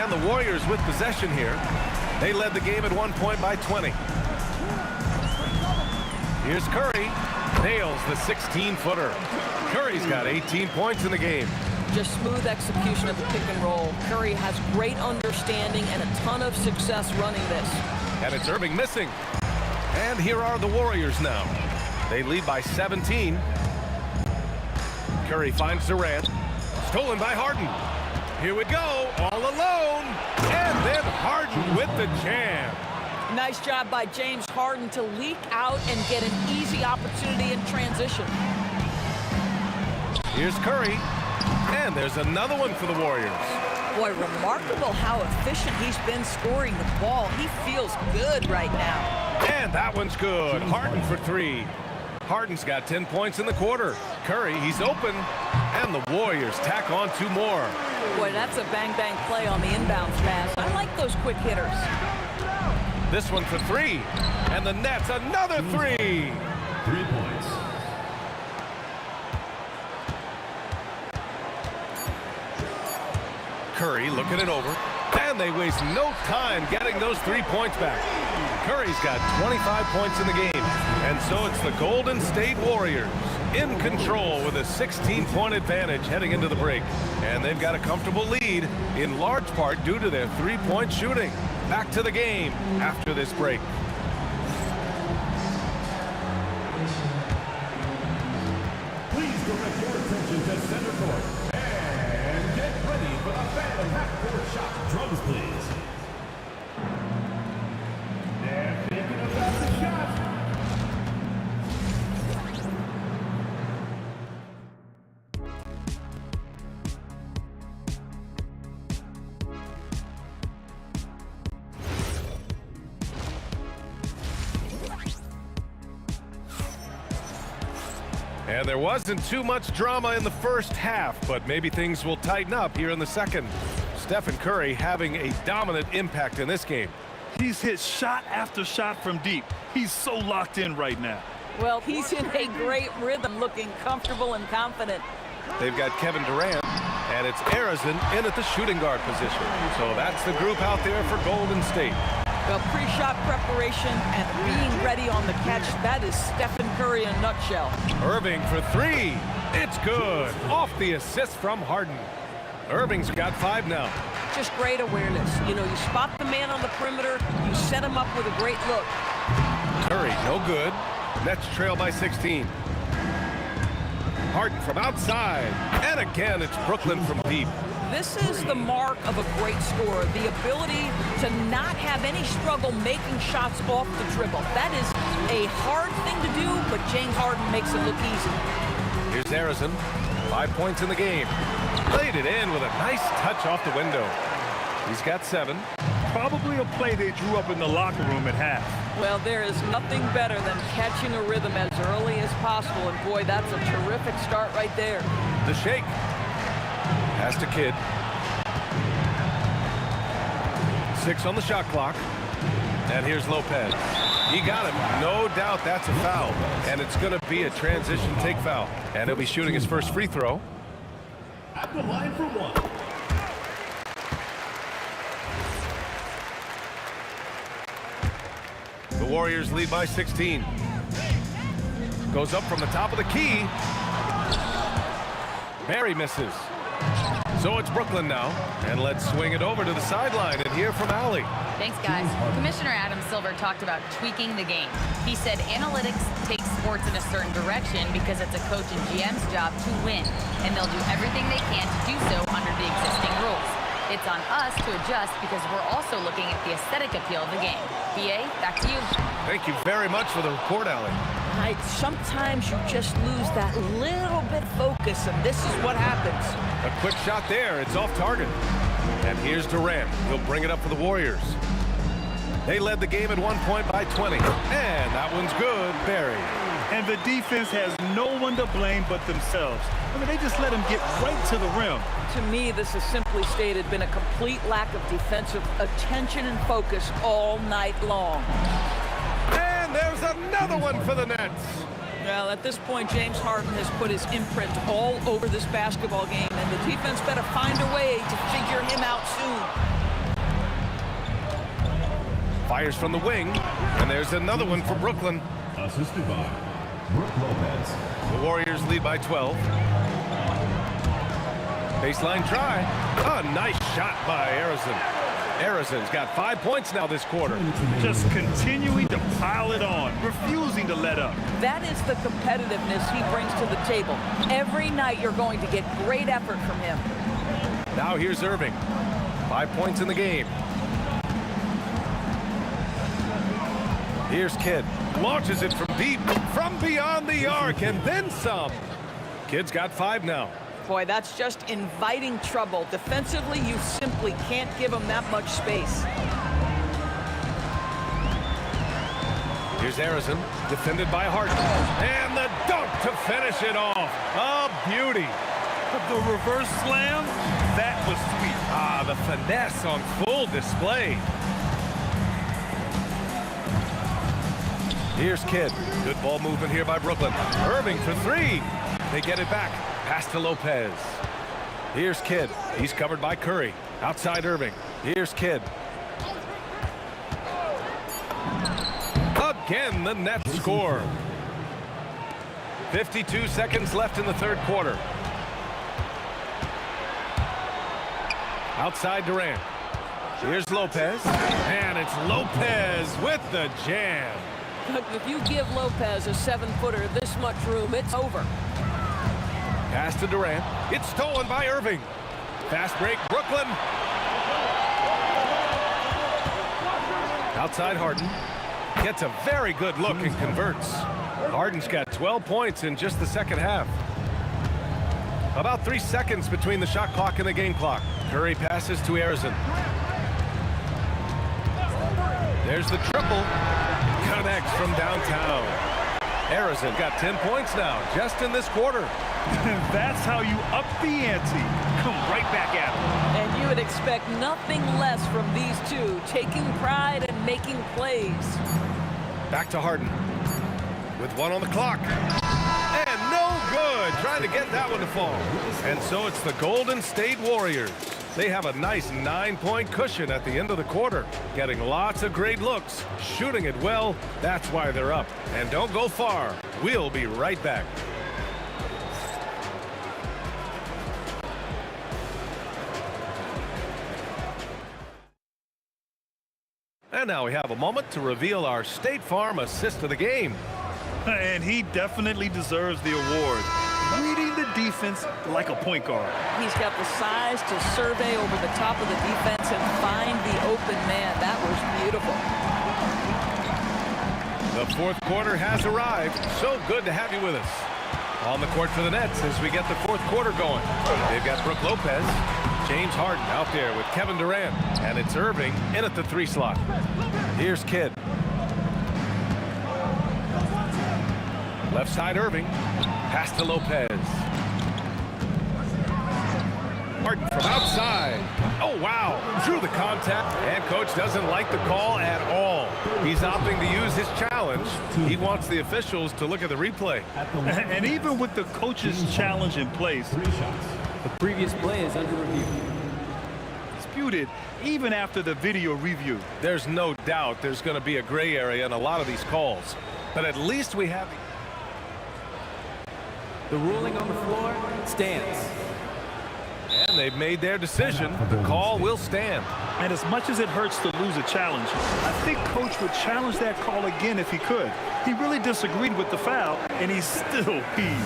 And the Warriors with possession here. They led the game at 1 point by 20. Here's Curry. Nails the 16-footer. Curry's got 18 points in the game. Just smooth execution of the pick and roll. Curry has great understanding and a ton of success running this. And it's Irving missing. And here are the Warriors now. They lead by 17. Curry finds Durant. Stolen by Harden. Here we go, all alone. And then Harden with the jam. Nice job by James Harden to leak out and get an easy opportunity in transition. Here's Curry. And there's another one for the Warriors. Boy, remarkable how efficient he's been scoring the ball. He feels good right now. And that one's good. Harden for 3. Harden's got 10 points in the quarter. Curry, he's open. And the Warriors tack on 2 more. Boy, that's a bang-bang play on the inbounds pass. I like those quick hitters. This one for 3. And the Nets, another 3. 3 points. Curry looking it over. And they waste no time getting those 3 points back. Curry's got 25 points in the game. And so it's the Golden State Warriors in control with a 16-point advantage heading into the break. And they've got a comfortable lead in large part due to their 3-point shooting. Back to the game after this break. Please direct your attention to center court. And get ready for the Phantom half-court shot. Drums, please. They're thinking about the shot. And there wasn't too much drama in the first half, but maybe things will tighten up here in the second. Stephen Curry having a dominant impact in this game. He's hit shot after shot from deep. He's so locked in right now. Well, he's in a great rhythm, looking comfortable and confident. They've got Kevin Durant, and it's Arizon in at the shooting guard position. So that's the group out there for Golden State. Well, pre-shot preparation and being ready on the catch, that is Stephen Curry in a nutshell. Irving for 3. It's good. Off the assist from Harden. Irving's got 5 now. Just great awareness. You know, you spot the man on the perimeter, you set him up with a great look. Curry, no good. Nets trail by 16. Harden from outside. And again, it's Brooklyn from deep. This is the mark of a great scorer, the ability to not have any struggle making shots off the dribble. That is a hard thing to do, but James Harden makes it look easy. Here's Arizon, 5 points in the game. Played it in with a nice touch off the window. He's got 7. Probably a play they drew up in the locker room at half. Well, there is nothing better than catching a rhythm as early as possible, and boy, that's a terrific start right there. The shake. Pass to Kidd. 6 on the shot clock. And here's Lopez. He got him. No doubt that's a foul. And it's going to be a transition take foul. And he'll be shooting his first free throw. At the line for one. The Warriors lead by 16. Goes up from the top of the key. Barry misses. So it's Brooklyn now. And let's swing it over to the sideline and hear from Allie. Thanks, guys. Commissioner Adam Silver talked about tweaking the game. He said analytics take sports in a certain direction because it's a coach and GM's job to win, and they'll do everything they can to do so under the existing rules. It's on us to adjust because we're also looking at the aesthetic appeal of the game. BA, back to you. Thank you very much for the report, Allie. Right, sometimes you just lose that little bit of focus, and this is what happens. A quick shot there. It's off target. And here's Durant. He'll bring it up for the Warriors. They led the game at 1 point by 20. And that one's good. Barry. And the defense has no one to blame but themselves. I mean, they just let him get right to the rim. To me, this has simply stated been a complete lack of defensive attention and focus all night long. And there's another one for the Nets. Well, at this point, James Harden has put his imprint all over this basketball game, and the defense better find a way to figure him out soon. Fires from the wing, and there's another one for Brooklyn. Assisted by Brook Lopez. The Warriors lead by 12. Baseline try. A nice shot by Arizon. Arizon's got 5 points now this quarter. Just continuing to pile it on, refusing to let up. That is the competitiveness he brings to the table. Every night you're going to get great effort from him. Now here's Irving. 5 points in the game. Here's Kidd. Launches it from deep, from beyond the arc, and then some. Kidd's got 5 now. Boy, that's just inviting trouble. Defensively, you simply can't give him that much space. Here's Arizon, defended by Harden. And the dunk to finish it off. A beauty. But the reverse slam, that was sweet. Ah, the finesse on full display. Here's Kidd. Good ball movement here by Brooklyn. Irving for 3. They get it back. Pass to Lopez. Here's Kidd. He's covered by Curry. Outside Irving. Here's Kidd. Again, the Nets score. 52 seconds left in the third quarter. Outside Durant. Here's Lopez. And it's Lopez with the jam. Look, if you give Lopez a 7-footer this much room, it's over. Pass to Durant. It's stolen by Irving. Fast break, Brooklyn. Outside Harden. Gets a very good look and converts. Harden's got 12 points in just the second half. About 3 seconds between the shot clock and the game clock. Curry passes to Arizon. There's the triple. Connects from downtown. Arizon got 10 points now, just in this quarter. That's how you up the ante. Come right back at him. And you would expect nothing less from these two, taking pride and making plays. Back to Harden. With 1 on the clock. And no good. Trying to get that one to fall. And so it's the Golden State Warriors. They have a nice 9-point cushion at the end of the quarter. Getting lots of great looks. Shooting it well. That's why they're up. And don't go far. We'll be right back. And now we have a moment to reveal our State Farm assist of the game. And he definitely deserves the award. Reading the defense like a point guard. He's got the size to survey over the top of the defense and find the open man. That was beautiful. The fourth quarter has arrived. So good to have you with us. On the court for the Nets as we get the fourth quarter going. They've got Brook Lopez, James Harden out there with Kevin Durant. And it's Irving in at the 3 slot. Here's Kidd. Left side Irving. Pass to Lopez. Harden from outside. Oh, wow. Drew the contact. And coach doesn't like the call at all. He's opting to use his challenge. He wants the officials to look at the replay. And even with the coach's challenge in place, the previous play is under review. Disputed even after the video review. There's no doubt there's going to be a gray area in a lot of these calls. But at least we have... The ruling on the floor stands. And they've made their decision. The call will stand. And as much as it hurts to lose a challenge, I think coach would challenge that call again if he could. He really disagreed with the foul, and he's still peeved.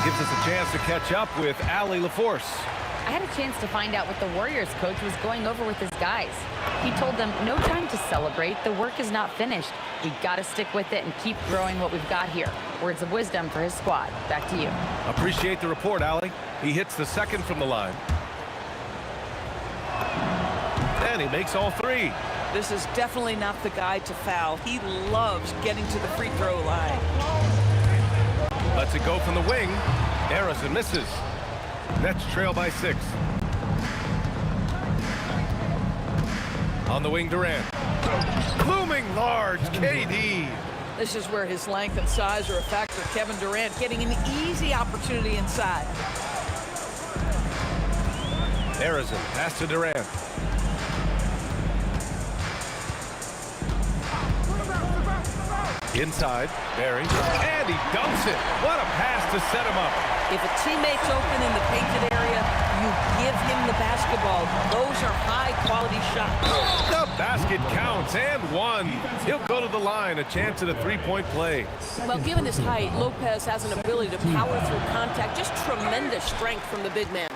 Gives us a chance to catch up with Allie LaForce. I had a chance to find out what the Warriors coach was going over with his guys. He told them, no time to celebrate. The work is not finished. We've got to stick with it and keep growing what we've got here. Words of wisdom for his squad. Back to you. Appreciate the report, Allie. He hits the second from the line. And he makes all three. This is definitely not the guy to foul. He loves getting to the free throw line. Lets it go from the wing. Harrison misses. Nets trail by 6. On the wing, Durant. Looming large, KD. This is where his length and size are a factor. Kevin Durant getting an easy opportunity inside. Harrison, pass to Durant. Inside, Barry, and he dumps it. What a pass to set him up. If a teammate's open in the painted area, you give him the basketball. Those are high-quality shots. The basket counts, and one. He'll go to the line, a chance at a three-point play. Well, given his height, Lopez has an ability to power through contact. Just tremendous strength from the big man.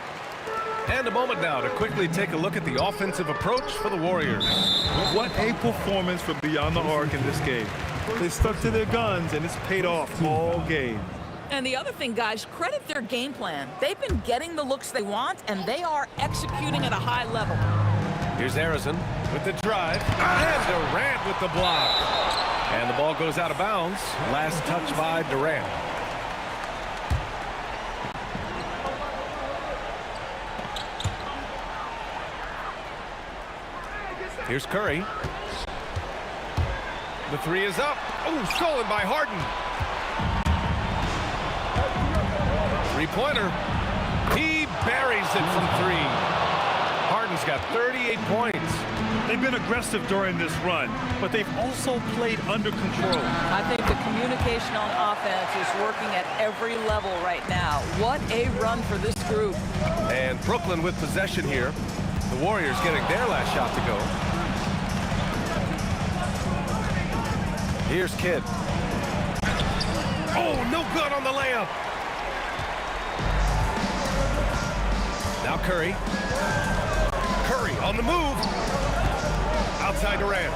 And a moment now to quickly take a look at the offensive approach for the Warriors. What a performance from beyond the arc in this game. They stuck to their guns, and it's paid off all game. And the other thing, guys, credit their game plan. They've been getting the looks they want, and they are executing at a high level. Here's Harrison with the drive, and Durant with the block. And the ball goes out of bounds. Last touch by Durant. Here's Curry. The three is up. Oh, stolen by Harden. Three-pointer. He buries it from three. Harden's got 38 points. They've been aggressive during this run, but they've also played under control. I think the communication on offense is working at every level right now. What a run for this group. And Brooklyn with possession here. The Warriors getting their last shot to go. Here's Kidd. Oh, no good on the layup. Now Curry. Curry on the move. Outside Durant.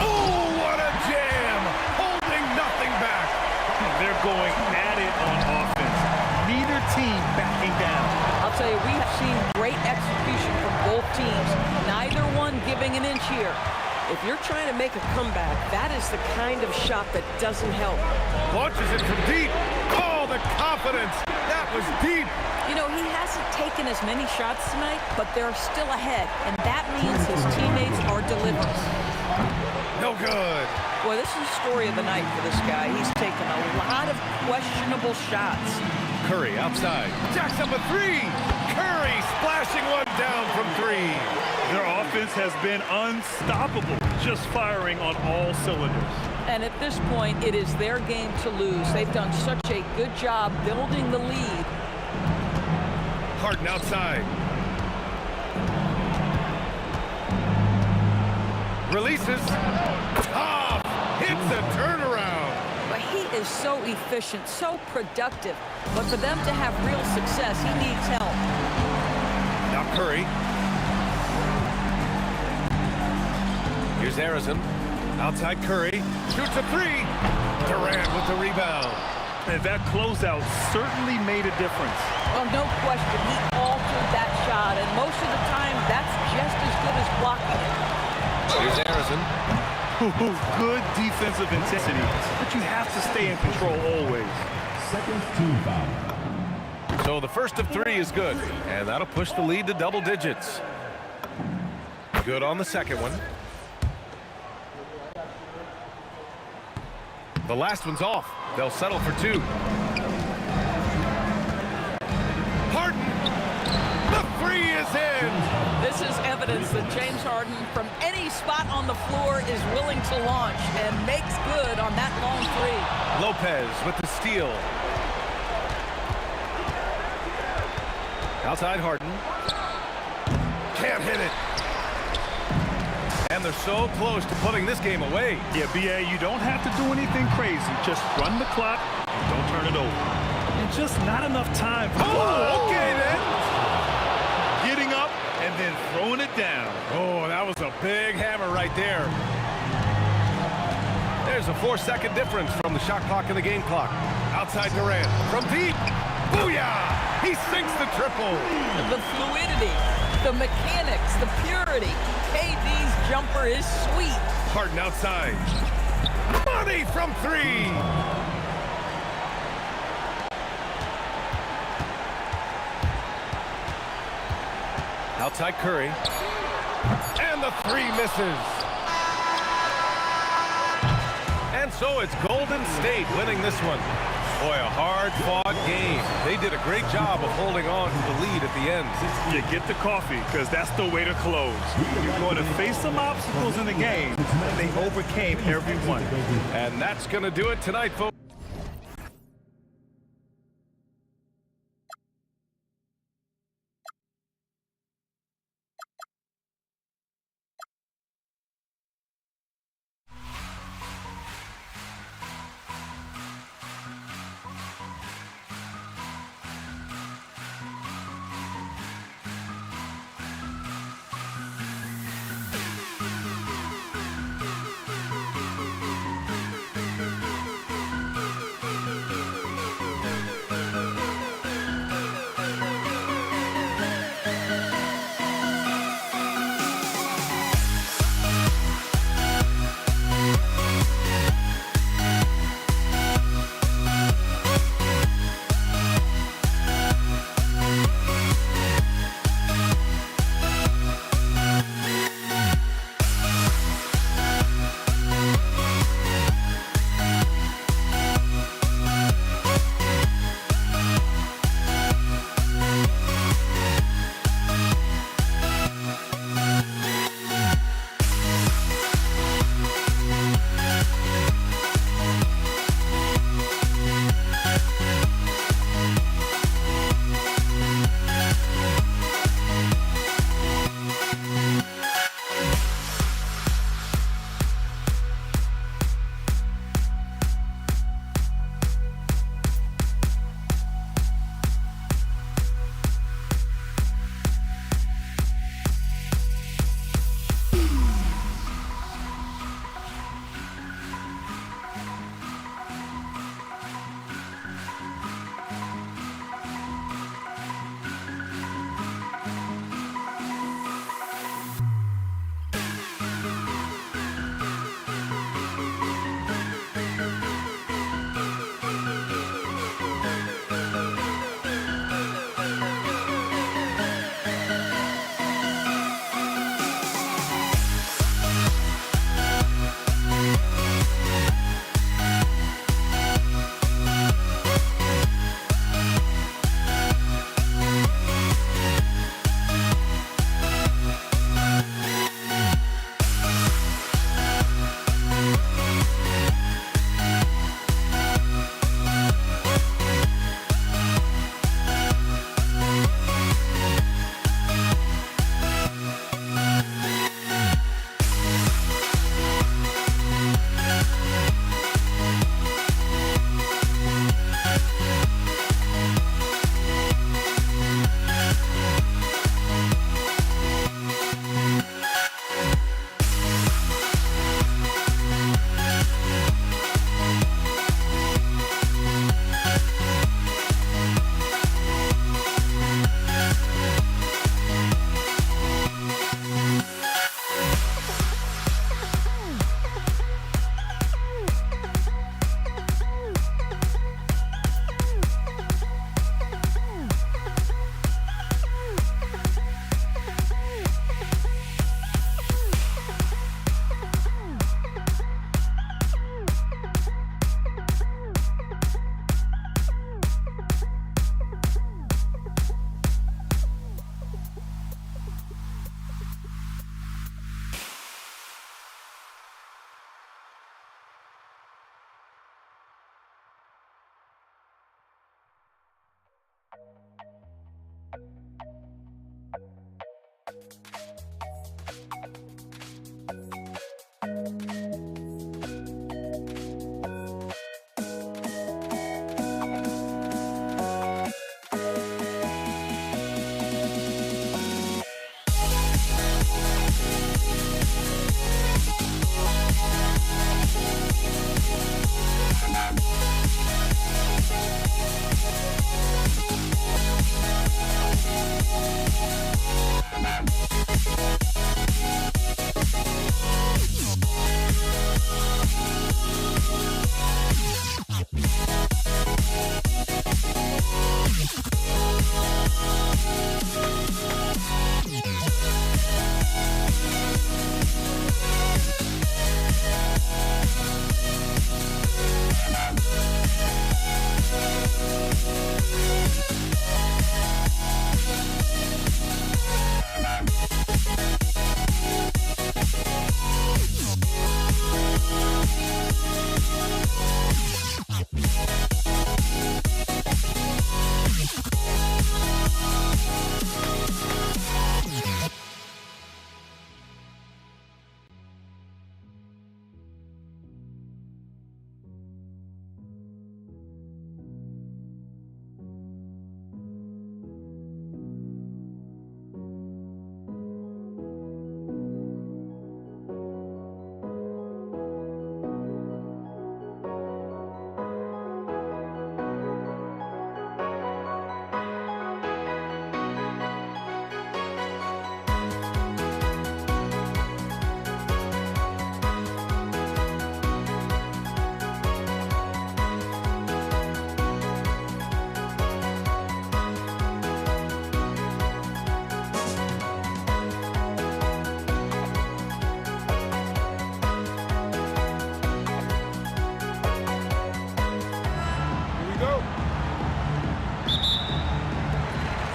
Oh, what a jam. Holding nothing back. They're going at it on offense. Neither team backing down. I'll tell you, we have seen great execution from both teams. Neither one giving an inch here. If you're trying to make a comeback, that is the kind of shot that doesn't help. Launches it from deep. Oh, the confidence. That was deep. You know, he hasn't taken as many shots tonight, but they're still ahead, and that means his teammates are delivering. No good. Boy, this is the story of the night for this guy. He's taken a lot of questionable shots. Curry outside. Jacks up a three. Curry splashing one down from three. Their offense has been unstoppable, just firing on all cylinders. And at this point, it is their game to lose. They've done such a good job building the lead. Harden outside. Releases. Tough. Hits a turnaround. But he is so efficient, so productive. But for them to have real success, he needs help. Now Curry. Here's Harrison. Outside Curry. Shoots a three. Durant with the rebound. And that closeout certainly made a difference. Well, no question, he altered that shot, and most of the time, that's just as good as blocking it. Here's Harrison. Good defensive intensity, but you have to stay in control always. Seconds to foul. So the first of 3 is good, and that'll push the lead to double digits. Good on the second one. The last one's off. They'll settle for 2. Harden! The 3 is in! This is evidence that James Harden, from any spot on the floor, is willing to launch and makes good on that long 3. Lopez with the steal. Outside Harden. Can't hit it. And they're so close to putting this game away. Yeah, B.A., you don't have to do anything crazy. Just run the clock and don't turn it over. And just not enough time. Oh, okay then. Getting up and then throwing it down. Oh, that was a big hammer right there. There's a 4-second difference from the shot clock and the game clock. Outside Durant. From deep. Booyah! He sinks the triple. The fluidity, the mechanics, the purity. KD's jumper is sweet. Harden outside. Money from 3. Outside Curry. And the 3 misses. And so it's Golden State winning this one. Boy, a hard-fought game. They did a great job of holding on to the lead at the end. You get the coffee, because that's the way to close. You're going to face some obstacles in the game, and they overcame every one. And that's going to do it tonight, folks.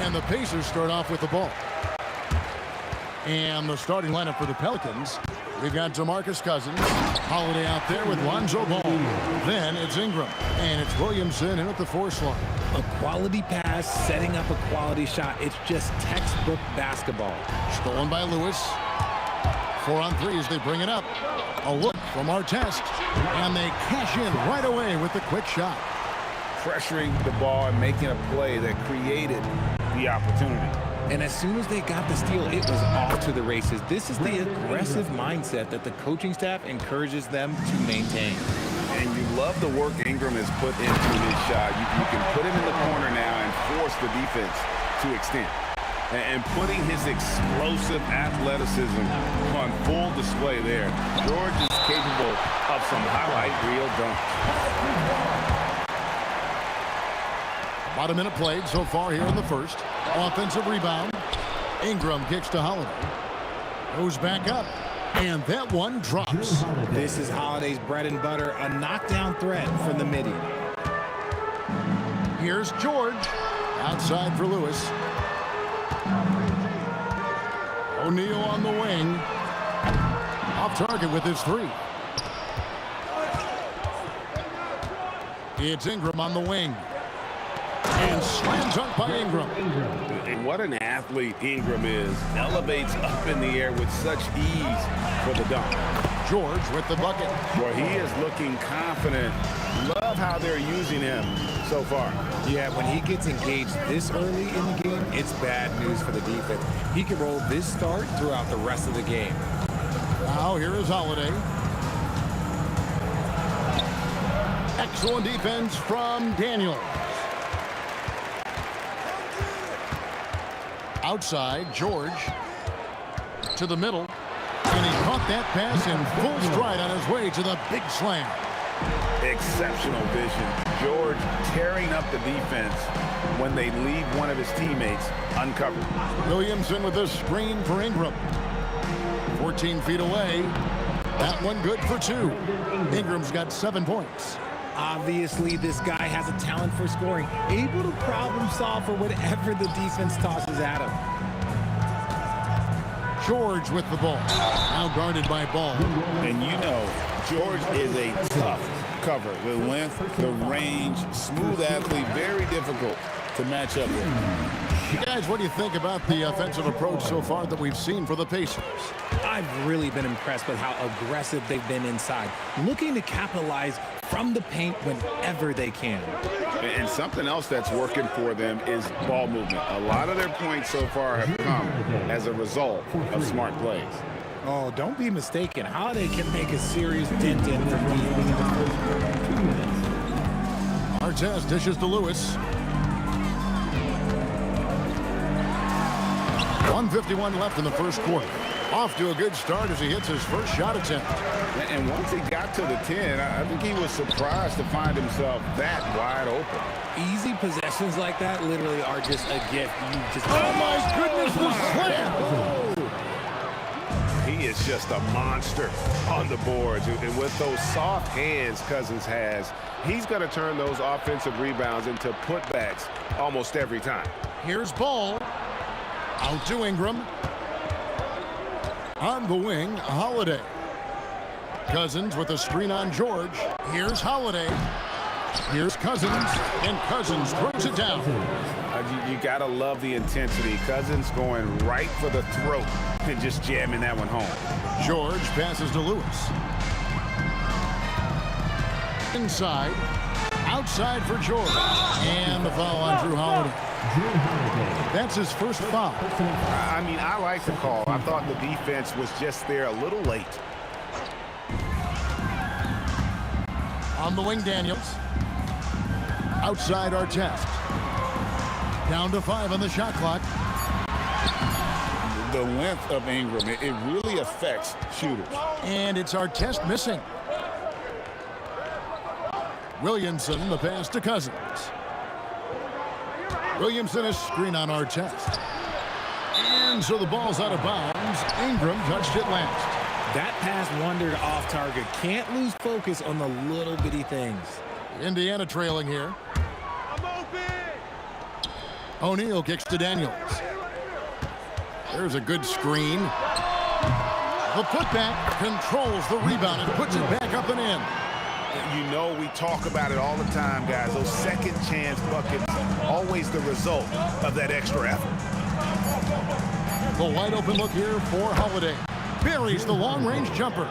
And the Pacers start off with the ball. And the starting lineup for the Pelicans, we've got DeMarcus Cousins, Holiday out there with Lonzo Ball. Then it's Ingram, and it's Williamson in at the 4 slot. A quality pass, setting up a quality shot. It's just textbook basketball. Stolen by Lewis. 4 on 3 as they bring it up. A look from Artest, and they cash in right away with the quick shot. Pressuring the ball and making a play that created the opportunity. And as soon as they got the steal, it was off to the races. This is the aggressive mindset that the coaching staff encourages them to maintain. And you love the work Ingram has put into his shot. You can put him in the corner now and force the defense to extend. And putting his explosive athleticism on full display there. George is capable of some highlight reel dunks. About a minute played so far here in the first. Offensive rebound. Ingram kicks to Holiday. Goes back up. And that one drops. This is Holiday's bread and butter, a knockdown threat from the midi. Here's George. Outside for Lewis. O'Neal on the wing. Off target with his 3. It's Ingram on the wing. And slam dunk by Ingram. And what an athlete Ingram is. Elevates up in the air with such ease for the dunk. George with the bucket. Well, he is looking confident. Love how they're using him so far. Yeah, when he gets engaged this early in the game, it's bad news for the defense. He can roll this start throughout the rest of the game. Now here is Holiday. Excellent defense from Daniel. Outside, George to the middle, and he caught that pass in full stride on his way to the big slam. Exceptional vision. George tearing up the defense when they leave one of his teammates uncovered. Williamson with a screen for Ingram. 14 feet away. That one good for 2. Ingram's got 7 points. Obviously, this guy has a talent for scoring, able to problem solve for whatever the defense tosses at him. George with the ball. Now guarded by Ball. And you know, George is a tough cover. The length, the range, smooth athlete, very difficult to match up with. You guys, what do you think about the offensive approach so far that we've seen for the Pacers? I've really been impressed with how aggressive they've been inside, looking to capitalize from the paint whenever they can. And something else that's working for them is ball movement. A lot of their points so far have come as a result of smart plays. Oh, don't be mistaken. Holiday can make a serious dent in from deep. 2 minutes. Artest dishes to Lewis. 1:51 left in the first quarter. Off to a good start as he hits his first shot attempt. And once he got to the 10, I think he was surprised to find himself that wide open. Easy possessions like that literally are just a gift. You just oh my goodness, the slam! Oh. He is just a monster on the boards. And with those soft hands Cousins has, he's going to turn those offensive rebounds into putbacks almost every time. Here's Ball. Out to Ingram. On the wing, Holiday. Cousins with a screen on George. Here's Holiday. Here's Cousins, and Cousins throws it down. You got to love the intensity. Cousins going right for the throat and just jamming that one home. George passes to Lewis. Inside. Outside for George. And the foul on Drew Holiday. That's his first foul. I mean, I like the call. I thought the defense was just there a little late. On the wing, Daniels. Outside Artest. Down to 5 on the shot clock. The length of Ingram, it really affects shooters. And it's Artest missing. Williamson, the pass to Cousins. Williamson is screen on Artest. And so the ball's out of bounds. Ingram touched it last. That pass wandered off target. Can't lose focus on the little bitty things. Indiana trailing here. O'Neal kicks to Daniels. There's a good screen. The putback controls the rebound and puts it back up and in. You know, we talk about it all the time, guys. Those second chance buckets, always the result of that extra effort. The wide open look here for Holiday. Buries the long-range jumper.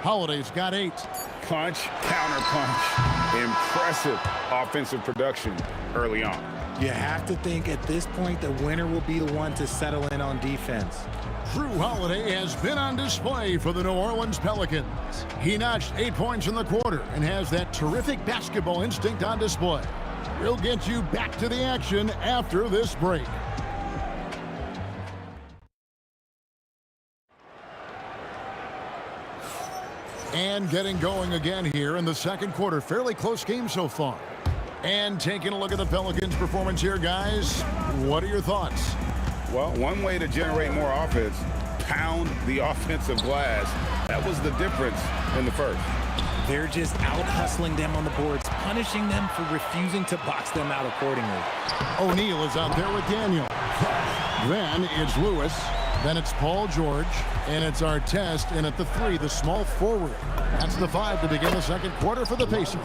Holiday's got 8. Punch, counter punch. Impressive offensive production early on. You have to think at this point the winner will be the one to settle in on defense. Drew Holiday has been on display for the New Orleans Pelicans. He notched 8 points in the quarter and has that terrific basketball instinct on display. We'll get you back to the action after this break. And getting going again here in the second quarter. Fairly close game so far. And taking a look at the Pelicans' performance here, guys. What are your thoughts? Well, one way to generate more offense, pound the offensive glass. That was the difference in the first. They're just out-hustling them on the boards, punishing them for refusing to box them out accordingly. O'Neal is out there with Daniel. Then it's Lewis. Then it's Paul George. And it's Artest. And at the 3, the small forward. That's the 5 to begin the second quarter for the Pacers.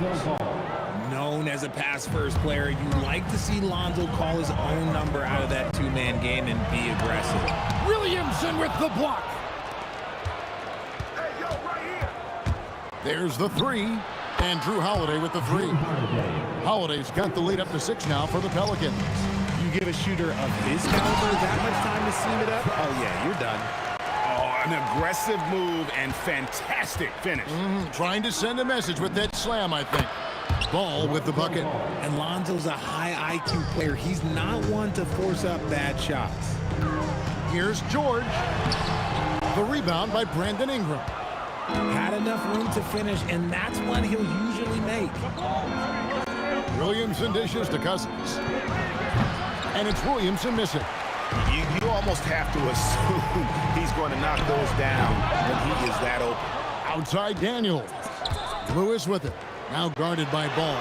Known as a pass-first player, you like to see Lonzo call his own number out of that two-man game and be aggressive. Williamson with the block. There's the 3. And Drew Holiday with the 3. Holiday's got the lead up to 6 now for the Pelicans. You give a shooter of his caliber that much time to seam it up, oh yeah, you're done. Oh, an aggressive move and fantastic finish. Trying to send a message with that slam, I think. Ball with the bucket. And Lonzo's a high IQ player. He's not one to force up bad shots. Here's George. The rebound by Brandon Ingram. Had enough room to finish, and that's one he'll usually make. Williamson dishes to Cousins. And it's Williamson missing. You almost have to assume he's going to knock those down when he is that open. Outside Daniels. Lewis with it. Now guarded by Ball.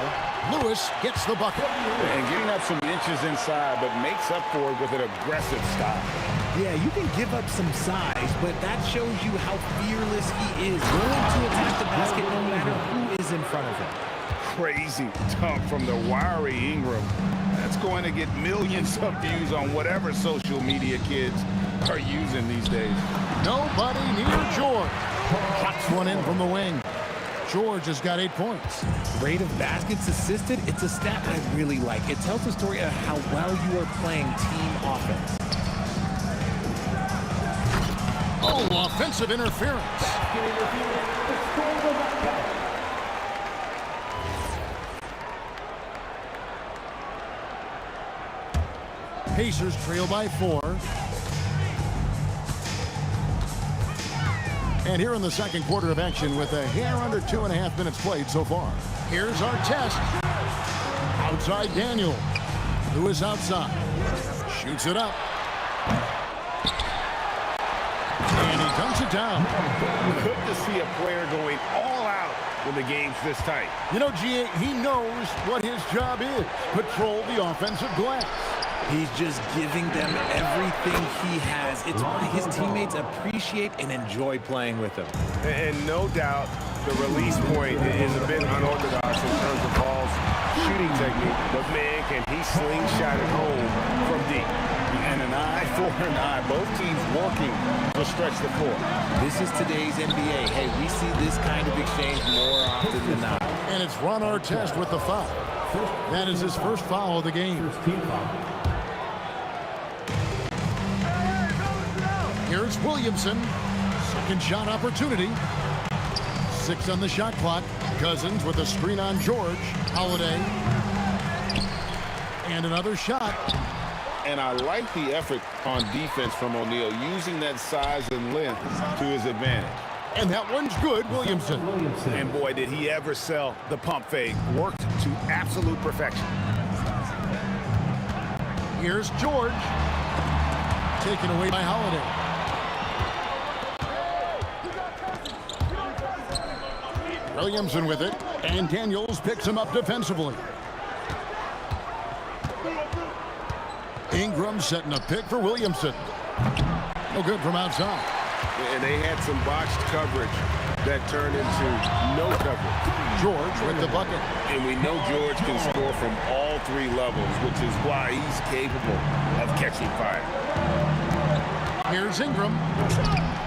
Lewis gets the bucket. And getting up some inches inside, but makes up for it with an aggressive style. Yeah, you can give up some size, but that shows you how fearless he is, willing to attack the basket no matter who is in front of him. crazy dunk from the wiry Ingram. That's going to get millions of views on whatever social media kids are using these days. Nobody near George. Pops one in from the wing. George has got 8 points. Rate of baskets assisted, it's a stat I really like. It tells the story of how well you are playing team offense. Oh, offensive interference. Pacers trail by 4. And here in the second quarter of action with a hair under 2.5 minutes played so far. Here's our test. Outside Daniel. Lewis outside. Shoots it up. And he dunks it down. Good to see a player going all out when the game's this tight. You know, G.A., he knows what his job is. Patrol the offensive glass. He's just giving them everything he has. It's why his teammates appreciate and enjoy playing with him. And no doubt the release point is a bit unorthodox in terms of Paul's shooting technique. But man, can he slingshot it home from deep. And an eye for an eye. Both teams working to stretch the floor. This is today's NBA. Hey, we see this kind of exchange more often than not. And it's Ron Artest with the foul. That is his first foul of the game. Here's Williamson. Second shot opportunity. 6 on the shot clock. Cousins with a screen on George. Holiday. And another shot. And I like the effort on defense from O'Neal, using that size and length to his advantage. And that one's good, Williamson. And boy, did he ever sell the pump fake. Worked to absolute perfection. Here's George. Taken away by Holiday. Williamson with it, and Daniels picks him up defensively. Ingram setting a pick for Williamson. No good from outside. And they had some botched coverage that turned into no coverage. George with the bucket. And we know George can score from all 3 levels, which is why he's capable of catching fire. Here's Ingram.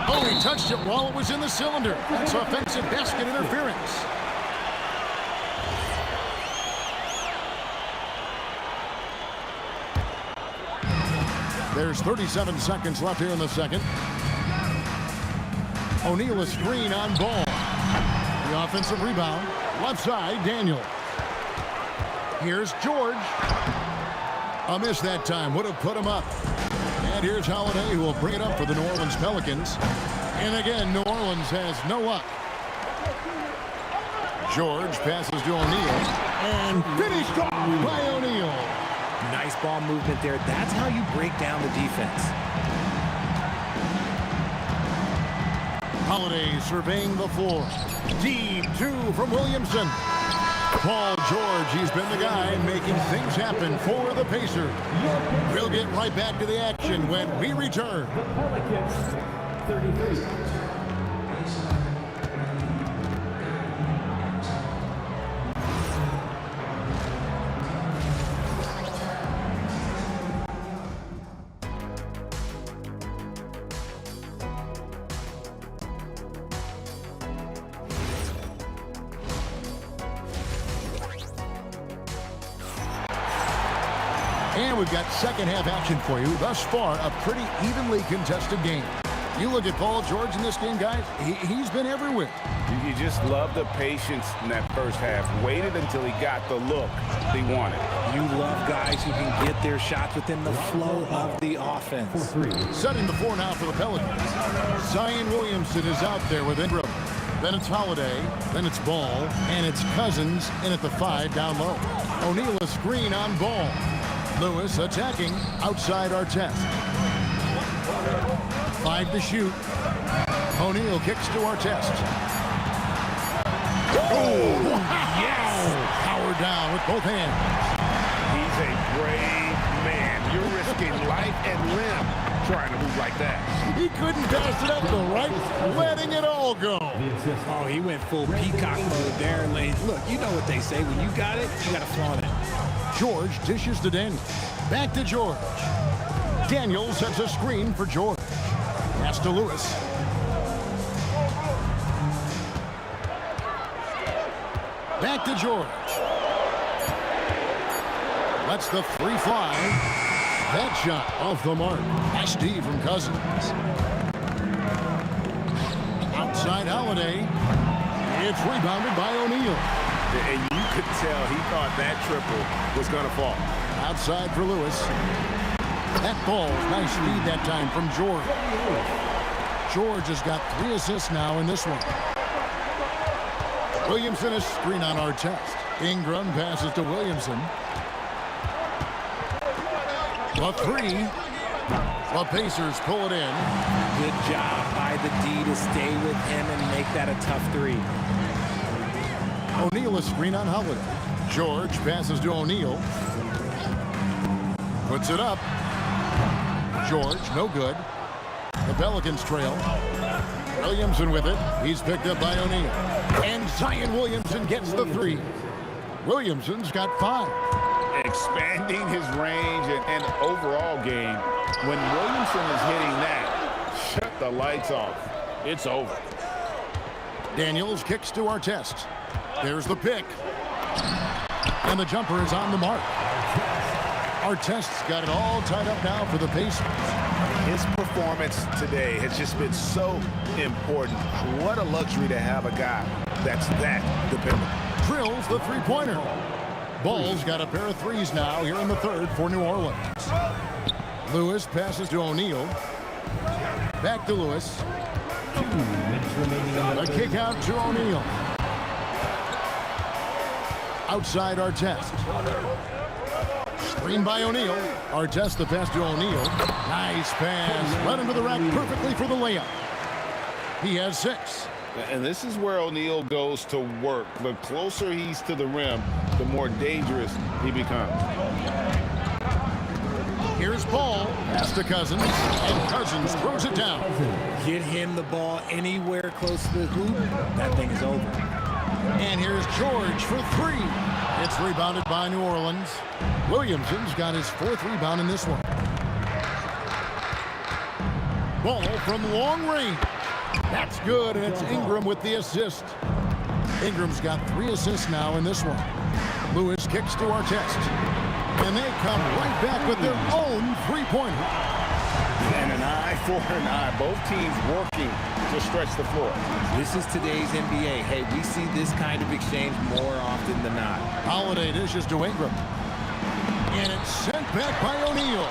Oh, he touched it while it was in the cylinder. That's offensive basket interference. There's 37 seconds left here in the second. O'Neal a screen on Ball. The offensive rebound. Left side, Daniel. Here's George. A miss that time. Would have put him up. And here's Holiday, who will bring it up for the New Orleans Pelicans. And again, New Orleans has no up. George passes to O'Neal. And finished off by O'Neal. Nice ball movement there. That's how you break down the defense. Holiday surveying the floor. Deep 2 from Williamson. Paul George, he's been the guy making things happen for the Pacers. We'll get right back to the action when we return. Pelicans, 33. And we've got second half action for you. Thus far, a pretty evenly contested game. You look at Paul George in this game, guys, he's been everywhere. You just love the patience in that first half. Waited until he got the look he wanted. You love guys who can get their shots within the flow of the offense. Setting the floor now for the Pelicans. Zion Williamson is out there with Ingram. Then it's Holiday. Then it's Ball. And it's Cousins in at the 5 down low. O'Neal a screen on Ball. Lewis attacking outside Artest. 5 to shoot. O'Neal kicks to Artest. Oh, yes! Power down with both hands. He's a brave man. You're risking life and limb trying to move like that. He couldn't pass it up the right, letting it all go. Oh, he went full peacock mode there. Look, you know what they say. When you got it, you got to flaunt it. George dishes to Daniels. Back to George. Daniels sets a screen for George. Pass to Lewis. Back to George. Lets the three fly. That shot off the mark. Nice D from Cousins. Outside Holiday. It's rebounded by O'Neal. And you could tell he thought that triple was going to fall. Outside for Lewis. That ball, nice lead that time from George. George has got 3 assists now in this one. Williamson is screen on Artest. Ingram passes to Williamson. The three. The Pacers pull it in. Good job by the D to stay with him and make that a tough three. O'Neal is screen on Holiday. George passes to O'Neal. Puts it up. George, no good. The Pelicans trail. Williamson with it. He's picked up by O'Neal. And Zion Williamson gets the three. Williamson's got 5. Expanding his range and overall game. When Williamson is hitting that, shut the lights off. It's over. Daniels kicks to Artest. There's the pick. And the jumper is on the mark. Artest's got it all tied up now for the Pacers. His performance today has just been so important. What a luxury to have a guy that's that dependable. Drills the three-pointer. Ball's got a pair of threes now here in the third for New Orleans. Lewis passes to O'Neal. Back to Lewis. 2 minutes remaining in the A kick out to O'Neal. Outside Artest. Screen by O'Neal. Artest the pass to O'Neal. Nice pass. Led him to the rack perfectly for the layup. He has 6. And this is where O'Neal goes to work. The closer he's to the rim, the more dangerous he becomes. Here's Ball. Pass to Cousins. And Cousins throws it down. Get him the ball anywhere close to the hoop. That thing is over. And here's George for 3. It's rebounded by New Orleans. Williamson's got his 4th rebound in this one. Ball from long range. That's good, and it's Ingram with the assist. Ingram's got 3 assists now in this one. Lewis kicks to Artest. And they come right back with their own three-pointer. And an eye for an eye. Both teams working to stretch the floor. This is today's NBA. Hey, we see this kind of exchange more often than not. Holiday dishes to Ingram. And it's sent back by O'Neal.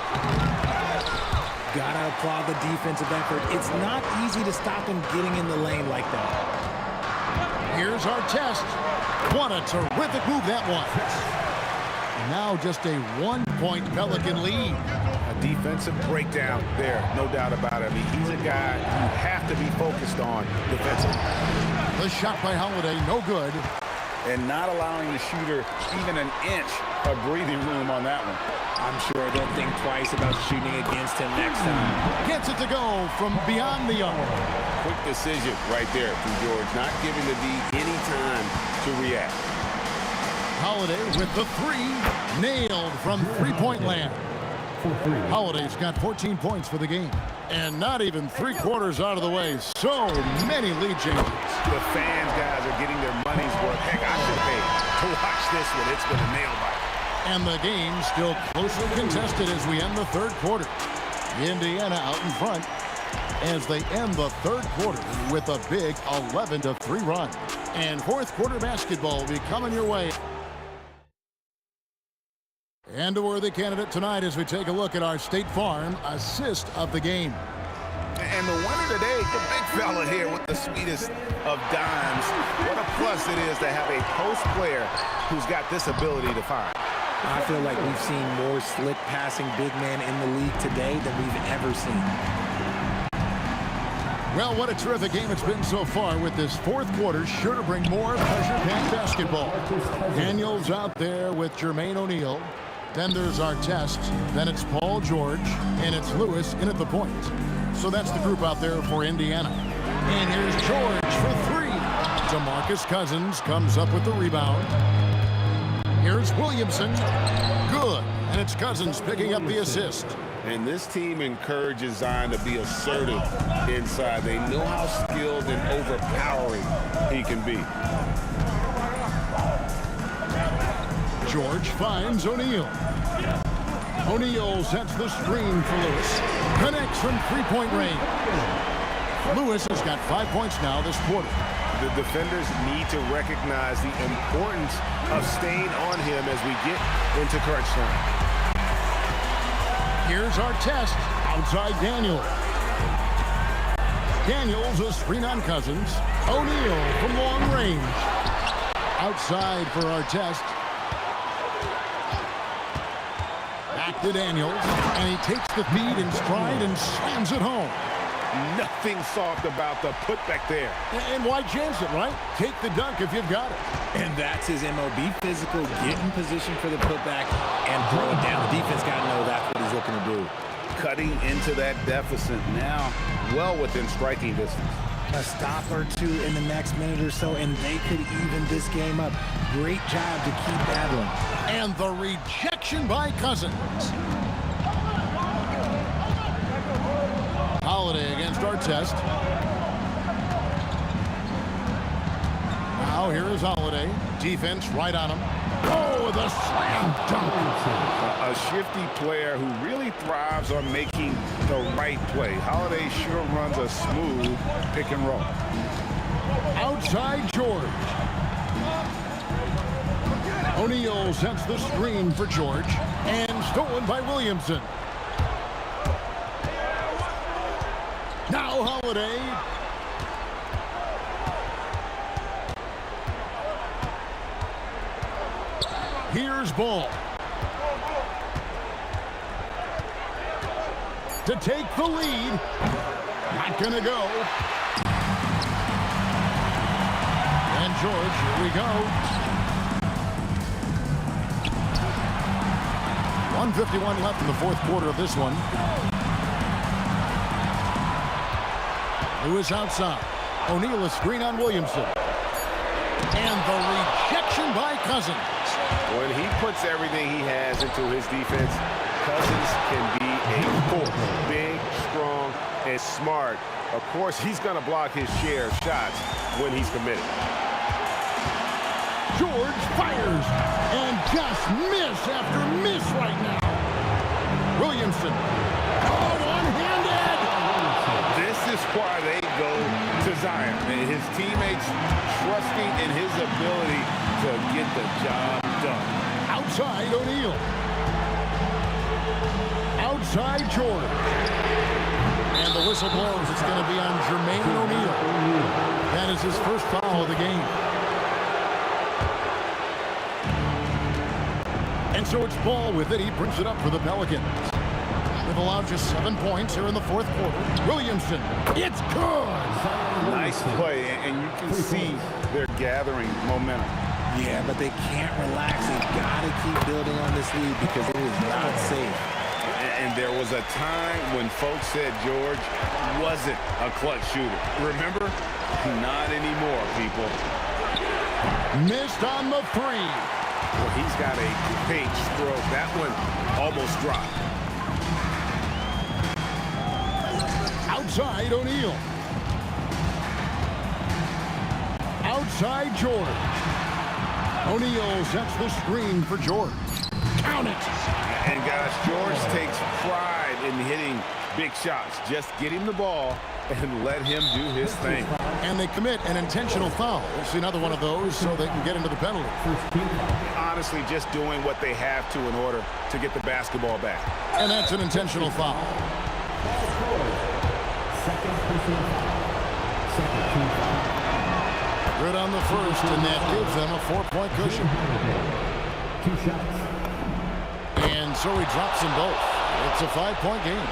Gotta applaud the defensive effort. It's not easy to stop him getting in the lane like that. Here's Artest. What a terrific move that was. Now just a 1-point Pelican lead. A defensive breakdown there, no doubt about it. I mean, he's a guy you have to be focused on defensively. The shot by Holiday, no good. And not allowing the shooter even an inch of breathing room on that one. I'm sure they'll think twice about shooting against him next time. Gets it to go from beyond the arc. Quick decision right there from George, not giving the D any time to react. Holiday with the 3, nailed from three-point land. Holiday's got 14 points for the game. And not even 3/4 out of the way. So many lead changes. The fans, guys, are getting their money's worth. Heck, I should pay to watch this one. It's been a nail biter. And the game still closely contested as we end the third quarter. Indiana out in front as they end the third quarter with a big 11-3 run. And fourth quarter basketball will be coming your way. And a worthy candidate tonight as we take a look at our State Farm assist of the game. And the winner today, the big fella here with the sweetest of dimes. What a plus it is to have a post player who's got this ability to find. I feel like we've seen more slick passing big man in the league today than we've ever seen. Well, what a terrific game it's been so far with this fourth quarter. Sure to bring more pressure-packed basketball. Daniels out there with Jermaine O'Neal. Then there's Artest. Then it's Paul George. And it's Lewis in at the point. So that's the group out there for Indiana. And here's George for three. DeMarcus Cousins comes up with the rebound. Here's Williamson. Good. And it's Cousins picking up the assist. And this team encourages Zion to be assertive inside. They know how skilled and overpowering he can be. George finds O'Neal. O'Neal sets the screen for Lewis. Connects from three-point range. Lewis has got 5 points now this quarter. The defenders need to recognize the importance of staying on him as we get into crunch time. Here's Artest outside Daniels. Daniels a screen on Cousins. O'Neal from long range. Outside for Artest. Back to Daniels, and he takes the feed in stride and slams it home. Nothing soft about the putback there. And why chance it, right? Take the dunk if you've got it. And that's his MO. Be physical, get in position for the putback, and throw it down. The defense got to know that's what he's looking to do. Cutting into that deficit now, well within striking distance. A stop or two in the next minute or so, and they could even this game up. Great job to keep battling. And the rejection by Cousins. Holiday against Artest. Now here is Holiday. Defense right on him. Oh, the slam dunk. A shifty player who really thrives on making the right play. Holiday sure runs a smooth pick and roll. Outside George. O'Neal sets the screen for George. And stolen by Williamson. Now Holiday. Here's Ball. To take the lead. Not gonna go. And George, here we go. 1:51 left in the fourth quarter of this one. Lewis outside. O'Neal a screen on Williamson. And the rejection by Cousins. When he puts everything he has into his defense, Cousins can be a force. Big, strong, and smart. Of course, he's going to block his share of shots when he's committed. George fires and just miss after miss right now. Williamson. Oh, one-handed. This is why they go to Zion. And his teammates trusting in his ability to get the job done. Outside O'Neal. Outside George. And the whistle blows. It's going to be on Jermaine O'Neal. That is his first foul of the game. And so it's Ball with it. He brings it up for the Pelicans. They've allowed just 7 points here in the fourth quarter. Williamson. It's good. Nice play, and you can see they're gathering momentum. Yeah, but they can't relax. They've got to keep building on this lead because it is not safe. And there was a time when folks said George wasn't a clutch shooter. Remember? Not anymore, people. Missed on the three. Well, he's got a page stroke. That one almost dropped. Outside O'Neal. Outside George. O'Neal sets the screen for George. Count it. And guys, George takes pride in hitting big shots. Just get him the ball and let him do his thing. And they commit an intentional foul. We'll see another one of those so they can get into the penalty. Honestly, just doing what they have to in order to get the basketball back. And that's an intentional foul. Good on the first, and that gives them a 4-point cushion. And so he drops them both. It's a 5-point game.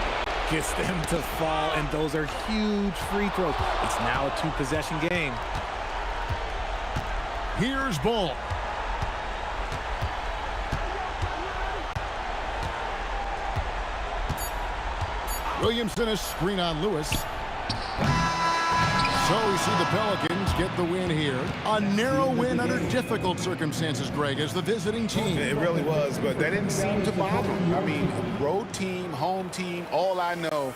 Gets them to fall, and those are huge free throws. It's now a 2-possession game. Here's Ball. Williamson a screen on Lewis. So we see the Pelicans get the win here. A narrow win under difficult circumstances, Greg, as the visiting team. It really was, but that didn't seem to bother them. I mean, road team, home team, all I know